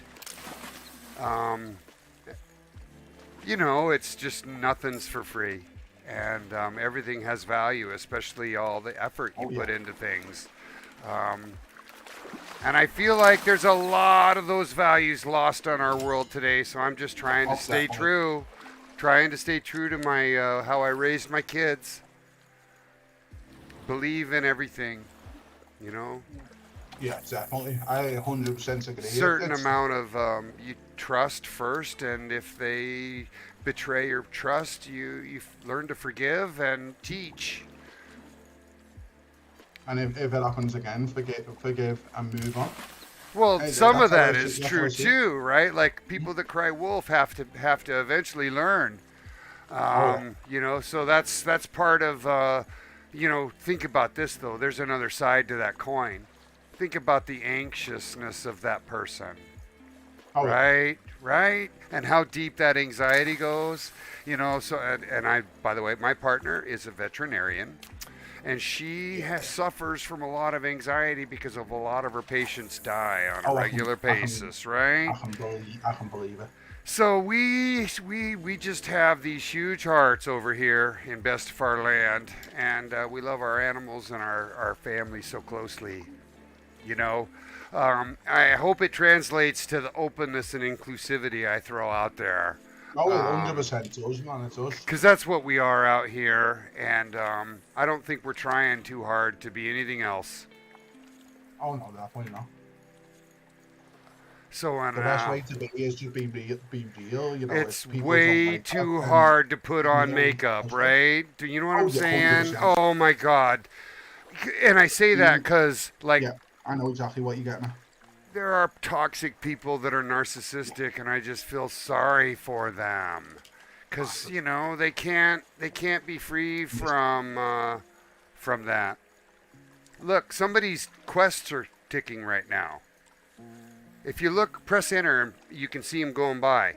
A: It's just nothing's for free, and everything has value, especially all the effort you put into things. And I feel like there's a lot of those values lost on our world today, so I'm just trying to stay true. Trying to stay true to my how I raised my kids. Believe in everything, you know?
B: Yeah, definitely. I 100% agree.
A: Certain amount of you trust first, and if they betray your trust, you learn to forgive and teach.
B: And if it happens again, forgive and move on.
A: Well,
B: And
A: some of
B: that's how I
A: that
B: see.
A: is
B: That's how I
A: true
B: see it.
A: too, right? Like people that cry wolf have to eventually learn.
B: Oh yeah.
A: So that's part of. Think about this though. There's another side to that coin. Think about the anxiousness of that person.
B: Oh yeah.
A: Right, right, and how deep that anxiety goes. So and I, by the way, my partner is a veterinarian, and she suffers from a lot of anxiety because of a lot of her patients die on a
B: Oh,
A: regular basis, right?
B: I can believe it.
A: So we just have these huge hearts over here in Bestefar land, and we love our animals and our family so closely. You know, I hope it translates to the openness and inclusivity I throw out there.
B: Oh, it 100% does, man. It does.
A: Because that's what we are out here, and I don't think we're trying too hard to be anything else.
B: Oh no, definitely not.
A: So
B: The best way to be is just be real. You know,
A: it's
B: if people don't
A: way
B: like that,
A: too
B: then
A: hard to put
B: you
A: on
B: know,
A: makeup,
B: that's it.
A: right? Do you know what
B: Oh
A: I'm
B: yeah,
A: saying?
B: 100%.
A: Oh my God. And I say that because, like,
B: Yeah, I know exactly what you're getting at.
A: there are toxic people that are narcissistic, and I just feel sorry for them. Because they can't be free from that. Look, somebody's quests are ticking right now. If you look, press enter, you can see them going by.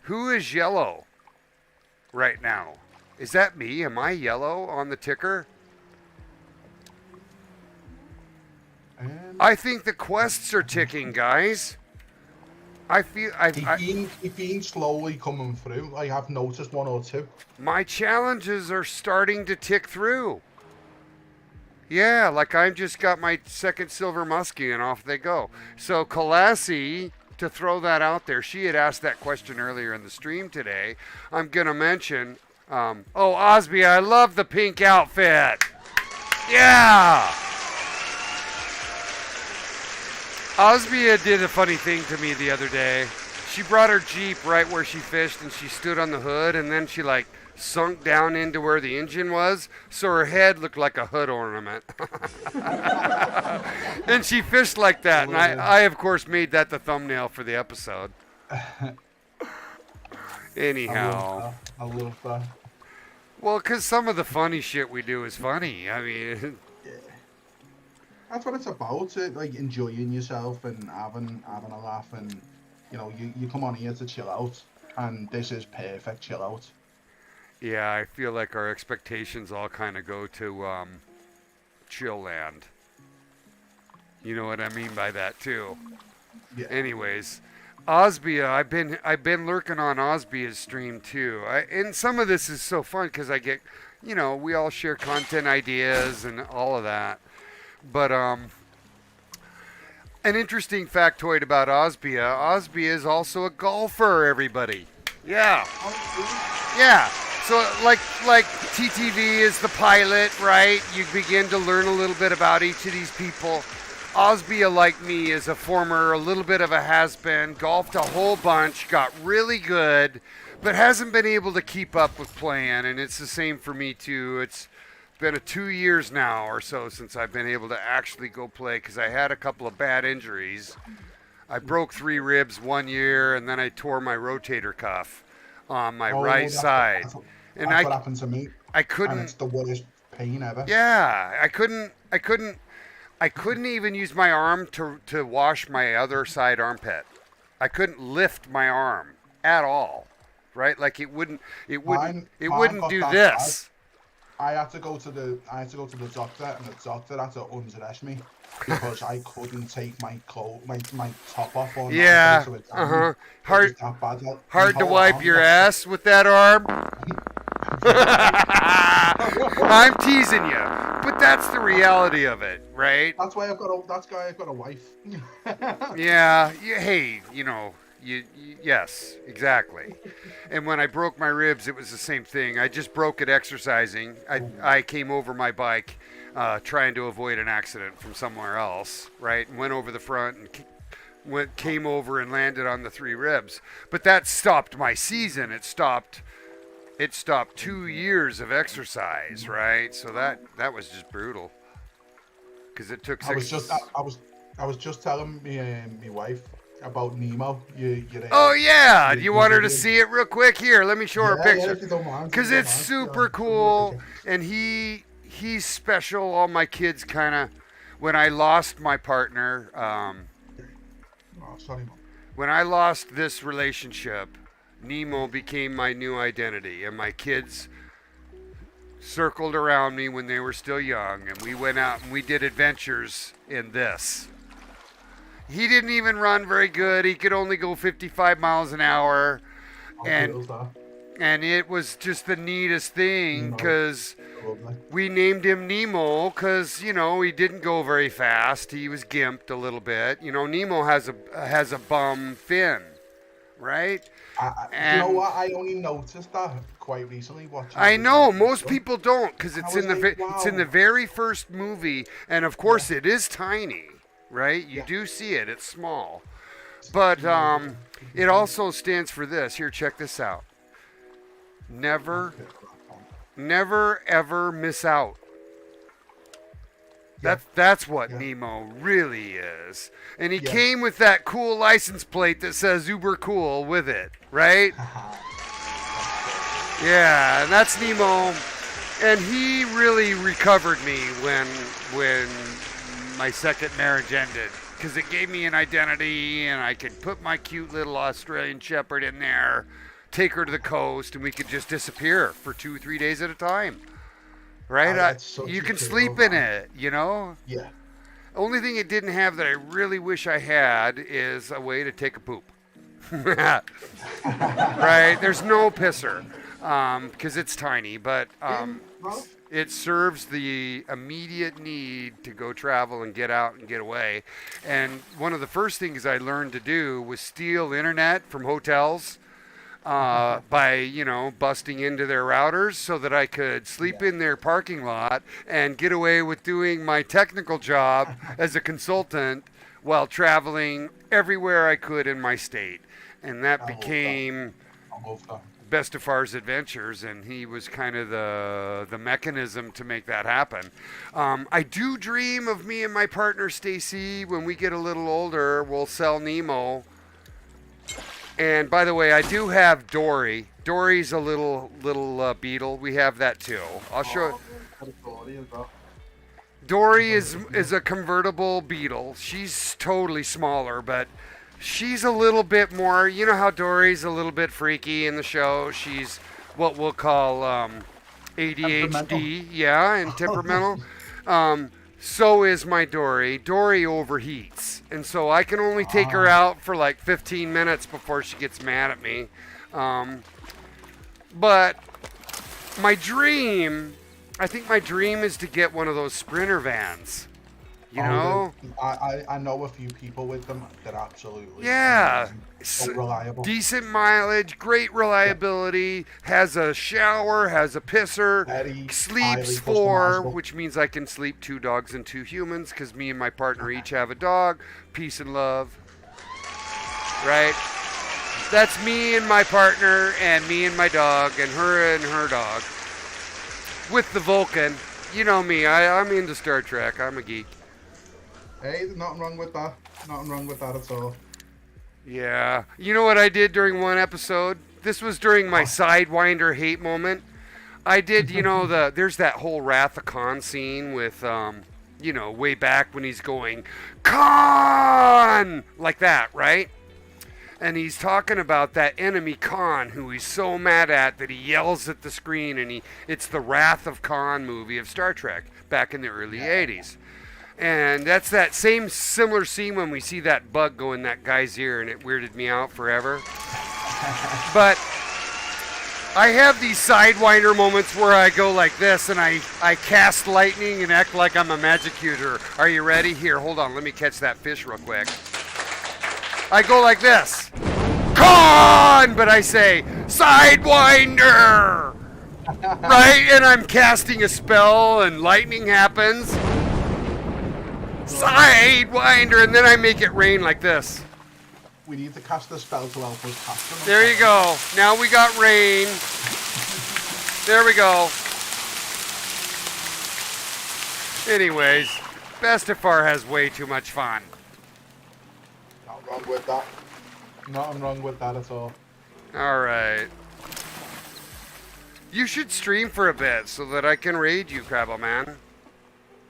A: Who is yellow right now? Is that me? Am I yellow on the ticker? I think the quests are ticking, guys. I feel
B: He's been slowly coming through. I have noticed one or two.
A: my challenges are starting to tick through. Yeah, like I just got my second silver muskie and off they go. So Kalassi, to throw that out there, she had asked that question earlier in the stream today. I'm gonna mention, Osby, I love the pink outfit. Yeah. Osbia did a funny thing to me the other day. She brought her Jeep right where she fished and she stood on the hood and then she like sunk down into where the engine was so her head looked like a hood ornament. And she fished like that and I of course made that the thumbnail for the episode. Anyhow.
B: I love that.
A: Well, because some of the funny shit we do is funny. I mean...
B: That's what it's about, like enjoying yourself and having a laugh, and you come on here to chill out, and this is perfect chill out.
A: Yeah, I feel like our expectations all kind of go to chill land. You know what I mean by that too.
B: Yeah.
A: Anyways, Osbia, I've been lurking on Osbia's stream too. And some of this is so fun because I get, we all share content ideas and all of that. But an interesting factoid about Osbia is also a golfer, everybody. Yeah. Yeah. So like TTV is the pilot, right? You begin to learn a little bit about each of these people. Osbia, like me, is a little bit of a has-been, golfed a whole bunch, got really good, but hasn't been able to keep up with playing, and it's the same for me too. It's been 2 years now or so since I've been able to actually go play because I had a couple of bad injuries. I broke 3 ribs 1 year and then I tore my rotator cuff on my right side.
B: That's what happened to me.
A: I couldn't.
B: And it's the worst pain ever.
A: Yeah, I couldn't even use my arm to wash my other side armpit. I couldn't lift my arm at all. Right? Like it wouldn't do this.
B: I had to go to the doctor, and the doctor had to undress me because I couldn't take my top off.
A: Yeah. Hard to wipe your ass with that arm. I'm teasing you, but that's the reality of it, right?
B: That's why I've got a wife.
A: Yeah. Hey, yes, exactly. And when I broke my ribs, it was the same thing. I just broke it exercising. I came over my bike trying to avoid an accident from somewhere else, right? And went over the front and came over and landed on the 3 ribs. But that stopped my season. It stopped 2 years of exercise, right? So that was just brutal. Because it took 6...
B: I was just telling me wife about Nemo.
A: Oh yeah, do you want her to
B: video.
A: see it real quick? Here, let me show her a
B: Yeah,
A: picture.
B: if you don't mind, if
A: Cause
B: you don't
A: it's
B: mind.
A: super
B: Send me a
A: cool,
B: picture.
A: and he's special. All my kids kind of, when I lost my partner,
B: Oh, sorry, mom.
A: when I lost this relationship, Nemo became my new identity, and my kids circled around me when they were still young, and we went out and we did adventures in this. He didn't even run very good. He could only go 55 miles an hour,
B: How
A: and
B: cool is that?
A: and it was just the neatest thing
B: Nemo.
A: because
B: Lovely.
A: we named him Nemo because he didn't go very fast. He was gimped a little bit. Nemo has a bum fin, right?
B: You know
A: And
B: what? I only noticed that quite recently watching.
A: I
B: the
A: know
B: documentary.
A: most people don't because
B: And I
A: it's
B: was
A: in the
B: like,
A: it's in the
B: wow.
A: very first movie, and of course
B: Yeah.
A: it is tiny, right? You
B: Yeah.
A: do see it; it's small, but
B: Amazing.
A: it also stands for this. Here, check this out. Never, never, ever miss out.
B: Yeah.
A: That's what
B: Yeah.
A: Nemo really is, and he
B: Yeah.
A: came with that cool license plate that says "Uber Cool" with it, right? Yeah, and that's Nemo, and he really recovered me when my second marriage ended because it gave me an identity, and I could put my cute little Australian Shepherd in there, take her to the coast, and we could just disappear for 2-3 days at a time. Right?
B: That's such
A: You
B: a
A: can
B: cool
A: sleep in
B: man.
A: it, you know?
B: Yeah.
A: Only thing it didn't have that I really wish I had is a way to take a poop. Right? There's no pisser because it's tiny, but
B: Well,
A: it serves the immediate need to go travel and get out and get away. And one of the first things I learned to do was steal internet from hotels by busting into their routers so that I could sleep
B: yeah.
A: in their parking lot and get away with doing my technical job as a consultant while traveling everywhere I could in my state. And that
B: I love that.
A: became
B: I love that.
A: Bestefar's adventures, and he was kind of the mechanism to make that happen. I do dream of me and my partner Stacy when we get a little older. We'll sell Nemo. And by the way, I do have Dory. Dory's a little beetle. We have that too. I'll show. Dory is a convertible beetle. She's totally smaller, but she's a little bit more. You know how Dory's a little bit freaky in the show. She's what we'll call ADHD, yeah, and temperamental. So is my Dory. Dory overheats, and so I can only take her out for like 15 minutes before she gets mad at me. But my dream, I think my dream is to get one of those Sprinter vans. You know?
B: I know a few people with them. They're absolutely
A: Yeah.
B: amazing. So reliable.
A: Decent mileage, great reliability, has a shower, has a pisser,
B: Very
A: sleeps
B: highly
A: 4,
B: customizable.
A: which means I can sleep 2 dogs and 2 humans because me and my partner each have a dog. Peace and love. Right? That's me and my partner, and me and my dog, and her dog. With the Vulcan. You know me, I'm into Star Trek. I'm a geek.
B: Hey, there's nothing wrong with that. Nothing wrong with that at all.
A: Yeah. You know what I did during one episode? This was during my Sidewinder hate moment. I did, there's that whole Wrath of Khan scene with, way back when he's going, Khan! Like that, right? And he's talking about that enemy Khan who he's so mad at that he yells at the screen, and it's the Wrath of Khan movie of Star Trek back in the early 80s. And that's that same similar scene when we see that bug go in that guy's ear, and it weirded me out forever. But I have these Sidewinder moments where I go like this, and I cast lightning and act like I'm a magic user. Are you ready? Here, hold on. Let me catch that fish real quick. I go like this. Con! But I say, Sidewinder! Right? And I'm casting a spell, and lightning happens. Sidewinder, and then I make it rain like this.
B: We need to cast a spell to help us cast them.
A: There you go. Now we got rain. There we go. Anyways, Bestefar has way too much fun.
B: wrong with that. Nothing wrong with that at all.
A: All right. You should stream for a bit so that I can raid you, Crabble Man.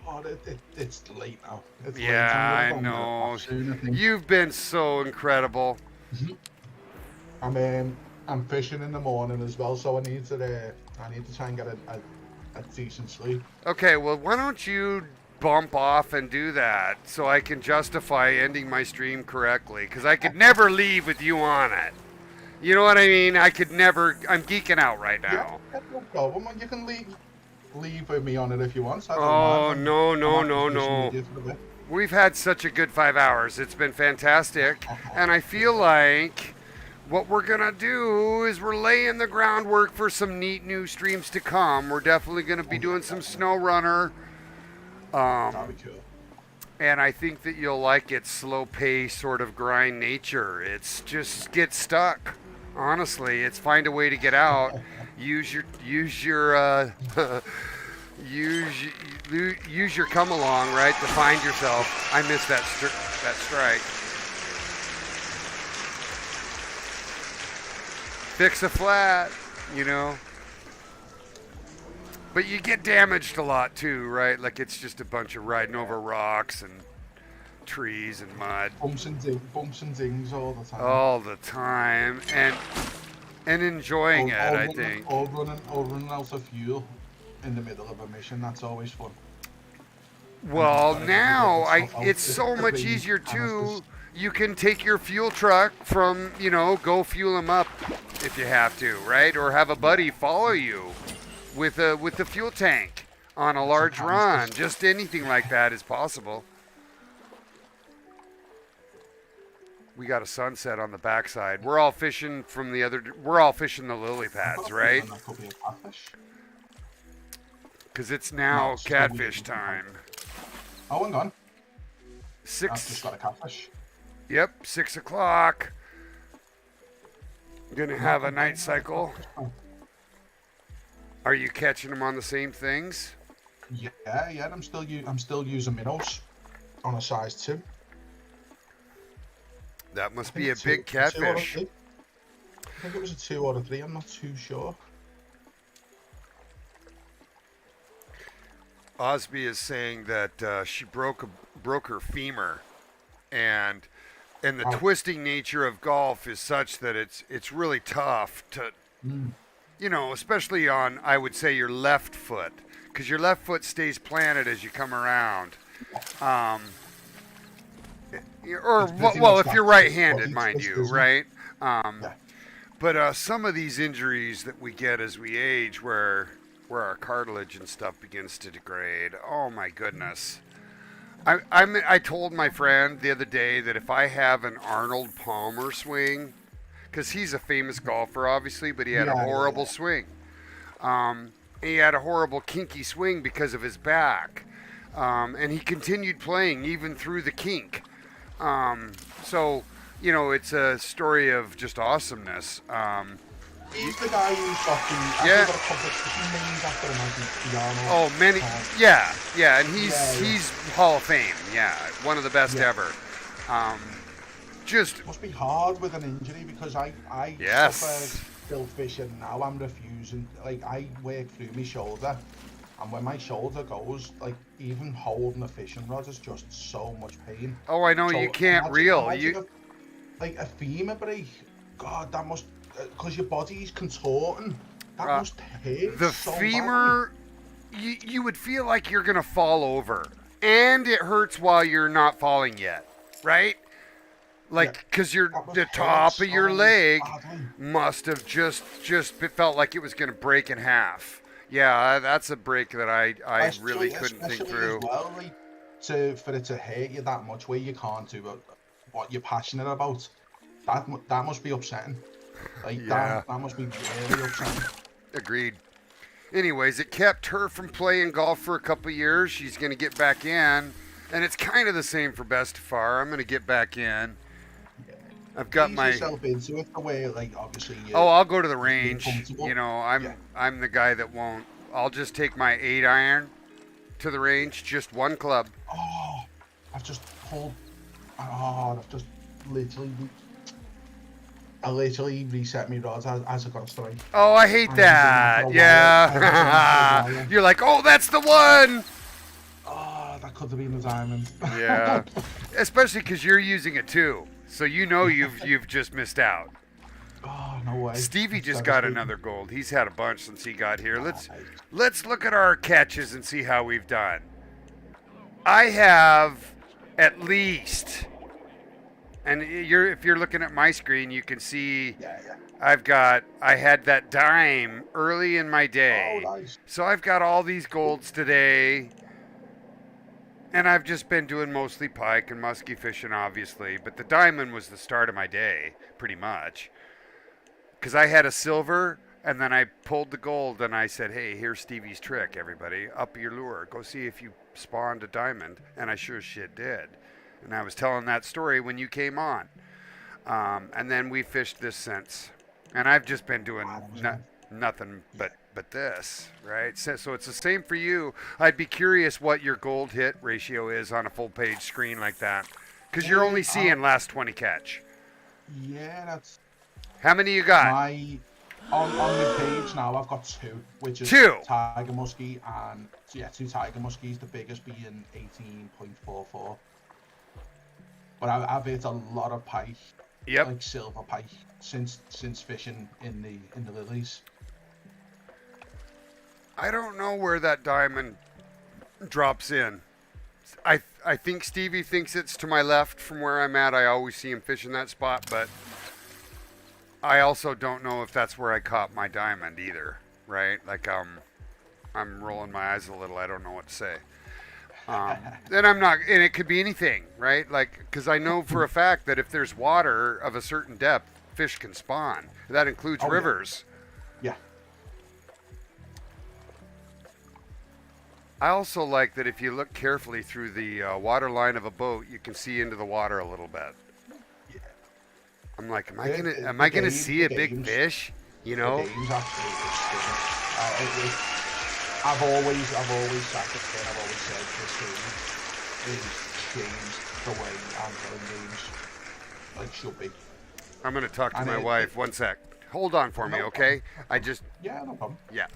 B: Oh, it's late now. It's
A: Yeah,
B: late.
A: I know.
B: Soon, I think.
A: You've been so incredible.
B: I'm fishing in the morning as well, so I need to try and get a decent sleep.
A: Okay, well, why don't you bump off and do that so I can justify ending my stream correctly? Because I could never leave with you on it. You know what I mean? I could never. I'm geeking out right now.
B: Yeah, no problem. You can leave with me on it if you want. So I don't
A: Oh,
B: mind.
A: no. We've had such a good 5 hours. It's been fantastic. And I feel like what we're going to do is we're laying the groundwork for some neat new streams to come. We're definitely going to be doing some Snow Runner.
B: That'd be cool.
A: And I think that you'll like its slow pace sort of grind nature. It's just get stuck. Honestly, it's find a way to get out. Use your use your come along, right, to find yourself. I missed that strike. Fix a flat, you know. But you get damaged a lot too, right? Like it's just a bunch of riding over rocks and trees and mud.
B: Bumps and dings all the time.
A: All the time, and enjoying it, I think.
B: Or running out of fuel in the middle of a mission. That's always fun.
A: Well, now it's so much easier too. You can take your fuel truck from, go fuel them up if you have to, right? Or have a buddy follow you with the fuel tank on a large run. Just anything like that is possible. We got a sunset on the backside. We're all fishing we're all fishing the lily pads, right? Because it's now catfish time.
B: Oh, hang on. I've
A: 6.
B: just got a catfish.
A: Yep, 6 o'clock. Gonna have a night cycle. Are you catching them on the same things?
B: Yeah. I'm still using minnows on a size 2.
A: That must be a big catfish.
B: I think it was a 2 or a 3. I'm not too sure.
A: Osby is saying that she broke her femur, and the twisting nature of golf is such that it's really tough to, especially on, I would say, your left foot, because your left foot stays planted as you come around. If you're right-handed, mind you, right? But some of these injuries that we get as we age, where our cartilage and stuff begins to degrade, oh my goodness. I told my friend the other day that if I have an Arnold Palmer swing, because he's a famous golfer, obviously, but he had a horrible swing. He had a horrible kinky swing because of his back. And he continued playing even through the kink. So, it's a story of just awesomeness.
B: He's the guy who's got got a competition named after him, I think,
A: and he's Hall of Fame, one of the best ever. Just
B: must be hard with an injury, because I suffer still fishing now. I'm refusing. Like, I work through my shoulder, and when my shoulder goes, like, even holding a fishing rod is just so much pain.
A: Oh, I know, so you can't reel.
B: Like a femur break. God, that must, because your body's contorting. That must hurt.
A: The
B: so
A: femur, you would feel like you're gonna fall over, and it hurts while you're not falling yet, right? Like, because the top of your leg must have just felt like it was gonna break in half. Yeah, that's a break that I really couldn't think through.
B: As well, like, for it to hurt you that much, where you can't do what you're passionate about, that must be upsetting. Like, that must be really upsetting.
A: Agreed. Anyways, it kept her from playing golf for a couple of years. She's going to get back in, and it's kind of the same for Bestefar. I'm going to get back in. I've got
B: Ease yourself into it the way, like, obviously.
A: I'll go to the range. I'm the guy that won't. I'll just take my 8-iron to the range, just one club.
B: I've just literally, I literally reset my rods as I got a strike.
A: Oh, I hate that. Yeah. You're like, oh, that's the one.
B: Oh, that could have been the diamond.
A: Yeah. Especially because you're using it too, so you know you've just missed out.
B: Oh, no way.
A: Stevie just got another gold. He's had a bunch since he got here. Let's look at our catches and see how we've done. I have at least, and if you're looking at my screen, you can see I had that dime early in my day.
B: Oh, nice.
A: So I've got all these golds today. And I've just been doing mostly pike and muskie fishing, obviously. But the diamond was the start of my day, pretty much. Because I had a silver, and then I pulled the gold, and I said, hey, here's Stevie's trick, everybody. Up your lure. Go see if you spawned a diamond. And I sure as shit did. And I was telling that story when you came on. And then we fished this since. And I've just been doing nothing but this, right? So it's the same for you. I'd be curious what your gold hit ratio is on a full page screen like that, because you're only seeing last 20 catch.
B: Yeah, that's.
A: How many you got?
B: On the page now, I've got 2, which is
A: two
B: tiger muskie and 2 tiger muskies. The biggest being 18.44. But I've hit a lot of pike.
A: Yep.
B: Like silver pike since fishing in the lilies.
A: I don't know where that diamond drops in. I think Stevie thinks it's to my left from where I'm at. I always see him fishing that spot, but I also don't know if that's where I caught my diamond either, right? Like I'm rolling my eyes a little. I don't know what to say. And I'm not, and it could be anything, right? Like, because I know for a fact that if there's water of a certain depth, fish can spawn. That includes rivers.
B: Yeah.
A: I also like that if you look carefully through the water line of a boat, you can see into the water a little bit.
B: Yeah.
A: I'm like, am I gonna see a big fish? You know?
B: The game's absolutely I've always sat there and I've always said this game is changed the way I'm playing games. Like should be.
A: I'm gonna talk to my wife. 1 sec. Hold on for me, okay?
B: Yeah, no problem.
A: Yeah.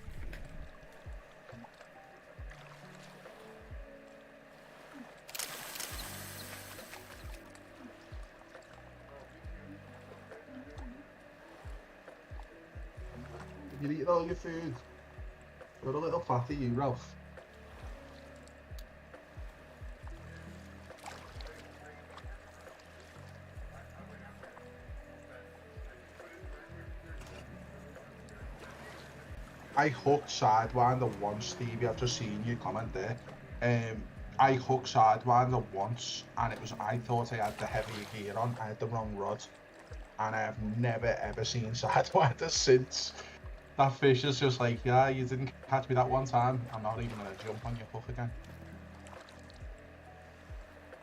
B: You're eating all your food. You're a little fatty, you, Ralph. I hooked Sidewinder once, Stevie. I've just seen you comment there. I hooked Sidewinder once, and I thought I had the heavier gear on. I had the wrong rod, and I have never ever seen Sidewinder since. That fish is just like, yeah, you didn't catch me that one time. I'm not even gonna jump on your hook again.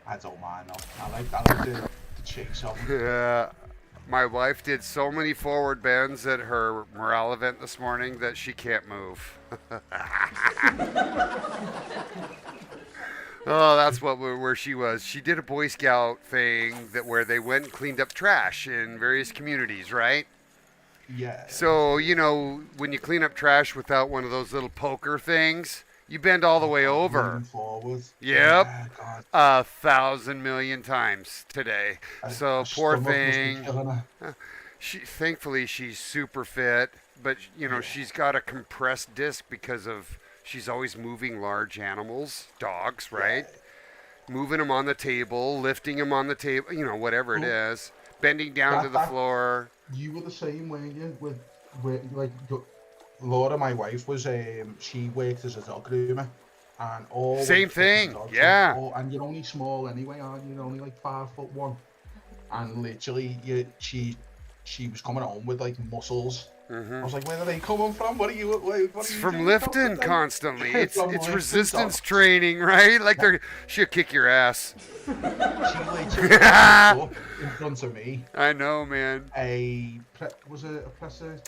B: I don't mind though. I like the chase of them.
A: Yeah. My wife did so many forward bends at her morale event this morning that she can't move. Oh, that's where she was. She did a Boy Scout thing where they went and cleaned up trash in various communities, right?
B: Yeah.
A: So, you know, when you clean up trash without one of those little poker things, you bend all the way over.
B: Forward.
A: Yep.
B: Yeah,
A: 1,000 million times today. So poor thing. Thankfully she's super fit, but you know, she's got a compressed disc because she's always moving large animals, dogs, right? Yeah. Moving them on the table, lifting them on the table, you know, whatever it is, bending down to the floor.
B: You were the same, weren't you? With like Laura, my wife, was she worked as a dog groomer, and all
A: same thing, yeah.
B: And you're only small anyway, aren't you? You're only like 5'1", and literally, she was coming home with like muscles. Mm-hmm. I was like, where are they coming from? What are you? It's
A: from lifting constantly. It's resistance training, right? Like she'll kick your ass.
B: She literally up in front of me.
A: I know, man.
B: Was it a presser?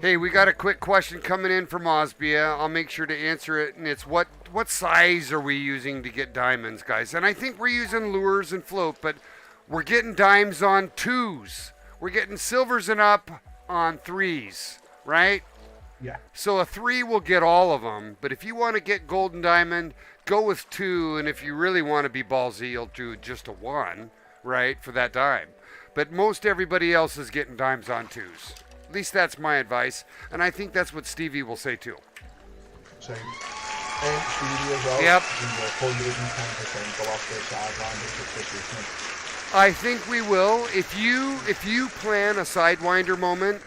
A: Hey, we got a quick question coming in from Osbia. I'll make sure to answer it. And it's what size are we using to get diamonds, guys? And I think we're using lures and float, but We're getting dimes on 2s. We're getting silvers and up on 3s, right?
B: Yeah.
A: So a 3 will get all of them, but if you want to get gold and diamond, go with 2, and if you really want to be ballsy, you'll do just a 1, right, for that dime. But most everybody else is getting dimes on 2s. At least that's my advice, and I think that's what Stevie will say too.
B: Same. Stevie as well.
A: Yep.
B: 110% go off the sideline.
A: I think we will. If you plan a Sidewinder moment,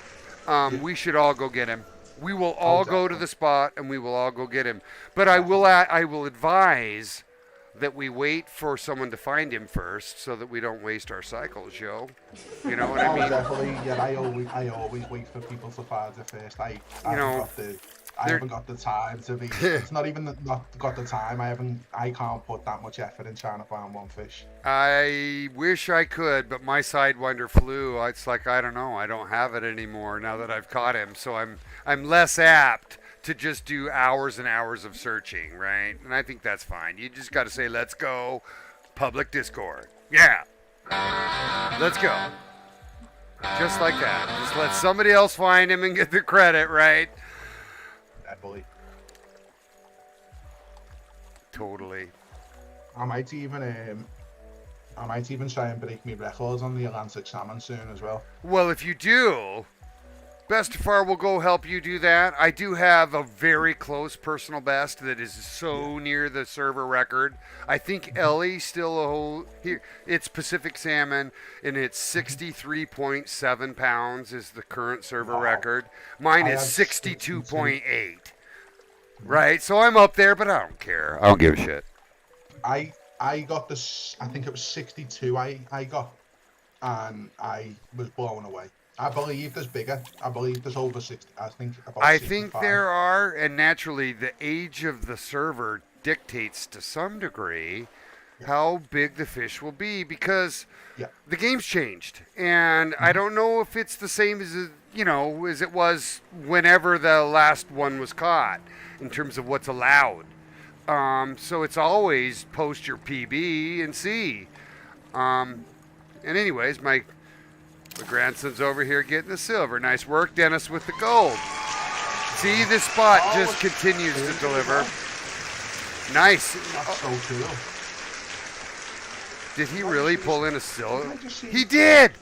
A: we should all go get him. We will all go to the spot and we will all go get him. But I will advise that we wait for someone to find him first, so that we don't waste our cycles, yo. You know what I mean?
B: Definitely. Yeah, I always wait for people to find it first. I haven't got the time to be. It's not even not got the time. I can't put that much effort in trying to find one fish.
A: I wish I could, but my Sidewinder flew. It's like, I don't know. I don't have it anymore now that I've caught him. So I'm less apt to just do hours and hours of searching, right? And I think that's fine. You just got to say, let's go, public Discord. Yeah. Let's go. Just like that. Just let somebody else find him and get the credit, right?
B: Definitely.
A: Totally.
B: I might even try and break me records on the Atlantic salmon soon as well.
A: Well, if you do, Bestefar will go help you do that. I do have a very close personal best that is so near the server record. I think Ellie still here. It's Pacific salmon, and it's 63.7 pounds is the current server record. Mine is 62.8. Right, so I'm up there, but I don't care. I don't give a shit.
B: I got this. I think it was 62. I got, and I was blown away. I believe there's bigger. I believe there's over 60. I think about 65.
A: I think there are, and naturally, the age of the server dictates to some degree how big the fish will be, because the game's changed, and I don't know if it's the same as as it was whenever the last one was caught in terms of what's allowed. So it's always post your PB and see. And anyways, my grandson's over here getting the silver. Nice work, Dennis, with the gold. See, this spot just continues to deliver. Nice.
B: That's so cool.
A: Did he really pull in a silver? He did!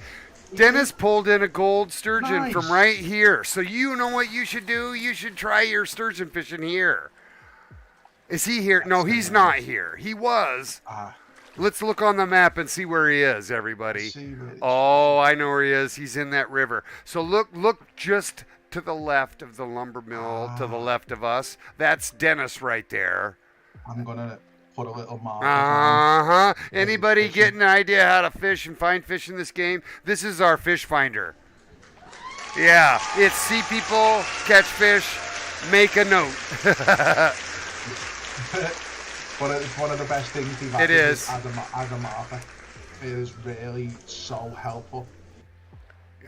A: Dennis pulled in a gold sturgeon from right here. So you know what you should do? You should try your sturgeon fishing here. Is he here? No, he's not here. He was. Let's look on the map and see where he is, everybody. Oh, I know where he is. He's in that river. So look just to the left of the lumber mill, to the left of us. That's Dennis right there.
B: I'm going to put a little mark.
A: Anybody get an idea how to fish and find fish in this game? This is our fish finder. Yeah, it's see people, catch fish, make a note.
B: But it's one of the best things we've had.
A: It is.
B: As a marker. It is really so helpful.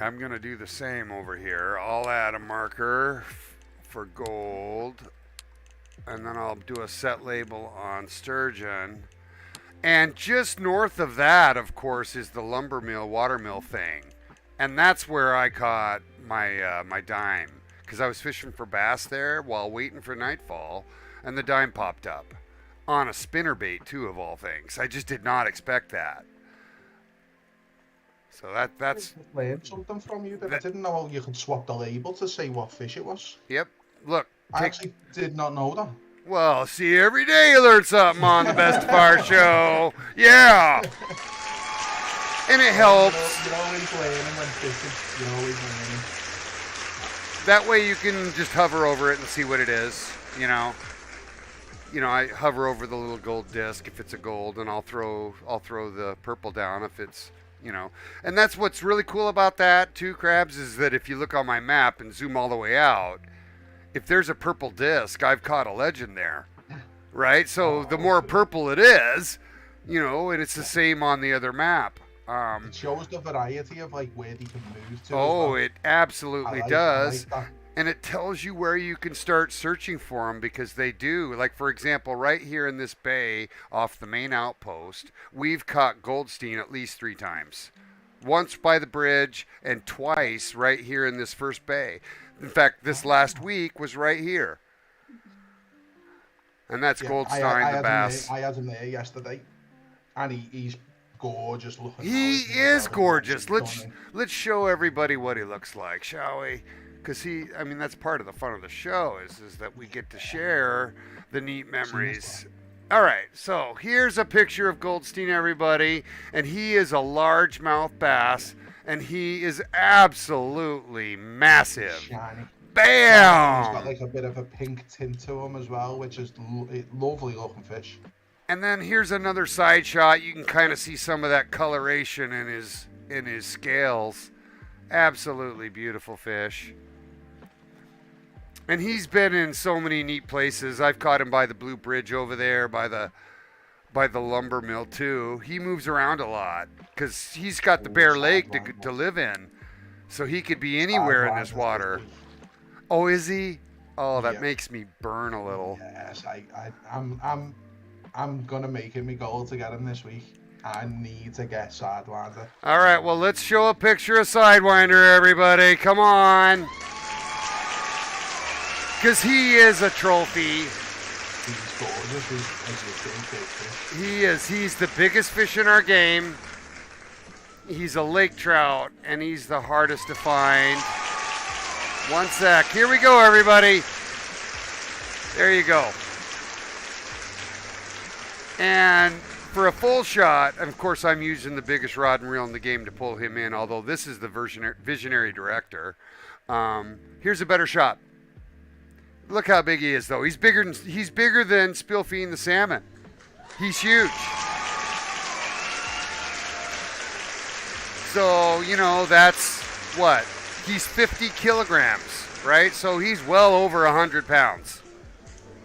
A: I'm going to do the same over here. I'll add a marker for gold. And then I'll do a set label on sturgeon. And just north of that, of course, is the lumber mill, water mill thing. And that's where I caught my dime. Because I was fishing for bass there while waiting for nightfall. And the dime popped up. On a spinnerbait, too, of all things. I just did not expect that. So that's...
B: I learned something from you. I didn't know you could swap the label to say what fish it was.
A: Yep. Look.
B: I actually did not know that.
A: Well, see, every day you learn something on the Bestefar show. Yeah. And it helps.
B: You're always learning when fishing. You're always learning.
A: That way you can just hover over it and see what it is, I hover over the little gold disc if it's a gold, and I'll throw the purple down if it's, And that's what's really cool about that too, Krabs, is that if you look on my map and zoom all the way out, if there's a purple disc, I've caught a legend there, right? So the more purple it is, and it's the same on the other map.
B: It shows the variety of where they can move to.
A: Oh, it absolutely does. And it tells you where you can start searching for them because they do. Like, for example, right here in this bay off the main outpost, we've caught Goldstein at least 3 times. Once by the bridge and twice right here in this first bay. In fact, this last week was right here. And that's
B: Yeah,
A: Goldstein, the bass.
B: I had him there yesterday, and he's gorgeous looking.
A: He is gorgeous. Let's show everybody what he looks like, shall we? Because I mean, that's part of the fun of the show is that we get to share the neat memories. All right, so here's a picture of Goldstein, everybody, and he is a largemouth bass, and he is absolutely massive.
B: Shiny.
A: Bam!
B: He's got like a bit of a pink tint to him as well, which is lovely looking fish.
A: And then here's another side shot. You can kind of see some of that coloration in his scales. Absolutely beautiful fish. And he's been in so many neat places. I've caught him by the Blue Bridge over there, by the lumber mill too. He moves around a lot because he's got the Bear Lake to live in, so he could be anywhere in this water. Oh, is he? Oh, that makes me burn a little.
B: Yes, I'm gonna make it my goal to get him this week. I need to get Sidewinder.
A: All right, well, let's show a picture of Sidewinder, everybody. Come on. Because he is a trophy.
B: He's gorgeous. He's a big fish.
A: He is. He's the biggest fish in our game. He's a lake trout, and he's the hardest to find. One sec. Here we go, everybody. There you go. And for a full shot, and of course I'm using the biggest rod and reel in the game to pull him in, although this is the visionary director. Here's a better shot. Look how big he is, though. He's bigger than Spilfine the salmon. He's huge. So, you know, that's what? He's 50 kilograms, right? So he's well over 100 pounds.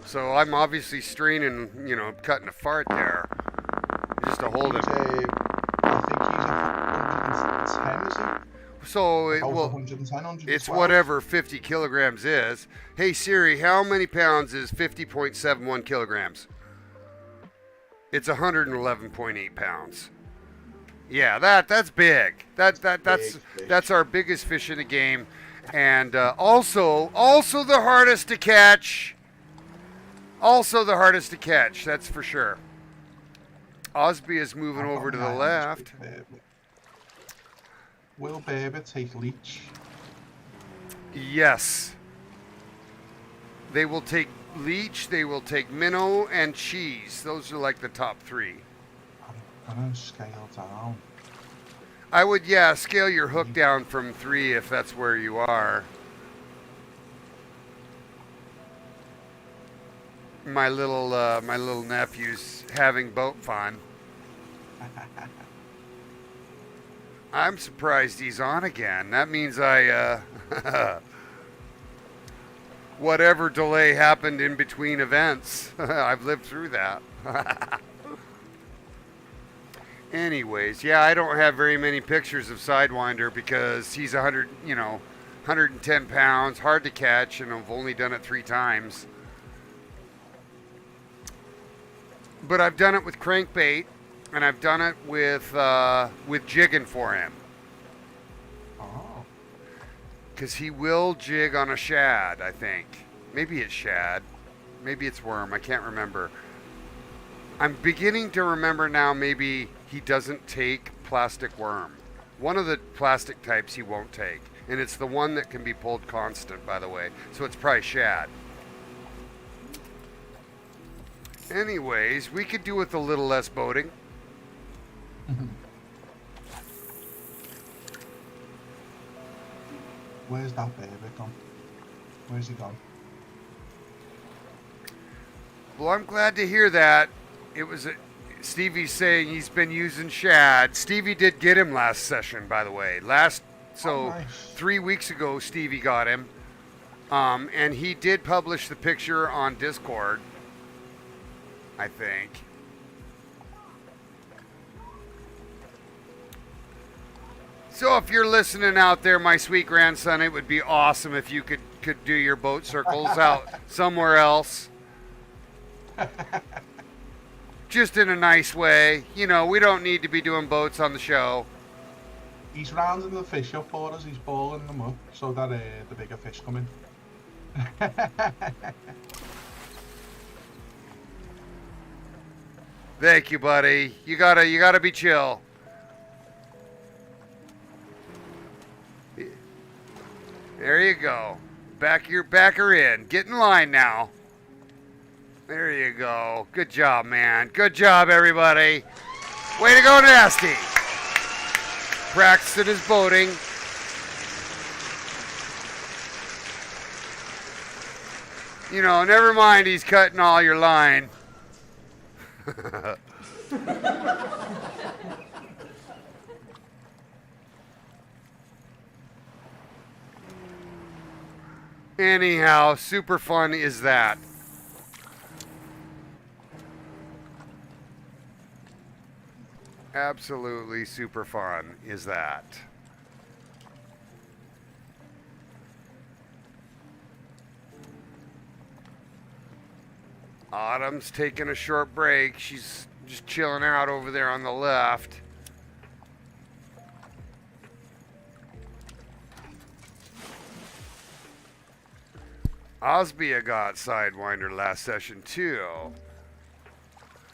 A: So I'm obviously straining, you know, cutting a fart there just to hold him.
B: I think he's 110, is he?
A: So it's whatever 50 kilograms is. Hey Siri, how many pounds is 50.71 kilograms? It's 111.8 pounds. Yeah, that's big. That's our biggest fish in the game, and also the hardest to catch. Also the hardest to catch. That's for sure. Osby is moving over to the left.
B: Will Baby take leech?
A: Yes. They will take leech, they will take minnow, and cheese. Those are like the top 3.
B: I'm going to scale down.
A: I would, scale your hook down from 3 if that's where you are. My little nephew's having boat fun. I'm surprised he's on again. That means whatever delay happened in between events, I've lived through that. Anyways, I don't have very many pictures of Sidewinder because he's 110 pounds, hard to catch, and I've only done it 3 times. But I've done it with crankbait. And I've done it with jigging for him.
B: Oh.
A: Because he will jig on a shad, I think. Maybe it's shad. Maybe it's worm. I can't remember. I'm beginning to remember now maybe he doesn't take plastic worm. One of the plastic types he won't take. And it's the one that can be pulled constant, by the way. So it's probably shad. Anyways, we could do with a little less boating.
B: Where's that baby gone? Where's he gone?
A: Well, I'm glad to hear that. It was Stevie's saying he's been using shad. Stevie did get him last session, by the way. Nice. 3 weeks ago, Stevie got him. And he did publish the picture on Discord, I think. So if you're listening out there, my sweet grandson, it would be awesome if you could do your boat circles out somewhere else. Just in a nice way. You know, we don't need to be doing boats on the show.
B: He's rounding the fish up for us. He's balling them up so that the bigger fish come in.
A: Thank you, buddy. You gotta be chill. There you go. Back her in. Get in line now. There you go. Good job, man. Good job, everybody. Way to go, Nasty. Practicing his boating. You know, never mind he's cutting all your line. Anyhow, super fun is that. Absolutely super fun is that. Autumn's taking a short break. She's just chilling out over there on the left. Osbia got Sidewinder last session too.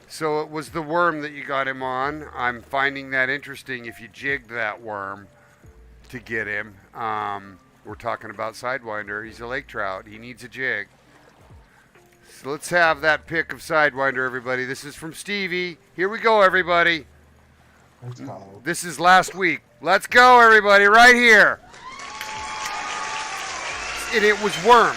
A: So it was the worm that you got him on. I'm finding that interesting if you jigged that worm to get him. We're talking about Sidewinder. He's a lake trout. He needs a jig. So let's have that pick of Sidewinder, everybody. This is from Stevie. Here we go, everybody.
B: Let's go.
A: This is last week. Let's go, everybody, right here. And it was worm.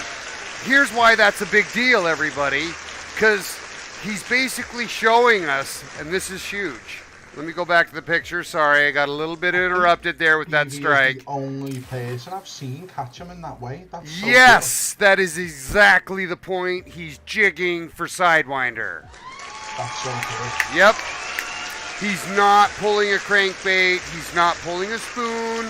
A: Here's why that's a big deal, everybody, because he's basically showing us, and this is huge. Let me go back to the picture. Sorry, I got a little bit interrupted there with that strike.
B: He's the only person I've seen catch him in that way. That's so
A: yes, good. That is exactly the point. He's jigging for Sidewinder.
B: That's so good.
A: Yep. He's not pulling a crankbait. He's not pulling a spoon.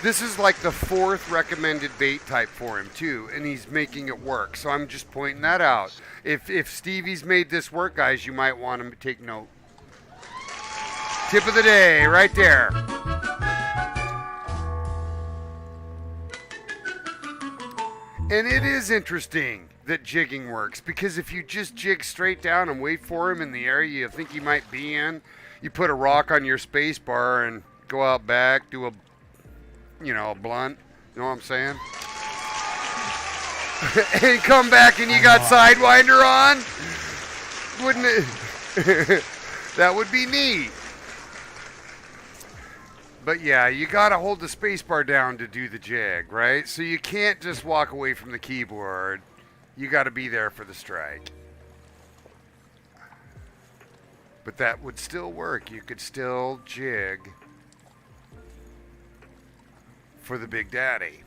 A: This is like the 4th recommended bait type for him too, and he's making it work. So I'm just pointing that out. If Stevie's made this work, guys, you might want him to take note. Tip of the day, right there. And it is interesting that jigging works, because if you just jig straight down and wait for him in the area you think he might be in, you put a rock on your space bar and go out back, do a blunt, you know what I'm saying? And come back and you got Sidewinder on? Wouldn't it? That would be neat. But yeah, you gotta hold the spacebar down to do the jig, right? So you can't just walk away from the keyboard. You gotta be there for the strike. But that would still work. You could still jig for the Big Daddy.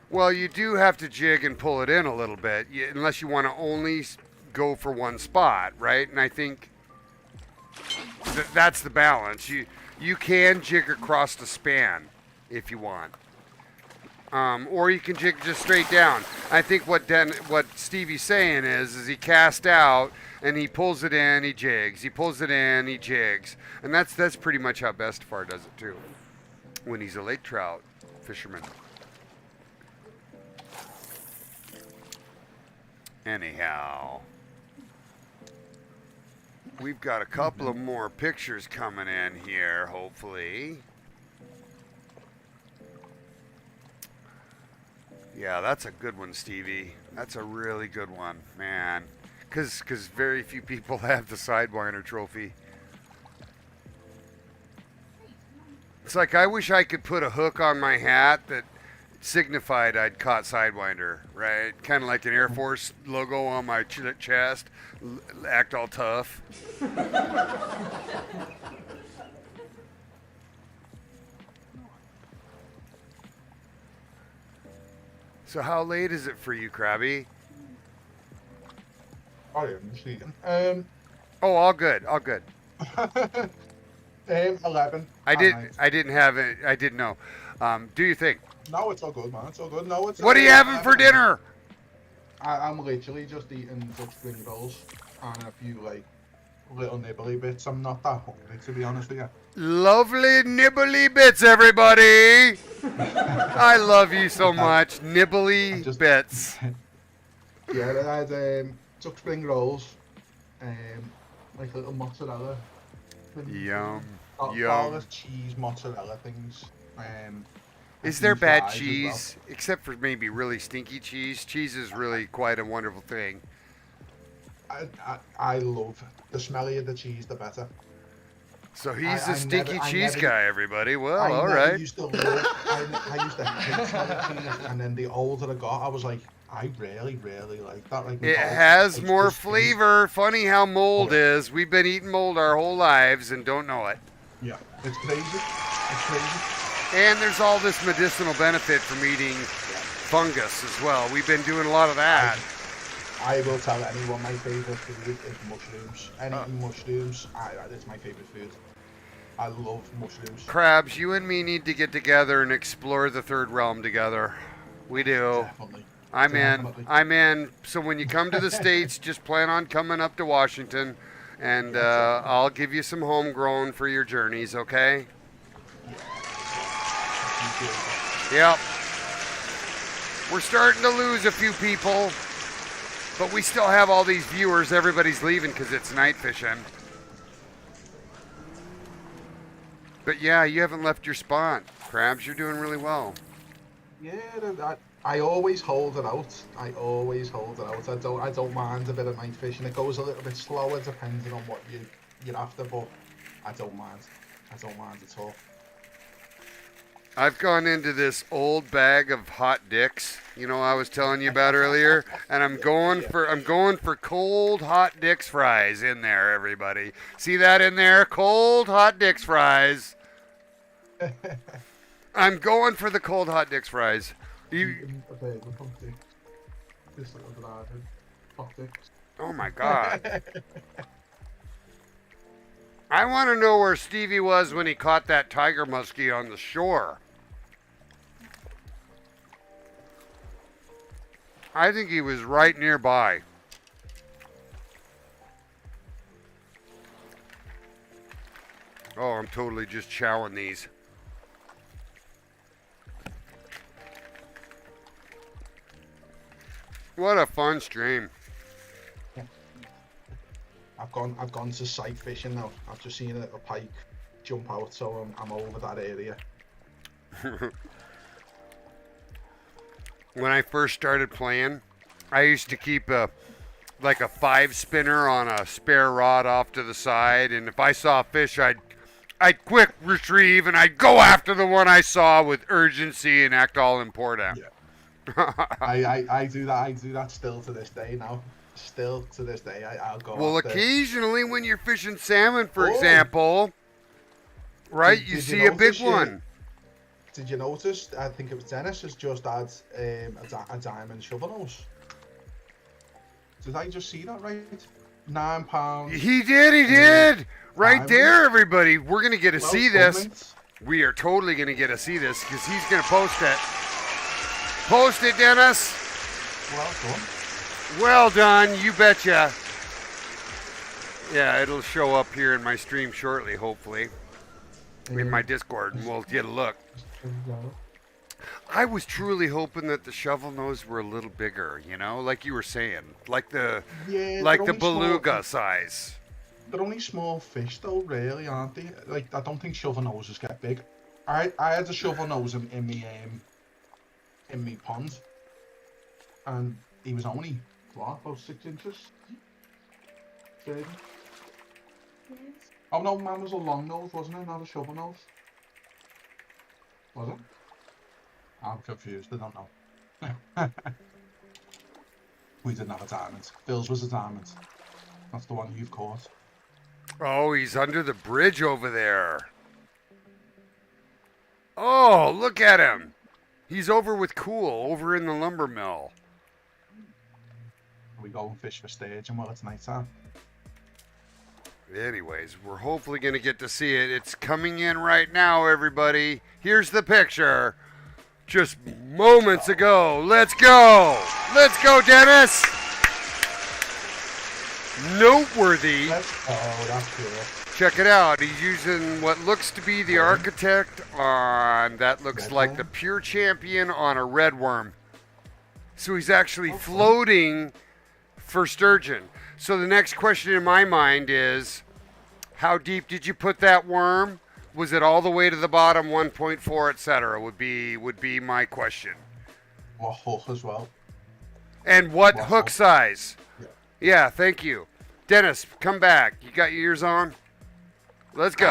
A: Well, you do have to jig and pull it in a little bit, unless you want to only go for one spot, right? And I think that's the balance. You can jig across the span if you want, or you can jig just straight down. I think what Stevie's saying is he casts out and he pulls it in, he jigs. He pulls it in, he jigs, and that's pretty much how Bestefar does it too when he's a lake trout fisherman. Anyhow, we've got a couple of more pictures coming in here, hopefully. Yeah, that's a good one, Stevie. That's a really good one, man. Because very few people have the Sidewinder trophy. It's like, I wish I could put a hook on my hat that signified I'd caught Sidewinder, right? Kind of like an Air Force logo on my chest. Act all tough. So how late is it for you, Krabby?
B: I am just eating.
A: Oh, all good, all good.
B: 11.
A: I
B: at
A: did.
B: night.
A: I didn't have it. I didn't know. Do you think?
B: No, it's all good, man. It's all good. No, it's
A: What are you having for
B: 11.
A: dinner?
B: I'm literally just eating Dutch spring rolls and a few like little nibbly bits. I'm not that hungry, to be honest with you.
A: Lovely nibbly bits, everybody. I love you so much, nibbly
B: just-
A: bits.
B: Yeah, I had Dutch spring rolls, like little mozzarella.
A: Yum, yum.
B: Garlic cheese mozzarella things.
A: Is there bad
B: fries as well.
A: cheese? Except for maybe really stinky cheese. Cheese is really quite a wonderful thing.
B: I love the smellier the cheese, the better.
A: So he's a
B: I
A: stinky
B: never- I
A: cheese
B: never-
A: guy, everybody. Well,
B: I
A: all
B: never
A: right.
B: used to love. I used to hate smelly cheese, and then the older I got, I was like, I really like that. Like
A: It
B: McDonald's
A: has
B: tastes
A: more
B: just good.
A: flavor. Funny how mold
B: Oh, yeah.
A: is. We've been eating mold our whole lives and don't know it.
B: Yeah, it's crazy. It's crazy.
A: And there's all this medicinal benefit from eating fungus as well. We've been doing a lot of that.
B: I will tell anyone my favourite food is mushrooms. Anything mushrooms, it's my favourite food. I love mushrooms.
A: Crabs, you and me need to get together and explore the third realm together. We do.
B: Definitely.
A: I'm in.
B: Definitely.
A: I'm in. So when you come to the States, just plan on coming up to Washington, and I'll give you some homegrown for your journeys, okay? Yep. We're starting to lose a few people, but we still have all these viewers. Everybody's leaving because it's night fishing. But yeah, you haven't left your spot. Crabs, you're doing really well.
B: Yeah, I always hold it out. I don't mind a bit of night fishing. It goes a little bit slower depending on what you're after, but I don't mind. I don't mind at all.
A: I've gone into this old bag of hot dicks, you know, I was telling you about earlier, and I'm going for cold hot dicks fries in there, everybody. See that in there? Cold hot dicks fries. I'm going for the cold hot dicks fries. Oh my God. I want to know where Stevie was when he caught that tiger muskie on the shore. I think he was right nearby. Oh, I'm totally just chowing these. What a fun stream.
B: I've gone to sight fishing now. I've just seen a pike jump out, so I'm over that area.
A: When I first started playing, I used to keep a 5-spinner on a spare rod off to the side, and if I saw a fish, I'd quick retrieve and I'd go after the one I saw with urgency and act all important.
B: Yeah. I do that. I do that still to this day now. Still to this day, I'll go.
A: Well,
B: after...
A: occasionally when you're fishing salmon, for example, right, you see a big one.
B: Did you notice? I think it was Dennis has just had a diamond shovel nose. Did I just see that right? £9.
A: He did. Right
B: diamond.
A: there, everybody. We're gonna get to
B: Well,
A: see this.
B: comments.
A: We are totally gonna get to see this because he's gonna post it. Post it, Dennis.
B: Well done.
A: Well done, you betcha. Yeah, it'll show up here in my stream shortly, hopefully. In my Discord, and we'll get a look. I was truly hoping that the shovel nose were a little bigger, you know, like you were saying, like the beluga size.
B: They're only small fish, though, really, aren't they? Like, I don't think shovel noses get big. I had a shovel nose in me pond, and he was only about 6 inches. 7. Oh no, man was a long nose, wasn't it? Not a shovel nose. Was it? I'm confused. I don't know. We didn't have a diamond. Bill's was a diamond. That's the one you've caught.
A: Oh, he's under the bridge over there. Oh, look at him. He's over with Cool, over in the lumber mill.
B: We go and fish for stage, and well, it's night time.
A: Anyways, we're hopefully going to get to see it. It's coming in right now, everybody. Here's the picture. Just moments ago. Let's go. Let's go, Dennis. Noteworthy.
B: That's cool.
A: Check it out. He's using what looks to be the Architect on, that looks
B: Red
A: like
B: worm?
A: the Pure Champion on a red worm. So he's actually floating for sturgeon. So the next question in my mind is, how deep did you put that worm? Was it all the way to the bottom, 1.4, etc.? Would be my question.
B: What hook as well?
A: And what
B: What
A: hook
B: hook?
A: size?
B: Yeah.
A: Yeah, thank you. Dennis, come back. You got your ears on? Let's go.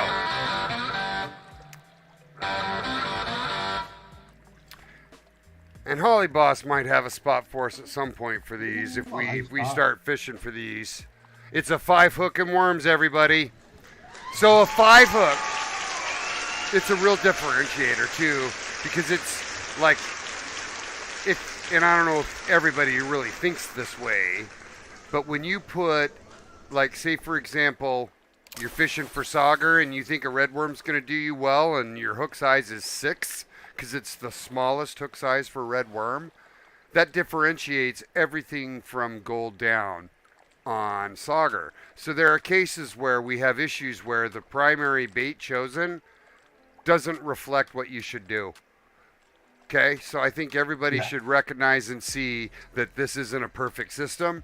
A: And Holly Boss might have a spot for us at some point for these if we start fishing for these. It's a 5-hook and worms, everybody. So a 5-hook, it's a real differentiator too, because it's like, and I don't know if everybody really thinks this way, but when you put, like, say for example, you're fishing for sauger and you think a red worm's going to do you well and your hook size is 6 because it's the smallest hook size for red worm, that differentiates everything from gold down on sauger. So there are cases where we have issues where the primary bait chosen doesn't reflect what you should do. Okay, so I think everybody should recognize and see that this isn't a perfect system.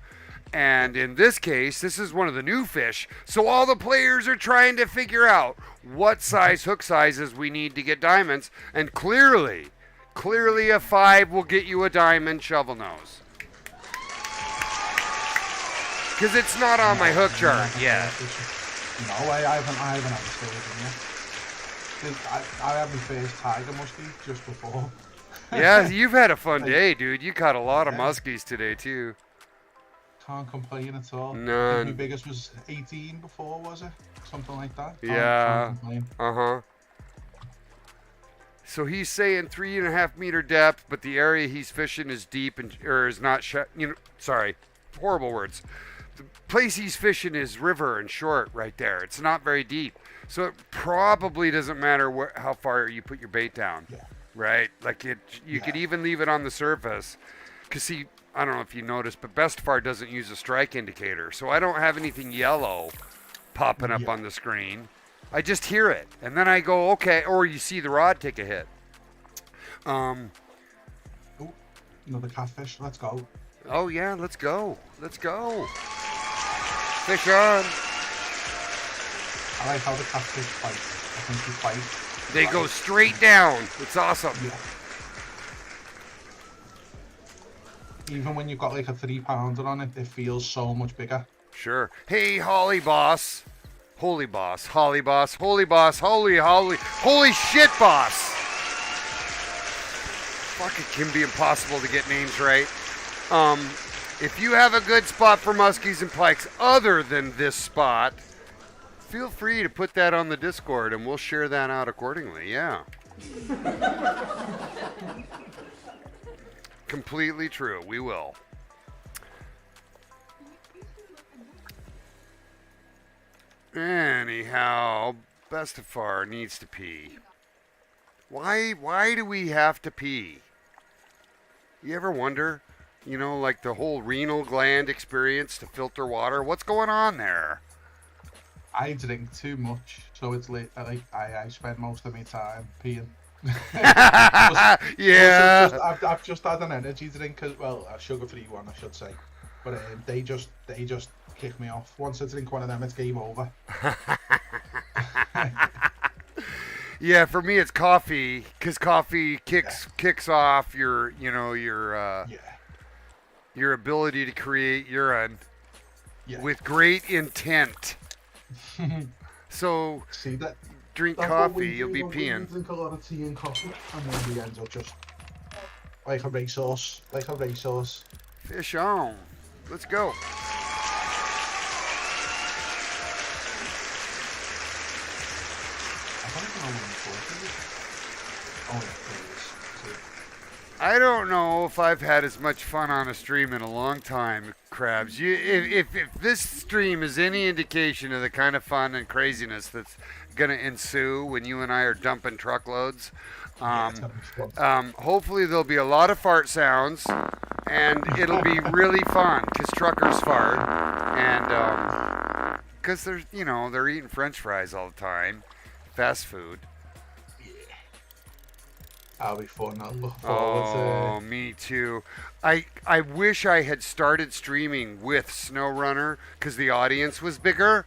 A: And in this case, this is one of the new fish. So all the players are trying to figure out what size hook sizes we need to get diamonds. And clearly a 5 will get you a diamond shovel nose. Because it's not on my hook chart yet.
B: No, I haven't had a stage yet. I had my first tiger muskie just before.
A: Yeah, you've had a fun day, dude. You caught a lot of muskies today, too.
B: Can't complain at all.
A: None.
B: My biggest was 18 before, was it? Something like that.
A: Yeah.
B: Can't complain.
A: Uh-huh. So he's saying 3.5 meter depth, but the area he's fishing is deep or is not, sorry, horrible words. The place he's fishing is river and short right there. It's not very deep. So it probably doesn't matter how far you put your bait down.
B: Yeah.
A: Right? Like you could even leave it on the surface. Because see, I don't know if you noticed, but Bestefar doesn't use a strike indicator. So I don't have anything yellow popping up on the screen. I just hear it. And then I go, okay, or you see the rod take a hit.
B: Oh, another catfish. Let's go.
A: Oh, yeah, let's go. Let's go. Fish on.
B: I like how the catfish fight. I think you fight.
A: They go straight down. It's awesome.
B: Yeah. Even when you've got like a 3-pounder on it, it feels so much bigger.
A: Sure. Hey, Holly Boss. Holy Boss. Holly Boss. Holy Boss. Holy shit, Boss. Fuck, it can be impossible to get names right. If you have a good spot for muskies and pikes other than this spot, feel free to put that on the Discord and we'll share that out accordingly. Yeah. Completely true. We will. Anyhow, Bestefar needs to pee. Why do we have to pee? You ever wonder? You know, like the whole renal gland experience to filter water. What's going on there?
B: I drink too much, so it's late. I spend most of my time peeing.
A: Yeah.
B: I've just had an energy drink, well, a sugar-free one, I should say. But they just kick me off. Once I drink one of them, it's game over.
A: Yeah, for me it's coffee, because coffee kicks off your ability to create urine with great intent. So
B: see that.
A: Drink coffee, you'll be peeing.
B: We drink a lot of tea and coffee, and then we end up just like a racehorse.
A: Fish on. Let's go.
B: I don't know what I'm talking about. Oh, yeah, there it is.
A: I don't know if I've had as much fun on a stream in a long time, Krabs. If this stream is any indication of the kind of fun and craziness that's going to ensue when you and I are dumping truckloads,
B: Yeah,
A: um,
B: it's gonna be fun.
A: hopefully there'll be a lot of fart sounds, and it'll be really fun because truckers fart, and because they're eating French fries all the time, fast food.
B: That'll be fun. I look forward
A: Oh,
B: to.
A: me too. I wish I had started streaming with SnowRunner because the audience was bigger,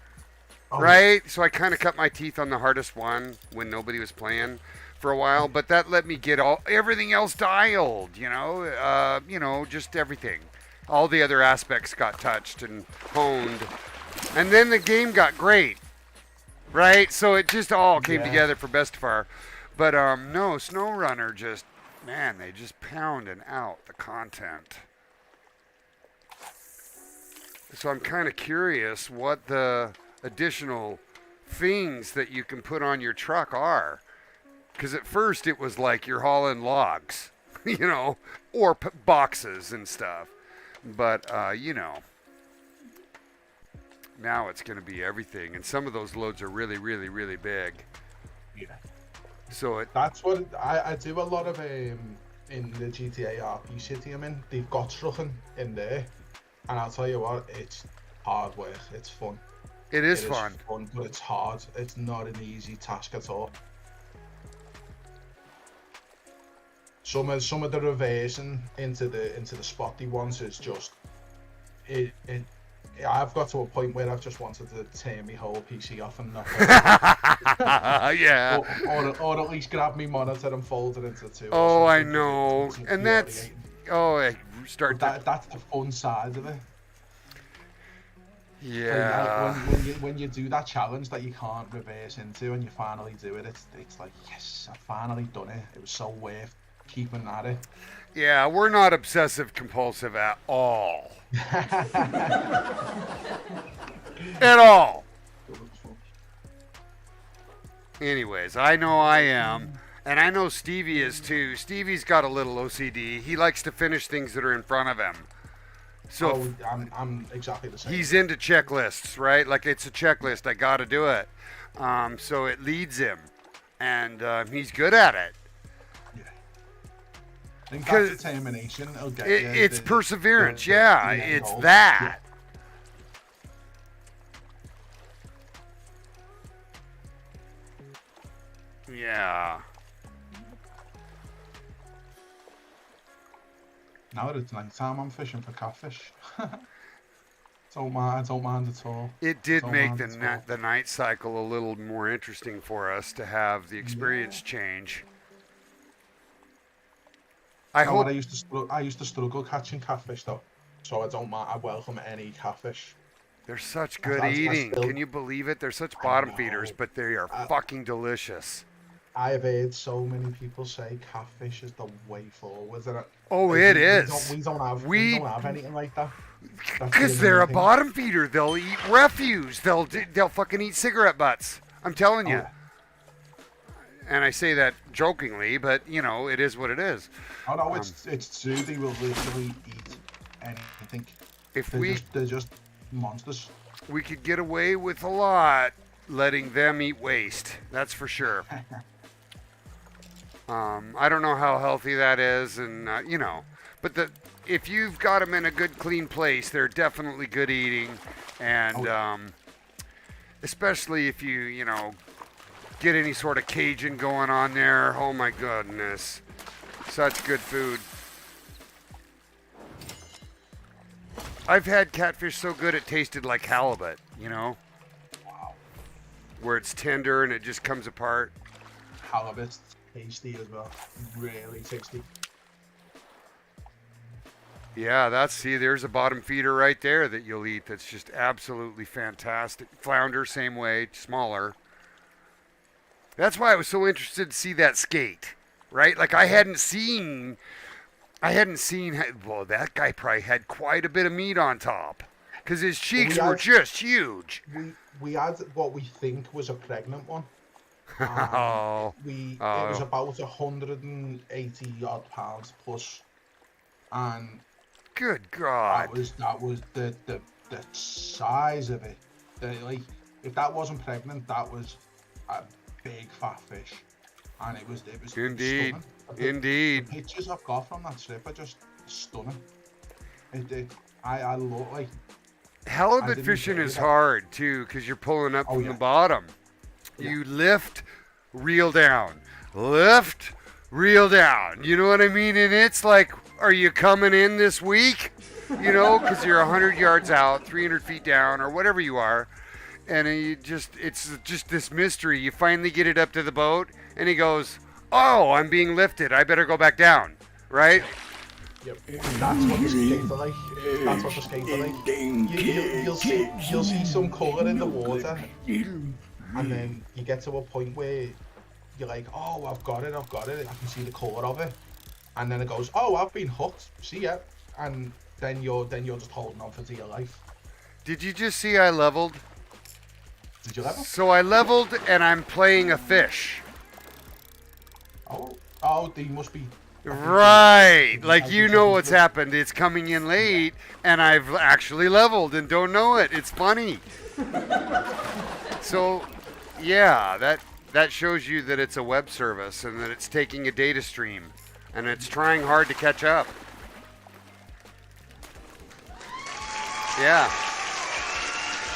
B: Oh,
A: right? So I kind of cut my teeth on the hardest one when nobody was playing for a while, but that let me get everything else dialed. Just everything. All the other aspects got touched and honed, and then the game got great, right? So it just all came
B: yeah.
A: together for Bestefar. But no, SnowRunner just, man, they just pounding out the content. So I'm kind of curious what the additional things that you can put on your truck are. Because at first it was like you're hauling logs, or boxes and stuff. But, now it's going to be everything. And some of those loads are really, really, really big.
B: Yeah.
A: So
B: That's what I do a lot of in the GTA RP city I'm in. They've got trucking in there, and I'll tell you what, it's hard work. It's fun.
A: it is fun.
B: But it's hard. It's not an easy task at all. Some of the reversing into the spotty ones is just it. I've got to a point where I've just wanted to turn my whole PC off and not.
A: Yeah.
B: Or at least grab me monitor and fold it into two.
A: Oh, I
B: It's
A: know.
B: infuriating.
A: And that's, I start to,
B: That's the fun side of it.
A: yeah.
B: When you do that challenge that you can't reverse into and you finally do it, it's like, yes, I've finally done it. It was so worth keeping at it.
A: Yeah, we're not obsessive compulsive at all. At all. Anyways, I know I am. And I know Stevie is too. Stevie's got a little OCD. He likes to finish things that are in front of him. So
B: I'm exactly the same.
A: he's into checklists, right? Like it's a checklist. I got to do it. So it leads him, and he's good at it.
B: Yeah. I think that's determination.
A: It's perseverance. Yeah, it's that. Yeah.
B: Now that it's night time, I'm fishing for catfish. I don't mind at all.
A: It did
B: Don't
A: make
B: mind at all.
A: the night cycle a little more interesting for us to have the experience change. I hope.
B: I used to struggle catching catfish though, so I don't mind. I welcome any catfish.
A: They're such good
B: I
A: eating.
B: still-
A: Can you believe it? They're such bottom
B: know.
A: feeders, but they are fucking delicious.
B: I've heard so many people say catfish is the way forward.
A: Oh,
B: Like,
A: it
B: we
A: is.
B: We don't have anything like that. That's the
A: Because they're a
B: only thing.
A: bottom feeder. They'll eat refuse. They'll fucking eat cigarette butts. I'm telling you.
B: Oh.
A: And I say that jokingly, but it is what it is.
B: Oh no, it's true. They will literally eat anything.
A: If
B: They're just monsters.
A: we could get away with a lot letting them eat waste. That's for sure. I don't know how healthy that is, and but if you've got them in a good, clean place, they're definitely good eating, and especially if you get any sort of Cajun going on there. Oh my goodness, such good food. I've had catfish so good it tasted like halibut,
B: Wow.
A: where it's tender and it just comes apart.
B: Halibut's tasty as well. Really tasty.
A: Yeah, there's a bottom feeder right there that you'll eat that's just absolutely fantastic. Flounder, same way, smaller. That's why I was so interested to see that skate, right? Like I hadn't seen, well, that guy probably had quite a bit of meat on top because his cheeks were just huge.
B: We had what we think was a pregnant one. and
A: Oh,
B: it was
A: oh,
B: about 180 odd pounds plus, and
A: good God.
B: that was the size of it. Like, if that wasn't pregnant, that was a big fat fish, and it was
A: Indeed,
B: stunning. The
A: indeed.
B: pictures I've got from that trip are just stunning. I love, like, I
A: Halibut
B: didn't
A: fishing
B: enjoy
A: is
B: that.
A: hard too because you're pulling up
B: Oh
A: from the
B: yeah,
A: bottom.
B: yeah.
A: You lift, reel down, lift, reel down. You know what I mean? And it's like, are you coming in this week? You know, because you're 100 yards out, 300 feet down, or whatever you are. And it's just this mystery. You finally get it up to the boat, and he goes, "Oh, I'm being lifted. I better go back down." Right?
B: Yep. That's what the skates are like. That's what the skates are like. You'll see some colour in the water, and then you get to a point where you're like, oh, I've got it. I can see the colour of it, and then it goes, oh, I've been hooked. See ya, and then you're just holding on for dear life.
A: Did you just see I leveled?
B: Did you level?
A: So I leveled, and I'm playing a fish.
B: Oh, they must be.
A: Right, like you know what's happened. It's coming in late, and I've actually leveled and don't know it. It's funny. So, yeah, that shows you that it's a web service and that it's taking a data stream, and it's trying hard to catch up. Yeah,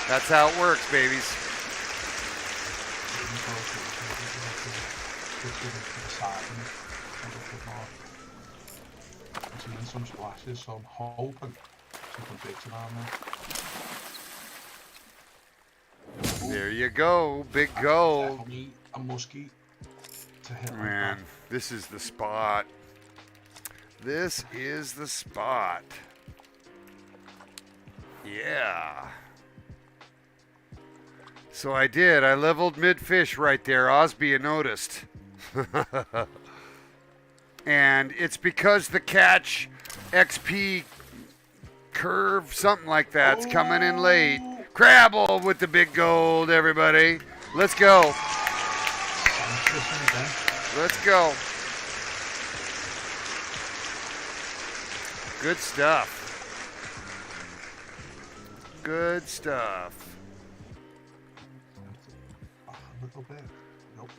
A: that's how it works, babies.
B: Some splashes, so I'm hoping something big's around there.
A: There you go, big gold.
B: Definitely a muskie to hit.
A: Man, this is the spot. This is the spot. Yeah. So I did. I leveled mid-fish right there. Osbia noticed. And it's because the catch XP curve, something like that's coming in late. Crabble with the big gold, everybody. Let's go. Let's go. Good stuff. Good stuff.
B: A little bit. Nope.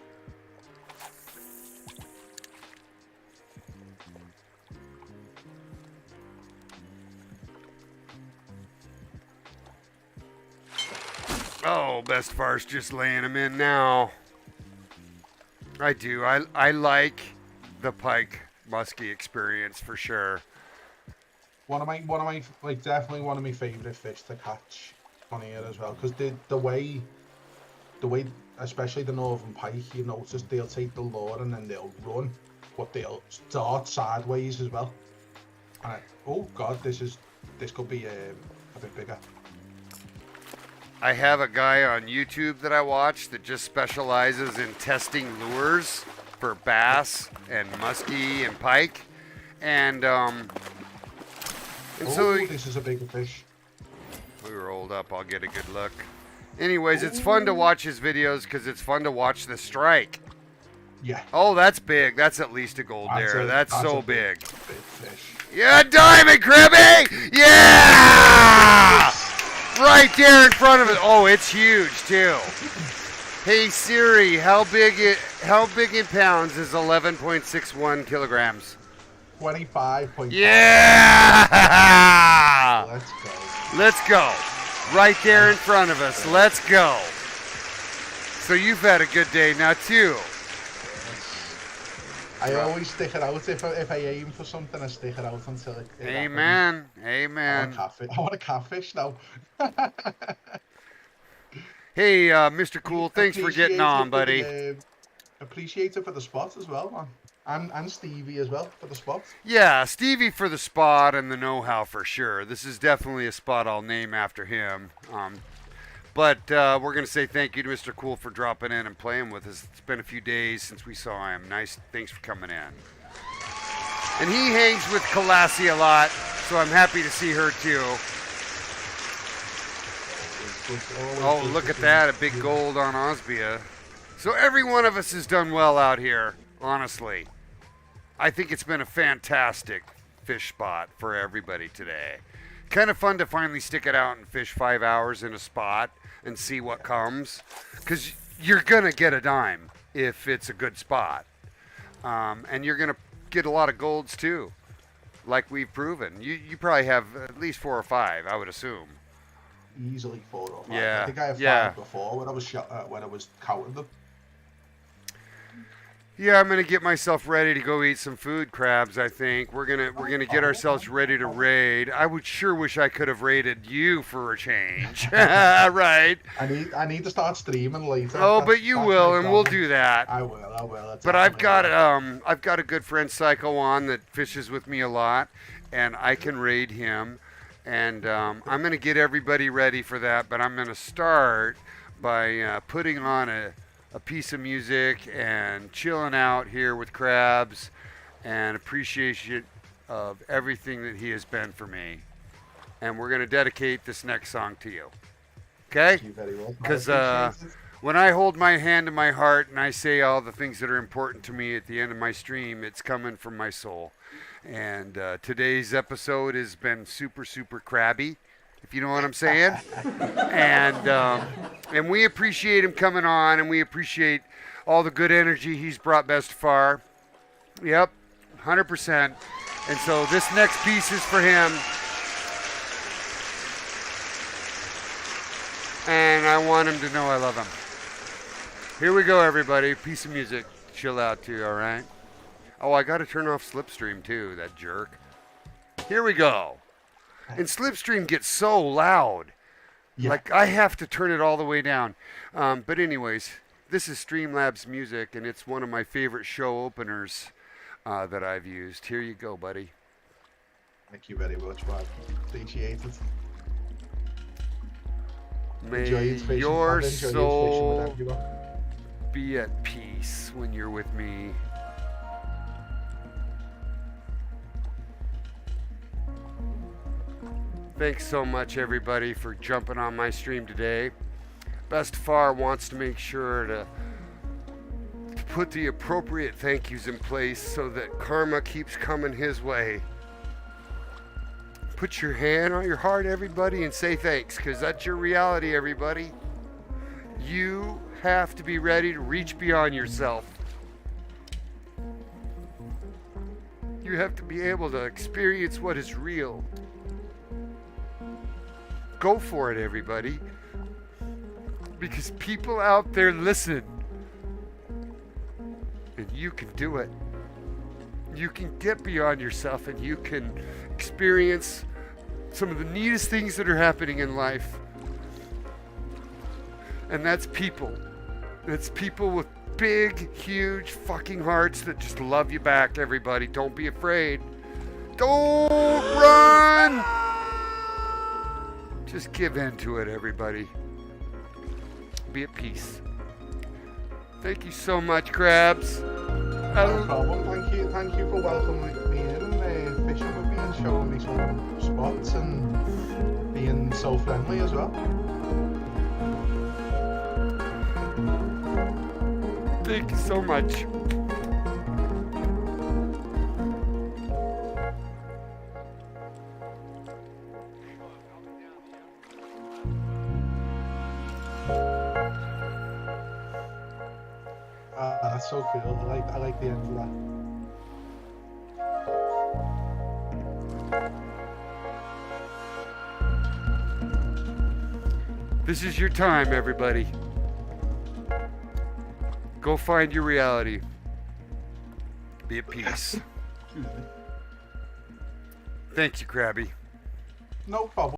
A: Oh, Bestefar's just laying them in now. I do. I like the pike muskie experience for sure.
B: One of my like definitely one of my favourite fish to catch on here as well, because the way especially the northern pike, you notice they'll take the lure and then they'll run, but they'll start sideways as well. And oh god, this could be a bit bigger.
A: I have a guy on YouTube that I watch that just specializes in testing lures for bass and muskie and pike, and so
B: this is a bigger fish.
A: We rolled up. I'll get a good look. Anyways, it's fun to watch his videos because it's fun to watch the strike.
B: Yeah.
A: Oh, that's big. That's at least a gold dare. That's so big.
B: Big fish.
A: Yeah, diamond cribby! Yeah! Right there in front of it. Oh, it's huge too. Hey Siri, how big in pounds is 11.61 kilograms?
B: 25.5.
A: Yeah!
B: Let's go.
A: Let's go. Right there in front of us. Let's go. So you've had a good day now too.
B: I always stick it out. If I aim for something, I stick it out until it
A: Amen.
B: happens.
A: Amen.
B: I want a catfish now.
A: Hey, Mr. Cool, thanks for getting on, buddy.
B: Appreciate it for the spot as well, man. And Stevie as well for the spot.
A: Yeah, Stevie for the spot and the know-how for sure. This is definitely a spot I'll name after him. But we're going to say thank you to Mr. Cool for dropping in and playing with us. It's been a few days since we saw him. Nice. Thanks for coming in. And he hangs with Kalassi a lot, so I'm happy to see her too. Oh, look at that. A big gold on Osbia. So every one of us has done well out here, honestly. I think it's been a fantastic fish spot for everybody today. Kind of fun to finally stick it out and fish 5 hours in a spot and see what comes. Because you're going to get a dime if it's a good spot. And you're going to get a lot of golds too, like we've proven. You probably have at least 4 or 5, I would assume.
B: Easily 4 or 5.
A: Yeah.
B: I think I have 5
A: Yeah.
B: before when I was counting them.
A: Yeah, I'm gonna get myself ready to go eat some food, Crabs. I think we're gonna get ourselves ready to raid. I would sure wish I could have raided you for a change, right?
B: I need to start streaming later.
A: Oh, but you
B: That's
A: will,
B: my
A: and we'll
B: problem.
A: do that.
B: I will. It's
A: But I've
B: happening.
A: got a good friend Psycho on that fishes with me a lot, and I can raid him. And I'm gonna get everybody ready for that. But I'm gonna start by putting on a piece of music and chilling out here with Crabs and appreciation of everything that he has been for me. And we're going to dedicate this next song to you. Okay?
B: Thank you very well.
A: Because
B: I appreciate it.
A: when I hold my hand to my heart and I say all the things that are important to me at the end of my stream, it's coming from my soul. And today's episode has been super, super crabby, if you know what I'm saying. And we appreciate him coming on, and we appreciate all the good energy he's brought Bestefar. Yep, 100%. And so this next piece is for him. And I want him to know I love him. Here we go, everybody. Piece of music. Chill out, too, all right? Oh, I got to turn off Slipstream, too, that jerk. Here we go. And Slipstream gets so loud.
B: Yeah.
A: Like, I have to turn it all the way down. But anyways, this is Streamlabs music, and it's one of my favorite show openers that I've used. Here you go, buddy.
B: Thank you very much, man. Appreciate it.
A: May
B: Enjoyed fishing.
A: your
B: I've enjoyed fishing with
A: soul
B: everyone.
A: be at peace when you're with me. Thanks so much, everybody, for jumping on my stream today. Bestefar wants to make sure to put the appropriate thank yous in place so that karma keeps coming his way. Put your hand on your heart, everybody, and say thanks, because that's your reality, everybody. You have to be ready to reach beyond yourself. You have to be able to experience what is real. Go for it, everybody. Because people out there listen. And you can do it. You can get beyond yourself and you can experience some of the neatest things that are happening in life. And that's people. It's people with big, huge fucking hearts that just love you back, everybody. Don't be afraid. Don't run! Just give in to it, everybody. Be at peace. Thank you so much, Crabs.
B: No problem. Thank you for welcoming me in and fishing with me and showing me some spots and being so friendly as well.
A: Thank you so much.
B: That's so cool. I like the end of that.
A: This is your time, everybody. Go find your reality. Be at peace.
B: Excuse me.
A: Thank you, Krabby.
B: No problem.